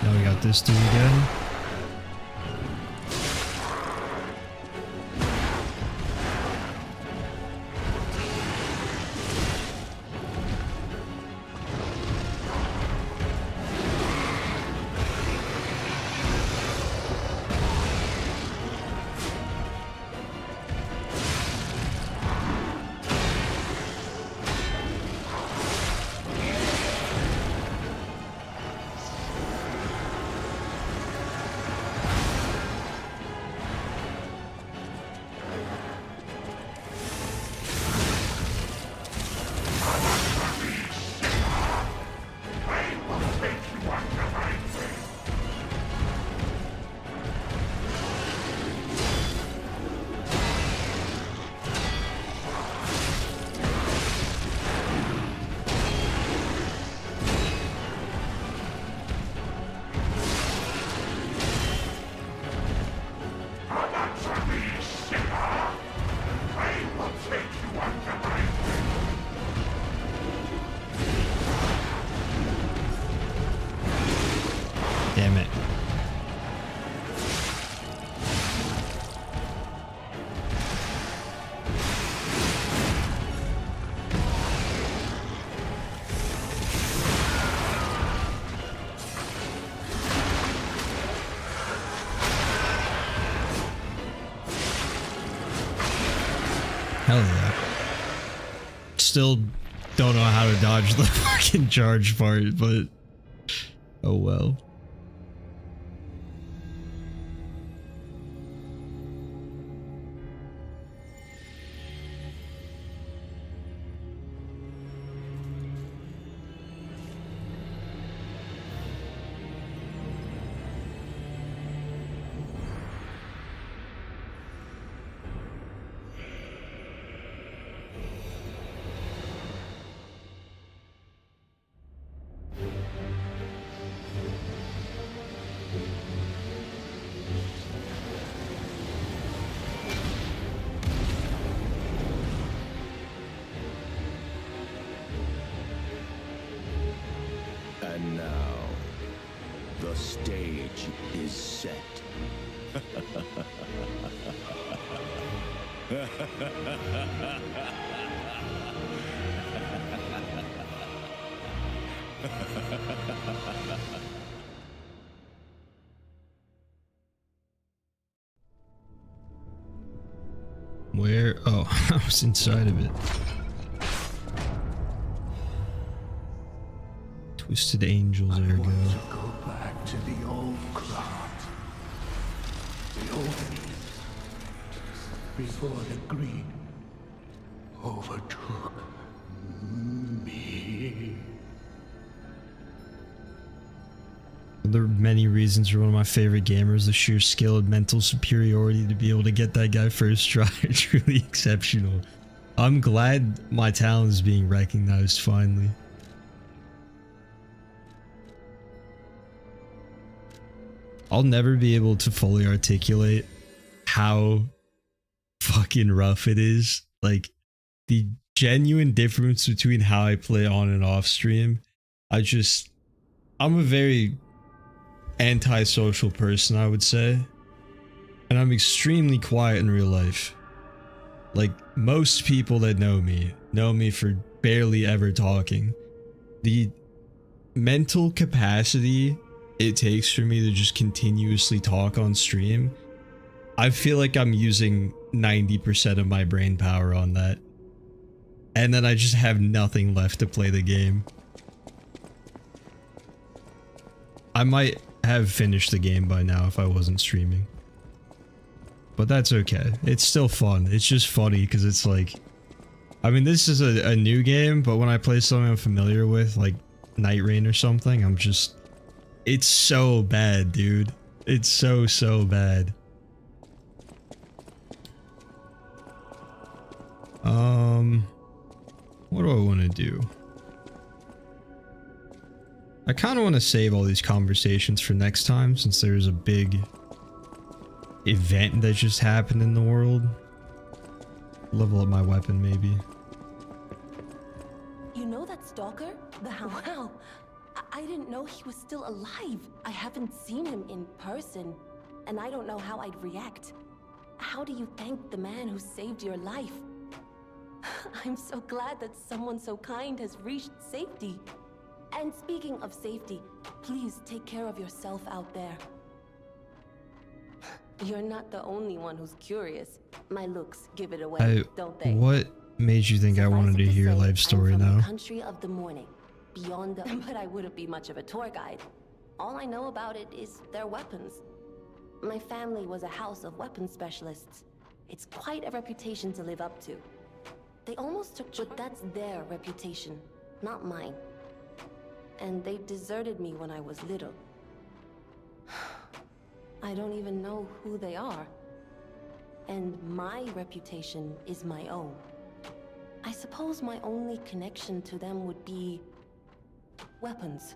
Now we got this dude again. Damn it. Hell yeah. Still don't know how to dodge the fucking charge part, but oh well. And now, the stage is set. Where? Oh, I was inside of it. Twisted Angels, there we go. Go back to the old Krat. The old East. Before the Green overtook me. There are many reasons for one of my favorite gamers, the sheer skill and mental superiority to be able to get that guy first try. Truly exceptional. I'm glad my talent is being recognized finally. I'll never be able to fully articulate how fucking rough it is. Like, the genuine difference between how I play on and off stream. I'm a very antisocial person, I would say. And I'm extremely quiet in real life. Like, most people that know me for barely ever talking. The mental capacity it takes for me to just continuously talk on stream, I feel like I'm using 90% of my brain power on that. And then I just have nothing left to play the game. I might have finished the game by now if I wasn't streaming. But that's okay. It's still fun. It's just funny because it's like... I mean, this is a new game, but when I play something I'm familiar with, like Night Rain or something, I'm just... It's so bad, dude. It's so bad. What do I want to do? I kind of want to save all these conversations for next time, since there's a big event that just happened in the world. Level up my weapon, maybe. You know that stalker? The Hound? Wow. I didn't know he was still alive. I haven't seen him in person, and I don't know how I'd react. How do you thank the man who saved your life? I'm so glad that someone so kind has reached safety. And speaking of safety, please take care of yourself out there. You're not the only one who's curious. My looks give it away, don't they? What made you think I wanted to hear your life story I'm from now? the country of the morning, beyond the... But I wouldn't be much of a tour guide. All I know about it is their weapons. My family was a house of weapons specialists. It's quite a reputation to live up to. They almost took... But that's their reputation, not mine. And they deserted me when I was little. I don't even know who they are. And my reputation is my own. I suppose my only connection to them would be... weapons.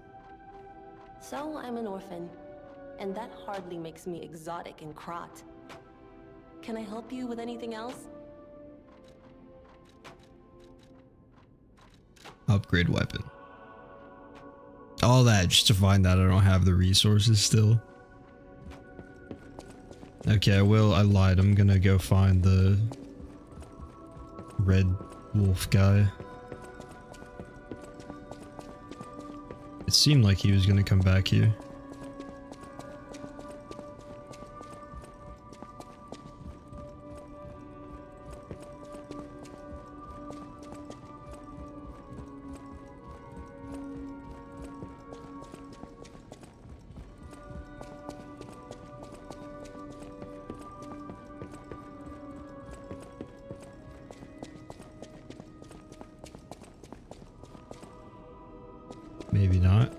So I'm an orphan, and that hardly makes me exotic and Krat. Can I help you with anything else? Upgrade weapon. All that just to find out I don't have the resources still. Okay, I lied. I'm gonna go find the red wolf guy. It seemed like he was gonna come back here. Maybe not.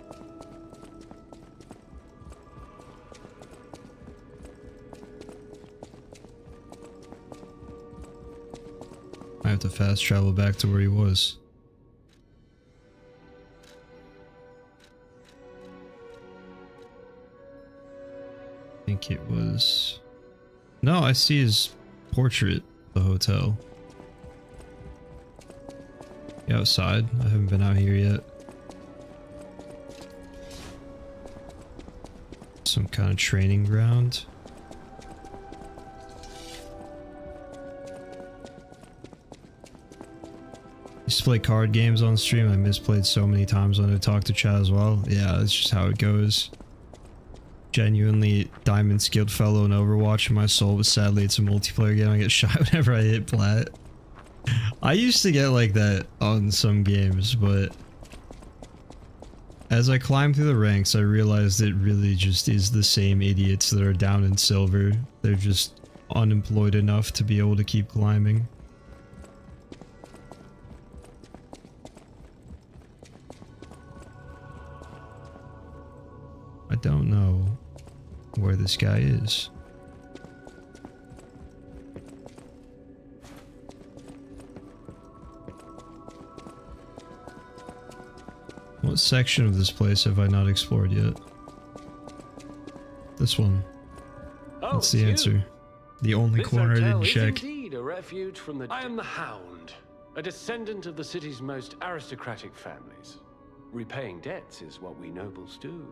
I have to fast travel back to where he was. I think it was... No, I see his portrait, the hotel. Yeah, outside. I haven't been out here yet. Some kind of training ground. Used to play card games on stream. I misplayed so many times when I talked to chat as well. Yeah, that's just how it goes. Genuinely diamond skilled fellow in Overwatch in my soul, but sadly it's a multiplayer game. I get shot whenever I hit plat. I used to get like that on some games, but as I climbed through the ranks, I realized it really just is the same idiots that are down in silver. They're just unemployed enough to be able to keep climbing. I don't this guy is. What section of this place have I not explored yet? This one. Oh, That's the it's you. answer. The only This corner I hotel didn't is check. indeed a refuge from the... I am the Hound, a descendant of the city's most aristocratic families. Repaying debts is what we nobles do.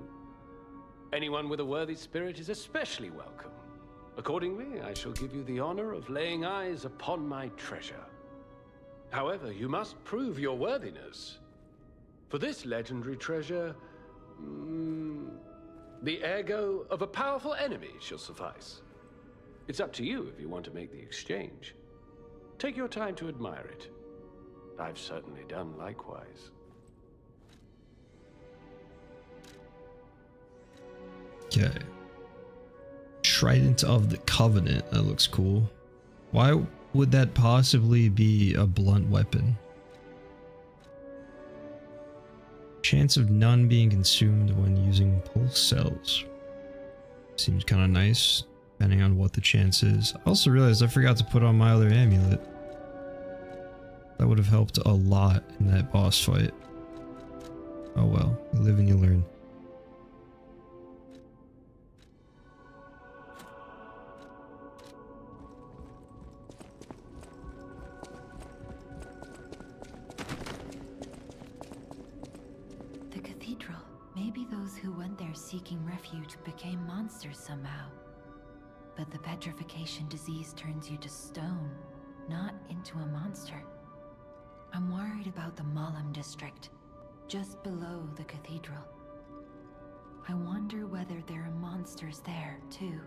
Anyone with a worthy spirit is especially welcome. Accordingly, I shall give you the honor of laying eyes upon my treasure. However, you must prove your worthiness. For this legendary treasure, the ergo of a powerful enemy shall suffice. It's up to you if you want to make the exchange. Take your time to admire it. I've certainly done likewise. Okay. Trident of the Covenant. That looks cool. Why would that possibly be a blunt weapon? Chance of none being consumed when using pulse cells. Seems kind of nice, depending on what the chance is. I also realized I forgot to put on my other amulet. That would have helped a lot in that boss fight. Oh well, you live and you learn. The cathedral. Maybe those who went there seeking refuge became monsters somehow. But the petrification disease turns you to stone, not into a monster. I'm worried about the Malam district, just below the cathedral. I wonder whether there are monsters there, too.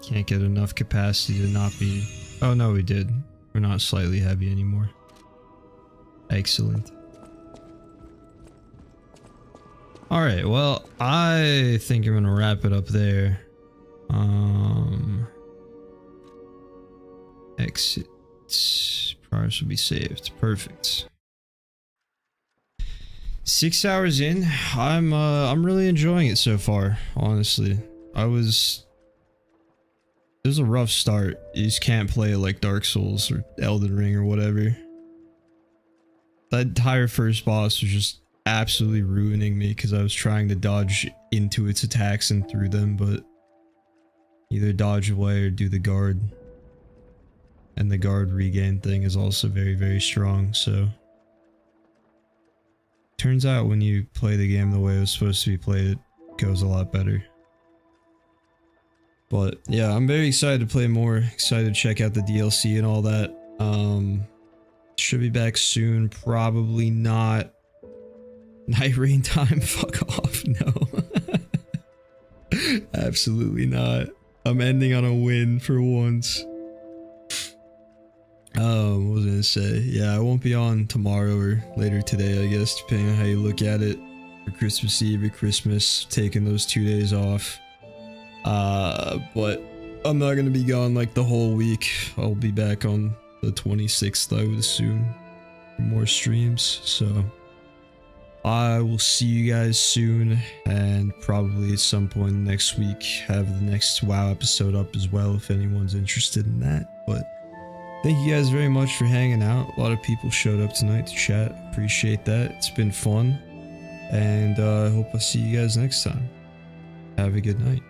Can't get enough capacity to not be... Oh no, we did. We're not slightly heavy anymore. Excellent. Alright, well, I think I'm gonna wrap it up there. Exit. Progress will be saved. Perfect. 6 hours in. I'm really enjoying it so far, honestly. It was a rough start. You just can't play it like Dark Souls or Elden Ring or whatever. That entire first boss was just absolutely ruining me because I was trying to dodge into its attacks and through them, but either dodge away or do the guard. And the guard regain thing is also very, very strong, so... Turns out when you play the game the way it was supposed to be played, it goes a lot better. But yeah, I'm very excited to play more, excited to check out the DLC and all that. Should be back soon, probably not. Night Rain time, fuck off, no. Absolutely not. I'm ending on a win for once. What was I gonna say? Yeah, I won't be on tomorrow or later today, I guess, depending on how you look at it. For Christmas Eve or Christmas, taking those 2 days off. But I'm not gonna be gone like the whole week. I'll be back on the 26th, I would assume, for more streams. So I will see you guys soon, and probably at some point next week have the next WoW episode up as well if anyone's interested in that. But thank you guys very much for hanging out. A lot of people showed up tonight to chat. Appreciate that. It's been fun, and I hope I see you guys next time. Have a good night.